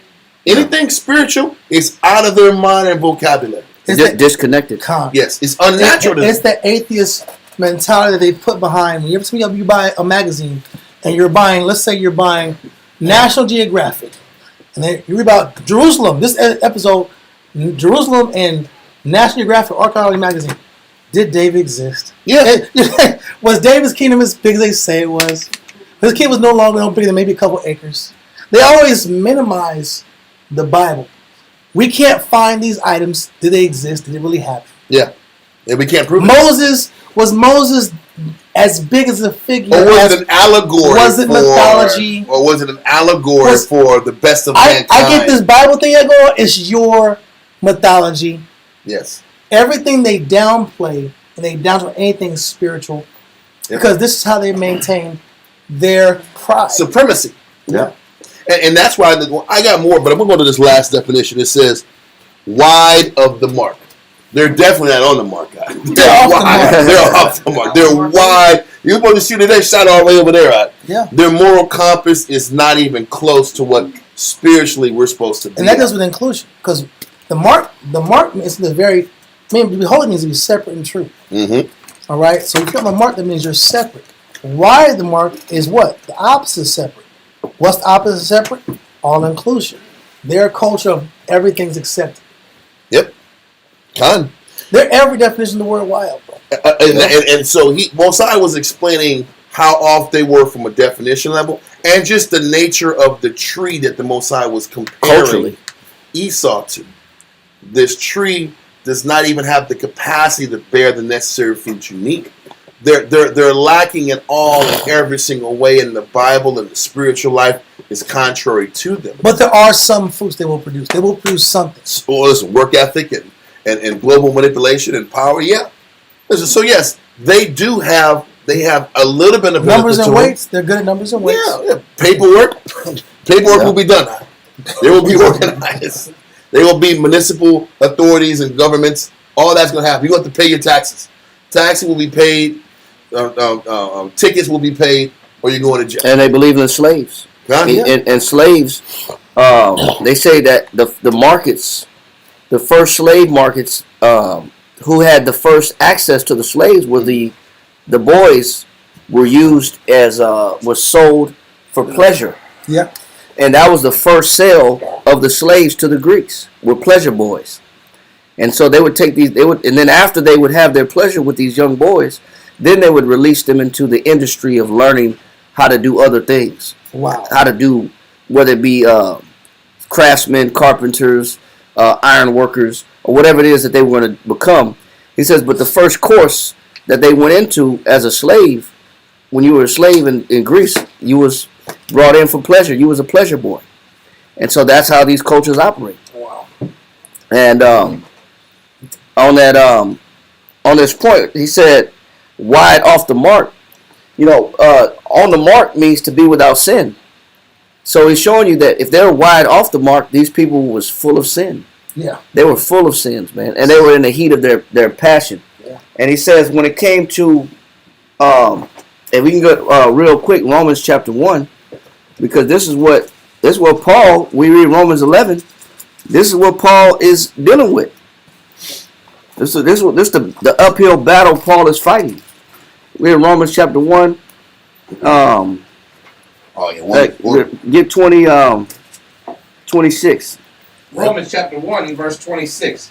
Anything spiritual is out of their mind and vocabulary. Disconnected. Yes, it's unnatural. It's the atheist mentality that they put behind. When you buy a magazine and you're buying, let's say you're buying National Geographic, and then you read about Jerusalem. This episode, Jerusalem and National Geographic Archaeology magazine. Did David exist? Yeah. Was David's kingdom as big as they say it was? His kingdom was no longer bigger than maybe a couple acres. They always minimize the Bible. We can't find these items. Did they exist? Did they really happen? Yeah. We can't prove it. Was Moses as big as a figure? Or was it an allegory? Was it mythology? Or was it an allegory for the best of mankind? I get this Bible thing I go, it's your mythology. Yes. Everything they downplay, and they downplay anything spiritual, because this is how they maintain their pride. Supremacy. Yeah. And that's why I got more, but I'm going to go to this last definition. It says, wide of the mark. They're definitely not on the mark, guys. They're off the mark. They're wide. You're supposed to see that they shot all the way over there, right? Yeah. Their moral compass is not even close to what spiritually we're supposed to be. And that goes with inclusion, because the mark is the very, to be holy means to be separate and true. Mm-hmm. All right? So if you come on the mark, that means you're separate. Why the mark is what? The opposite of separate. What's the opposite of separate? All inclusion. Their culture of everything's accepted. Yep. They're every definition of the word wild, bro. And so Mosiah was explaining how off they were from a definition level, and just the nature of the tree that the Mosiah was comparing Culturally. Esau to. This tree does not even have the capacity to bear the necessary fruit you need. They're lacking in all and every single way in the Bible, and the spiritual life is contrary to them. But there are some fruits they will produce. They will produce something. So, listen, work ethic and global manipulation and power, yeah. Listen, so yes, they have a little bit of Numbers and to weights. They're good at numbers and weights. Yeah. Paperwork will be done now. They will be organized. They will be municipal authorities and governments. All that's going to happen. You have to pay your taxes. Taxes will be paid. Tickets will be paid, or you're going to jail. And they believe in slaves. And slaves, they say that the markets, the first slave markets, who had the first access to the slaves were the boys were used as was sold for pleasure. Yeah. And that was the first sale of the slaves to the Greeks, were pleasure boys. And so they would take these, and then after they would have their pleasure with these young boys, then they would release them into the industry of learning how to do other things. Wow. How to do, whether it be craftsmen, carpenters, iron workers, or whatever it is that they were going to become. He says, but the first course that they went into as a slave, when you were a slave in Greece, you was brought in for pleasure. You was a pleasure boy. And so that's how these cultures operate. Wow. And on this point, he said, wide off the mark. On the mark means to be without sin. So he's showing you that if they're wide off the mark, these people was full of sin. Yeah. They were full of sins, man. And they were in the heat of their passion. Yeah. And he says when it came to, and we can go real quick, Romans chapter 1, because this is what Paul, we read Romans 11, this is what Paul is dealing with. This is the uphill battle Paul is fighting. We're in Romans chapter 1. Get 26. Romans chapter 1 and verse 26.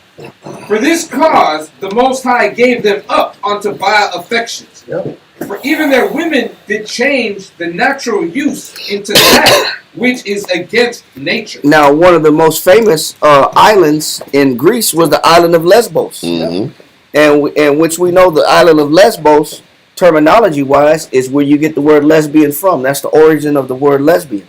For this cause the Most High gave them up unto vile affections. Yep. For even their women did change the natural use into that which is against nature. Now, one of the most famous islands in Greece was the island of Lesbos. Mm-hmm. And which we know the island of Lesbos, terminology-wise, is where you get the word lesbian from. That's the origin of the word lesbian.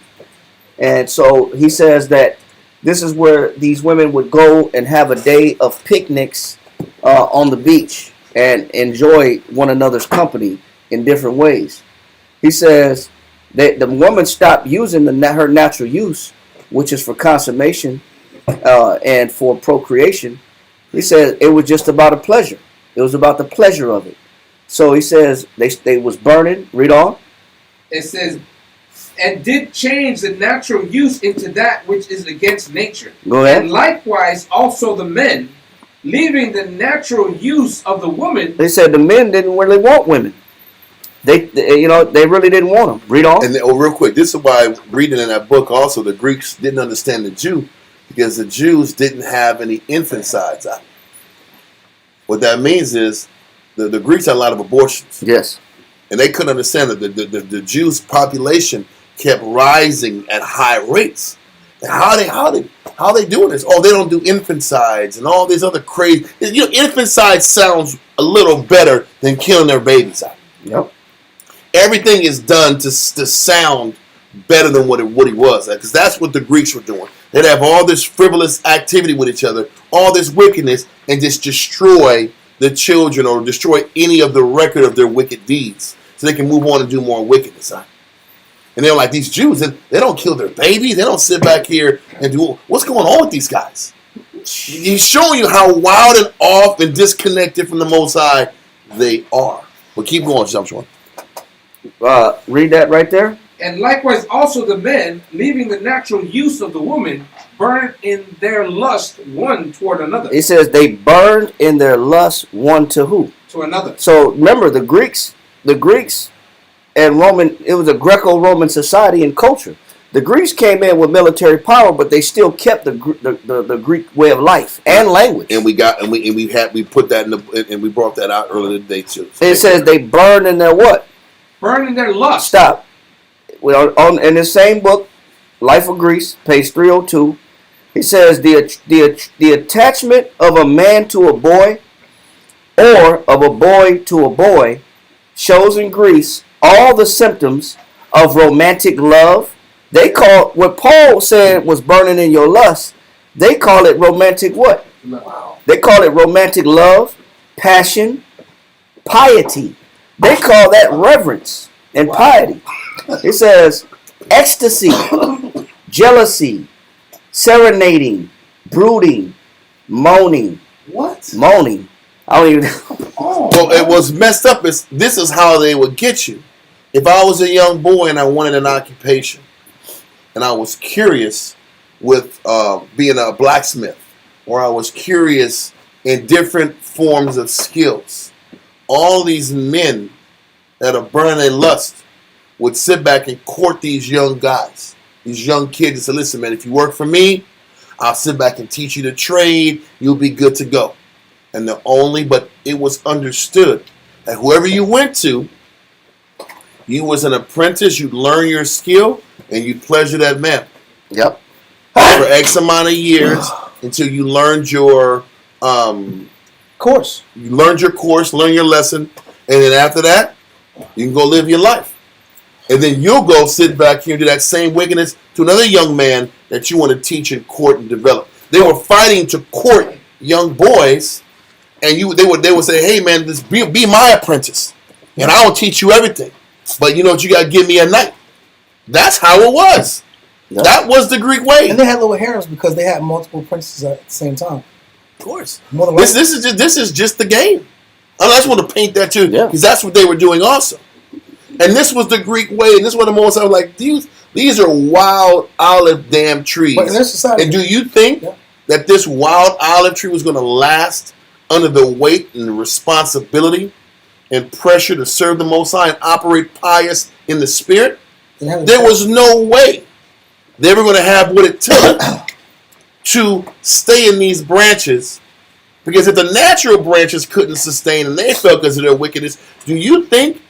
And so he says that this is where these women would go and have a day of picnics on the beach and enjoy one another's company in different ways. He says that the woman stopped using her natural use, which is for consummation and for procreation. He says it was just about a pleasure. It was about the pleasure of it. So he says they was burning. Read on. It says, and did change the natural use into that which is against nature. Go ahead. And likewise also the men, leaving the natural use of the woman. They said the men didn't really want women. They really didn't want them. Read on. And real quick, this is why reading in that book also the Greeks didn't understand the Jew, because the Jews didn't have any infanicides out. What that means is the Greeks had a lot of abortions. Yes. And they couldn't understand that the Jews' population kept rising at high rates. And how they doing this? Oh, they don't do infanicides and all these other crazy. Infanticide sounds a little better than killing their babies out. Yep. Everything is done to sound better than what it was, because that's what the Greeks were doing. They'd have all this frivolous activity with each other, all this wickedness, and just destroy the children or destroy any of the record of their wicked deeds, so they can move on and do more wickedness. And they're like, these Jews, they don't kill their babies. They don't sit back here and do, what's going on with these guys? He's showing you how wild and off and disconnected from the Most High they are. But keep going, Shumshawn. Read that right there. And likewise also the men, leaving the natural use of the woman, burned in their lust one toward another. It says they burned in their lust one to who? To another. So remember, the Greeks and Roman, it was a Greco-Roman society and culture. The Greeks came in with military power, but they still kept the Greek way of life and language. And we put that in the and we brought that out earlier today too. So it says they burned in their what? Burn in their lust. Stop. In the same book, Life of Greece, page 302, it says the attachment of a man to a boy or of a boy to a boy shows in Greece all the symptoms of romantic love. They call what Paul said was burning in your lust. They call it romantic what? Wow. They call it romantic love, passion, piety. They call that reverence and piety. It says ecstasy, jealousy, serenading, brooding, moaning. What? Moaning. I don't even. Well, it was messed up. This is how they would get you. If I was a young boy and I wanted an occupation, and I was curious with being a blacksmith, or I was curious in different forms of skills, all these men that are burning their lust would sit back and court these young guys, these young kids, and say, listen, man, if you work for me, I'll sit back and teach you the trade. You'll be good to go. But it was understood that whoever you went to, you was an apprentice, you'd learn your skill, and you'd pleasure that man. Yep. For X amount of years until you learned your course. You learned your course, learn your lesson, and then after that, you can go live your life. And then you'll go sit back here and do that same wickedness to another young man that you want to teach and court and develop. They were fighting to court young boys, and they would say, hey man, be my apprentice, and I will teach you everything. But you know what, you got to give me a night. That's how it was. Yep. That was the Greek way. And they had little harems because they had multiple apprentices at the same time. Of course. This is just the game. I just want to paint that too, because Yeah. that's what they were doing also. And this was the Greek way, and this was the most I was like, these are wild olive damn trees. But in their society, and do you think that this wild olive tree was going to last under the weight and the responsibility and pressure to serve the Most High and operate pious in the Spirit? There was no way they were going to have what it took to stay in these branches. Because if the natural branches couldn't sustain and they fell because of their wickedness, do you think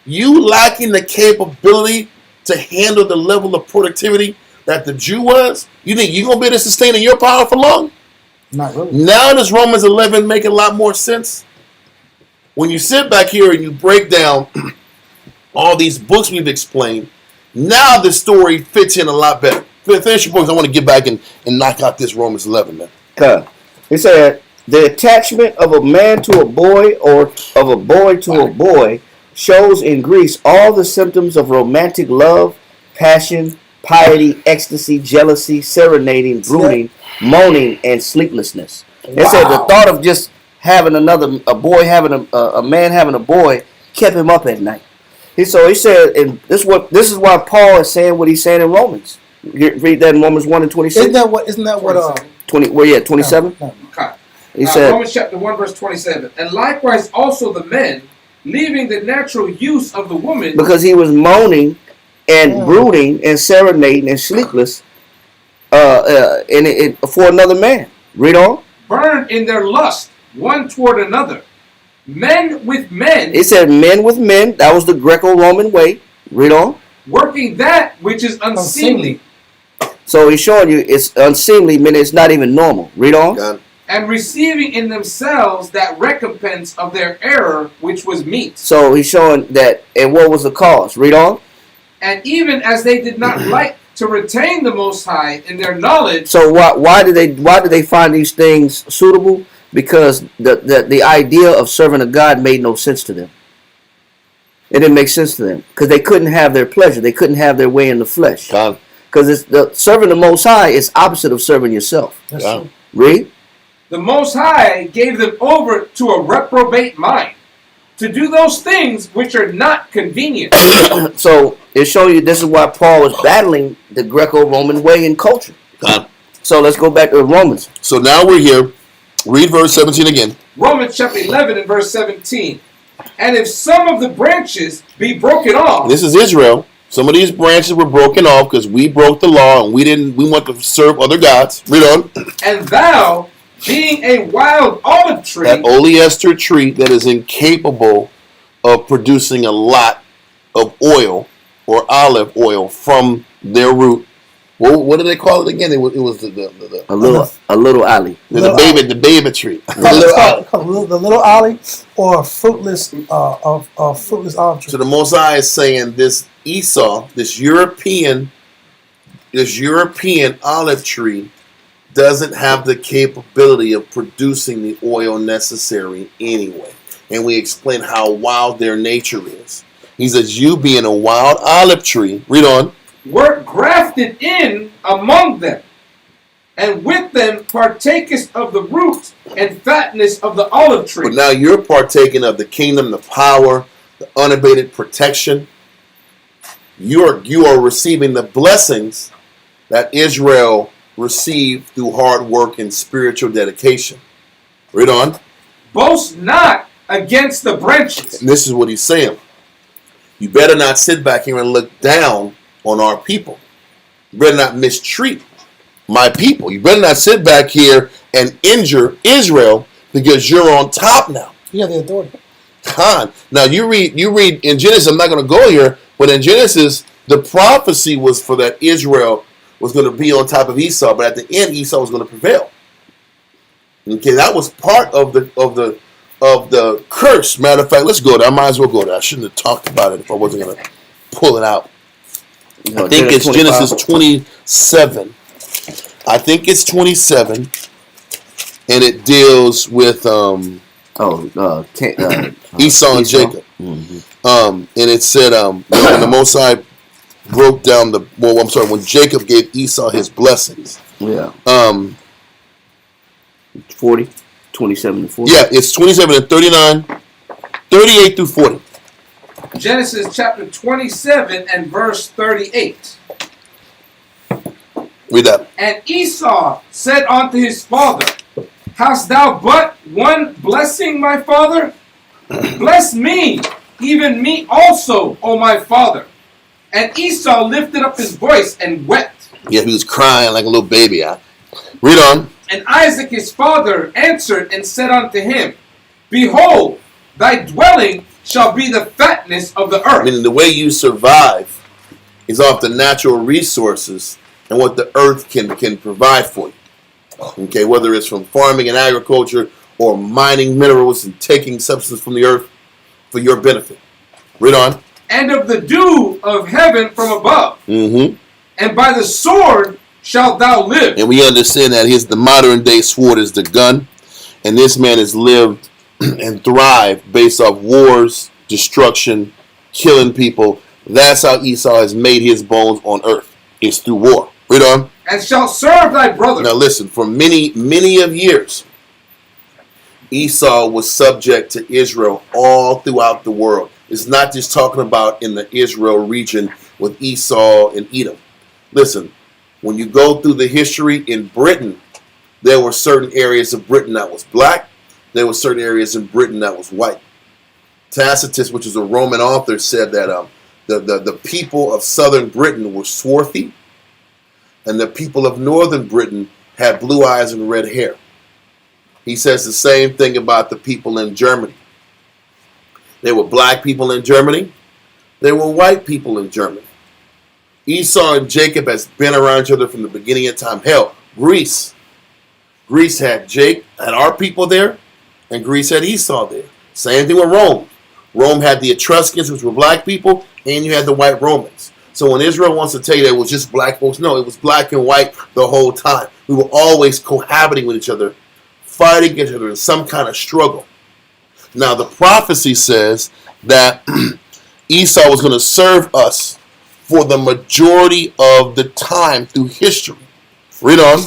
you lacking the capability to handle the level of productivity that the Jew was? You think you're going to be able to sustain in your power for long? Not really. Now does Romans 11 make a lot more sense? When you sit back here and you break down all these books we've explained, now the story fits in a lot better. Finish your books. I want to get back and knock out this Romans 11, man. Okay. He said, the attachment of a man to a boy or of a boy to a boy shows in Greece all the symptoms of romantic love, passion, piety, ecstasy, jealousy, serenading, brooding, moaning, and sleeplessness. It said the thought of just having a man having a boy kept him up at night. So he said, and this is why Paul is saying what he's saying in Romans. Read that in Romans 1 and 26. Isn't that what 27? No. Okay. He said, Romans chapter 1 verse 27. And likewise also the men, leaving the natural use of the woman, because he was moaning and brooding and serenading and sleepless for another man. Read on. burned in their lust one toward another. Men with men. It said men with men. That was the Greco-Roman way. Read on. Working that which is unseemly. So he's showing you it's unseemly, meaning it's not even normal. Read on. God. And receiving in themselves that recompense of their error which was meet. So he's showing that, and what was the cause? Read on. And even as they did not like to retain the Most High in their knowledge. So why did they find these things suitable? Because the idea of serving a God made no sense to them. It didn't make sense to them because they couldn't have their pleasure. They couldn't have their way in the flesh. Because serving the Most High is opposite of serving yourself. That's true. Read. The Most High gave them over to a reprobate mind to do those things which are not convenient. So it shows you this is why Paul was battling the Greco-Roman way in culture. So let's go back to Romans. So now we're here. Read verse 17 again. Romans chapter 11 and verse 17. And if some of the branches be broken off. This is Israel. Some of these branches were broken off because we broke the law and we want to serve other gods. Read on. And thou, being a wild olive tree, That oleaster tree that is incapable of producing a lot of oil or olive oil from their root. Well, what do they call it again? It was the A little alley. the baby tree. The little olive or a fruitless olive tree. So the Most High is saying this Esau, this European olive tree, doesn't have the capability of producing the oil necessary anyway. And we explain how wild their nature is. He says, you being a wild olive tree, read on, wert grafted in among them, and with them partakest of the root and fatness of the olive tree. but now you're partaking of the kingdom, the power, the unabated protection. You are receiving the blessings that Israel received through hard work and spiritual dedication. Read on. Boast not against the branches. And this is what he's saying. You better not sit back here and look down on our people. You better not mistreat my people. You better not sit back here and injure Israel because you're on top now. You have the authority. Khan. Now you read in Genesis, I'm not going to go here, but in Genesis, the prophecy was for that Israel was going to be on top of Esau, but at the end, Esau was going to prevail. Okay, that was part of the curse. Matter of fact, let's go there. I might as well go there. I shouldn't have talked about it if I wasn't going to pull it out. I think it's Genesis 27. I think it's 27, and it deals with Esau and Jacob. And it said when the Most High broke down when Jacob gave Esau his blessings. Yeah. 40, 27 and 40. Yeah, it's 27 and 39, 38 through 40. Genesis chapter 27 and verse 38. Read that. And Esau said unto his father, hast thou but one blessing, my father? Bless me, even me also, O my father. And Esau lifted up his voice and wept. Yeah, he was crying like a little baby. Read on. And Isaac his father answered and said unto him, behold, thy dwelling shall be the fatness of the earth. Meaning the way you survive is off the natural resources and what the earth can provide for you. Okay, whether it's from farming and agriculture or mining minerals and taking substance from the earth for your benefit. Read on. And of the dew of heaven from above. Mm-hmm. And by the sword shalt thou live. And we understand that the modern day sword is the gun. And this man has lived and thrived based off wars, destruction, killing people. That's how Esau has made his bones on earth. It's through war. Read on. And shall serve thy brother. Now listen, for many of years, Esau was subject to Israel all throughout the world. It's not just talking about in the Israel region with Esau and Edom. Listen, when you go through the history in Britain, there were certain areas of Britain that was black. There were certain areas in Britain that was white. Tacitus, which is a Roman author, said that the people of southern Britain were swarthy, and the people of northern Britain had blue eyes and red hair. He says the same thing about the people in Germany. There were black people in Germany. There were white people in Germany. Esau and Jacob has been around each other from the beginning of time. Hell, Greece. Greece had our people there, and Greece had Esau there. Same thing with Rome. Rome had the Etruscans, which were black people, and you had the white Romans. So when Israel wants to tell you that it was just black folks, no, it was black and white the whole time. We were always cohabiting with each other, fighting against each other in some kind of struggle. Now the prophecy says that Esau was going to serve us for the majority of the time through history. Read on.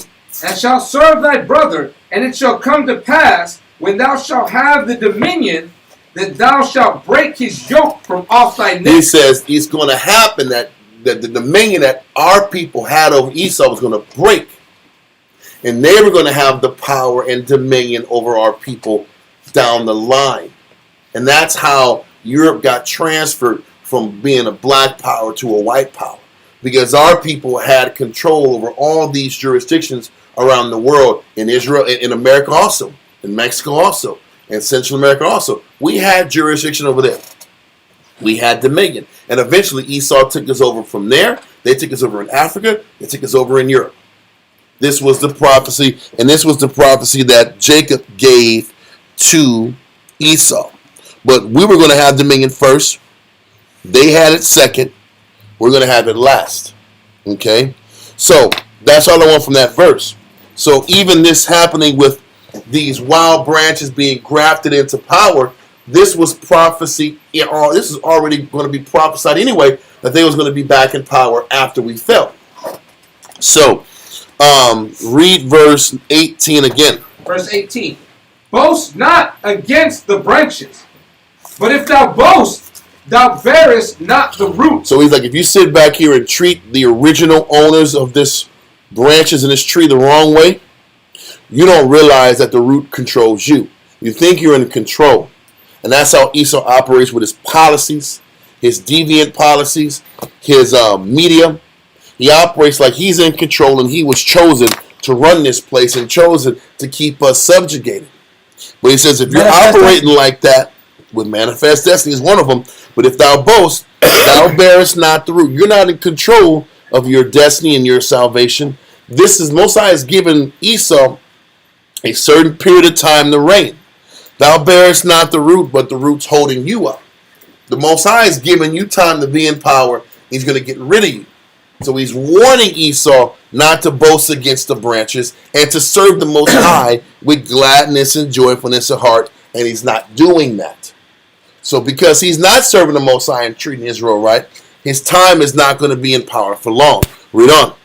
And shall serve thy brother, and it shall come to pass, when thou shalt have the dominion, that thou shalt break his yoke from off thy neck. He says it's going to happen that the dominion that our people had over Esau was going to break. And they were going to have the power and dominion over our people down the line. And that's how Europe got transferred from being a black power to a white power, because our people had control over all these jurisdictions around the world, in Israel, in America also, in Mexico also, in Central America also. We had jurisdiction over there. We had dominion. And eventually Esau took us over from there. They took us over in Africa. They took us over in Europe. This was the prophecy, and this was the prophecy that Jacob gave to Esau. But we were going to have dominion first. They had it second. We're going to have it last. Okay? So that's all I want from that verse. So even this happening with these wild branches being grafted into power, this was prophecy. This is already going to be prophesied anyway, that they was going to be back in power after we fell. So read verse 18 again. Verse 18. Boast not against the branches, but if thou boast, thou bearest not the root. So he's like, if you sit back here and treat the original owners of this branches in this tree the wrong way, you don't realize that the root controls you. You think you're in control. And that's how Esau operates with his policies, his deviant policies, his media. He operates like he's in control, and he was chosen to run this place and chosen to keep us subjugated. But he says, if you're operating like that, with manifest destiny is one of them, but if thou boast, thou bearest not the root. You're not in control of your destiny and your salvation. This is, Most High has given Esau a certain period of time to reign. Thou bearest not the root, but the root's holding you up. The Most High is giving you time to be in power. He's going to get rid of you. So he's warning Esau not to boast against the branches and to serve the Most High with gladness and joyfulness of heart. And he's not doing that. So because he's not serving the Most High and treating Israel right, his time is not going to be in power for long. Read on.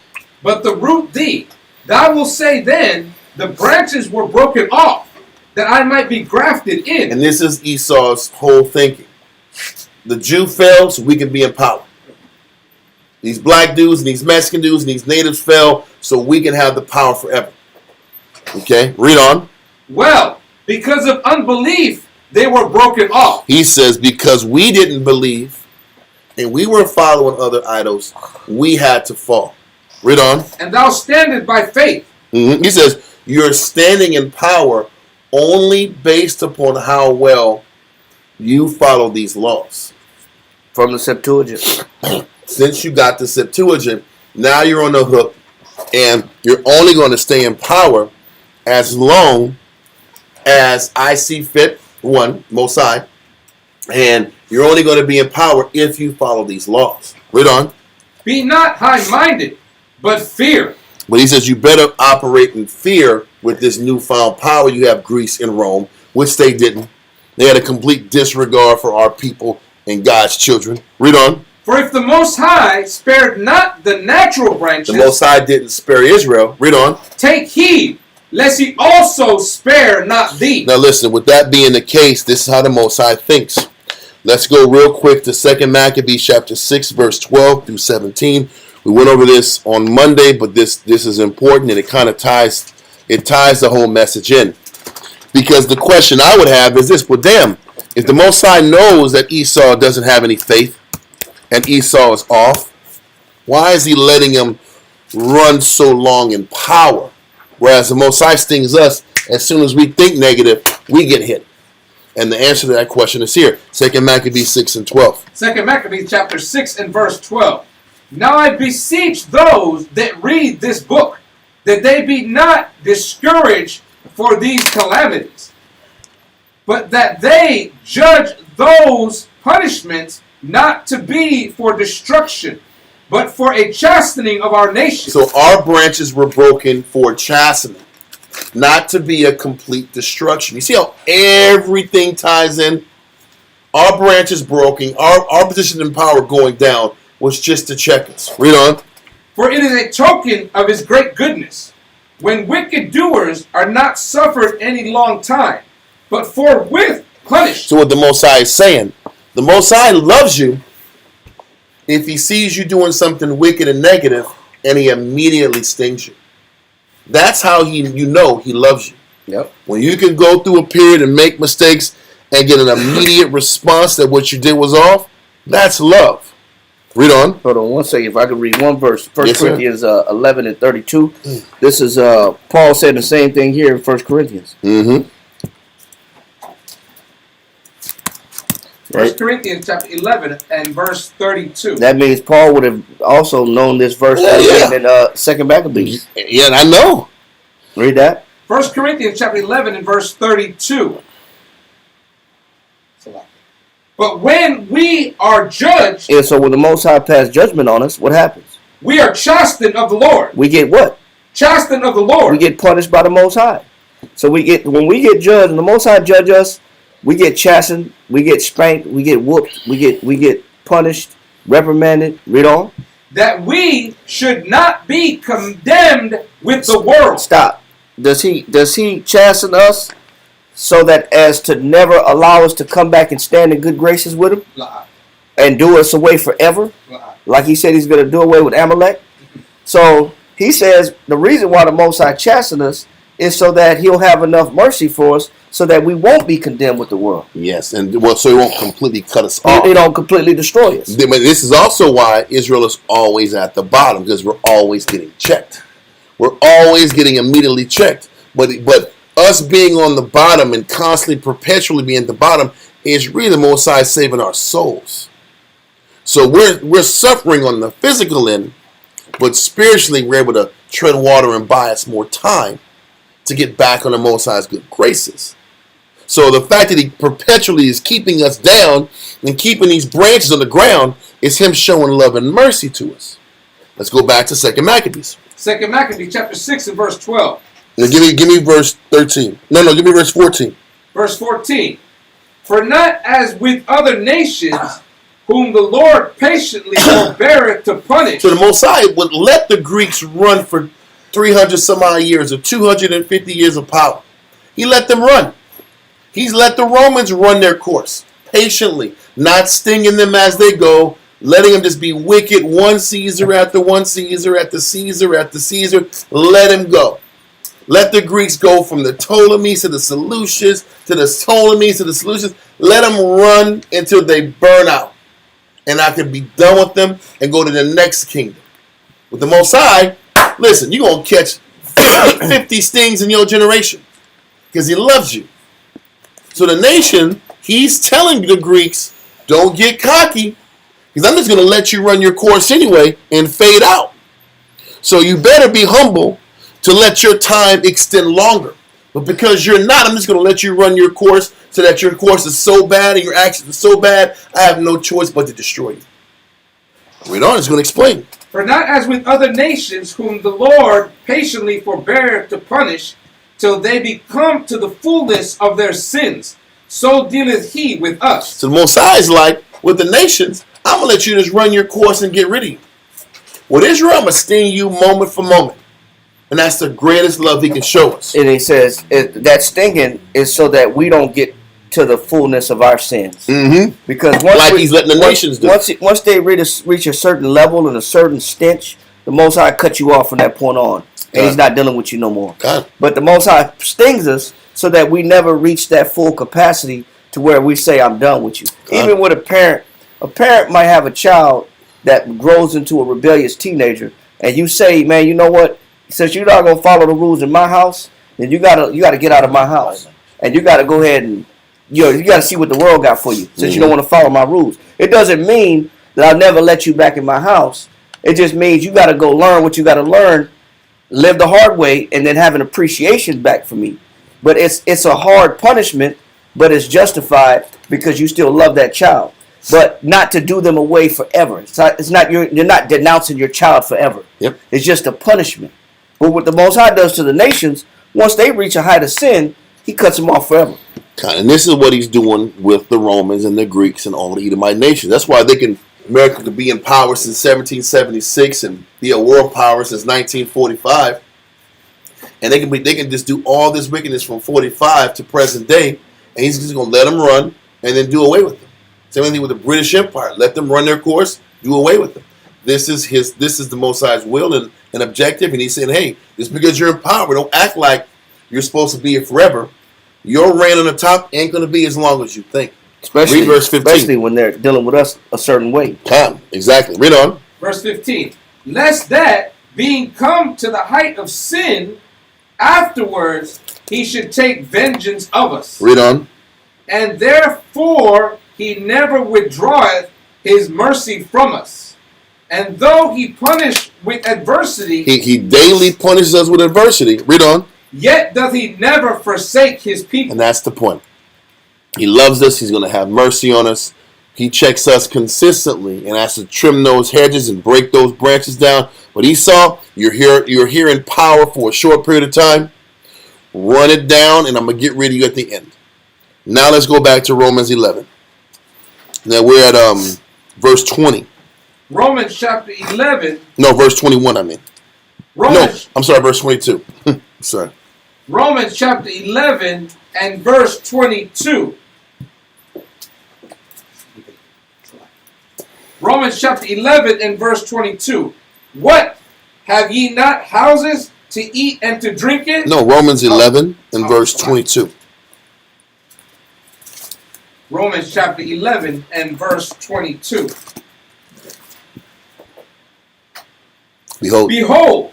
But the root thee, thou wilt say then, the branches were broken off, that I might be grafted in. And this is Esau's whole thinking. The Jew fell so we can be in power. These black dudes and these Mexican dudes and these natives fell so we can have the power forever. Okay, read on. Well, because of unbelief, they were broken off. He says, because we didn't believe and we were following other idols, we had to fall. Read on. And thou standest by faith. He says, you're standing in power only based upon how well you follow these laws. From the Septuagint. Since you got the Septuagint, now you're on the hook, and you're only going to stay in power as long as I see fit, one, Most High, and you're only going to be in power if you follow these laws. Read on. Be not high-minded, but fear. But he says you better operate in fear with this newfound power you have, Greece and Rome, which they didn't. They had a complete disregard for our people and God's children. Read on. For if the Most High spared not the natural branches, the Most High didn't spare Israel. Read on. Take heed, lest he also spare not thee. Now listen, with that being the case, this is how the Most High thinks. Let's go real quick to 2 Maccabees chapter 6, verse 12 through 17. We went over this on Monday, but this is important, and it kind of ties the whole message in. Because the question I would have is this: well, damn, if the Most High knows that Esau doesn't have any faith and Esau is off, why is he letting him run so long in power? Whereas the Most High stings us, as soon as we think negative, we get hit. And the answer to that question is here, 2 Maccabees 6 and 12. 2 Maccabees chapter 6 and verse 12. Now I beseech those that read this book, that they be not discouraged for these calamities, but that they judge those punishments not to be for destruction, but for a chastening of our nation. So our branches were broken for chastening, not to be a complete destruction. You see how everything ties in? Our branches broken, our position in power going down was just to check us. Read on. For it is a token of his great goodness, when wicked doers are not suffered any long time, but forthwith punished. So what the Most High is saying, the Most High loves you if he sees you doing something wicked and negative, and he immediately stings you. That's how you know he loves you. Yep. When you can go through a period and make mistakes and get an immediate response that what you did was off, That's love. Read on. Hold on one second. If I could read one verse. First Yes, sir. Corinthians 11 and 32. This is Paul saying the same thing here in First Corinthians. Mm-hmm. 1 Corinthians chapter 11 and verse 32. That means Paul would have also known this verse in Second Maccabees. Yeah, I know. Read that. 1 Corinthians chapter 11 and verse 32. But when we are judged, And so when the Most High passed judgment on us, what happens? we are chastened of the Lord. We get what? Chastened of the Lord. We get punished by the Most High. So when we get judged, and the Most High judge us, we get chastened, we get spanked, we get whooped, we get punished, reprimanded. Read on. That we should not be condemned with the world. Stop. Does he chasten us so that as to never allow us to come back and stand in good graces with him and do us away forever? Like he said he's going to do away with Amalek. So he says the reason why the Most High chastens us is so that he'll have enough mercy for us so that we won't be condemned with the world. Yes, and so he won't completely cut us off. He don't completely destroy us. This is also why Israel is always at the bottom, because we're always getting checked. We're always getting immediately checked. But us being on the bottom and constantly, perpetually being at the bottom is really the Most High saving our souls. So we're suffering on the physical end, but spiritually we're able to tread water and buy us more time to get back on the Most High's good graces. So the fact that he perpetually is keeping us down and keeping these branches on the ground is him showing love and mercy to us. Let's go back to 2 Maccabees. 2 Maccabees chapter 6 and verse 12. Now give me verse 13. No, give me verse 14. Verse 14. For not as with other nations, whom the Lord patiently forbeareth to punish. So the Most High would let the Greeks run for 300 some odd years or 250 years of power. He let them run. He's let the Romans run their course patiently, not stinging them as they go, letting them just be wicked, one Caesar after one Caesar after Caesar after Caesar. Let him go. Let the Greeks go from the Ptolemies to the Seleucids to the Ptolemies to the Seleucids. Let them run until they burn out. And I can be done with them and go to the next kingdom. With the Most High, listen, you're going to catch 50 stings in your generation because he loves you. So the nation, he's telling the Greeks, don't get cocky because I'm just going to let you run your course anyway and fade out. So you better be humble to let your time extend longer. But because you're not, I'm just going to let you run your course so that your course is so bad and your actions are so bad, I have no choice but to destroy you. Read on, it's going to explain. For not as with other nations, whom the Lord patiently forbeareth to punish, till they become to the fullness of their sins, so dealeth he with us. So the Most High is like, with the nations, I'm going to let you just run your course and get rid of you. With Israel, I'm going to sting you moment for moment. And that's the greatest love he can show us. And he says that stinging is so that we don't get to the fullness of our sins. Mm-hmm. Because he's letting the nations do. Once they reach a certain level and a certain stench, the Most High cut you off from that point on. And he's not dealing with you no more. But the Most High stings us so that we never reach that full capacity to where we say, I'm done with you. Even with a parent might have a child that grows into a rebellious teenager. And you say, man, you know what? Since you're not gonna follow the rules in my house, then you gotta get out of my house, and you gotta go ahead and you gotta see what the world got for you. Since you don't want to follow my rules, it doesn't mean that I'll never let you back in my house. It just means you gotta go learn what you gotta learn, live the hard way, and then have an appreciation back for me. But it's a hard punishment, but it's justified because you still love that child. But not to do them away forever. It's not you're not denouncing your child forever. Yep. It's just a punishment. But what the Most High does to the nations, once they reach a height of sin, he cuts them off forever. And this is what he's doing with the Romans and the Greeks and all the Edomite nations. That's why America could be in power since 1776 and be a world power since 1945. And they can just do all this wickedness from 45 to present day, and he's just going to let them run and then do away with them. Same thing with the British Empire. Let them run their course, do away with them. This is the Most High's will and objective, and he's saying, hey, just because you're in power, don't act like you're supposed to be here forever. Your reign on the top ain't going to be as long as you think. Especially, Read verse 15. especially when they're dealing with us a certain way. Exactly. Read on. Verse 15. Lest that, being come to the height of sin, afterwards he should take vengeance of us. Read on. And therefore he never withdraweth his mercy from us. And though he punish with adversity, He daily punishes us with adversity. Read on. yet doth he never forsake his people. And that's the point. He loves us. He's going to have mercy on us. He checks us consistently and has to trim those hedges and break those branches down. But Esau, you're here in power for a short period of time. Run it down, and I'm going to get rid of you at the end. Now let's go back to Romans 11. Now we're at verse 20. Romans chapter 11. No, verse 21, I mean. Romans, No, I'm sorry, verse 22. Sorry. Romans chapter 11 and verse 22. Romans chapter 11 and verse 22. What? Have ye not houses to eat and to drink in? No, Romans 11 and verse 22. Romans chapter 11 and verse 22. Behold,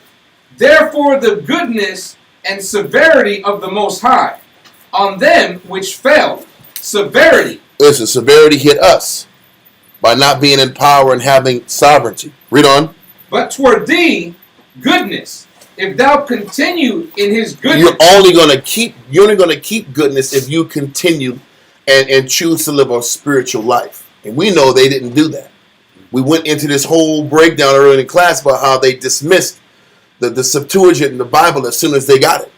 therefore the goodness and severity of the Most High on them which fell. Severity. Listen, severity hit us by not being in power and having sovereignty. Read on. But toward thee, goodness, if thou continue in his goodness. You're only going to keep goodness if you continue and choose to live a spiritual life. And we know they didn't do that. We went into this whole breakdown earlier in class about how they dismissed the Septuagint in the Bible as soon as they got it.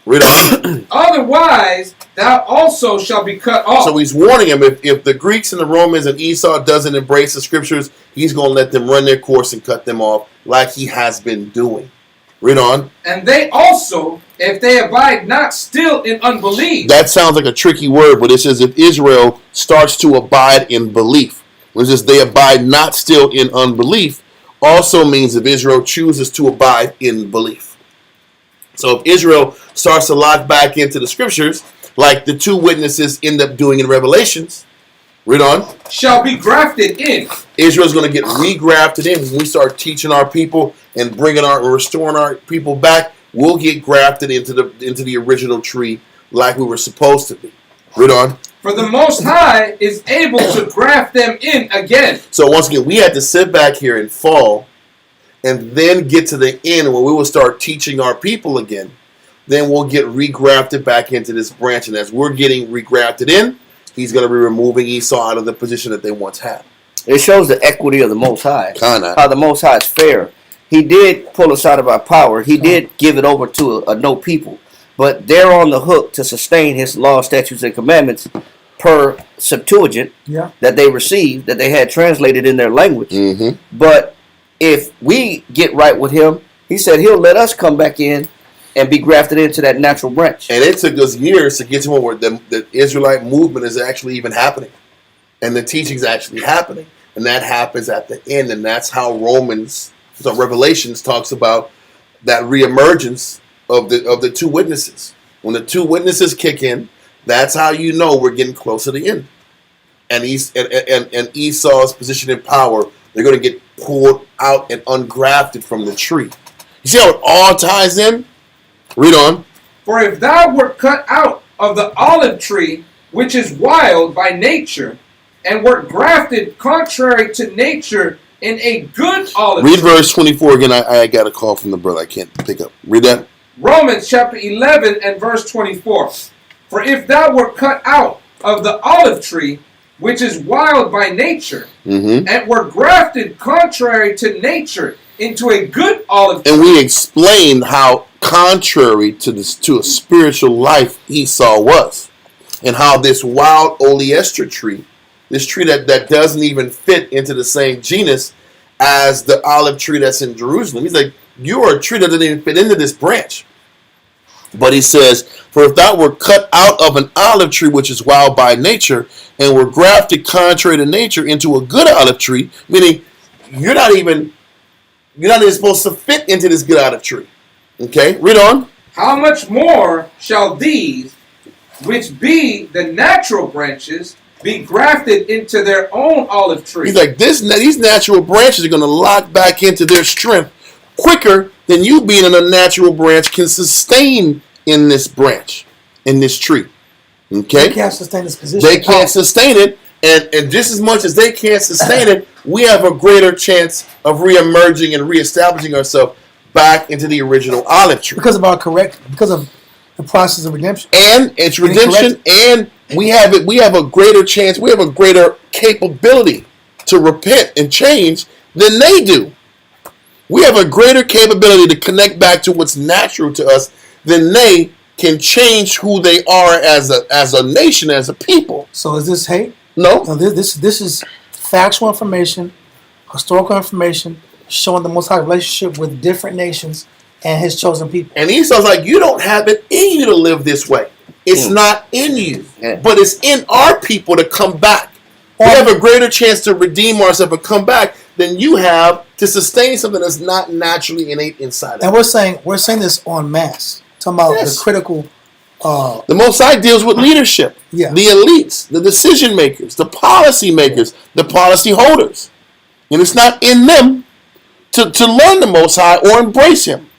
Read on. Otherwise, thou also shalt be cut off. So he's warning him, if the Greeks and the Romans and Esau doesn't embrace the scriptures, he's going to let them run their course and cut them off like he has been doing. Read on. And they also, if they abide not still in unbelief. That sounds like a tricky word, but it says if Israel starts to abide in belief. When it says they abide not still in unbelief, also means if Israel chooses to abide in belief. So if Israel starts to lock back into the scriptures, like the two witnesses end up doing in Revelations, read on. Shall be grafted in. Israel's going to get regrafted in. When we start teaching our people and restoring our people back, we'll get grafted into the original tree like we were supposed to be. Read on. For the Most High is able to graft them in again. So once again, we had to sit back here and fall and then get to the end where we will start teaching our people again. Then we'll get regrafted back into this branch. And as we're getting regrafted in, he's going to be removing Esau out of the position that they once had. It shows the equity of the Most High. Kinda. How the Most High is fair. He did pull us out of our power. He did give it over to a no people. But they're on the hook to sustain his law, statutes, and commandments per Septuagint that they received, that they had translated in their language. Mm-hmm. But if we get right with him, he said he'll let us come back in and be grafted into that natural branch. And it took us years to get to where the Israelite movement is actually even happening. And the teaching's actually happening. And that happens at the end. And that's how Revelations talks about that reemergence of the two witnesses. When the two witnesses kick in, that's how you know we're getting close to the end. And Esau's position in power, they're going to get pulled out and ungrafted from the tree. You see how it all ties in? Read on. For if thou wert cut out of the olive tree, which is wild by nature, and wert grafted contrary to nature in a good olive Read tree. verse 24 again. I got a call from the brother. I can't pick up. Read that. Romans chapter 11 and verse 24. For if thou wert cut out of the olive tree, which is wild by nature, and were grafted contrary to nature into a good olive tree. And we explained how contrary to a spiritual life Esau was. And how this wild oleaster tree, this tree that doesn't even fit into the same genus as the olive tree that's in Jerusalem. He's like, you are a tree that doesn't even fit into this branch. But he says, for if thou were cut out of an olive tree which is wild by nature, and were grafted contrary to nature into a good olive tree, meaning you're not even supposed to fit into this good olive tree. Okay, read on. How much more shall these, which be the natural branches, be grafted into their own olive tree. He's like, these natural branches are going to lock back into their strength quicker than you being in a natural branch can sustain in this branch, in this tree. Okay? They can't sustain this position. They can't sustain it, and just as much as they can't sustain it, we have a greater chance of reemerging and reestablishing ourselves back into the original olive tree. Because of the process of redemption. And it's redemption, and we have a greater chance, we have a greater capability to repent and change than they do. We have a greater capability to connect back to what's natural to us than they can change who they are as a nation, as a people. So is this hate? No. No, this is factual information, historical information, showing the Most High relationship with different nations and His chosen people. And Esau's like, you don't have it in you to live this way. It's not in you. Yeah. But it's in our people to come back. We have a greater chance to redeem ourselves and come back than you have to sustain something that's not naturally innate inside of And us. we're saying this en masse. Talking about the critical. The Most High deals with leadership, Yeah. the elites, the decision makers, the policy makers, the policy holders. And it's not in them to learn the Most High or embrace Him.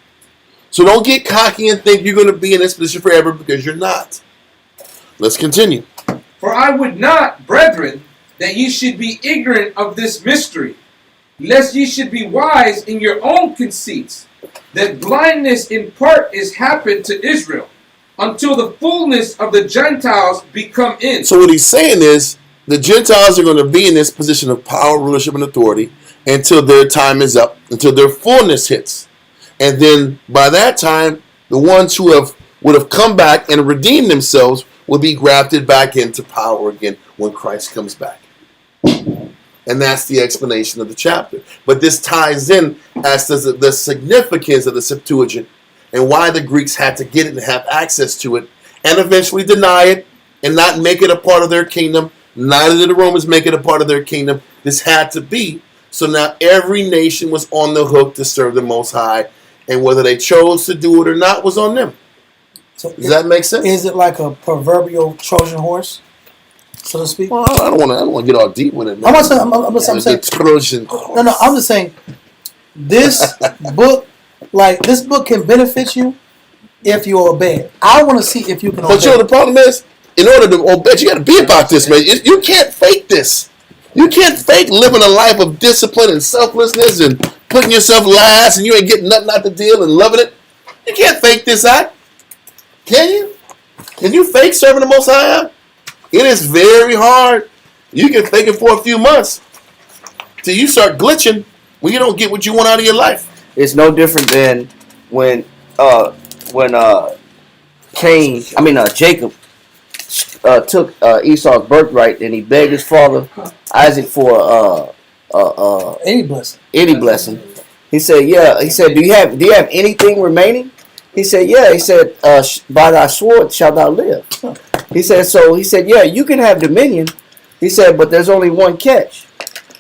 So don't get cocky and think you're going to be in this position forever, because you're not. Let's continue. For I would not, brethren, that ye should be ignorant of this mystery, lest ye should be wise in your own conceits, that blindness in part is happened to Israel, until the fullness of the Gentiles be come in. So what he's saying is, the Gentiles are going to be in this position of power, rulership, and authority until their time is up, until their fullness hits. And then by that time, the ones who would have come back and redeemed themselves will be grafted back into power again when Christ comes back. And that's the explanation of the chapter. But this ties in as to the significance of the Septuagint and why the Greeks had to get it and have access to it and eventually deny it and not make it a part of their kingdom. Neither did the Romans make it a part of their kingdom. This had to be. So now every nation was on the hook to serve the Most High, and whether they chose to do it or not was on them. So Does that make sense? Is it like a proverbial Trojan horse, so to speak? Well, I don't want to get all deep with it, man. I'm saying, The Trojan. no, I'm just saying, this book, this book can benefit you if you obey it. I want to see if you can obey But you know the it. problem is, in order to obey, you got to be about this, man. You can't fake this. You can't fake living a life of discipline and selflessness and putting yourself last and you ain't getting nothing out the deal and loving it. You can't fake this out. Can you? Can you fake serving the Most High out? It is very hard. You can fake it for a few months till you start glitching when you don't get what you want out of your life. It's no different than when Jacob took Esau's birthright and he begged his father Isaac for Any blessing. any blessing. He said, "Yeah." He said, "Do you have anything remaining?" He said, "Yeah." He said, "By thy sword shalt thou live." He said, "Yeah, you can have dominion." He said, "But there's only one catch.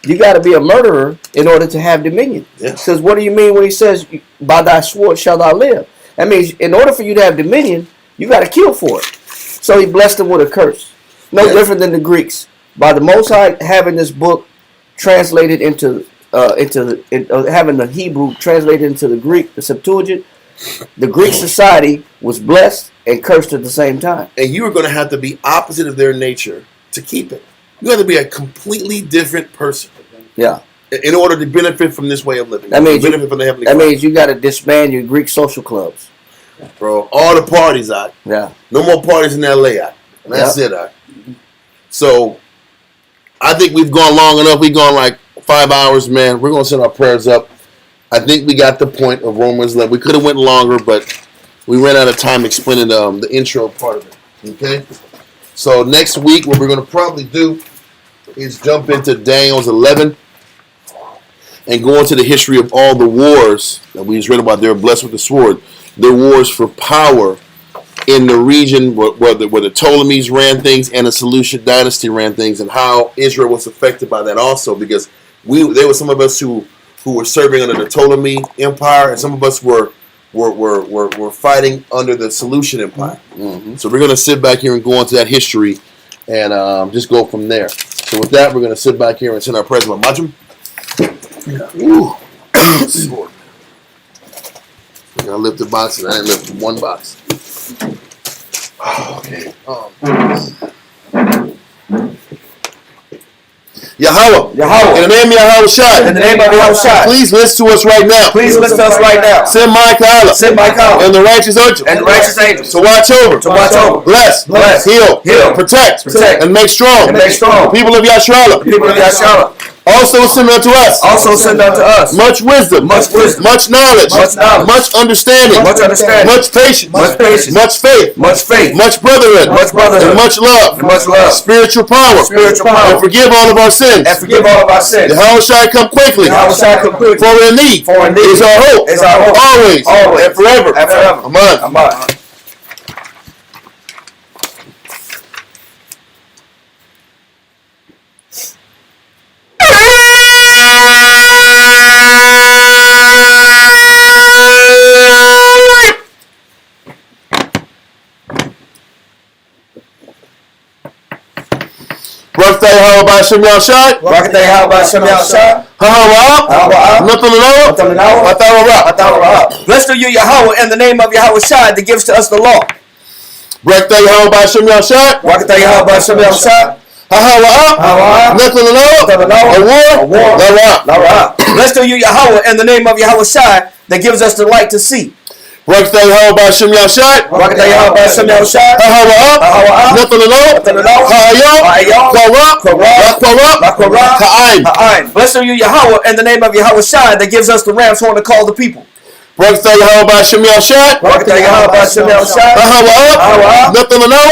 You got to be a murderer in order to have dominion." Yes. Says, what do you mean when he says, "By thy sword shalt thou live"? That means in order for you to have dominion, you got to kill for it. So he blessed them with a curse. No different than the Greeks. By the Most High having this book translated into having the Hebrew translated into the Greek, the Septuagint, the Greek society was blessed and cursed at the same time. And you are going to have to be opposite of their nature to keep it. You have to be a completely different person. Yeah. In order to benefit from this way of living. That means benefit from the heavenly that Father. means you got to disband your Greek social clubs. Bro, all the parties out. Yeah. No more parties in LA out. And that's it out. So I think we've gone long enough. We've gone like 5 hours, man. We're gonna send our prayers up. I think we got the point of Romans 11. We could have went longer, but we ran out of time explaining the intro part of it. Okay? So next week what we're gonna probably do is jump into Daniel's 11 and go into the history of all the wars that we just read about. They were blessed with the sword. Their wars for power in the region where the Ptolemies ran things and the Seleucid dynasty ran things, and how Israel was affected by that also, because there were some of us who were serving under the Ptolemy Empire, and some of us were fighting under the Seleucid Empire. Mm-hmm. So we're going to sit back here and go into that history and just go from there. So with that, we're going to sit back here and send our prayers. Majum. Ooh. Sword. I lifted boxes. I didn't lift one box. Okay. Yahweh. In the name of Yahweh Shai. In the name of Yahweh Shai. Please listen to us right now. Please listen to us right now. Send Michael. And the righteous angels. And the righteous angels. To watch over. Bless. Heal. Protect. And make strong. The people of Yasharallah. Also send unto us. Much wisdom. Much knowledge. Much understanding. Much patience. Much faith. Much brotherhood. And much love. Spiritual power. And forgive all of our sins. Yahweh Shai come quickly. For in need is our hope. Always. And forever. Amen. Nothing to know. Blessed are you, Yahweh, in the name of Yahweh Shai that gives to us the law. Nothing to know. A war. Blessed are you, Yahweh, in the name of Yahweh Shai that gives us the light to see. Nothing to know. Nothing to know. Blessed are you, Yahweh, in the name of Yahweh Shai that gives us the ram's horn to call the people. Nothing to know.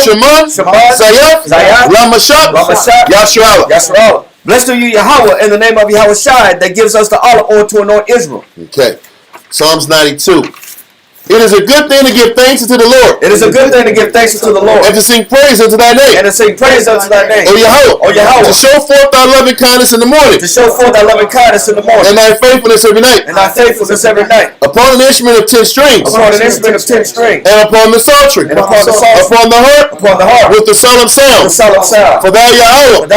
Shimon, Zayah, Lamashah, Yasharallah. Blessed are you, Yahweh, in the name of Yahweh Shai that gives us the olive oil to anoint Israel. Okay. Psalms 92. It is a good thing to give thanks unto the Lord. It is a good thing to give thanks unto the Lord. And to sing praise unto thy name. And to sing praise unto thy name. O Yahweh. To show forth thy loving kindness in the morning. To show forth thy loving kindness in the morning. And thy faithfulness every night. And thy faithfulness every night. Upon an instrument of 10 strings. Upon an instrument of 10 strings. And upon the psaltery. And upon the psaltery. Upon the harp. Upon the harp. With the solemn sound. With the solemn sound. For thou Yahweh.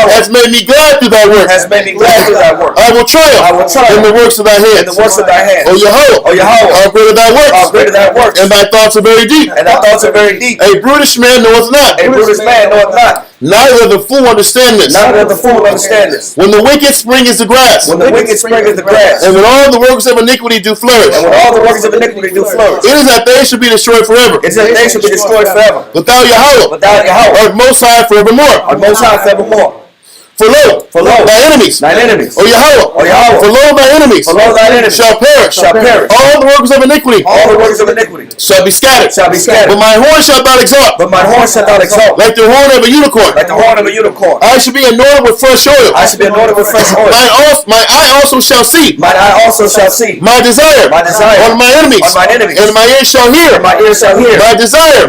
Hast made me glad through thy work. Has made me glad through thy work. I will triumph. In the works of thy hands. In the works of thy hands. O Yahweh. How great are thy works. How great are thy works. And thy thoughts are very deep. And thy thoughts are very deep. A brutish man knoweth not. A brutish man knoweth not. Neither the fool understand this. Neither the fool understand this. When the wicked springeth the grass. When the wicked springeth the grass. And when all the works of iniquity do flourish. And when all the works of iniquity do flourish. It is that they should be destroyed forever. It is that they should be destroyed forever. But thou Yahweh. Art most high forevermore. Art most high forevermore. For lo, thy enemies. O Yahweh. For lo, thy enemies. Shall perish. All the works of iniquity. Shall be scattered. But my horn shall not exalt. Like the horn of a unicorn. I shall be anointed with fresh oil. My eye also shall see. My desire. On my enemies. And my ears shall hear. My desire.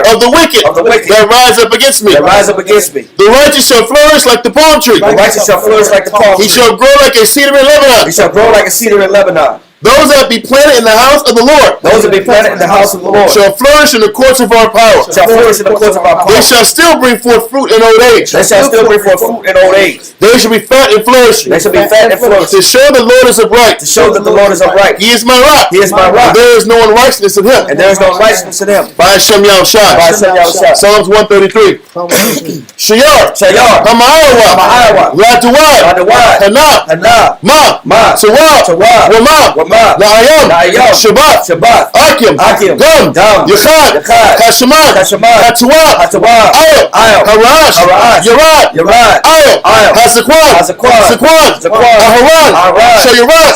Of the wicked. That rise up against me. The righteous shall flourish like the palm tree. The righteous shall flourish like the palm tree. He shall grow like a cedar in Lebanon. He shall grow like a cedar in Lebanon. Those that be planted in the house of the Lord. Those that be planted in the house of the Lord. Shall flourish in the courts of our power. Shall flourish in the courts of our power. They shall still bring forth fruit in old age. They shall still bring forth fruit in old age. They shall be fat and flourishing. They shall be fat and flourishing. To show the Lord is upright. To show that the Lord is upright. He is my rock. He is my rock. And there is no unrighteousness in him. And there is no righteousness in him. By Hashem Yahushai. By Hashem Yahushai. Psalms 133. Shayar. Hamahawa. Raduwad. Hana. Ma. Sawab. Wama. Na'ayam. Shabbat. Akim. Gum. Yachad. Kashaman. Hatuab. Ayah. Harash. Yarad. Ayah. Hazaquan. Saquan. Aharan. Shayarad.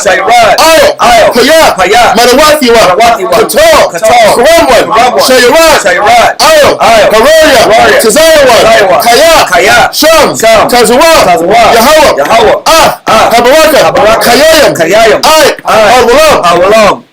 Ayah. Kaya. Manawathiwa. Katal. Karamwan. Shayarad. Ayah. Haraya. Tazayawan. Kaya. Sham. Tazawah. Yahweh. Habaraka. Kayayam. Al-Walam.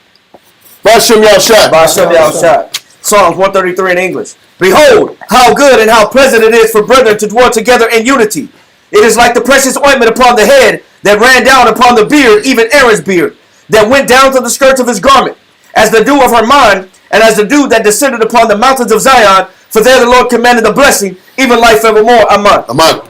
Bashem Yahushai. Psalms 133 in English. Behold, how good and how pleasant it is for brethren to dwell together in unity. It is like the precious ointment upon the head that ran down upon the beard, even Aaron's beard, that went down to the skirts of his garment, as the dew of Hermon, and as the dew that descended upon the mountains of Zion. For there the Lord commanded the blessing, even life evermore. Amen. Amen.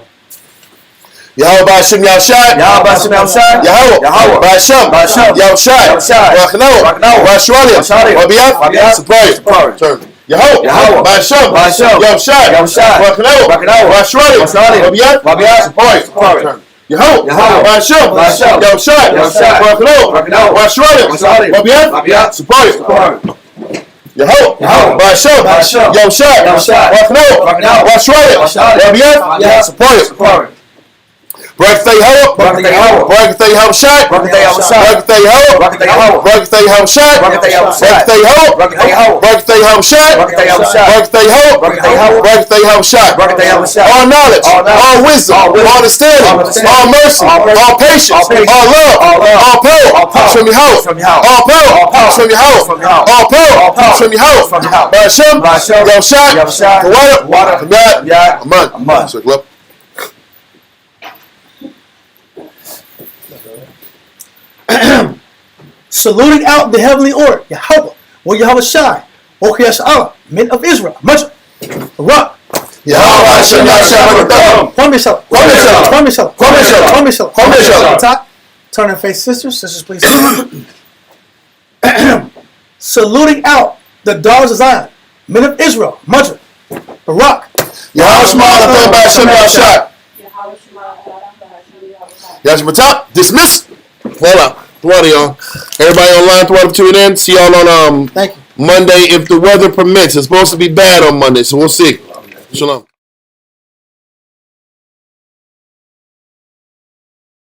Yahweh Ba'ashem Yahushai. Yahweh Ba'ashem Yahushai. Yahweh Ba'ashem Yahushai. Rakanoah. Rashwalia. Wabiat. Support. Turn. Yahweh Ba'ashem Yahushai. Rakanoah. Rashwalia. Wabiat. Support. Turn. Yahweh Ba'ashem Yahushai. Rakanoah. Rashwalia. Wabiat. Support. Yahweh Ba'ashem Yahushai. Rakanoah. Rashwalia. Wabiat. Support. Barakatay Yahweh, Barakatay Yahushai, Barakatay Yahweh, Barakatay Yahushai, Barakatay Yahweh, Barakatay Yahushai, Barakatay Yahushai. All knowledge, all wisdom, all understanding, all mercy, all patience, all love, all power from Yahweh, all power from Yahweh, all power from Yahweh. Ba'ashem Yahushai, the water, Amen. Amen. So, look. Saluting out the heavenly order, Yahweh, or Yahweh Shai, or Yasha'Allah, men of Israel, Mujah, Rock. Yahweh Hashem Yahshua. Top. Turn and face sisters, please. Saluting out the daughters of Zion, men of Israel, Mujah, Rock. Yahweh Shema Hashem Yahshua. Yahshua Top. Dismiss. Voila. What y'all? Everybody online, throw tune in. See y'all on Thank you. Monday if the weather permits. It's supposed to be bad on Monday, so we'll see. Shalom.